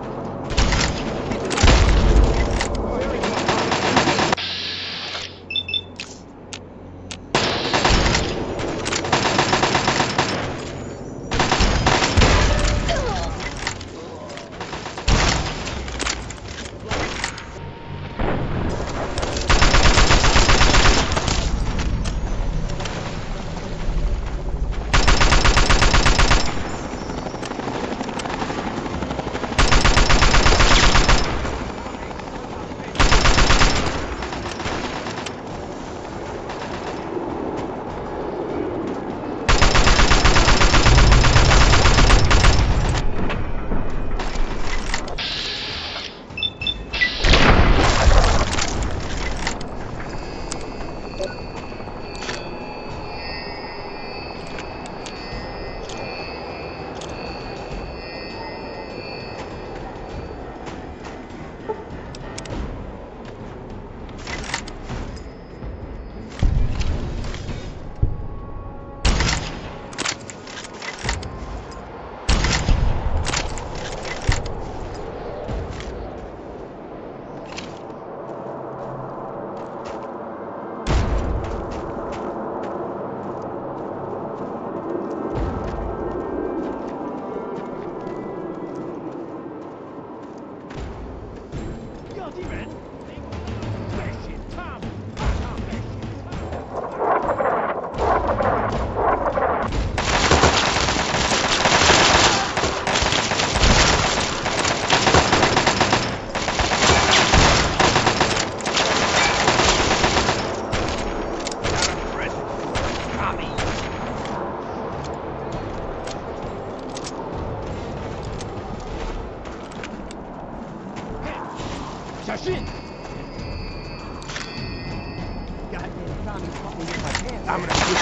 I'm gonna shoot you.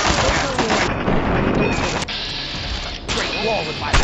Great wall with my back.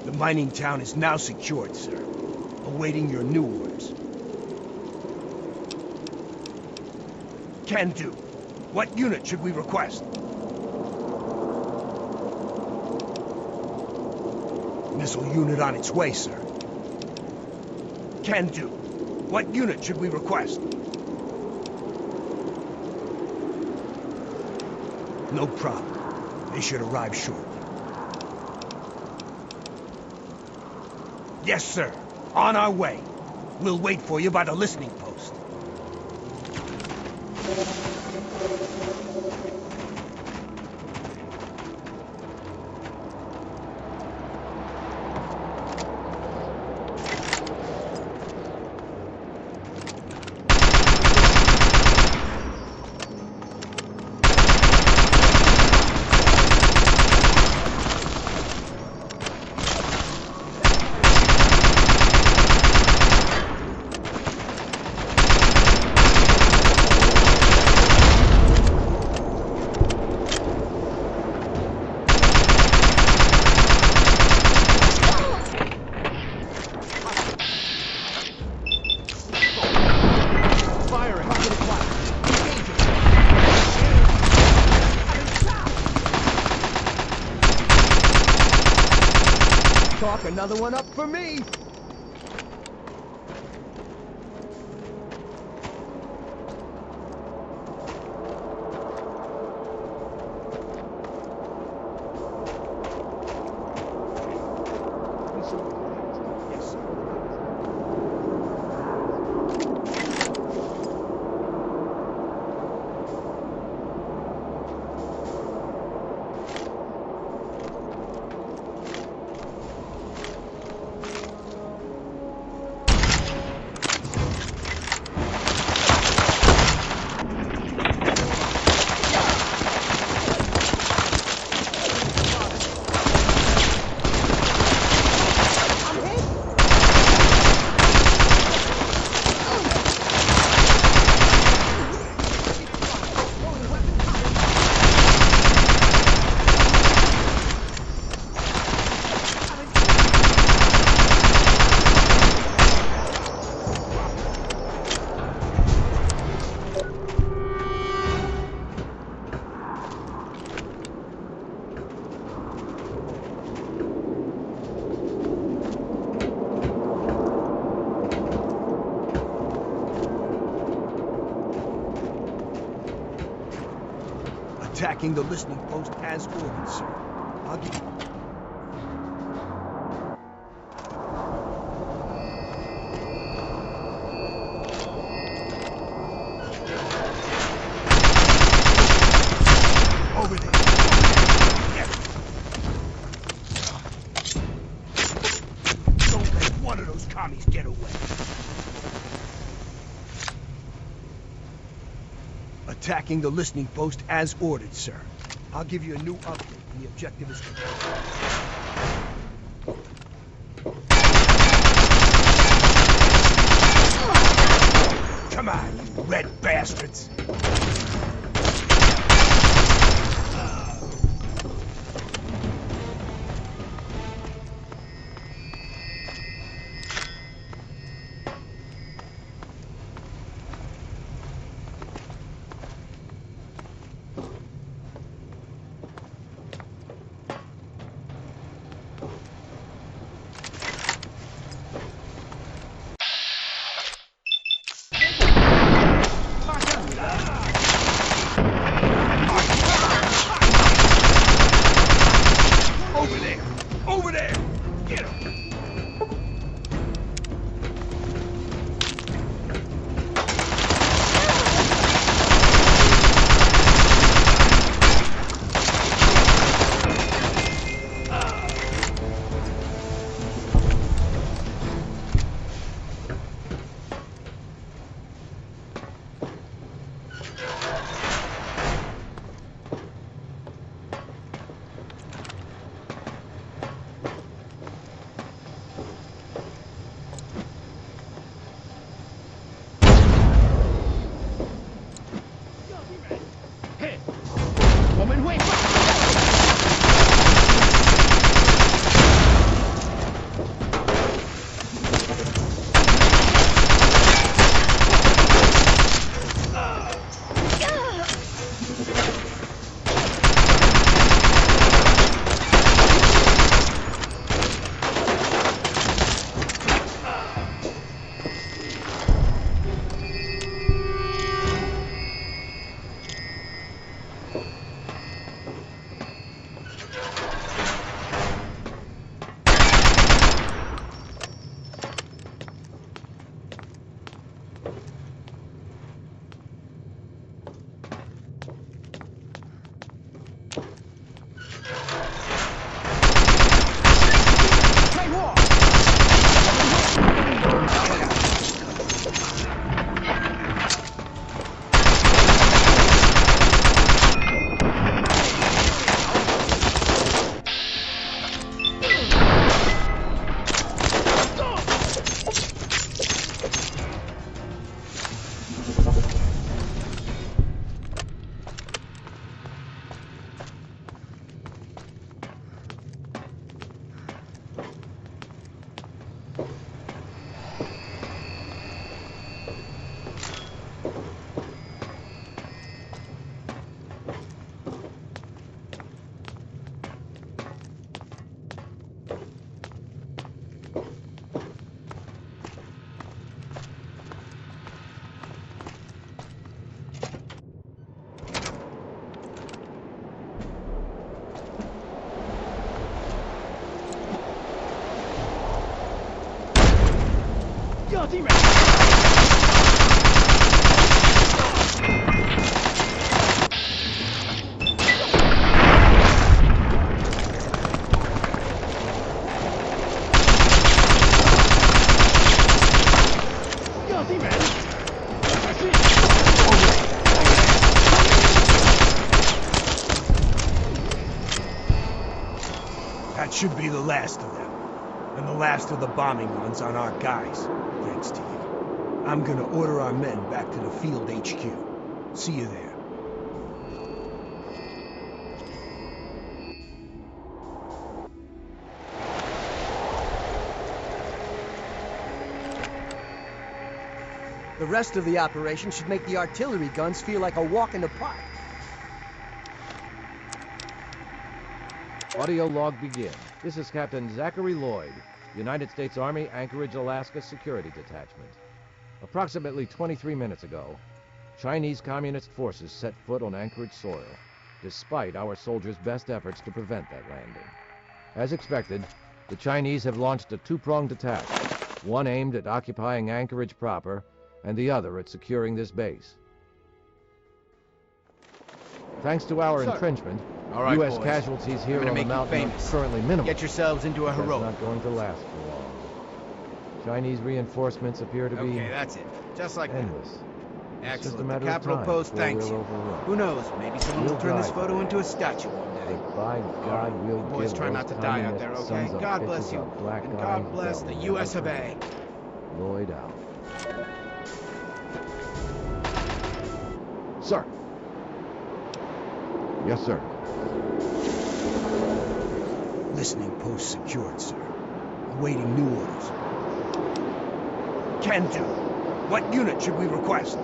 The mining town is now secured, sir. Awaiting your new orders. Can do. What unit should we request? Missile unit on its way, sir. Can do. What unit should we request? No problem. They should arrive shortly. Yes, sir. On our way. We'll wait for you by the listening post. another one up for me. Attacking the listening post as ordered, sir. I'll give you... Over there. Yes. Don't let one of those commies get away. Attacking the listening post as ordered, sir. I'll give you a new update. The objective is complete. Come on, you red bastards! Filthy rat! That should be the last of them. And the last of the bombing runs on our guys, thanks to you. I'm gonna order our men back to the field HQ. See you there. The rest of the operation should make the artillery guns feel like a walk in the park. Audio log begin. This is Captain Zachary Lloyd, United States Army, Anchorage, Alaska Security Detachment. Approximately 23 minutes ago, Chinese Communist forces set foot on Anchorage soil, despite our soldiers' best efforts to prevent that landing. As expected, the Chinese have launched a two-pronged attack, one aimed at occupying Anchorage proper, and the other at securing this base. Thanks to our entrenchment, all right, U.S. boys. casualties here on the mountain are currently minimal. Get yourselves into a heroic. That's not going to last for long. Chinese reinforcements appear to be Okay, that's it. Just like endless. that. It's just a Excellent. matter The of Capitol time Post before thanks we're you. overrun. Who knows? Maybe someone will We'll turn this drive photo them. into a statue one day. But by God, we'll Boys, give try those not to die out there, communist okay? sons of God bitches bless you. a black And eye God bless they'll the never US of A. forget. Lloyd out. Sir. Yes, sir. Listening post secured, sir. Awaiting new orders. Can do. What unit should we request?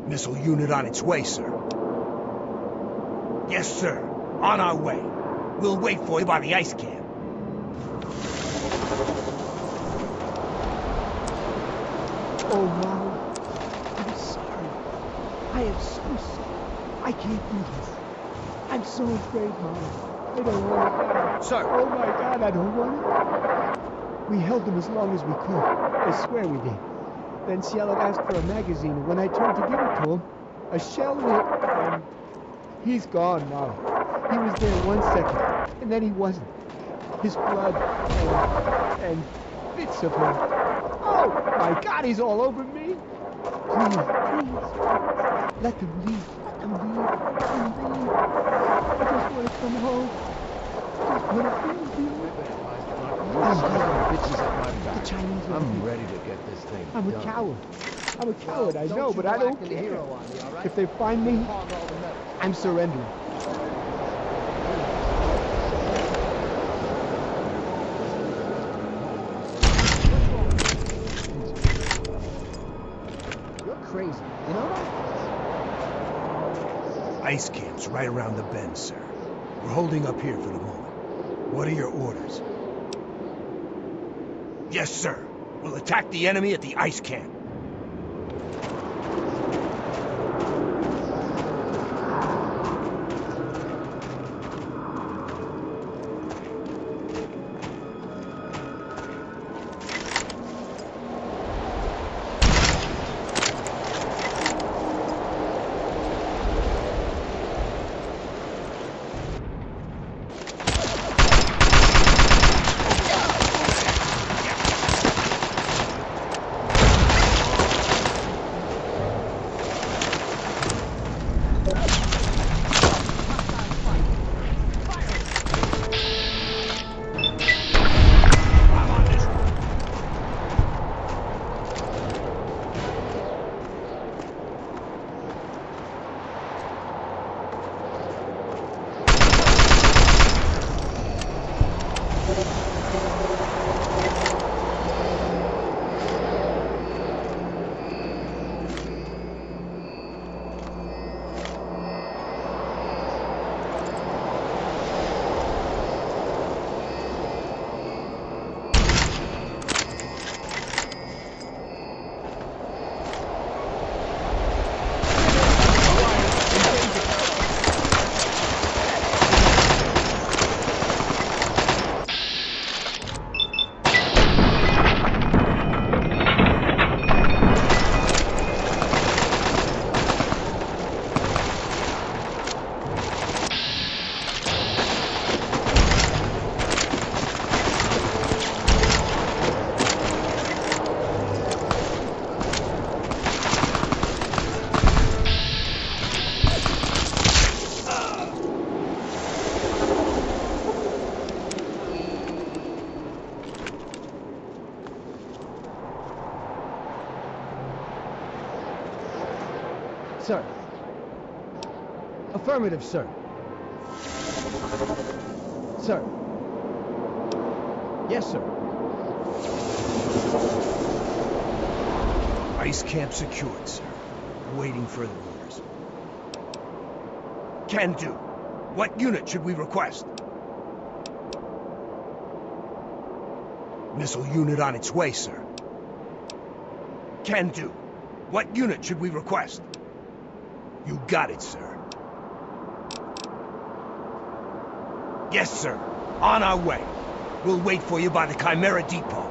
Missile unit on its way, sir. Yes, sir. On our way. We'll wait for you by the ice camp. Oh, Mom. I'm sorry. I am so sorry. I can't do this. I'm so afraid, Mom. I don't want to die. Sir! Oh, my God, I don't want to. We held him as long as we could. I swear we did. Then Cielo asked for a magazine, and when I turned to give it to him, a shell hit, and he's gone now. He was there 1 second, and then he wasn't. His blood and bits of him. Oh, my God, he's all over me. Please, please, let them leave. Let them leave. Let them leave. I just want to come home. I just want to be with you. Bitches at my back. The Chinese are I'm ready to get this thing I'm done. a coward. I'm a coward, I know, but I don't care. If they find me, I'm surrendering. You're crazy. You know that? Ice camp's right around the bend, sir. We're holding up here for the moment. What are your orders? Yes, sir. We'll attack the enemy at the ice camp. Sir. Affirmative, sir. Sir. Yes, sir. Ice camp secured, sir. Awaiting further orders. Can do. What unit should we request? Missile unit on its way, sir. Can do. What unit should we request? You got it, sir. Yes, sir. On our way. We'll wait for you by the Chimera Depot.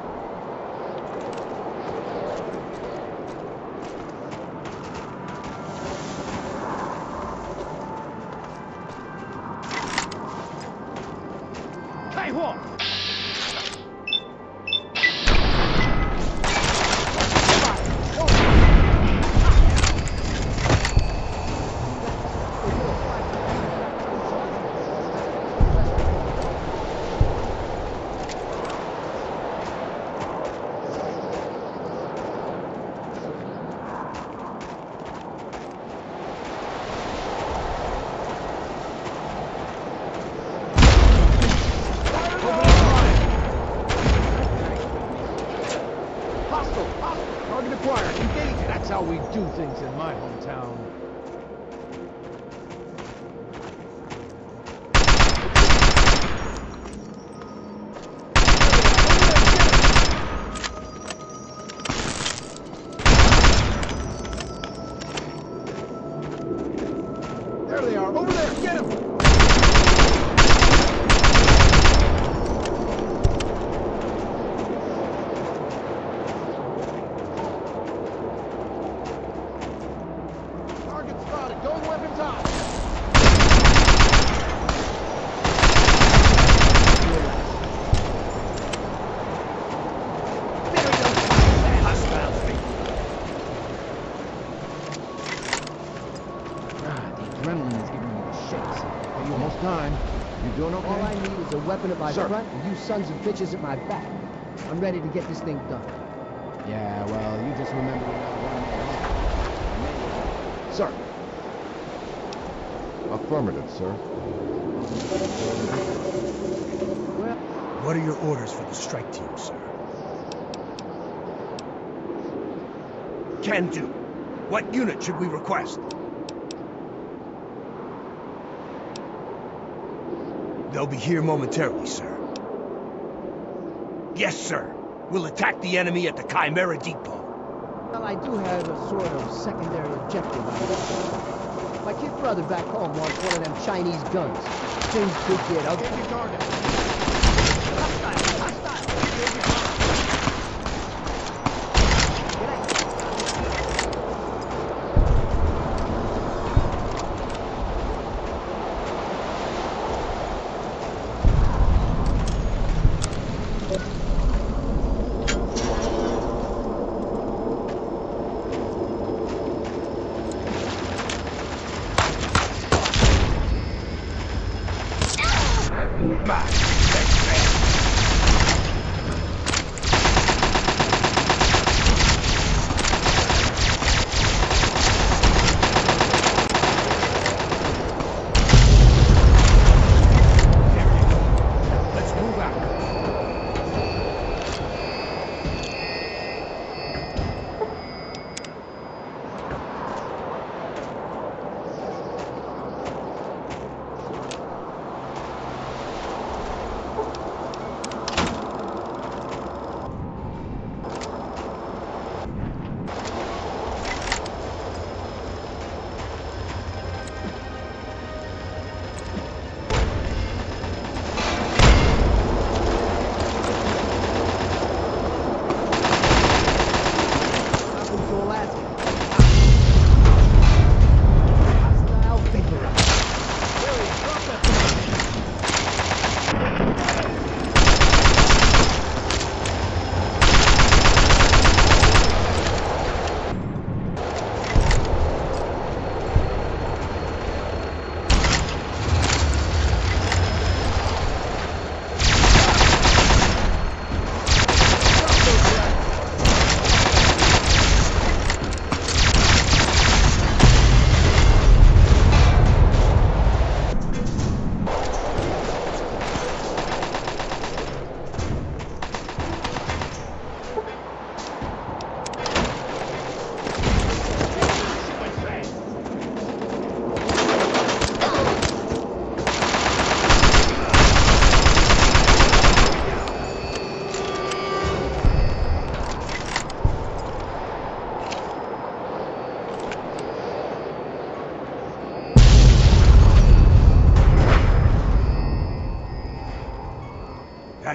Weapon at my front and you sons of bitches at my back. I'm ready to get this thing done. Yeah, well, you just remember Sir. Affirmative, sir. Well, what are your orders for the strike team, sir? Can do. What unit should we request? They'll be here momentarily, sir. Yes, sir. We'll attack the enemy at the Chimera Depot. Well, I do have a sort of secondary objective. My kid brother back home wants one of them Chinese guns. Seems good kid. I'll get your target. Back.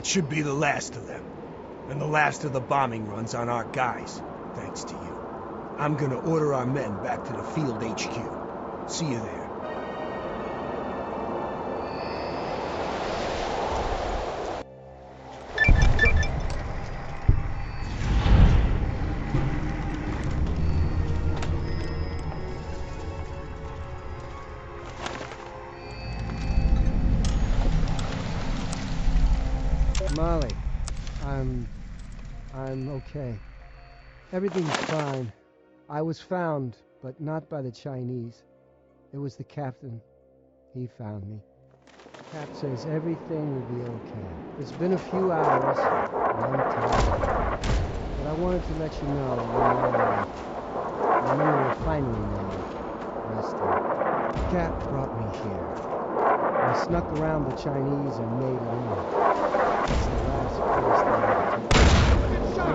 That should be the last of them. And the last of the bombing runs on our guys, thanks to you. I'm gonna order our men back to the field HQ. See you there. Molly, I'm okay. Everything's fine. I was found, but not by the Chinese. It was the captain. He found me. Cap says everything will be okay. It's been a few hours, and I'm tired. But I wanted to let you know when you were finally resting. Cap brought me here. I snuck around the Chinese and made it in. It's the last place they ever took me. I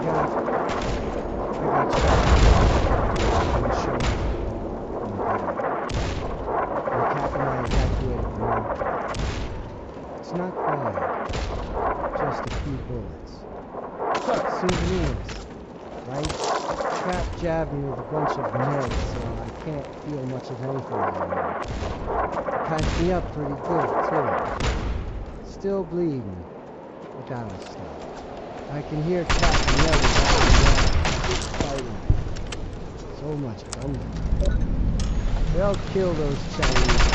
got shot in the shoulder and the back. And Cap and I evacuated the mountain. It's not bad. Just a few bullets. Souvenirs, right? Cap jabbed me with a bunch of meds, so I can't feel much of anything anymore. Patched me up pretty good, too. Still bleeding, but that'll stop. I can hear Cap yelling fighting. So much thunder. They'll kill those Chinese.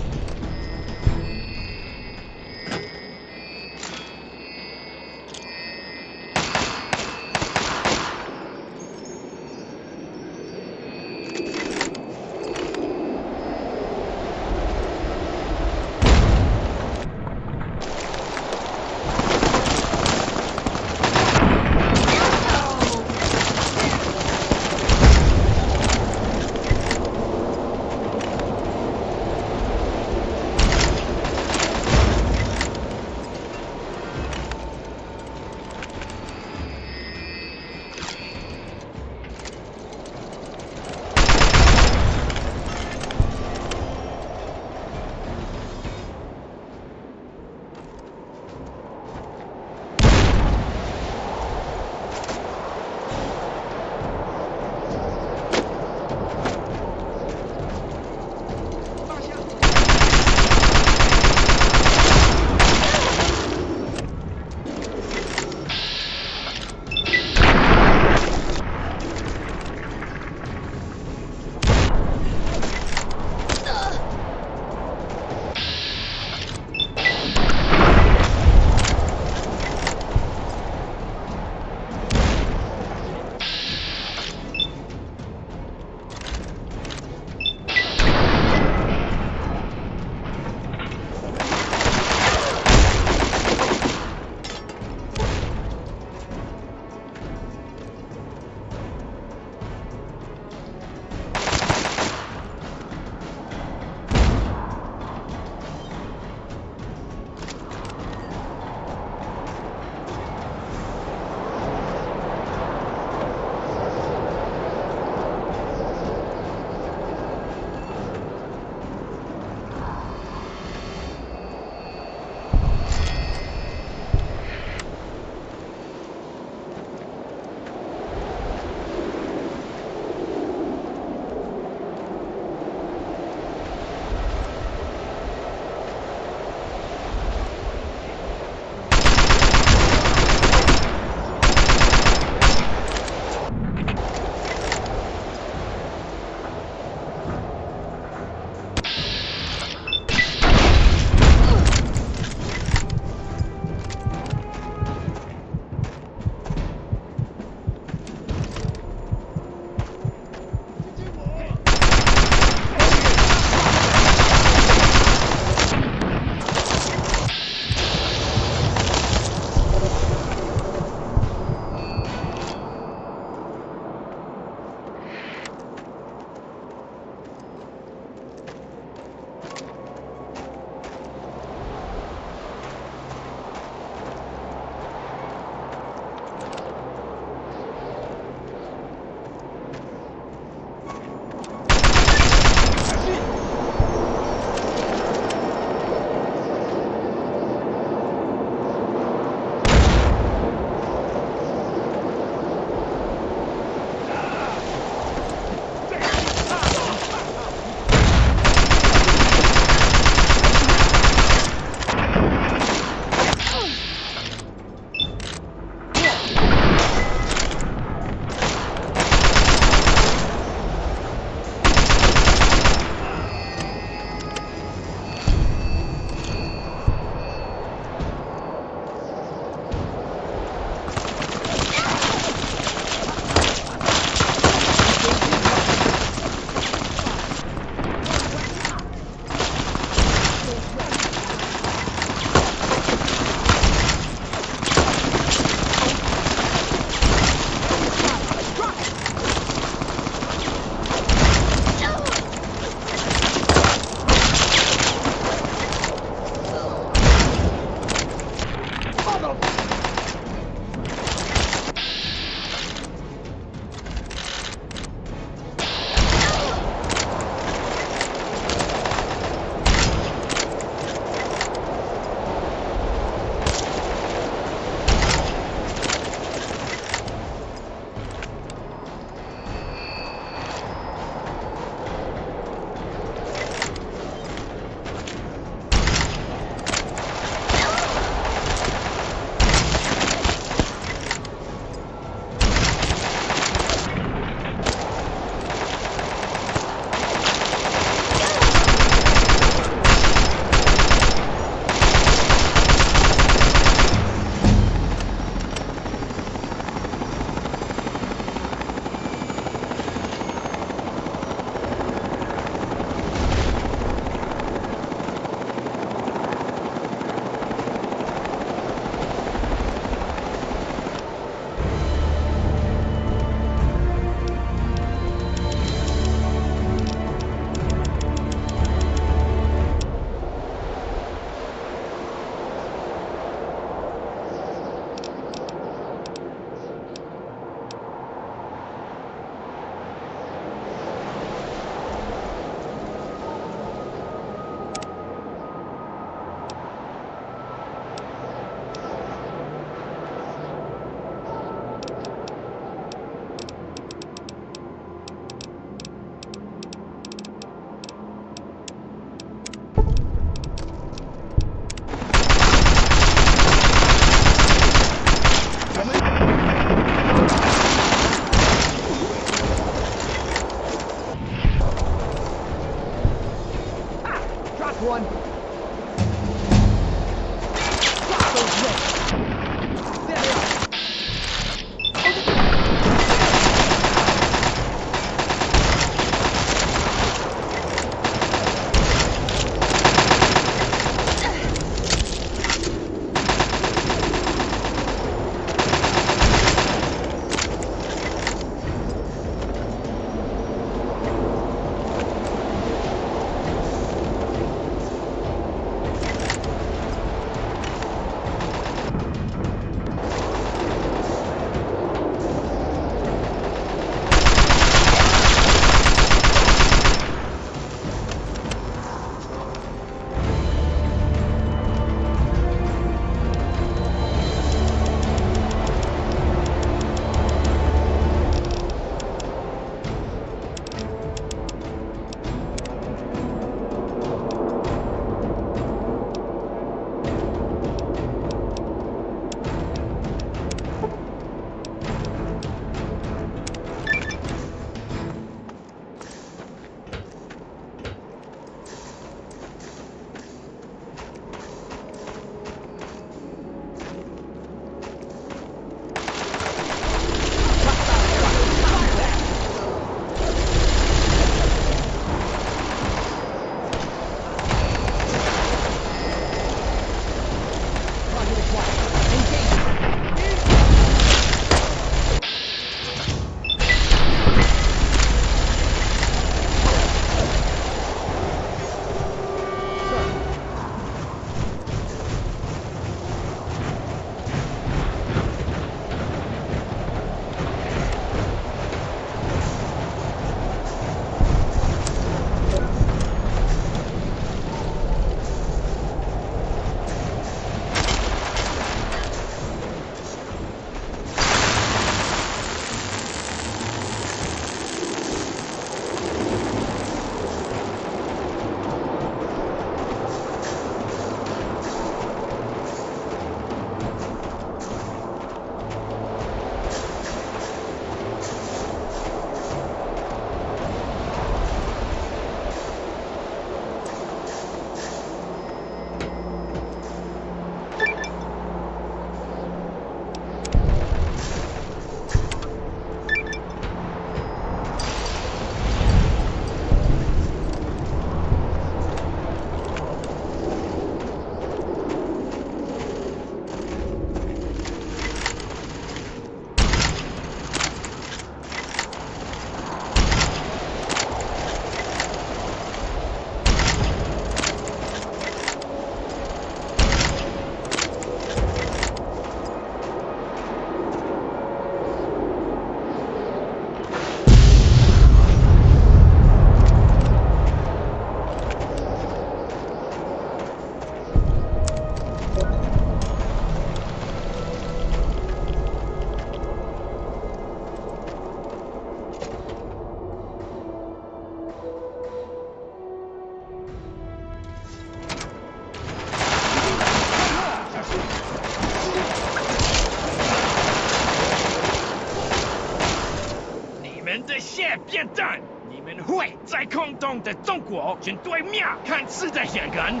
业变淡，你们会在空洞的中国军队面看似的眼人。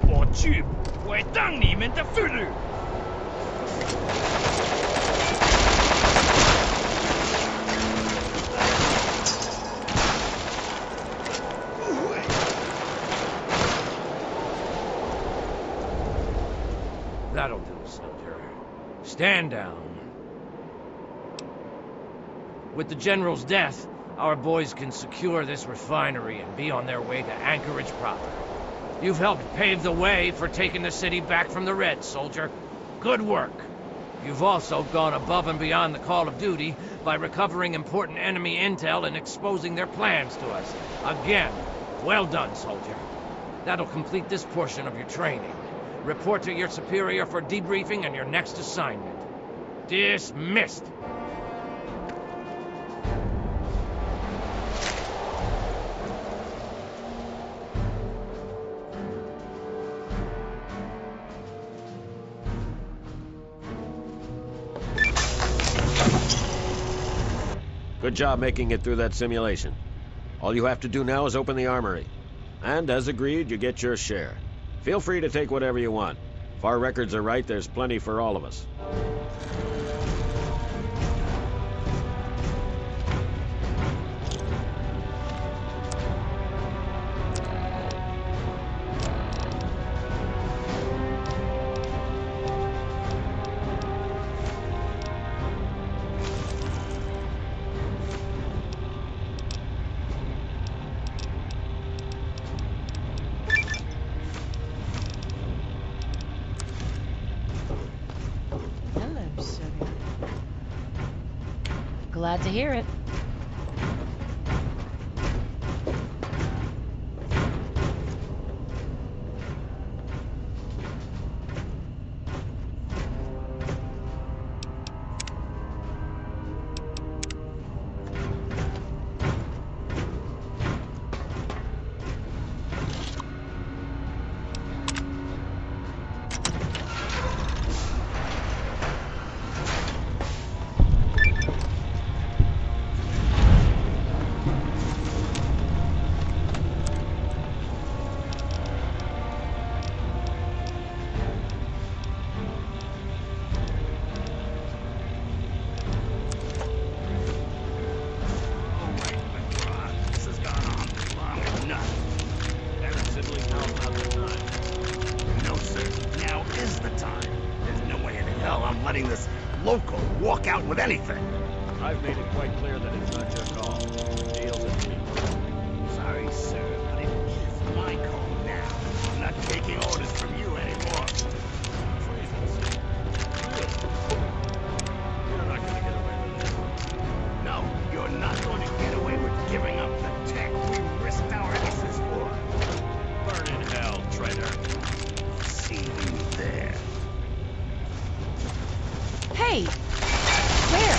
我拒不会当你们的俘虏。That'll do, soldier. Stand down. With the General's death, our boys can secure this refinery and be on their way to Anchorage proper. You've helped pave the way for taking the city back from the Reds, soldier. Good work. You've also gone above and beyond the call of duty by recovering important enemy intel and exposing their plans to us. Again, well done, soldier. That'll complete this portion of your training. Report to your superior for debriefing and your next assignment. Dismissed. Good job making it through that simulation. All you have to do now is open the armory. And as agreed, you get your share. Feel free to take whatever you want. If our records are right, there's plenty for all of us. Glad to hear it. local walk out with anything. I've made it quite clear that it's not your call. The deal's at me. Sorry, sir, but it is my call now. I'm not taking orders from you anymore. You're not gonna get away with this. No, you're not going to get away with giving up the tech we risked our asses for. Burn in hell, traitor. See you there. Hey! Where?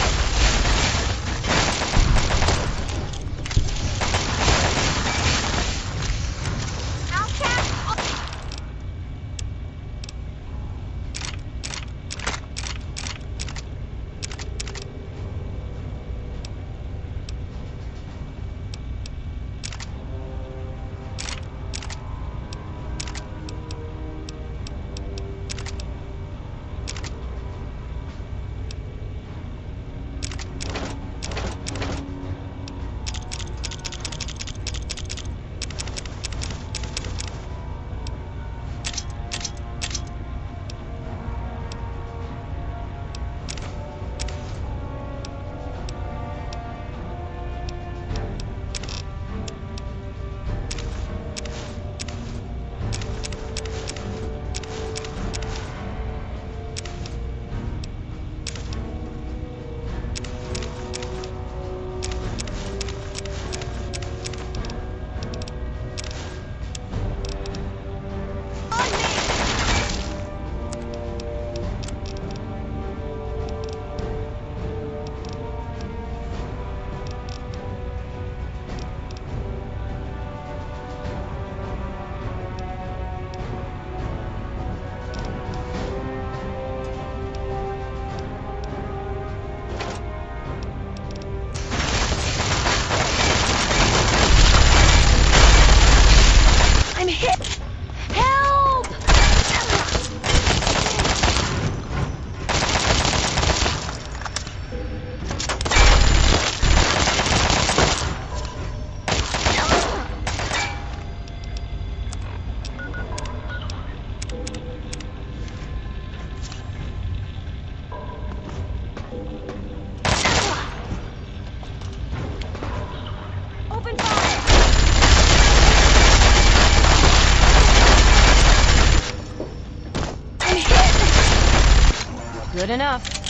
Good enough.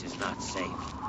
place is not safe.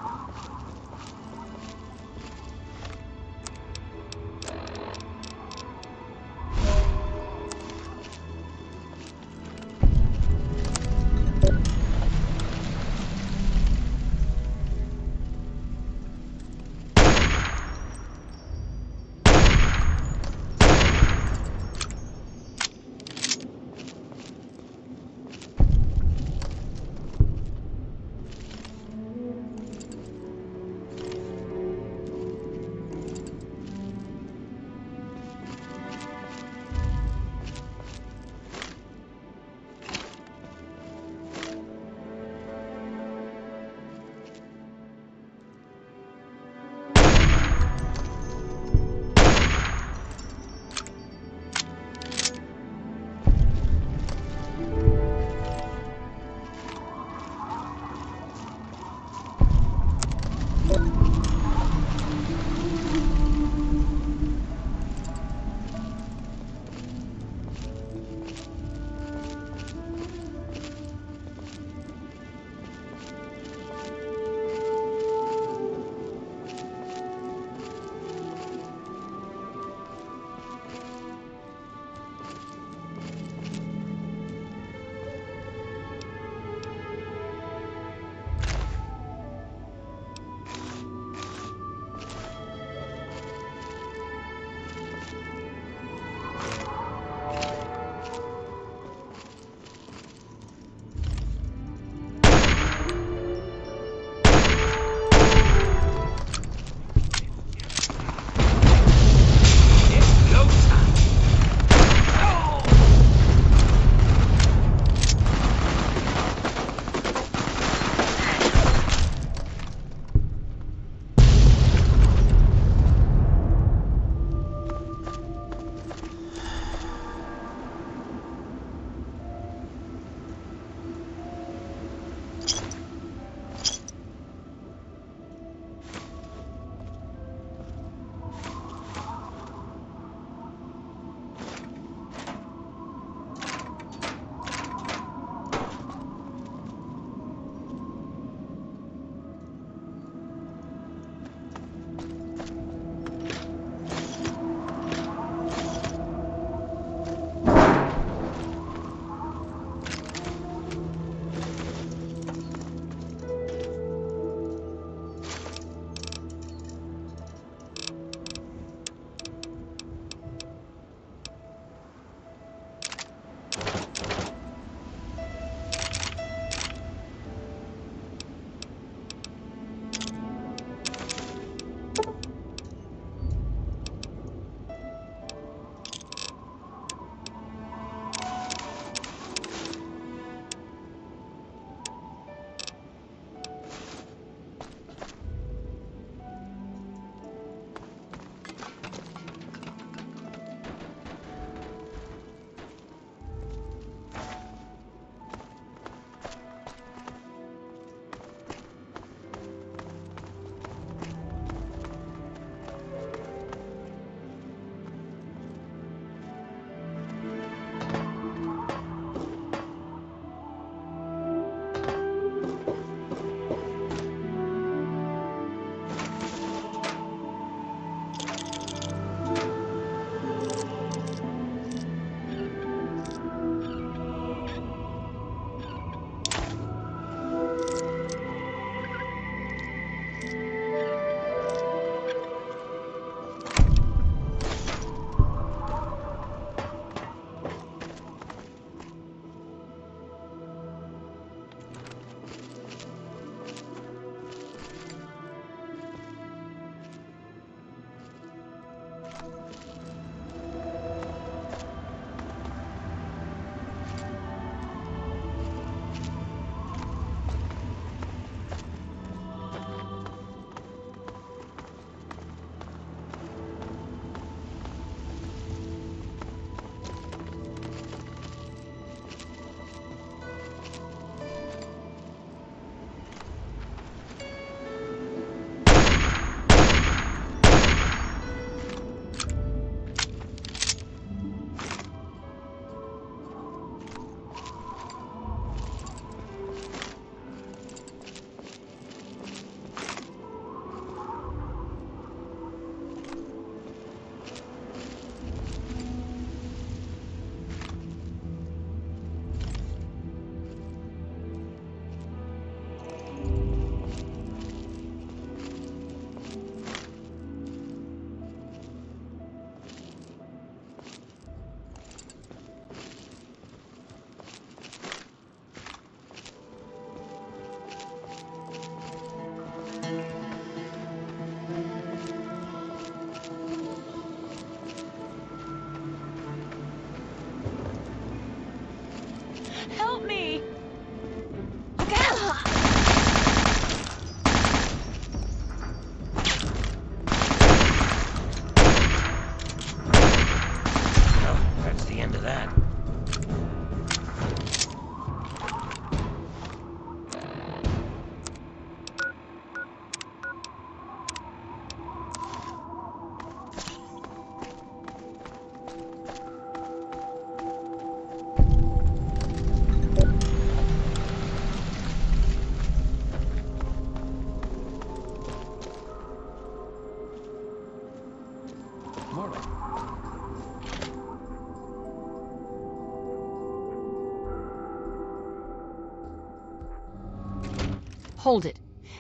Hold it.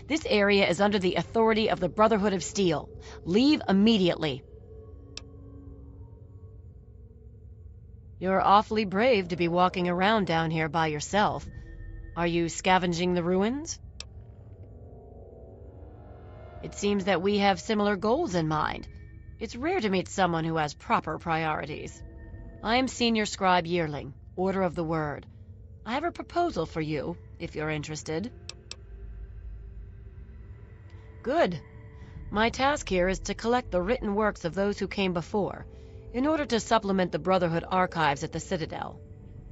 This area is under the authority of the Brotherhood of Steel. Leave immediately. You're awfully brave to be walking around down here by yourself. Are you scavenging the ruins? It seems that we have similar goals in mind. It's rare to meet someone who has proper priorities. I am Senior Scribe Yearling, Order of the Word. I have a proposal for you, if you're interested. Good. My task here is to collect the written works of those who came before, in order to supplement the Brotherhood archives at the Citadel.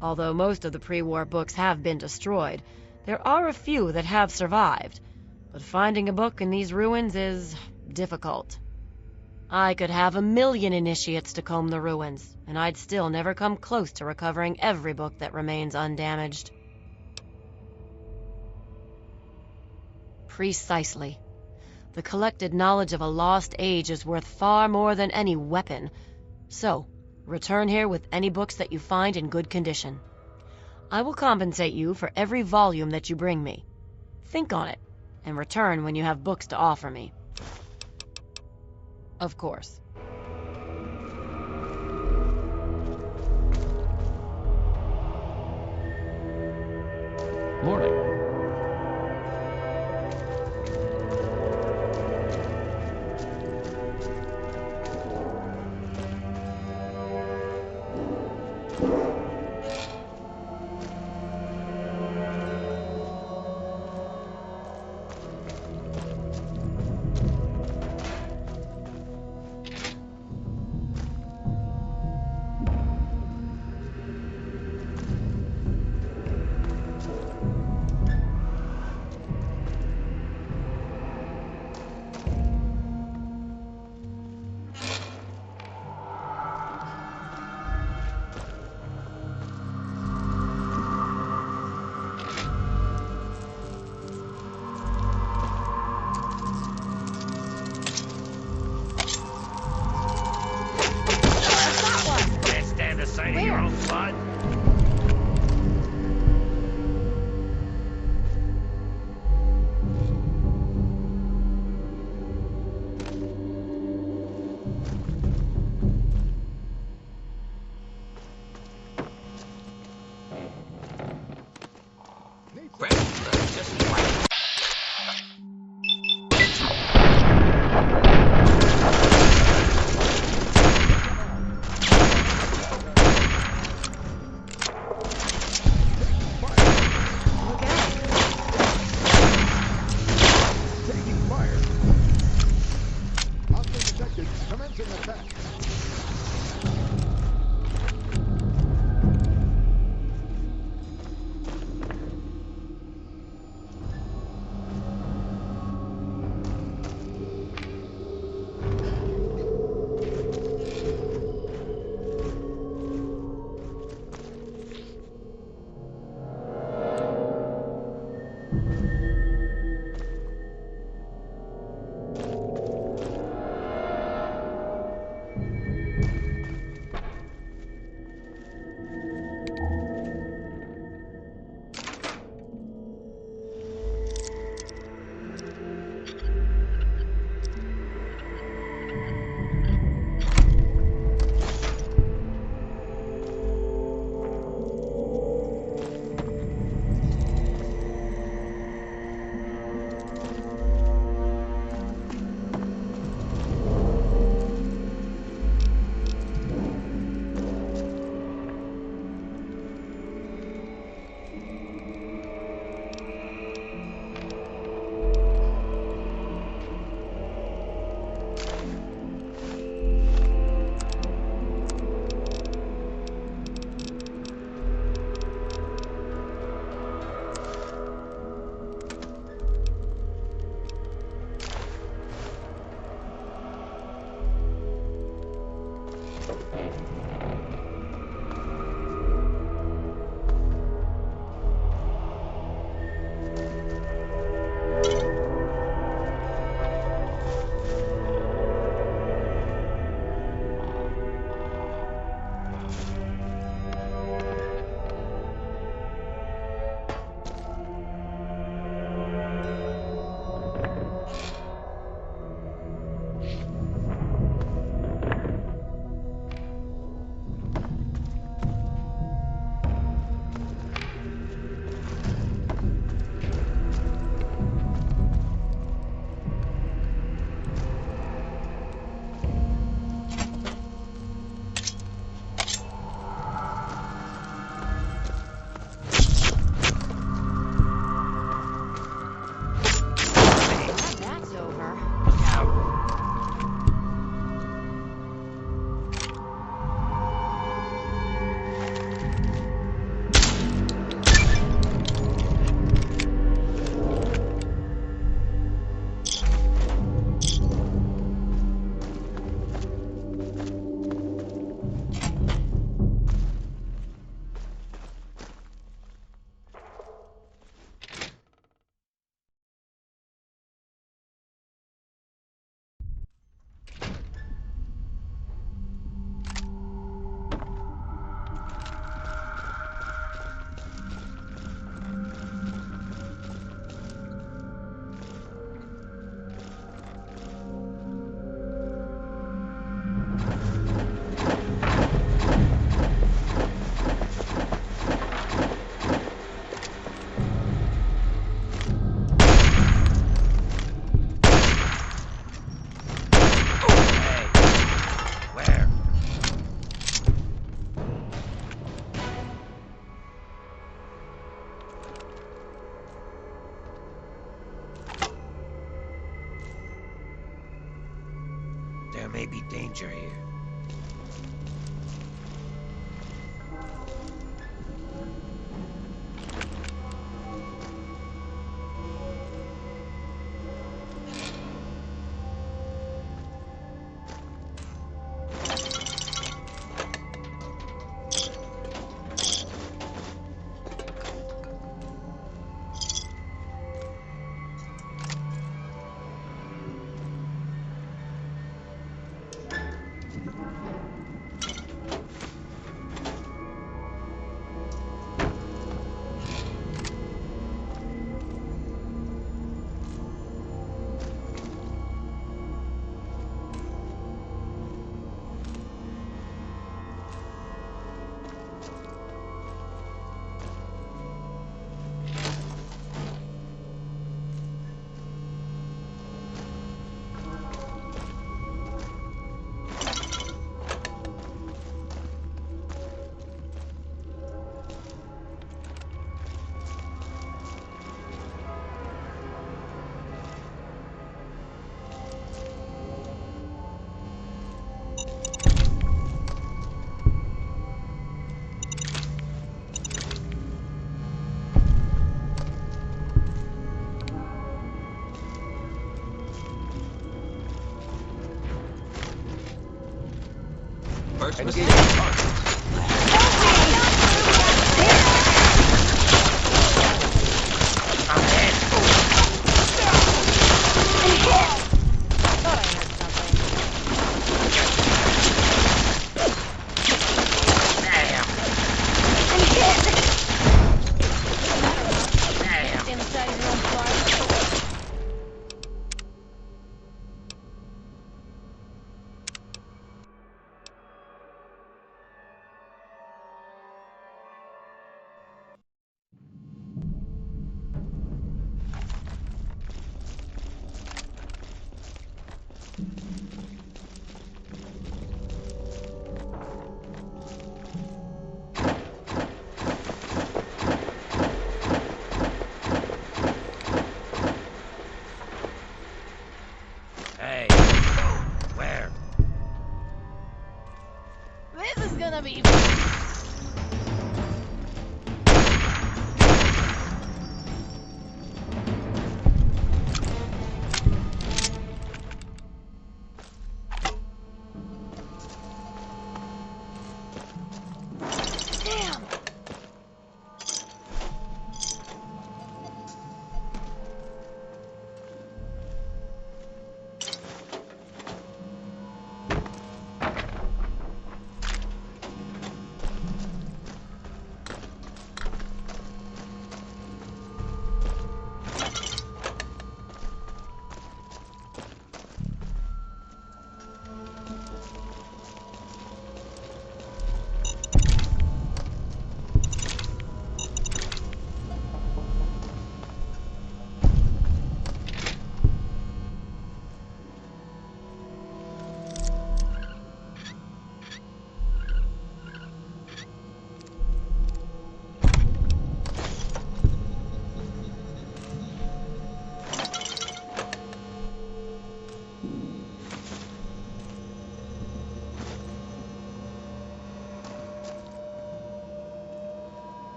Although most of the pre-war books have been destroyed, there are a few that have survived, but finding a book in these ruins is difficult. I could have 1,000,000 initiates to comb the ruins, and I'd still never come close to recovering every book that remains undamaged. Precisely. The collected knowledge of a lost age is worth far more than any weapon. So, return here with any books that you find in good condition. I will compensate you for every volume that you bring me. Think on it, and return when you have books to offer me. Of course. Morning. danger here.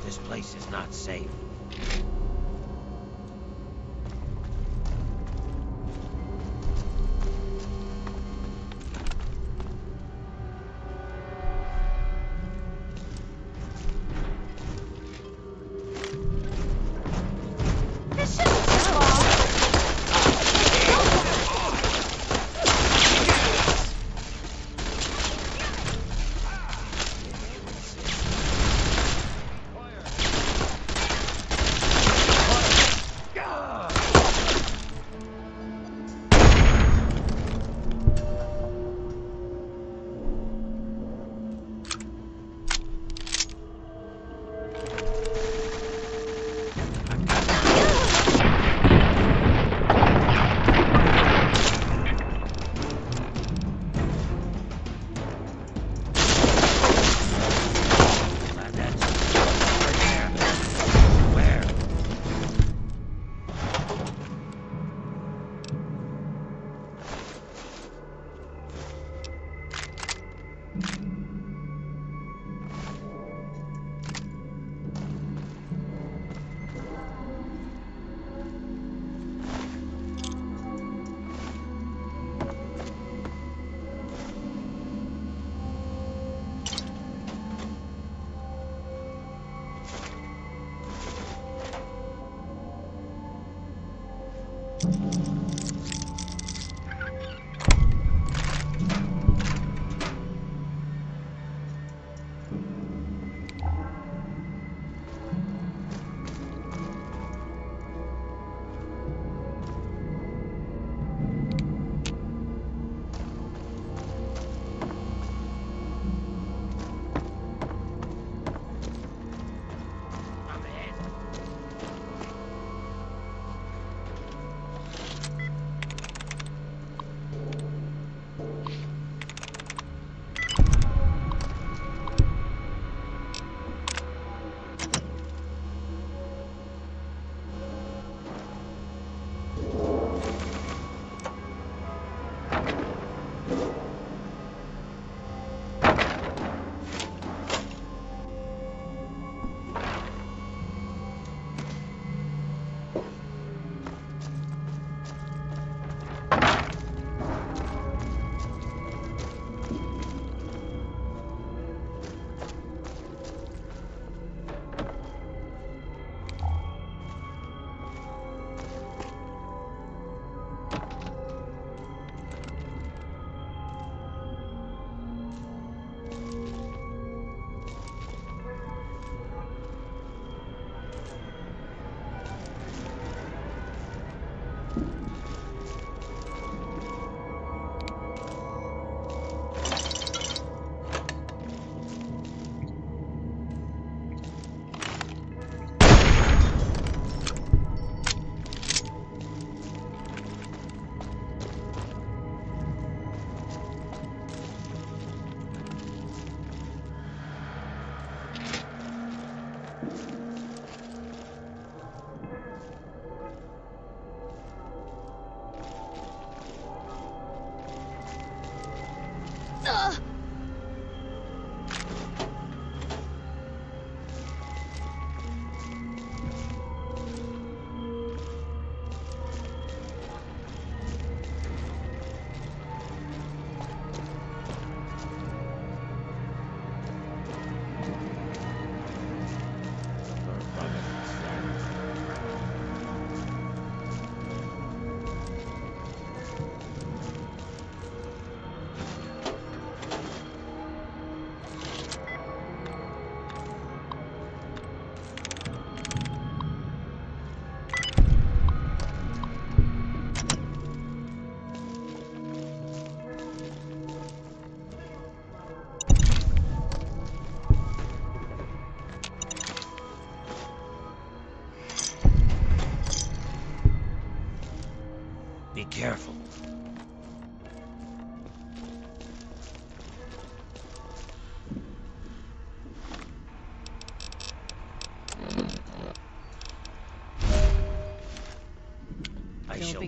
This place is not safe.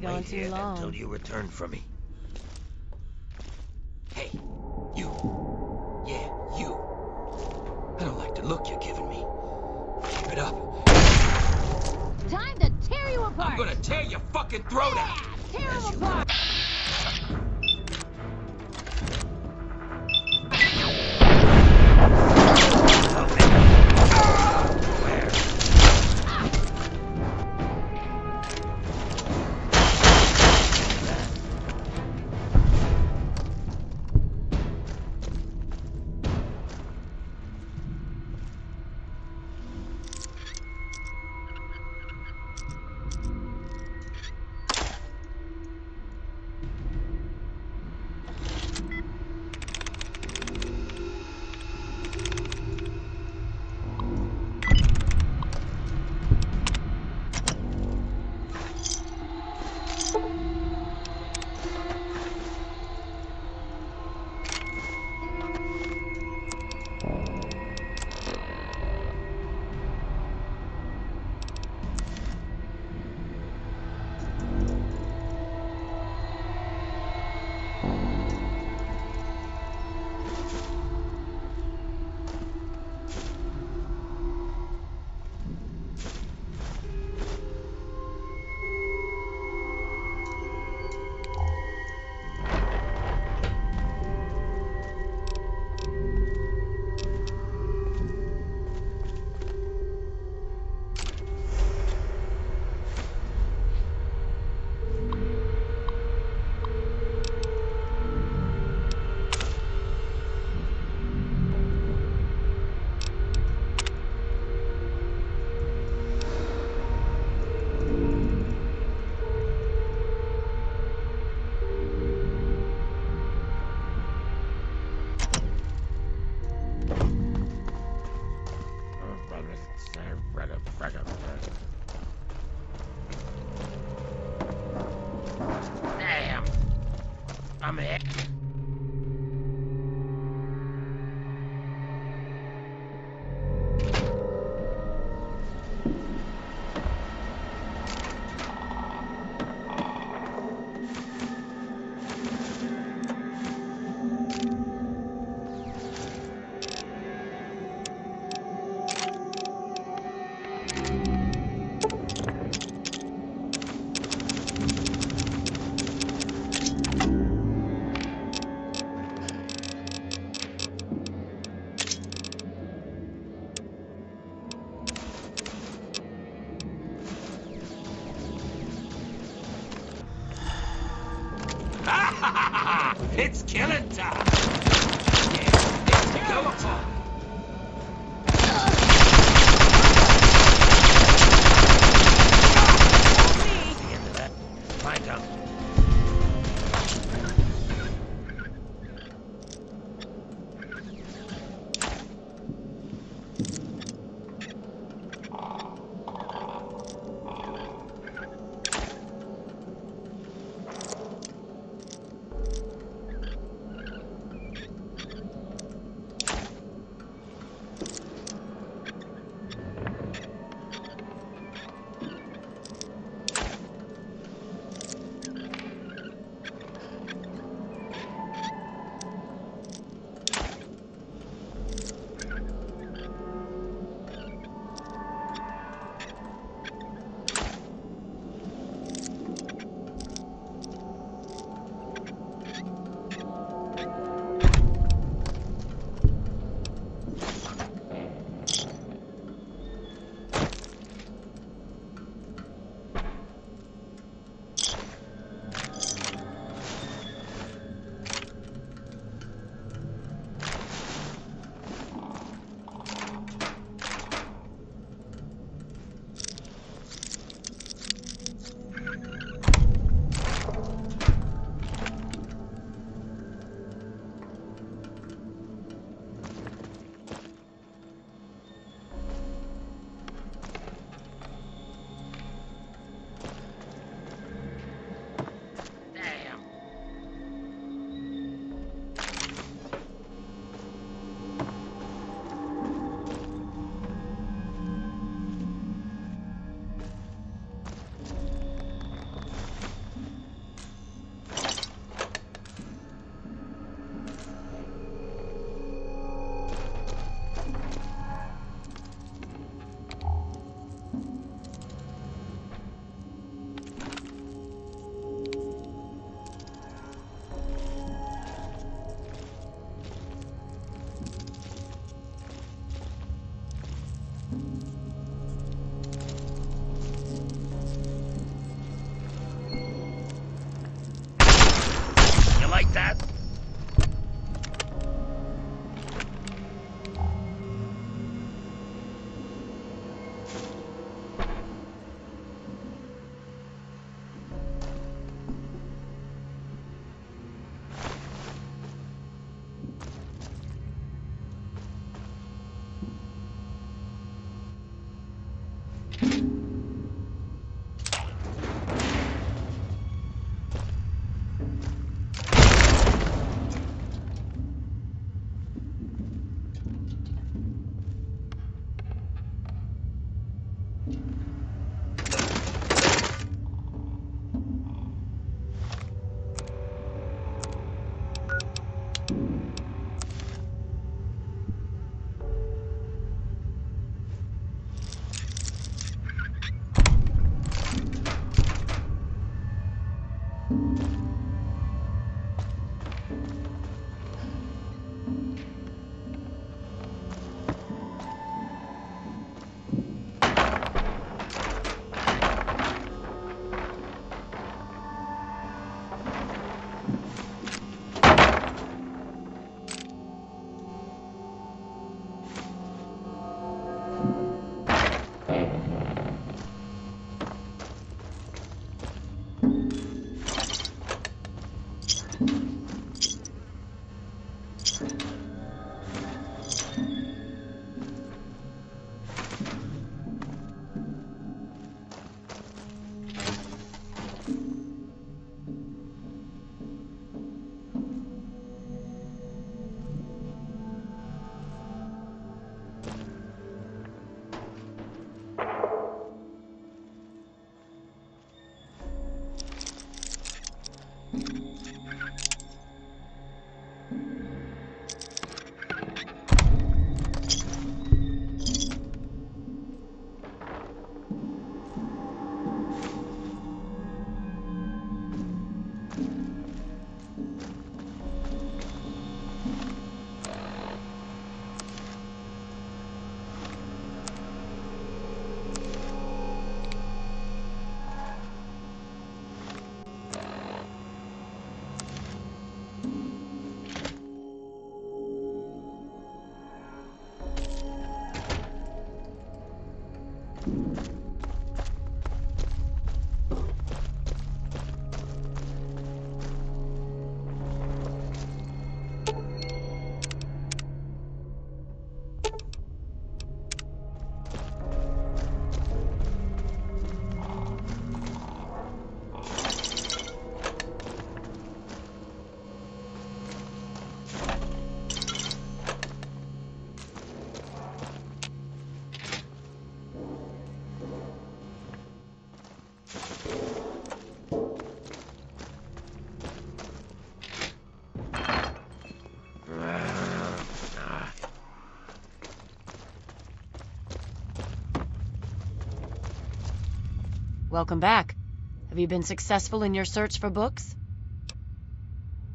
be gone too here long. until you return for me. Hey, you. Yeah, you. I don't like the look you're giving me. Keep it up. Time to tear you apart! I'm gonna tear your fucking throat out! Tear him apart! Damn! I'm hit. It's killing time! Yeah, go on! The end of that. My gun. Welcome back. Have you been successful in your search for books?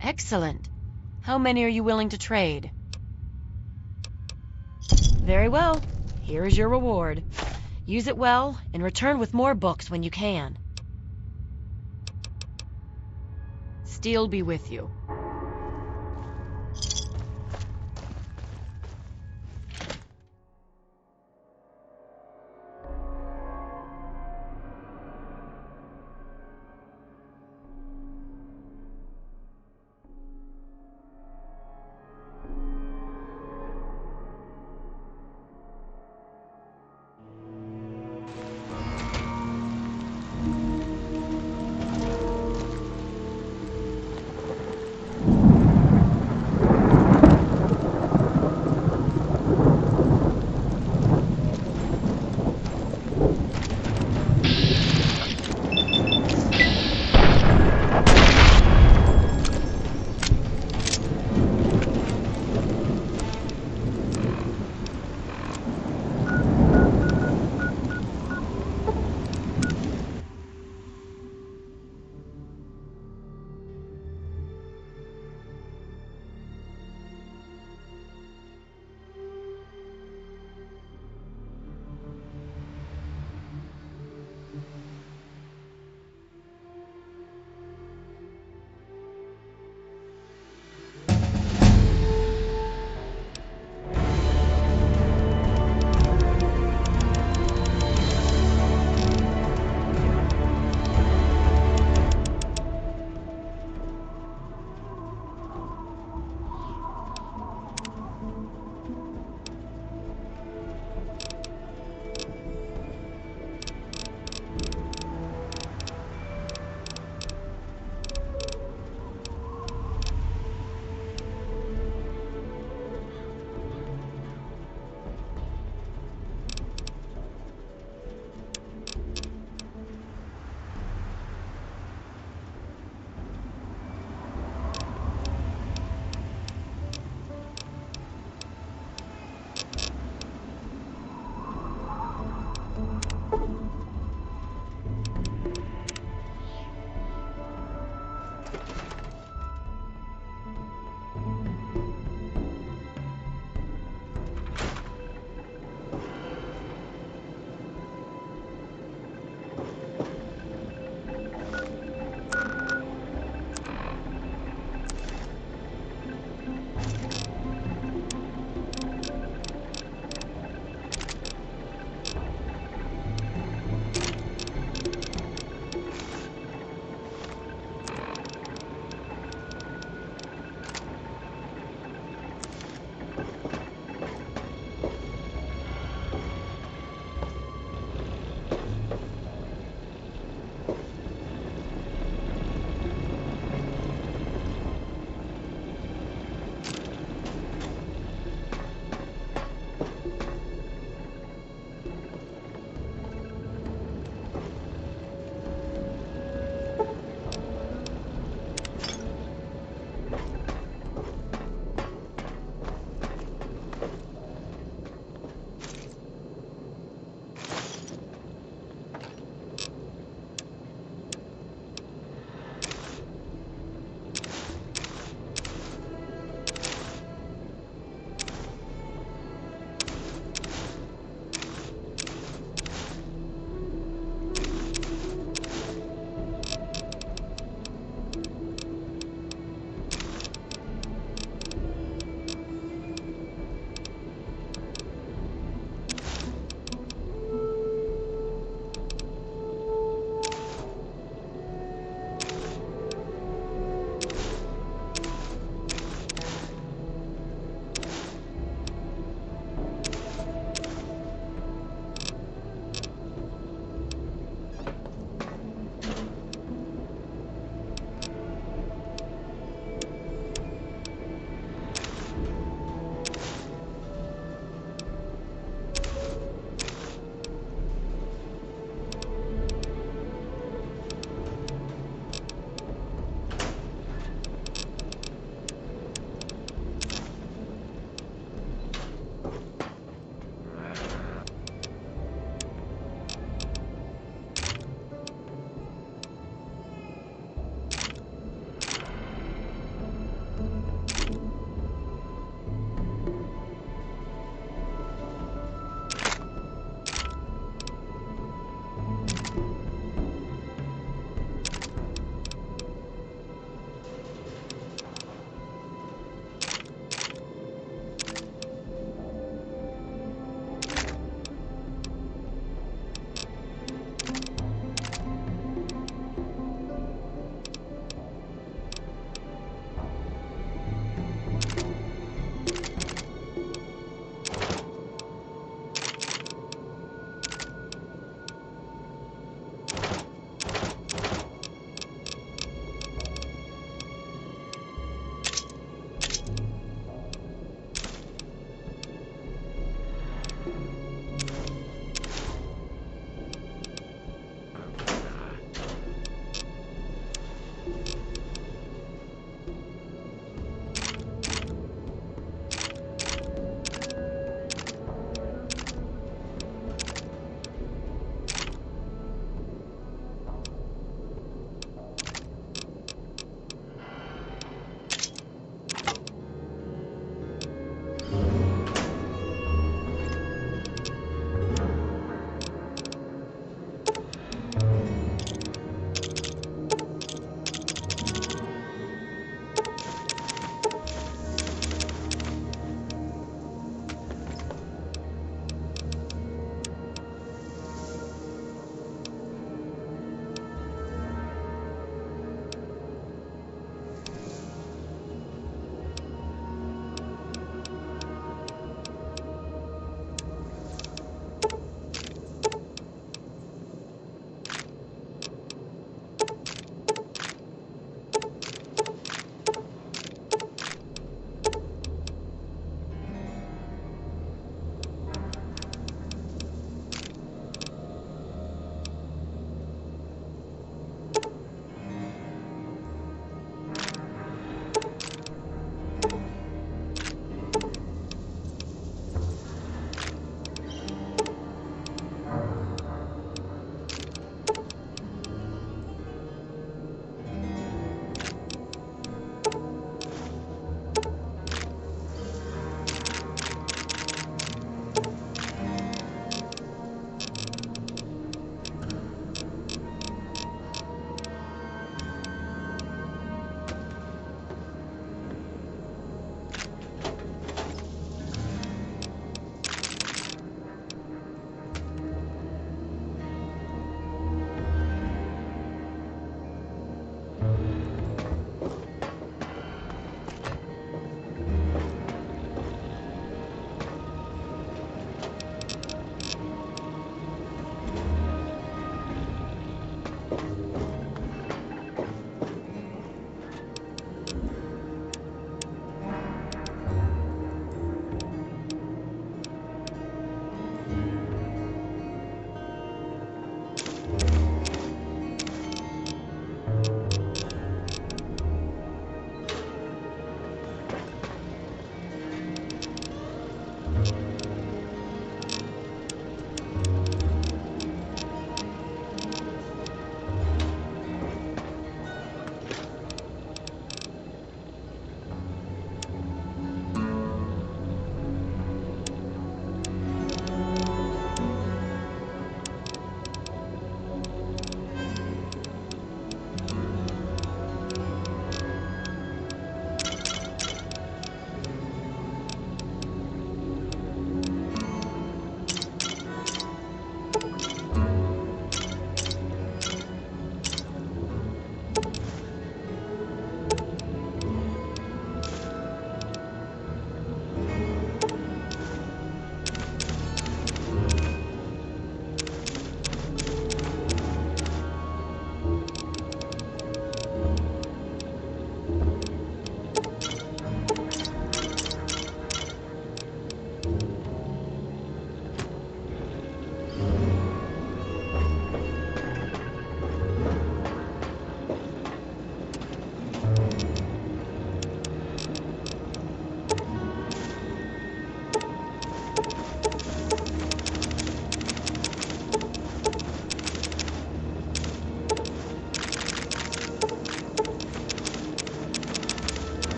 Excellent. How many are you willing to trade? Very well. Here is your reward. Use it well, and return with more books when you can. Steel be with you.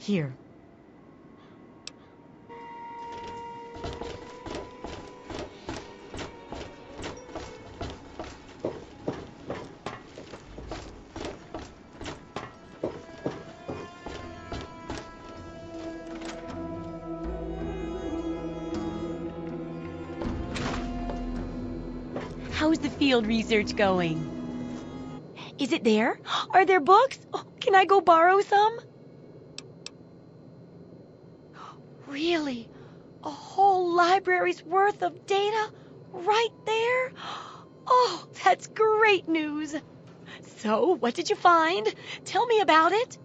Here. How's the field research going? Is it there? Are there books? Oh, can I go borrow some? Really? A whole library's worth of data right there? Oh, that's great news. So, what did you find? Tell me about it.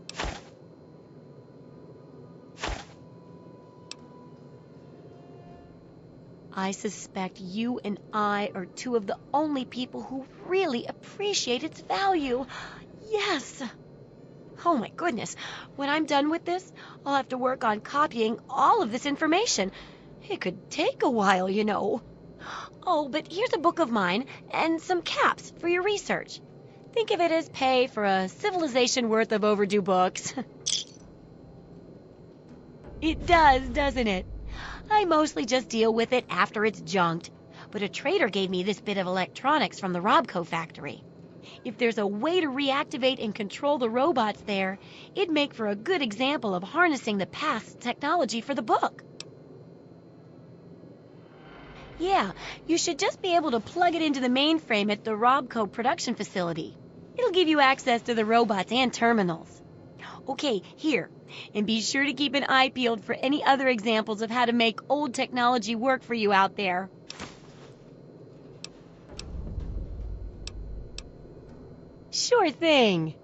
I suspect you and I are two of the only people who really appreciate its value. Yes. Oh my goodness. When I'm done with this, I'll have to work on copying all of this information. It could take a while, you know. Oh, but here's a book of mine and some caps for your research. Think of it as pay for a civilization worth of overdue books. It does, doesn't it? I mostly just deal with it after it's junked. But a trader gave me this bit of electronics from the Robco factory. If there's a way to reactivate and control the robots there, it'd make for a good example of harnessing the past's technology for the book. Yeah, you should just be able to plug it into the mainframe at the Robco production facility. It'll give you access to the robots and terminals. Okay, here. And be sure to keep an eye peeled for any other examples of how to make old technology work for you out there. Sure thing.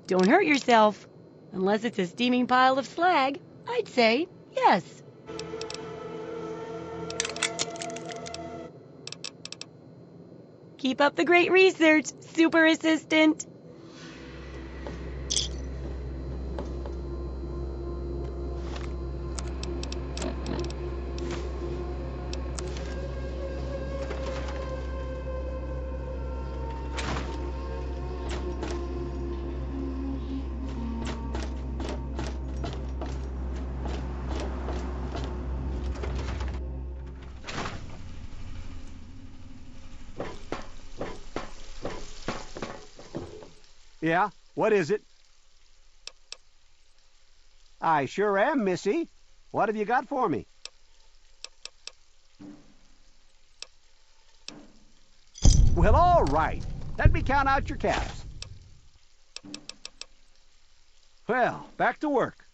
Don't hurt yourself. Unless it's a steaming pile of slag, I'd say yes. Keep up the great research, super assistant. Yeah? What is it? I sure am, Missy. What have you got for me? Well, all right. Let me count out your caps. Well, back to work.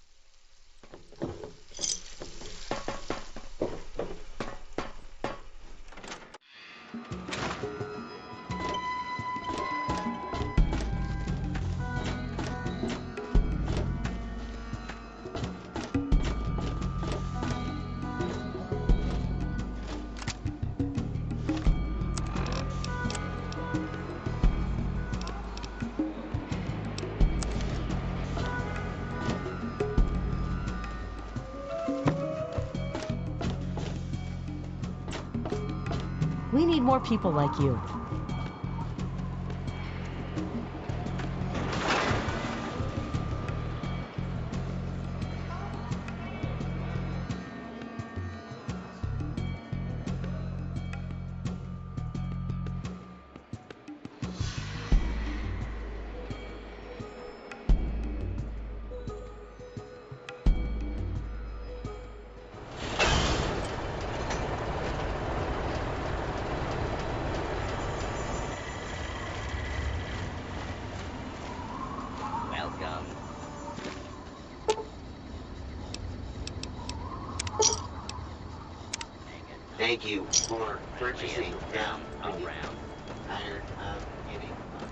need more people like you. Welcome. Thank you for purchasing down around. Tired of giving up.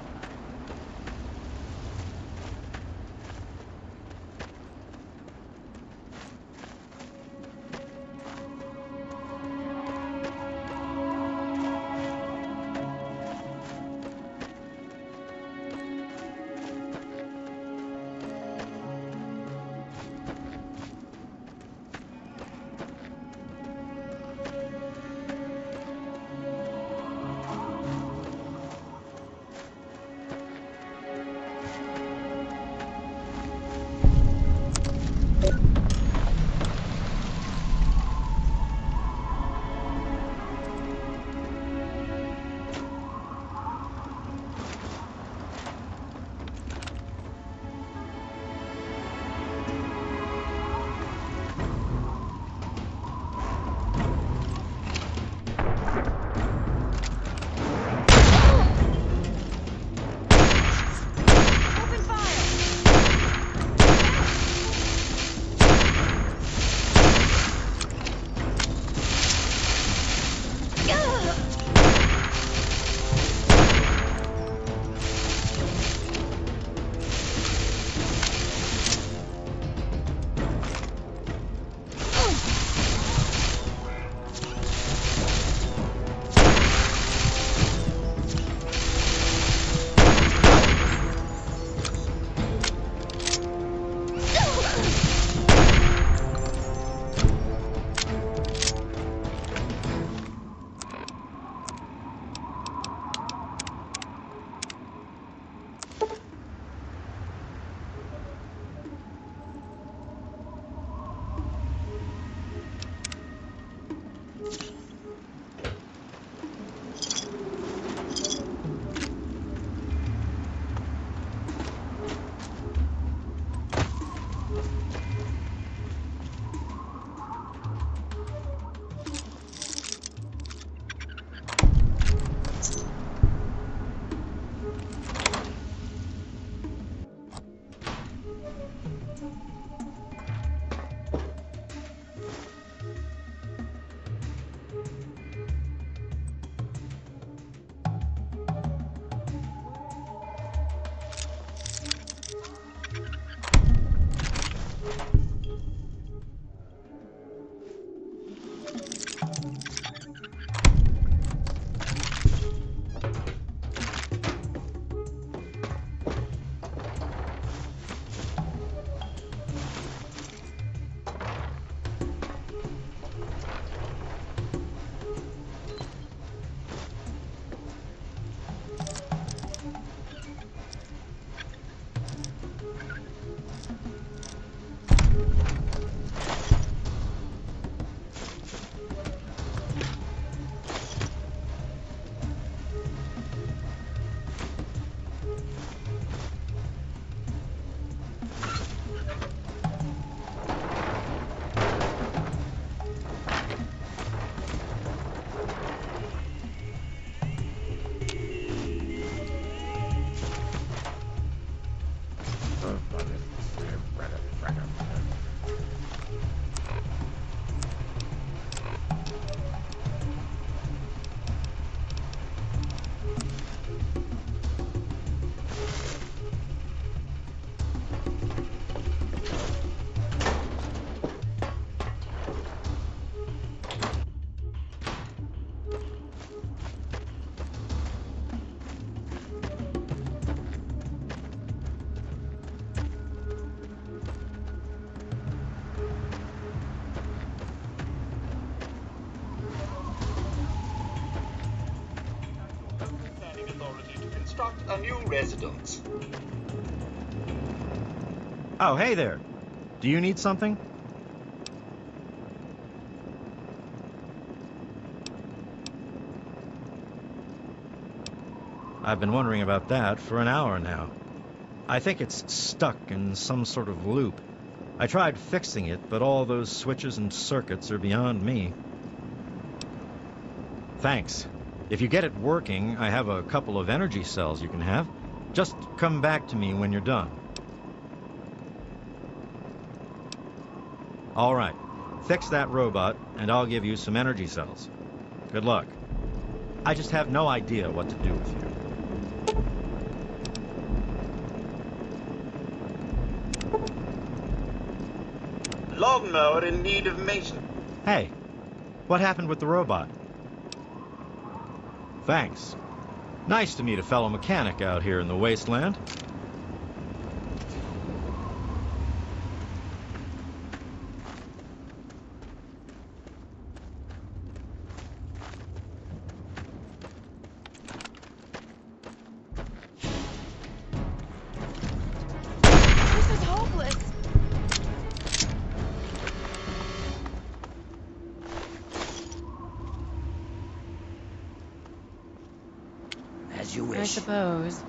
a new residence. Oh, hey there. Do you need something? I've been wondering about that for an hour now. I think it's stuck in some sort of loop. I tried fixing it, but all those switches and circuits are beyond me. Thanks. If you get it working, I have a couple of energy cells you can have. Just come back to me when you're done. All right. Fix that robot, and I'll give you some energy cells. Good luck. I just have no idea what to do with you. Lawnmower in need of maintenance. Hey, what happened with the robot? Thanks. Nice to meet a fellow mechanic out here in the wasteland. This is hopeless. As you wish. I suppose.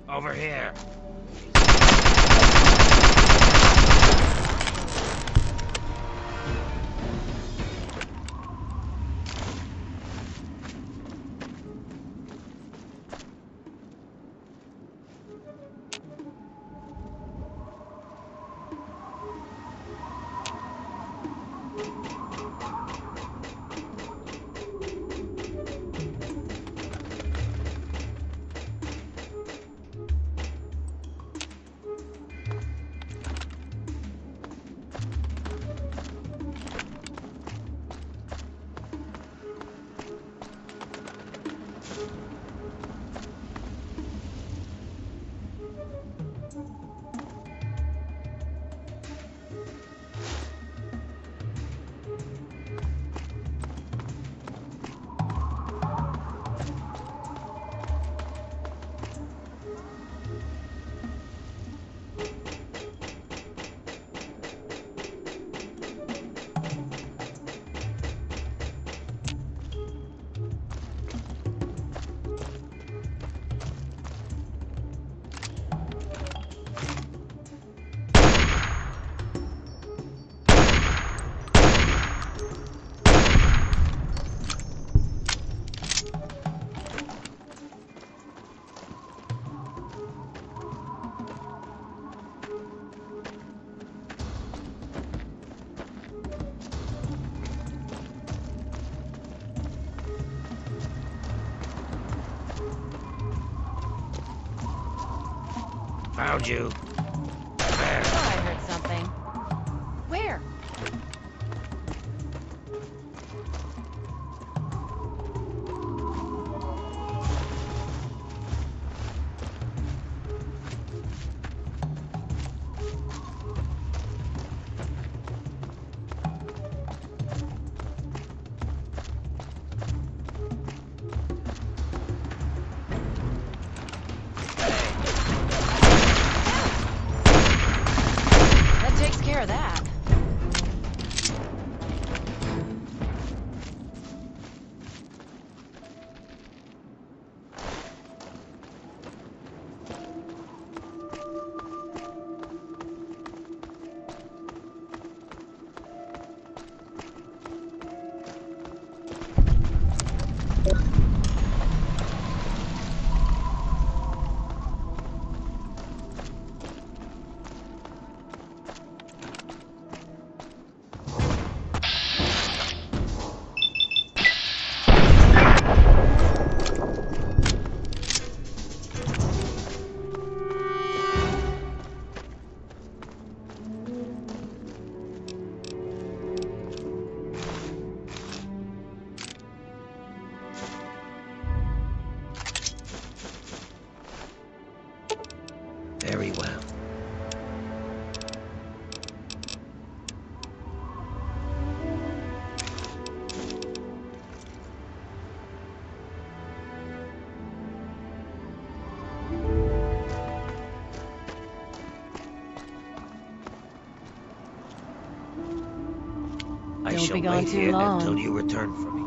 Over here. Found you. There. Oh, I heard something. Where? Takes care of that. Very well. I Don't shall be gone wait too here long. until you return for me.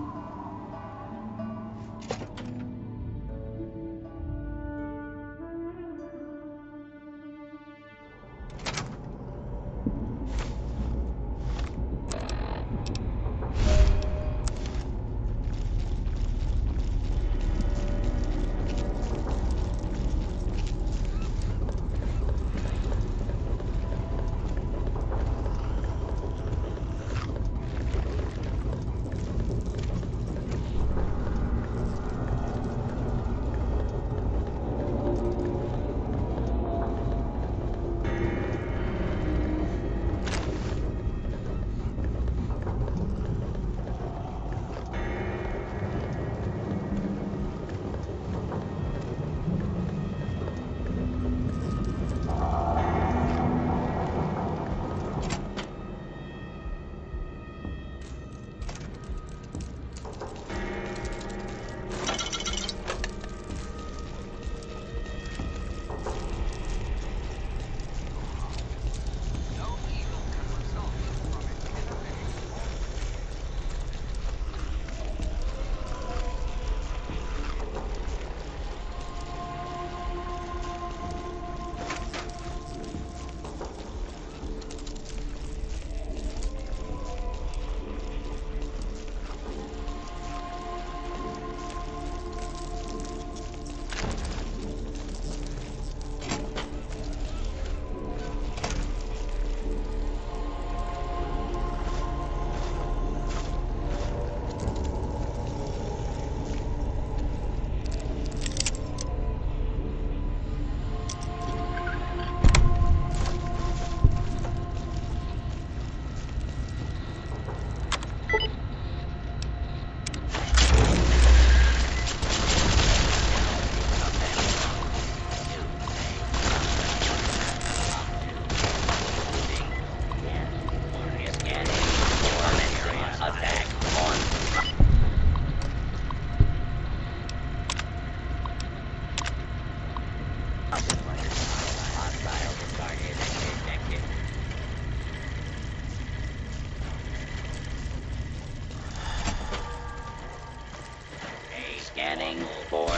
Scanning for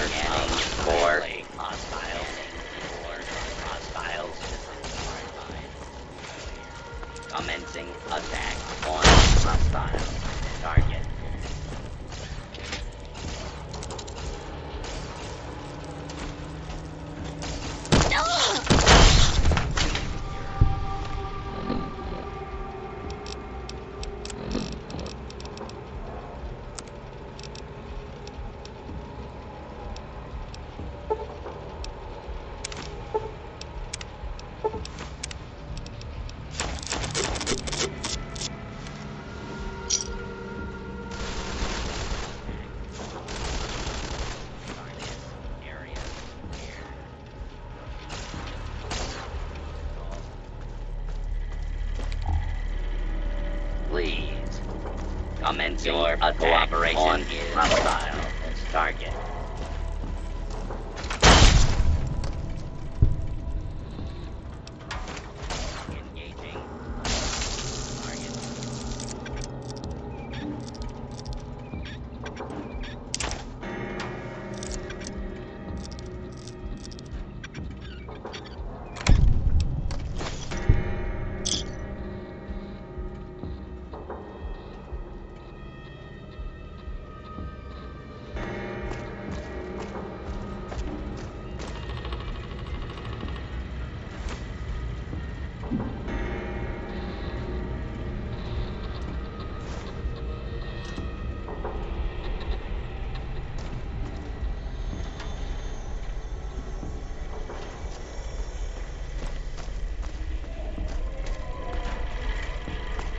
hostiles. Commencing attack on hostile target. please. Commence your cooperation on hostile target.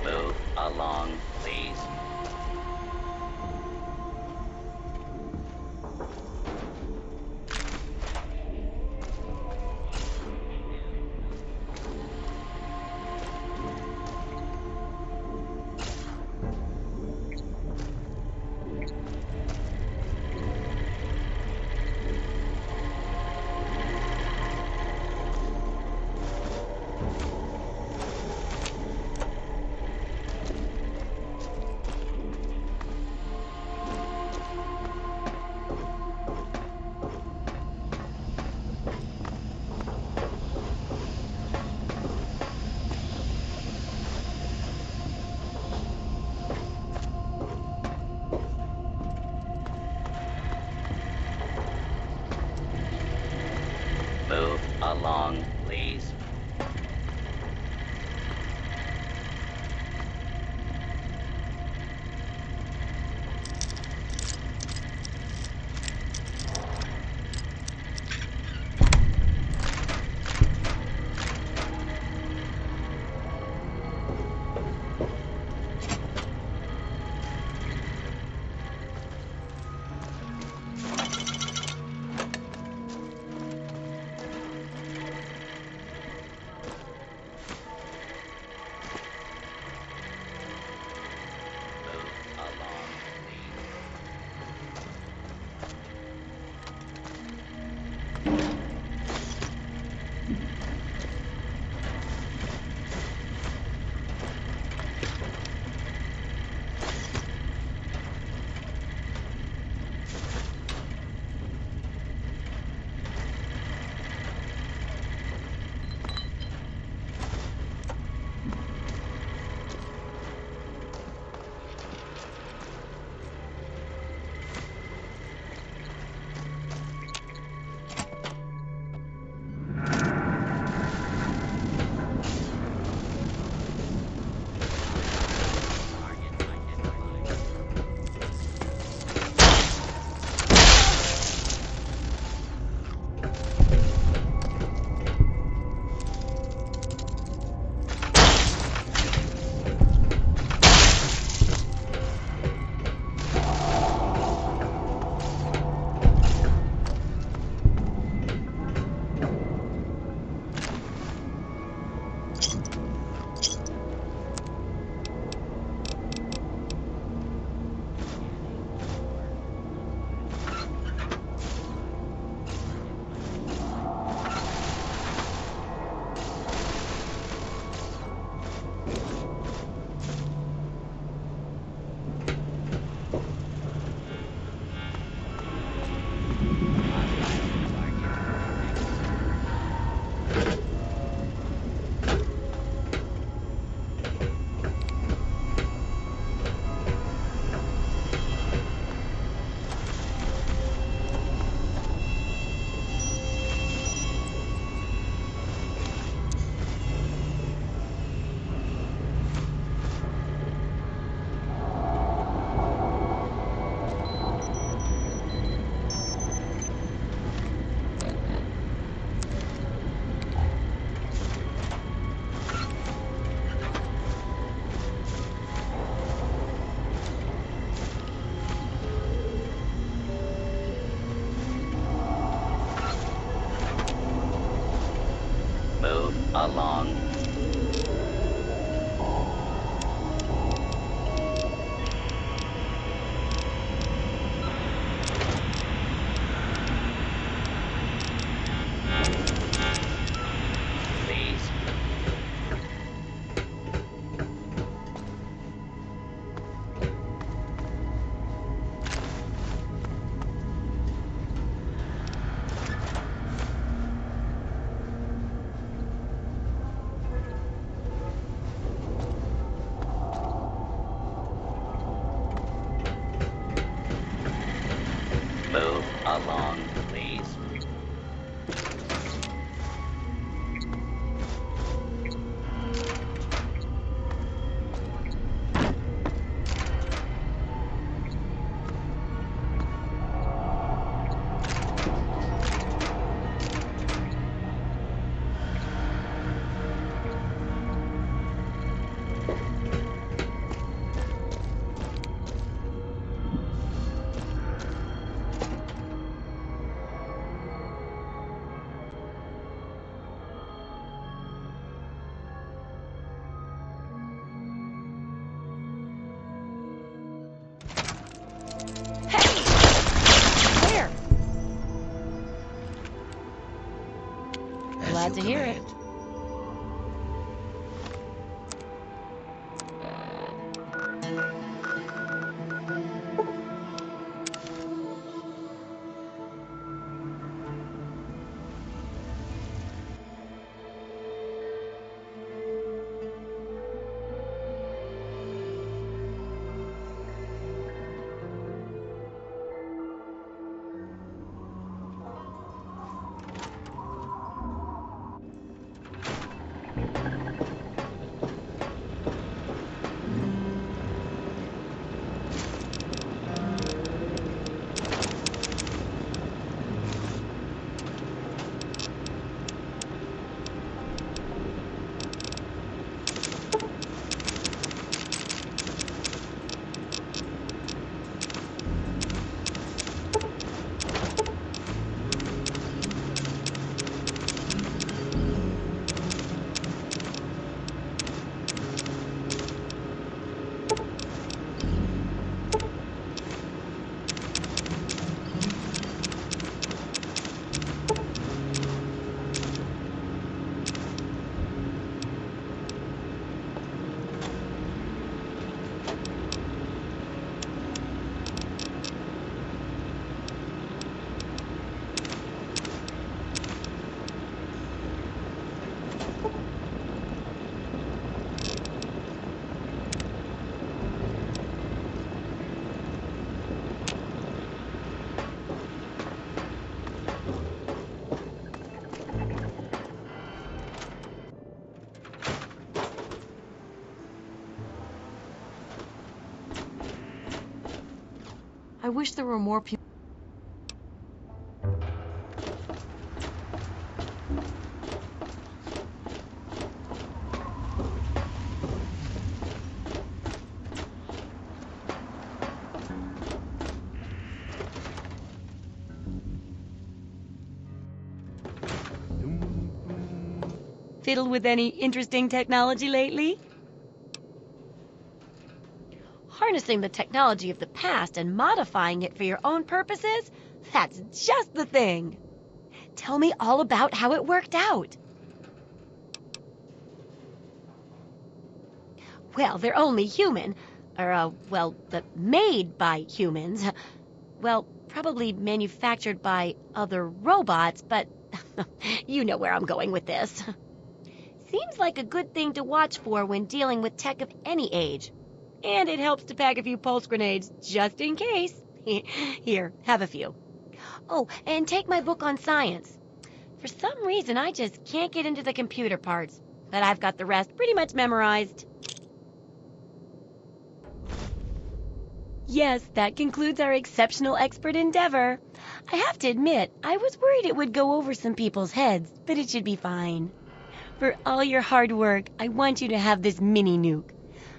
Move along, please. Move along, please. along. along, please. Glad to hear it. I wish there were more people. Fiddled with any interesting technology lately? Harnessing the technology of the past and modifying it for your own purposes? That's just the thing. Tell me all about how it worked out. Well, they're only human. Made by humans. Well, probably manufactured by other robots, but you know where I'm going with this. Seems like a good thing to watch for when dealing with tech of any age. And it helps to pack a few pulse grenades, just in case. Here, have a few. Oh, and take my book on science. For some reason, I just can't get into the computer parts. But I've got the rest pretty much memorized. Yes, that concludes our exceptional expert endeavor. I have to admit, I was worried it would go over some people's heads, but it should be fine. For all your hard work, I want you to have this mini nuke.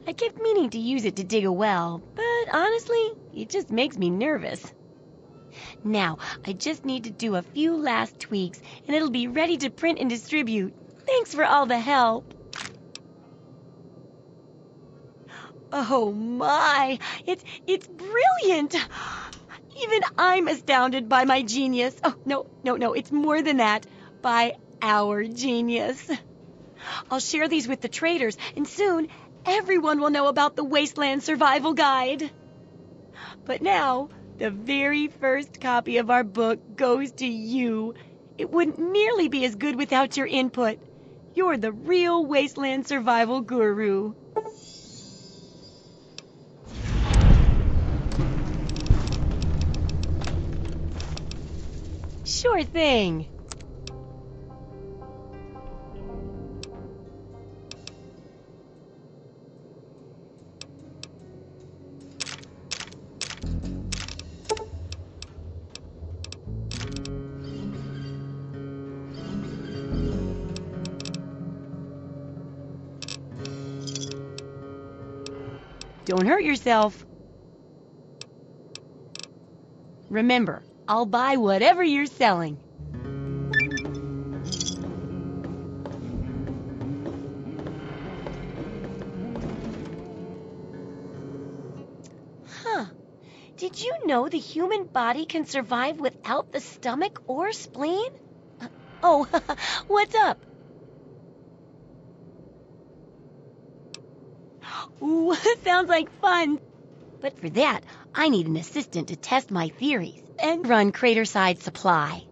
I kept meaning to use it to dig a well, but honestly, it just makes me nervous. Now, I just need to do a few last tweaks, and it'll be ready to print and distribute. Thanks for all the help. Oh my, it's brilliant. Even I'm astounded by my genius. Oh, no, it's more than that. By our genius. I'll share these with the traders, and soon everyone will know about the Wasteland Survival Guide. But now, the very first copy of our book goes to you. It wouldn't nearly be as good without your input. You're the real Wasteland Survival Guru. Sure thing. Don't hurt yourself. Remember, I'll buy whatever you're selling. Huh. Did you know the human body can survive without the stomach or spleen? Oh, what's up? Ooh, sounds like fun. But for that, I need an assistant to test my theories and run Craterside Supply.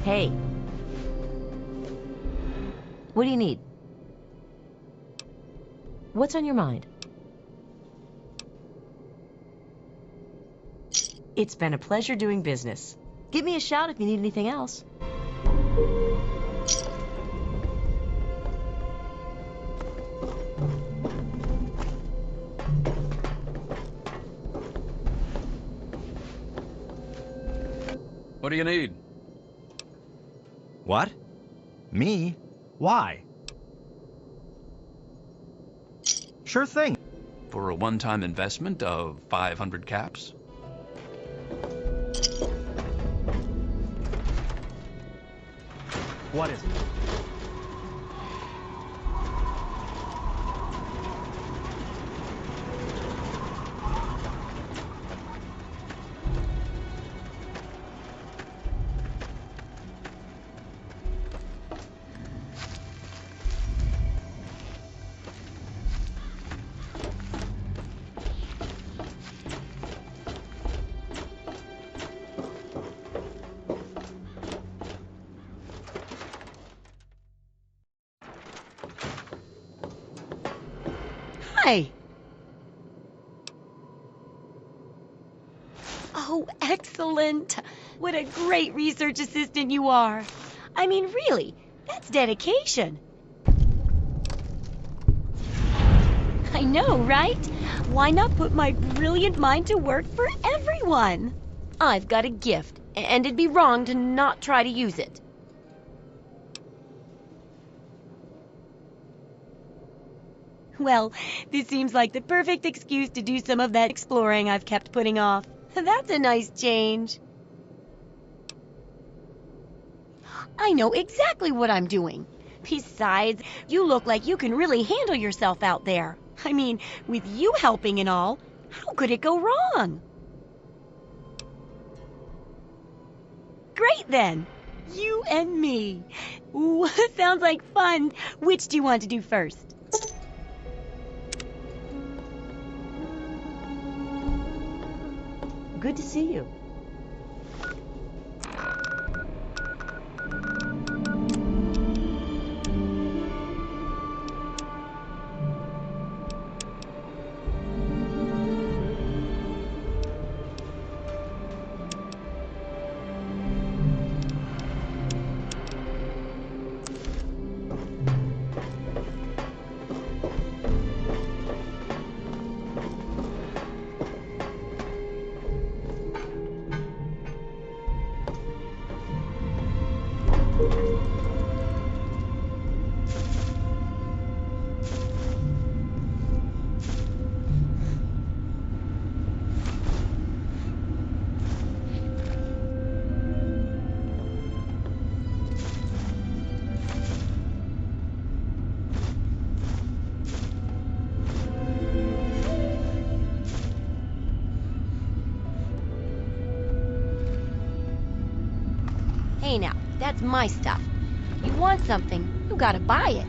Hey. What do you need? What's on your mind? It's been a pleasure doing business. Give me a shout if you need anything else. What do you need? What? Me? Why? Sure thing. For a one-time investment of 500 caps? What is it? Hi. Oh, excellent. What a great research assistant you are. I mean, really, that's dedication. I know, right? Why not put my brilliant mind to work for everyone? I've got a gift, and it'd be wrong to not try to use it. Well, this seems like the perfect excuse to do some of that exploring I've kept putting off. That's a nice change. I know exactly what I'm doing. Besides, you look like you can really handle yourself out there. I mean, with you helping and all, how could it go wrong? Great then. You and me. Ooh, sounds like fun. Which do you want to do first? Good to see you. That's my stuff. You want something, you gotta buy it.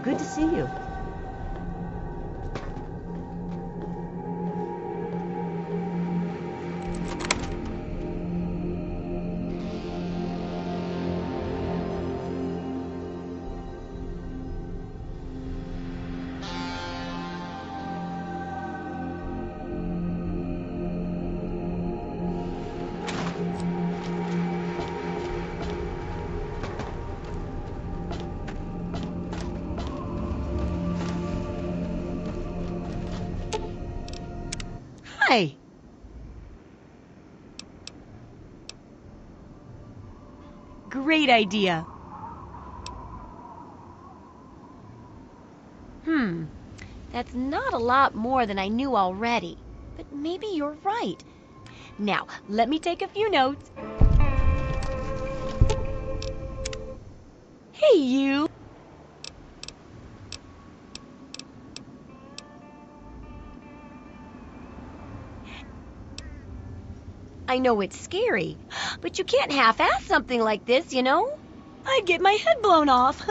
Good to see you. Hi. Great idea. That's not a lot more than I knew already, but maybe you're right. Now, let me take a few notes. Hey, you. I know it's scary, but you can't half-ass something like this, you know? I'd get my head blown off.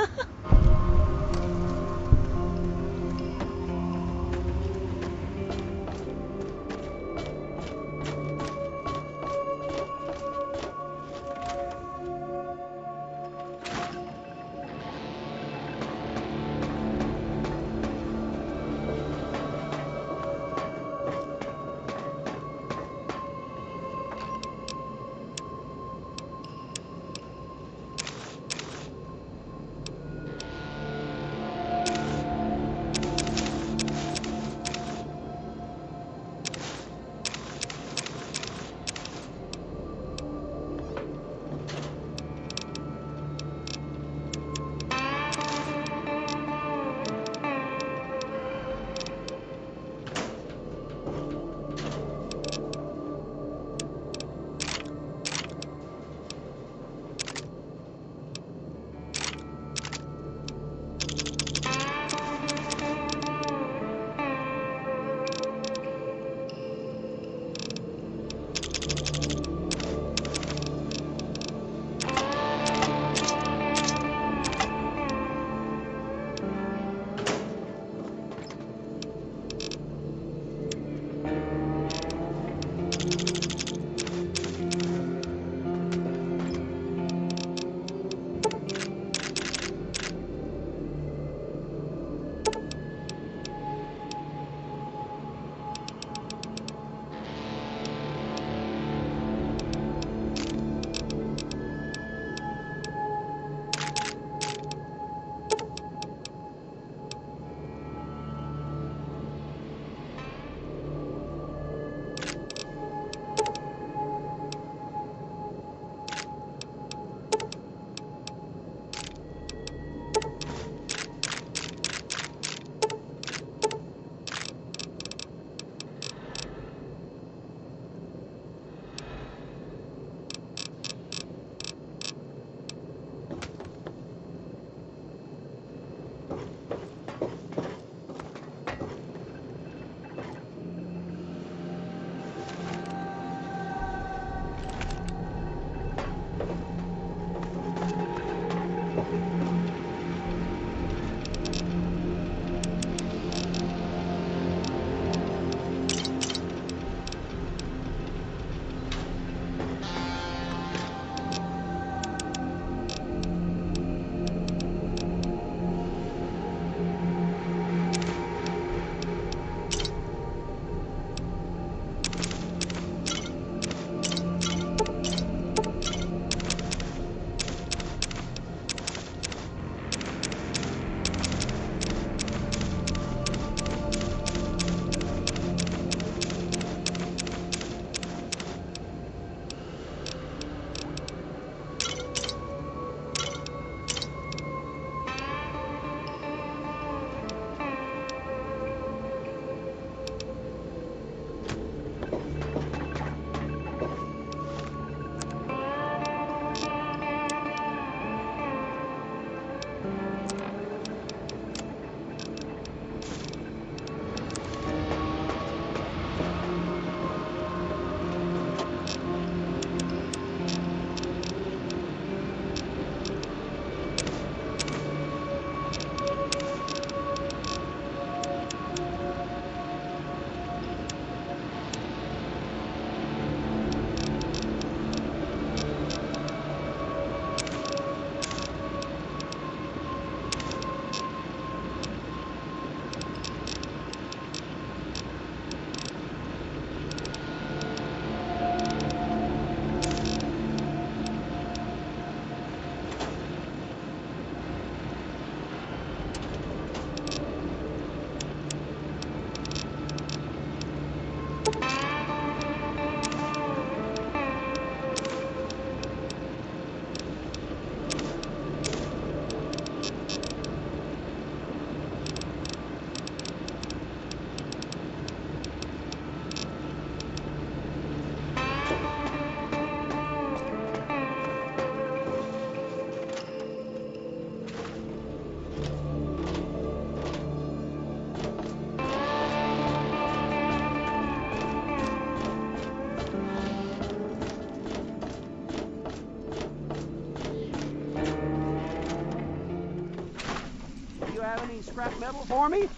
Got any scrap metal for me?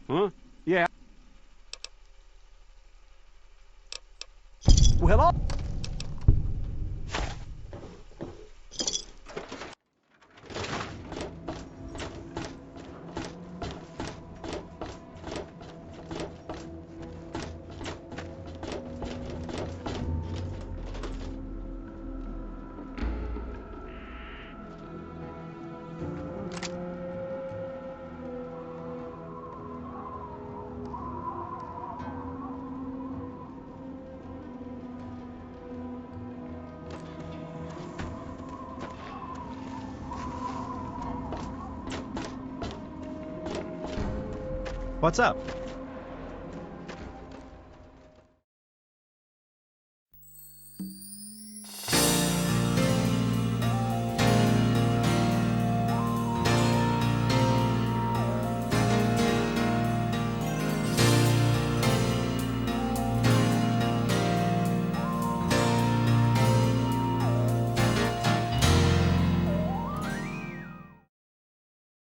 Huh? Yeah. Well, What's up?